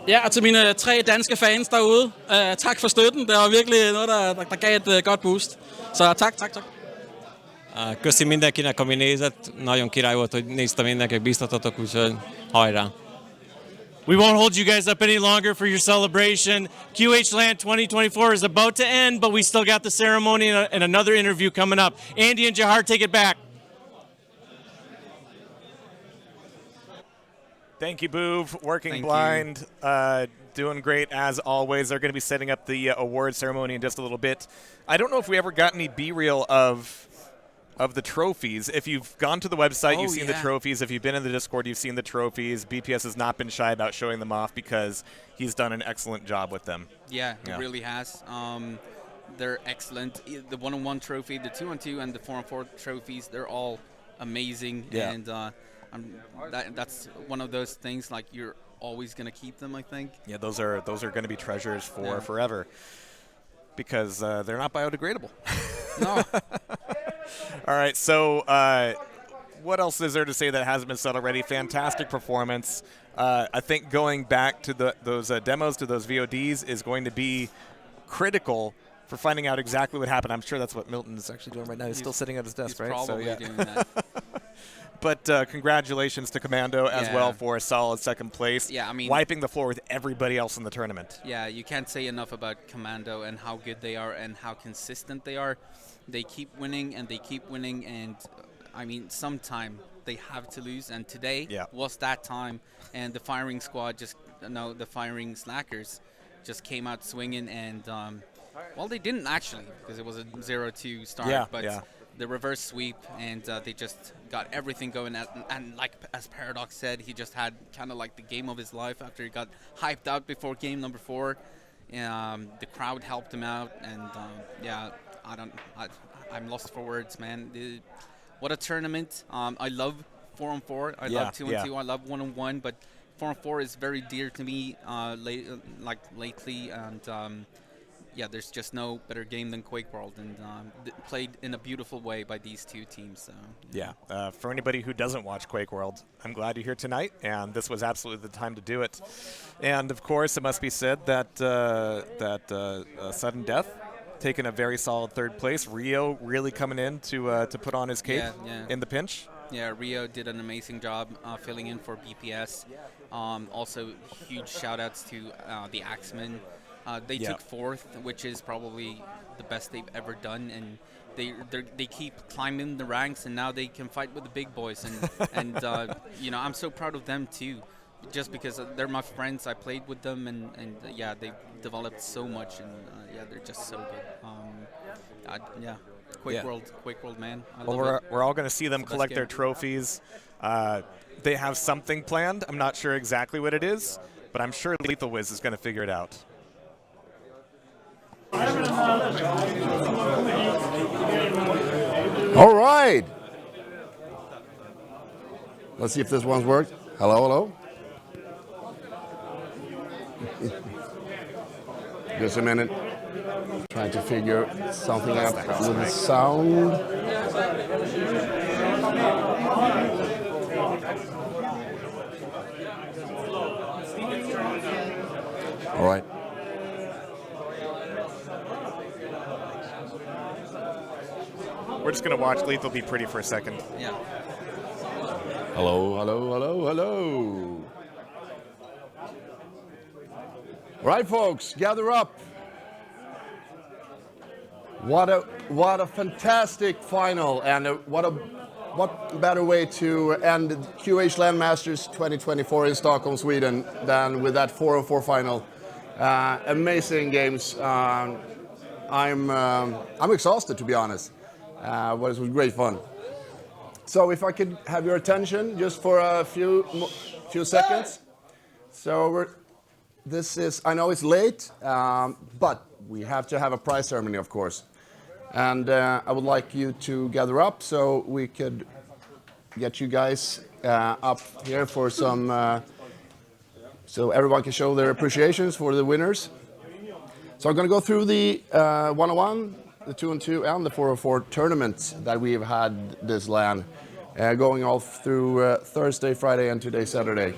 Ja, og til mine 3 danske fans derude, tak for støtten. Det var virkelig noget, der gav et godt boost. Så tak. Köszi mindenkinek, ami nézett. Nagyon király volt, hogy nézte mindenki, bíztatotok, úgyhogy hajrá. We won't hold you guys up any longer for your celebration. QHLAN2024 is about to end, but we still got the ceremony and another interview coming up. Andeh and Jehar, take it back. Thank you, Bouv. Working blind, doing great as always. They're going to be setting up the award ceremony in just a little bit. I don't know if we ever got any B-reel of of the trophies. If you've gone to the website, you've seen the yeah. trophies. If you've been in the Discord, you've seen the trophies. BPS has not been shy about showing them off because he's done an excellent job with them. Yeah, he really has. They're excellent. The 1-on-1 trophy, the 2-on-2, and the 4-on-4 trophies, they're all amazing. Yeah. And that's one of those things, like, you're always going to keep them, I think. Yeah, those are going to be treasures for forever because they're not biodegradable. No. All right, so what else is there to say that hasn't been said already? Fantastic performance. I think going back to those demos, to those VODs, is going to be critical for finding out exactly what happened. I'm sure that's what Milton is actually doing right now. He's still sitting at his desk, right? Probably doing that. But congratulations to Commando as well for a solid second place. Yeah, I mean, wiping the floor with everybody else in the tournament. Yeah, you can't say enough about Commando and how good they are and how consistent they are. They keep winning and they keep winning, and I mean, sometime they have to lose, and today was that time. And the firing squad the firing slackers just came out swinging, and well, they didn't actually, because it was a 0-2 start, but the reverse sweep, and they just got everything going. And like as Paradox said, he just had kind of like the game of his life after he got hyped out before game number 4. The crowd helped him out, and I'm lost for words, man. What a tournament. I love 4-on-4. I love 2-on-2. I love 1-on-1, but 4-on-4 is very dear to me lately, and there's just no better game than QuakeWorld, and played in a beautiful way by these two teams. So. For anybody who doesn't watch QuakeWorld, I'm glad you're here tonight, and this was absolutely the time to do it. And of course, it must be said that Suddendeath taking a very solid third place. Rio really coming in to put on his cape in the pinch. Yeah, Rio did an amazing job filling in for BPS. Also, huge shout-outs to the Axemen. They took 4th, which is probably the best they've ever done, and they keep climbing the ranks, and now they can fight with the big boys. And I'm so proud of them too, just because they're my friends. I played with them, and they've developed so much, and they're just so good. QuakeWorld, man. We're all going to see them collect their trophies. They have something planned. I'm not sure exactly what it is, but I'm sure Lethalwiz is going to figure it out. All right. Let's see if this one's worked. Hello. Just a minute. Trying to figure something out with the sound. All right. We're just going to watch Lethal be pretty for a second. Yeah. Hello. All right, folks, gather up. What a fantastic final, and what better way to end QHLAN Masters 2024 in Stockholm, Sweden, than with that 4-on-4 final. Amazing games. I'm exhausted, to be honest. But it was great fun. So if I could have your attention just for a few seconds. So I know it's late, but we have to have a prize ceremony, of course. And I would like you to gather up so we could get you guys up here for some, so everyone can show their appreciations for the winners. So I'm going to go through the 1-on-1, the 2-on-2, and the 4-on-4 tournaments that we've had this LAN, going all through Thursday, Friday, and today, Saturday.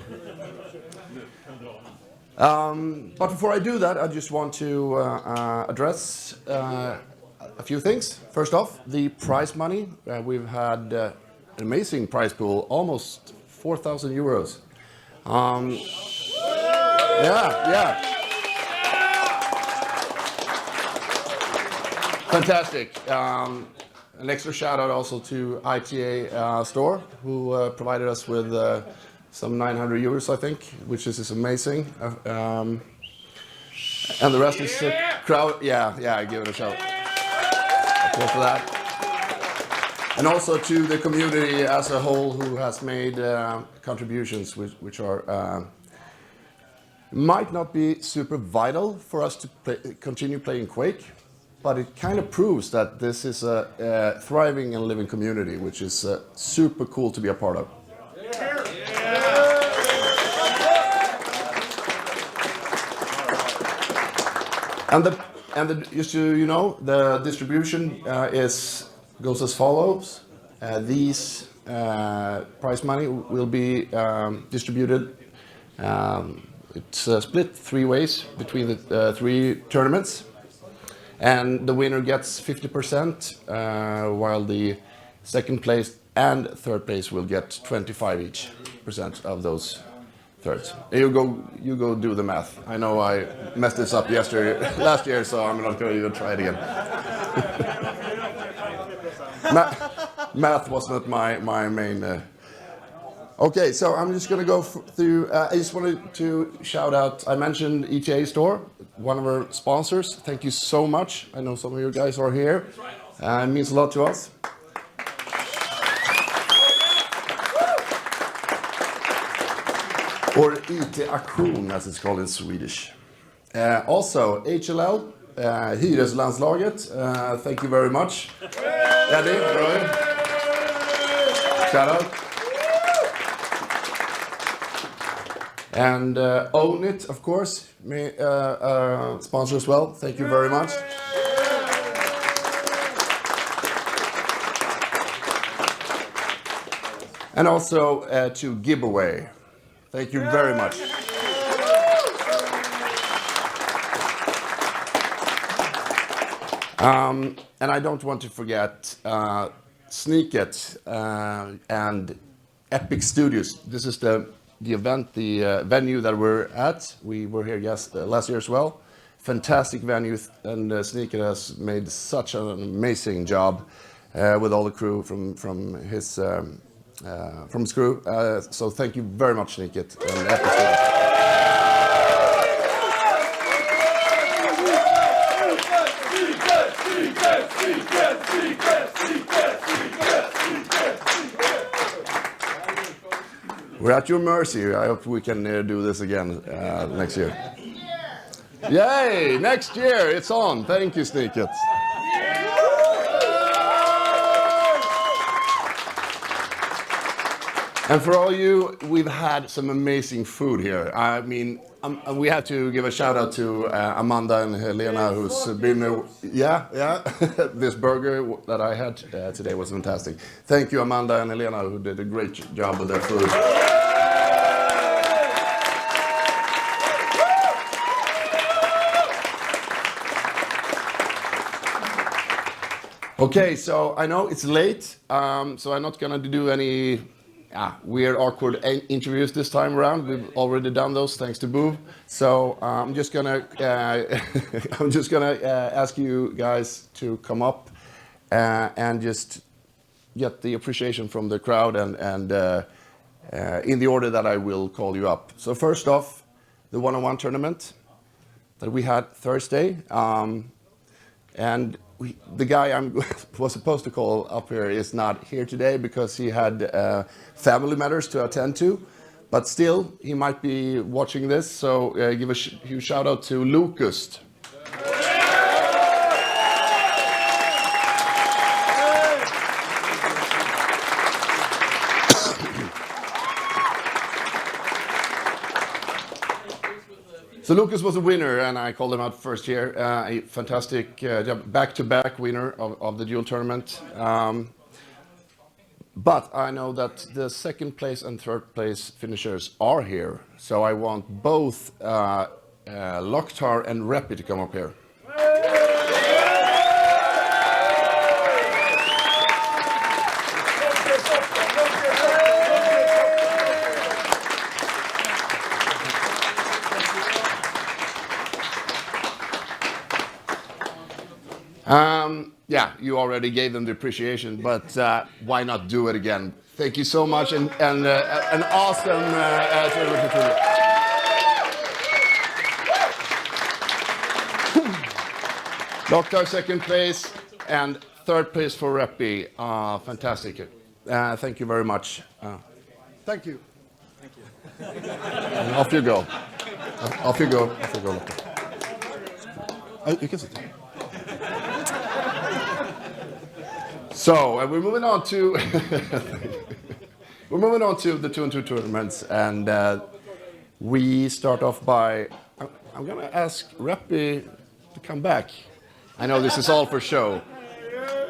But before I do that, I just want to address a few things. First off, the prize money. We've had an amazing prize pool, almost 4,000 euros. Yeah. Fantastic. An extra shout out also to ITA Store, who provided us with some 900 euros, I think, which is amazing. And the rest is crowd. Yeah, give it a shout. Applause for that. And also to the community as a whole who has made contributions which are might not be super vital for us to continue playing Quake, but it kind of proves that this is a thriving and living community, which is super cool to be a part of. And just so you know, the distribution goes as follows. These prize money will be distributed. It's split 3 ways between the 3 tournaments, and the winner gets 50%, while the second place and third place will get 25% each of those thirds. You go do the math. I know I messed this up last year, so I'm not going to even try it again. Math was not my main. Okay, so I'm just going to go through. I just wanted to shout out. I mentioned ETA Store, one of our sponsors. Thank you so much. I know some of you guys are here. It means a lot to us. Or IT Aktion, as it's called in Swedish. Also, HLL, Hyreslandslaget. Thank you very much. Eddie, Roy. Shout out. And Own It, of course, sponsor as well. Thank you very much. And also to Giveaway. Thank you very much. And I don't want to forget Sniket and Epic Studios. This is the event, the venue that we're at. We were here last year as well. Fantastic venue, and Sniket has made such an amazing job with all the crew from his crew. So thank you very much, Sniket and Epic Studios. We're at your mercy. I hope we can do this again next year. Yay! Next year, it's on. Thank you, Sniket. And for all you, we've had some amazing food here. I mean, we have to give a shout out to Amanda and Helena, who's been, this burger that I had today was fantastic. Thank you, Amanda and Helena, who did a great job with their food. Okay, so I know it's late, so I'm not gonna do any weird, awkward interviews this time around. We've already done those, thanks to Bouv. So I'm just gonna ask you guys to come up and just get the appreciation from the crowd and in the order that I will call you up. So first off, the one-on-one tournament that we had Thursday, and the guy I was supposed to call up here is not here today because he had family matters to attend to, but still he might be watching this, so give a huge shout out to Lucas. So Lucas was a winner, and I called him out first year. A fantastic back-to-back winner of the dual tournament. But I know that the second place and third place finishers are here. So I want both Lokhtar and Reppy to come up here. You already gave them the appreciation, but why not do it again? Thank you so much, and an awesome tournament. Lokhtar second place, and third place for Reppy. Fantastic. Thank you very much. Thank you. And off you go. Off you go. Off you go. You can sit. So we're moving on to the 2-on-2 tournaments, and we start off by I'm gonna ask Reppy to come back. I know this is all for show.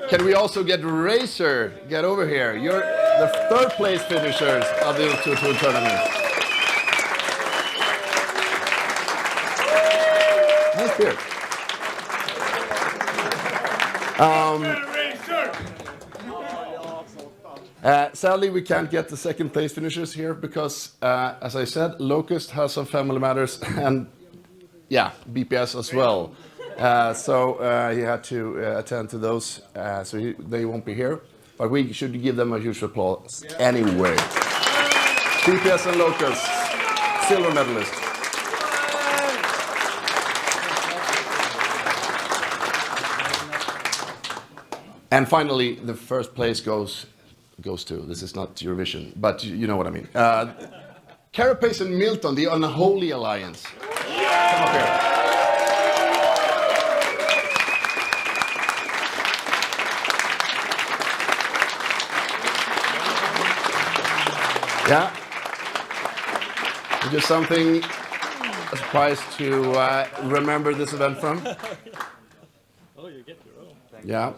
Can we also get Racer? Get over here. You're the third place finishers of the 2-on-2 tournament. Nice beer. Sadly, we can't get the second place finishers here because, as I said, Locust has some family matters and, yeah, BPS as well. So he had to attend to those, so they won't be here. But we should give them a huge applause anyway. BPS and Locust, silver medalists. And finally, the first place goes to, this is not Eurovision, but you know what I mean. Carapace and Milton, the Unholy Alliance. Come up here. Yeah. Just something, a surprise to remember this event from. Oh, you get your own. Yeah.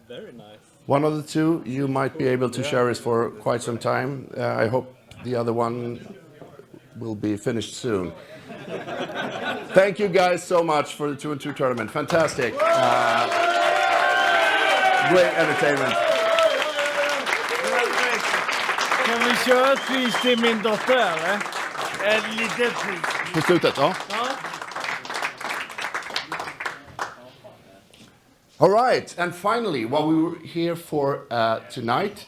Very nice. One of the two you might be able to share is for quite some time. I hope the other one will be finished soon. Thank you guys so much for the 2-on-2 tournament. Fantastic. Great entertainment. Kan vi köra ett pris till min dotter eller? Ett litet pris. På slutet, ja. All right, and finally, what we were here for tonight,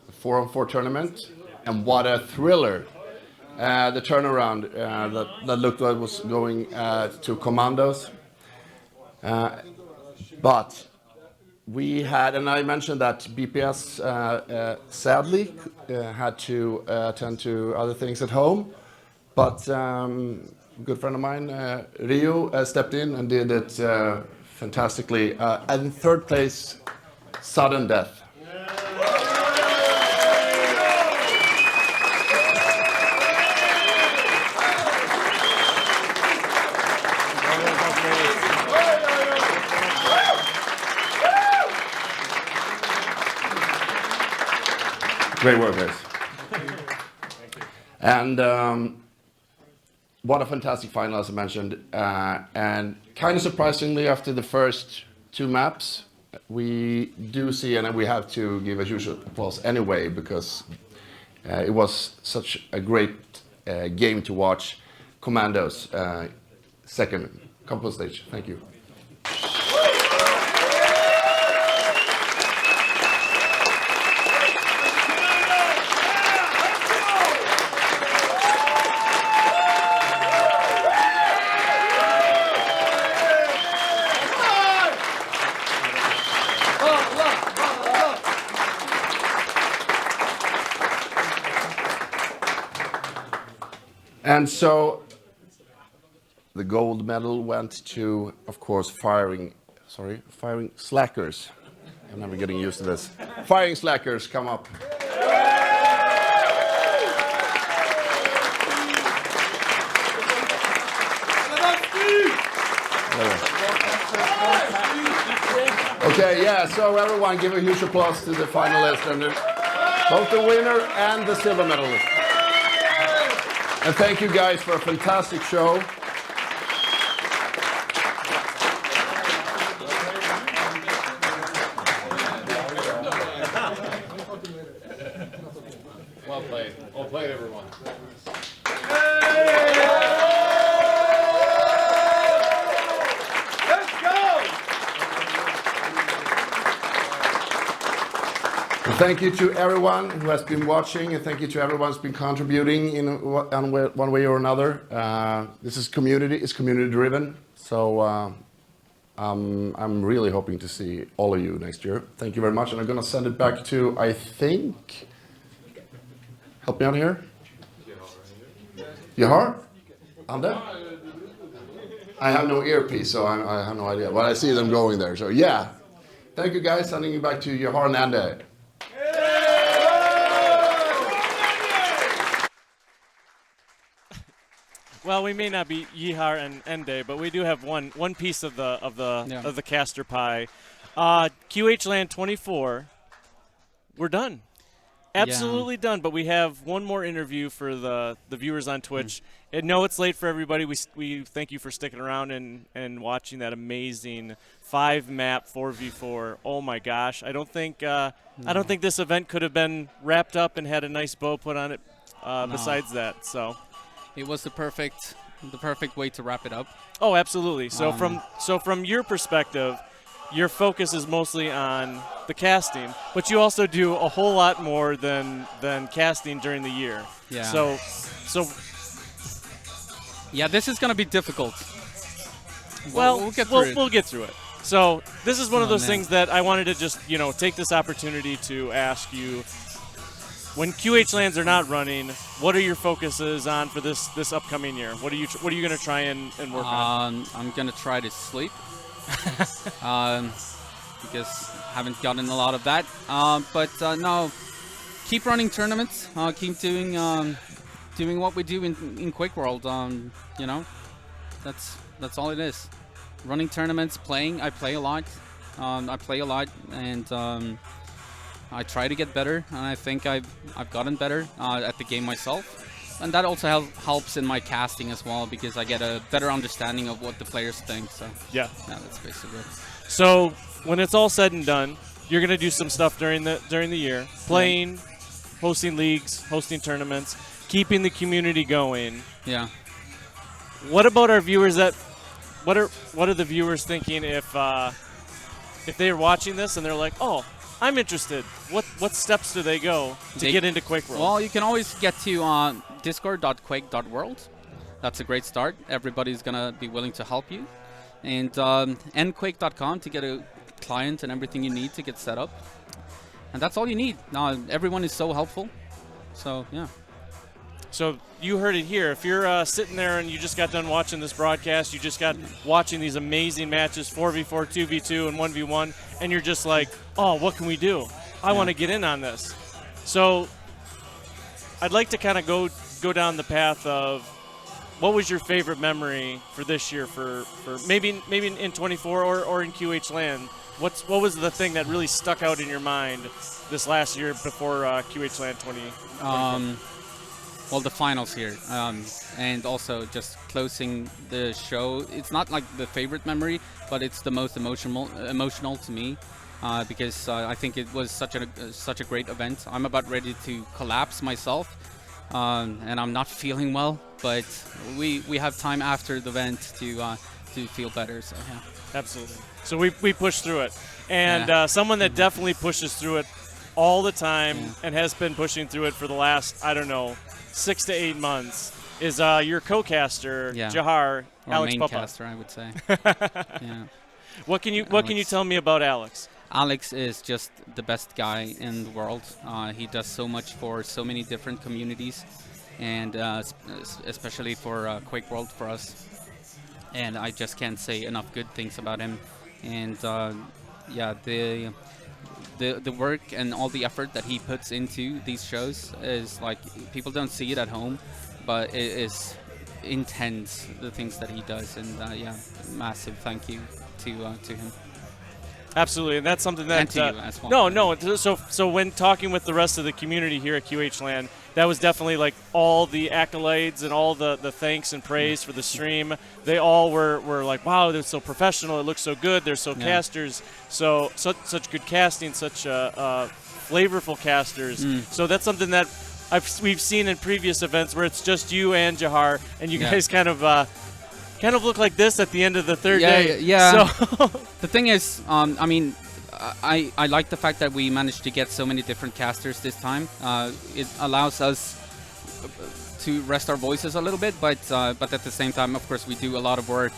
the 4-on-4 tournament, and what a thriller. The turnaround that looked like it was going to Commandos. But we had, and I mentioned that BPS sadly had to attend to other things at home, but a good friend of mine, Rio, stepped in and did it fantastically. And in third place, Suddendeath. Great work, guys. And what a fantastic final, as I mentioned. And kind of surprisingly, after the first two maps, we do see, and we have to give a huge applause anyway, because it was such a great game to watch. Commandos, second. Come on stage. Thank you. And so the gold medal went to, of course, firing slackers. I'm never getting used to this. Firing slackers, come up. Okay, yeah, so everyone give a huge applause to the finalists, and both the winner and the silver medalist. And thank you guys for a fantastic show. Well played. Well played, everyone. Thank you to everyone who has been watching, and thank you to everyone who's been contributing in one way or another. This is community, it's community driven. So I'm really hoping to see all of you next year. Thank you very much, and I'm gonna send it back to, I think, help me out here. Jehar? Andeh? I have no earpiece, so I have no idea, but I see them going there, so yeah. Thank you guys, sending you back to Jehar and Andeh. Well, we may not be Jehar and Andeh, but we do have one piece of the caster pie. QHLAN2024, we're done. Absolutely done, but we have one more interview for the viewers on Twitch. And no, it's late for everybody. We thank you for sticking around and watching that amazing 5-map 4v4. Oh my gosh, I don't think this event could have been wrapped up and had a nice bow put on it. Besides that, so it was the perfect way to wrap it up. Oh, absolutely. So from your perspective, your focus is mostly on the casting, but you also do a whole lot more than casting during the year. Yeah. So yeah, this is going to be difficult. Well, we'll get through it. We'll get through it. So this is one of those things that I wanted to just, take this opportunity to ask you. When QHLANs are not running, what are your focuses on for this upcoming year? What are you going to try and work on? I'm going to try to sleep. Because I haven't gotten a lot of that. But no, keep running tournaments. Keep doing what we do in QuakeWorld. That's all it is. Running tournaments, playing. I play a lot. And I try to get better. And I think I've gotten better at the game myself. And that also helps in my casting as well, because I get a better understanding of what the players think. So yeah, that's basically it. So when it's all said and done, you're gonna do some stuff during the year, playing, hosting leagues, hosting tournaments, keeping the community going. Yeah. What about our viewers? What are the viewers thinking if they're watching this and they're like, oh, I'm interested. What steps do they go to get into QuakeWorld? Well, you can always get to discord.quake.world. That's a great start. Everybody's going to be willing to help you. And nquake.com to get a client and everything you need to get set up. And that's all you need. Everyone is so helpful. So, yeah. So you heard it here. If you're sitting there and you just got done watching this broadcast, you just got watching these amazing matches, 4v4, 2v2, and 1v1, and you're just like, oh, what can we do? I want to get in on this. So I'd like to kind of go down the path of what was your favorite memory for this year, for maybe in 24 or in QHLAN? What was the thing that really stuck out in your mind this last year before QHLAN 20? Well, the finals here, and also just closing the show. It's not like the favorite memory, but it's the most emotional to me, because I think it was such a great event. I'm about ready to collapse myself, and I'm not feeling well. But we have time after the event to feel better. So yeah, absolutely. So we push through it, and someone that definitely pushes through it all the time and has been pushing through it for the last, I don't know, 6 to 8 months is your co-caster, Jehar, or Alex main Peppe. caster, I would say. Yeah. What can you tell me about Alex? Alex is just the best guy in the world. He does so much for so many different communities, and especially for QuakeWorld for us. And I just can't say enough good things about him. And yeah, the work and all the effort that he puts into these shows is like, people don't see it at home, but it is intense, the things that he does. And yeah, massive thank you to him. Absolutely, and that's something that and to you as well. No. So when talking with the rest of the community here at QHLAN, that was definitely like all the accolades and all the thanks and praise for the stream. They all were like, wow, they're so professional. It looks so good. They're so casters. Such good casting. Such flavorful casters. So that's something that we've seen in previous events where it's just you and Jehar, and you guys kind of look like this at the end of the third day. Yeah. So the thing is, I mean, I like the fact that we managed to get so many different casters this time. It allows us to rest our voices a little bit, but at the same time, of course, we do a lot of work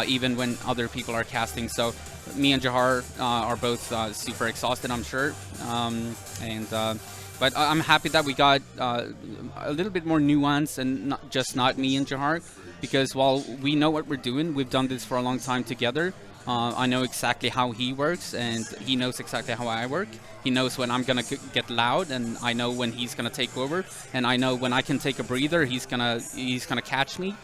even when other people are casting. So me and Jehar are both super exhausted, I'm sure. But I'm happy that we got a little bit more nuance and not me and Jehar, because while we know what we're doing, we've done this for a long time together. I know exactly how he works, and he knows exactly how I work. He knows when I'm gonna get loud, and I know when he's gonna take over, and I know when I can take a breather, he's gonna catch me.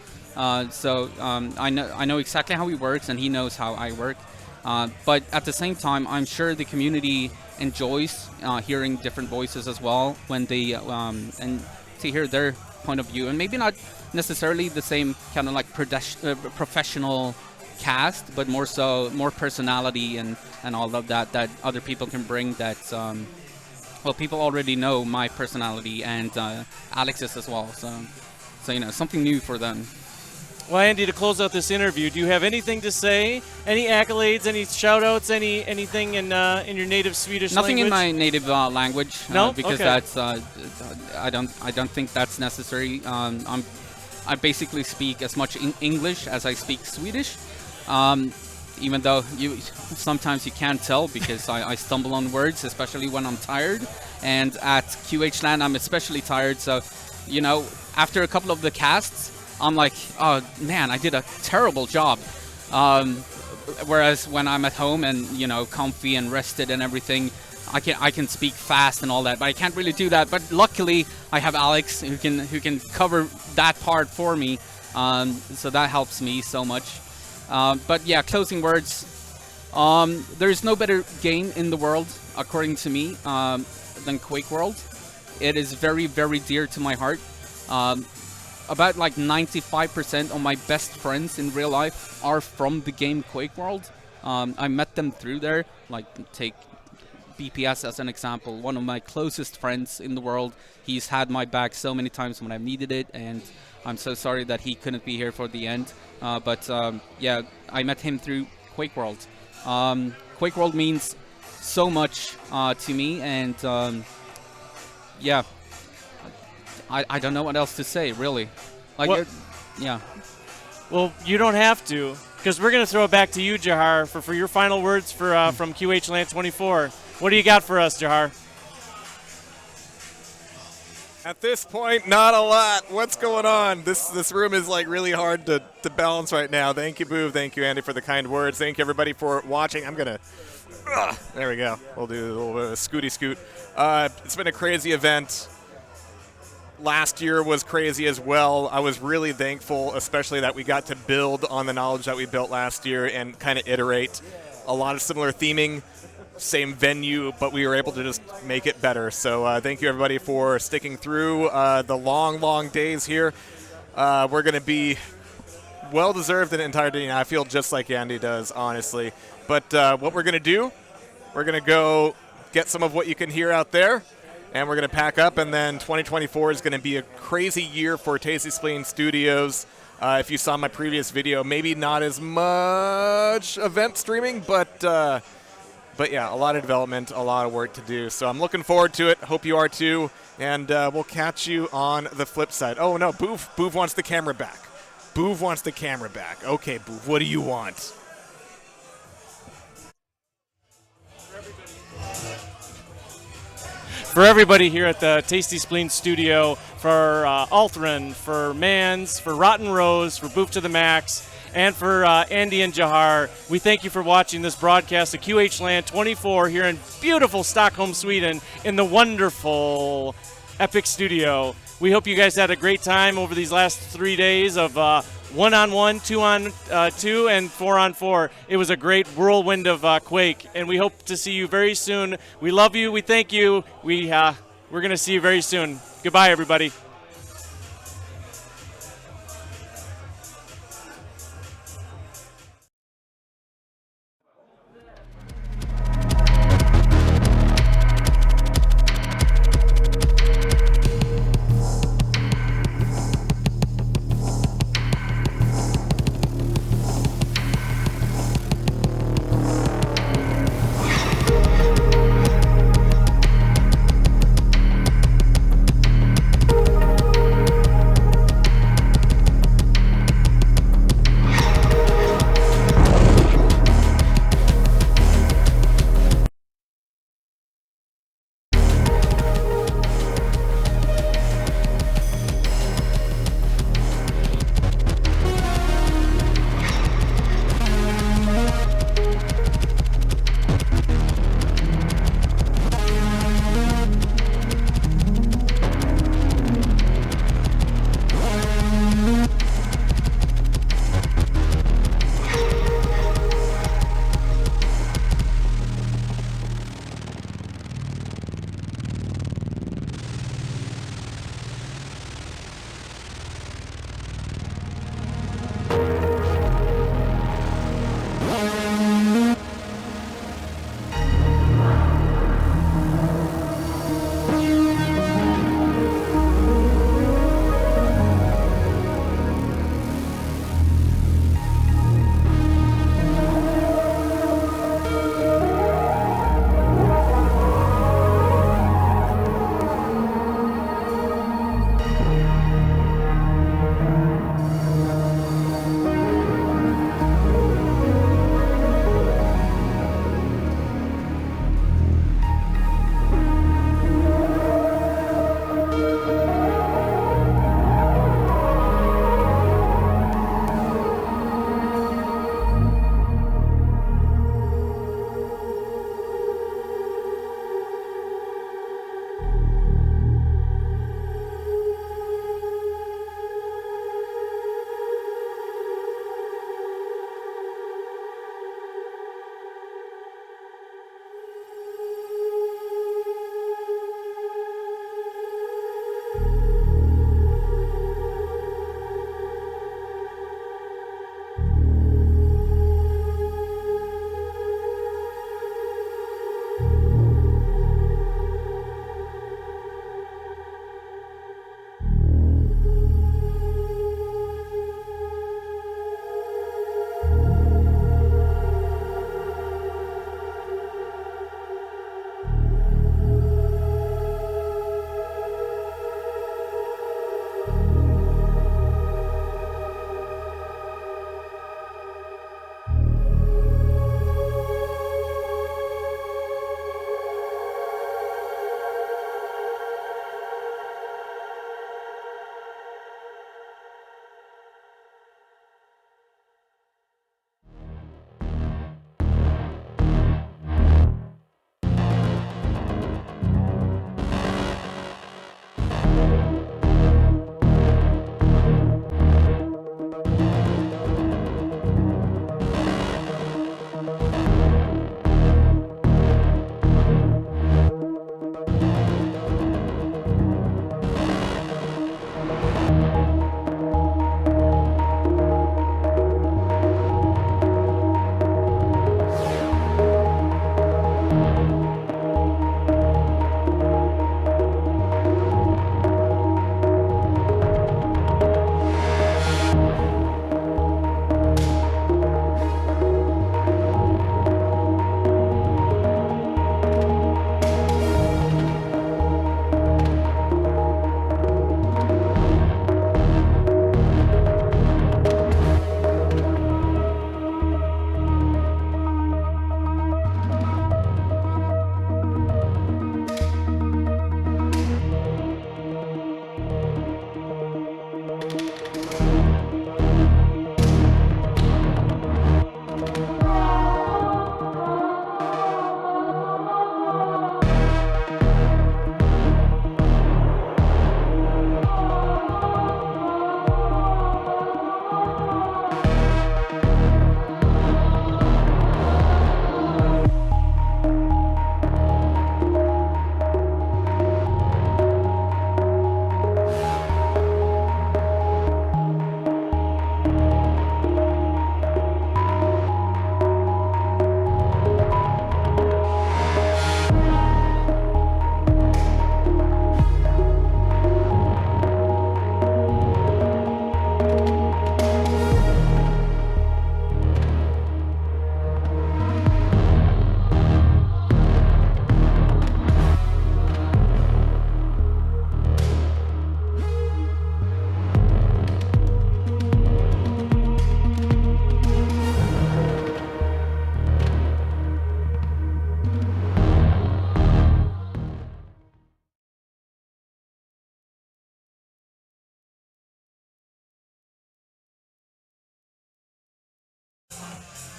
So I know exactly how he works, and he knows how I work. But at the same time, I'm sure the community enjoys hearing different voices as well when they and to hear their point of view, and maybe not necessarily the same kind of like professional cast, but more personality and all of that other people can bring. That well, people already know my personality and Alex's as well. So something new for them. Well, Andy, to close out this interview, do you have anything to say? Any accolades? Any shout-outs? Anything in your native Swedish Nothing language? in my native language. No, because okay. that's I don't think that's necessary. I basically speak as much English as I speak Swedish. Even though sometimes you can't tell because I stumble on words, especially when I'm tired. And at QHLAN, I'm especially tired. So, after a couple of the casts, I'm like, oh man, I did a terrible job. Whereas when I'm at home and comfy and rested and everything, I can speak fast and all that, but I can't really do that. But luckily, I have Alex who can cover that part for me, so that helps me so much. But yeah, closing words. There's no better game in the world, according to me, than QuakeWorld. It is very, very dear to my heart. About like 95% of my best friends in real life are from the game QuakeWorld. I met them through there. Like, take BPS as an example. One of my closest friends in the world. He's had my back so many times when I've needed it, and I'm so sorry that he couldn't be here for the end. But yeah, I met him through QuakeWorld. QuakeWorld means so much to me, and yeah. I don't know what else to say, really. Like, yeah. Well, you don't have to, because we're going to throw it back to you, Jehar, for your final words for from QHLAN2024. What do you got for us, Jehar? At this point, not a lot. What's going on? This room is like really hard to balance right now. Thank you, Bouv. Thank you, Andy, for the kind words. Thank you, everybody, for watching. I'm going to... there we go. We'll do a little bit of a scooty scoot. It's been a crazy event. Last year was crazy as well. I was really thankful, especially that we got to build on the knowledge that we built last year and kind of iterate. A lot of similar theming, same venue, but we were able to just make it better. So thank you, everybody, for sticking through the long days here. We're going to be well-deserved an entire day. I feel just like Andy does, honestly. But what we're going to do, we're going to go get some of what you can hear out there. And we're going to pack up, and then 2024 is going to be a crazy year for Tasty Spleen Studios. If you saw my previous video, maybe not as much event streaming, but yeah, a lot of development, a lot of work to do. So I'm looking forward to it. Hope you are too. And we'll catch you on the flip side. Oh, no, Bouv wants the camera back. Bouv wants the camera back. Okay, Bouv, what do you want? For everybody here at the Tasty Spleen Studio, for Althrin, for Mans, for Rotten Rose, for BouvToTheMax, and for Andy and Jehar, we thank you for watching this broadcast of QHLAN2024 here in beautiful Stockholm, Sweden, in the wonderful Epic Studio. We hope you guys had a great time over these last 3 days of 1-on-1, 2-on-2, and 4-on-4. It was a great whirlwind of Quake, and we hope to see you very soon. We love you. We thank you. We're going to see you very soon. Goodbye, everybody.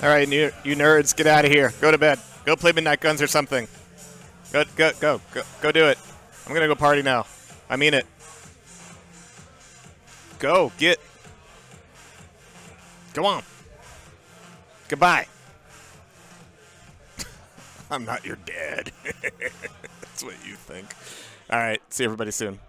All right, you nerds, get out of here. Go to bed. Go play Midnight Guns or something. Go do it. I'm gonna go party now. I mean it. Go, Go on. Goodbye. I'm not your dad. That's what you think. All right, see everybody soon.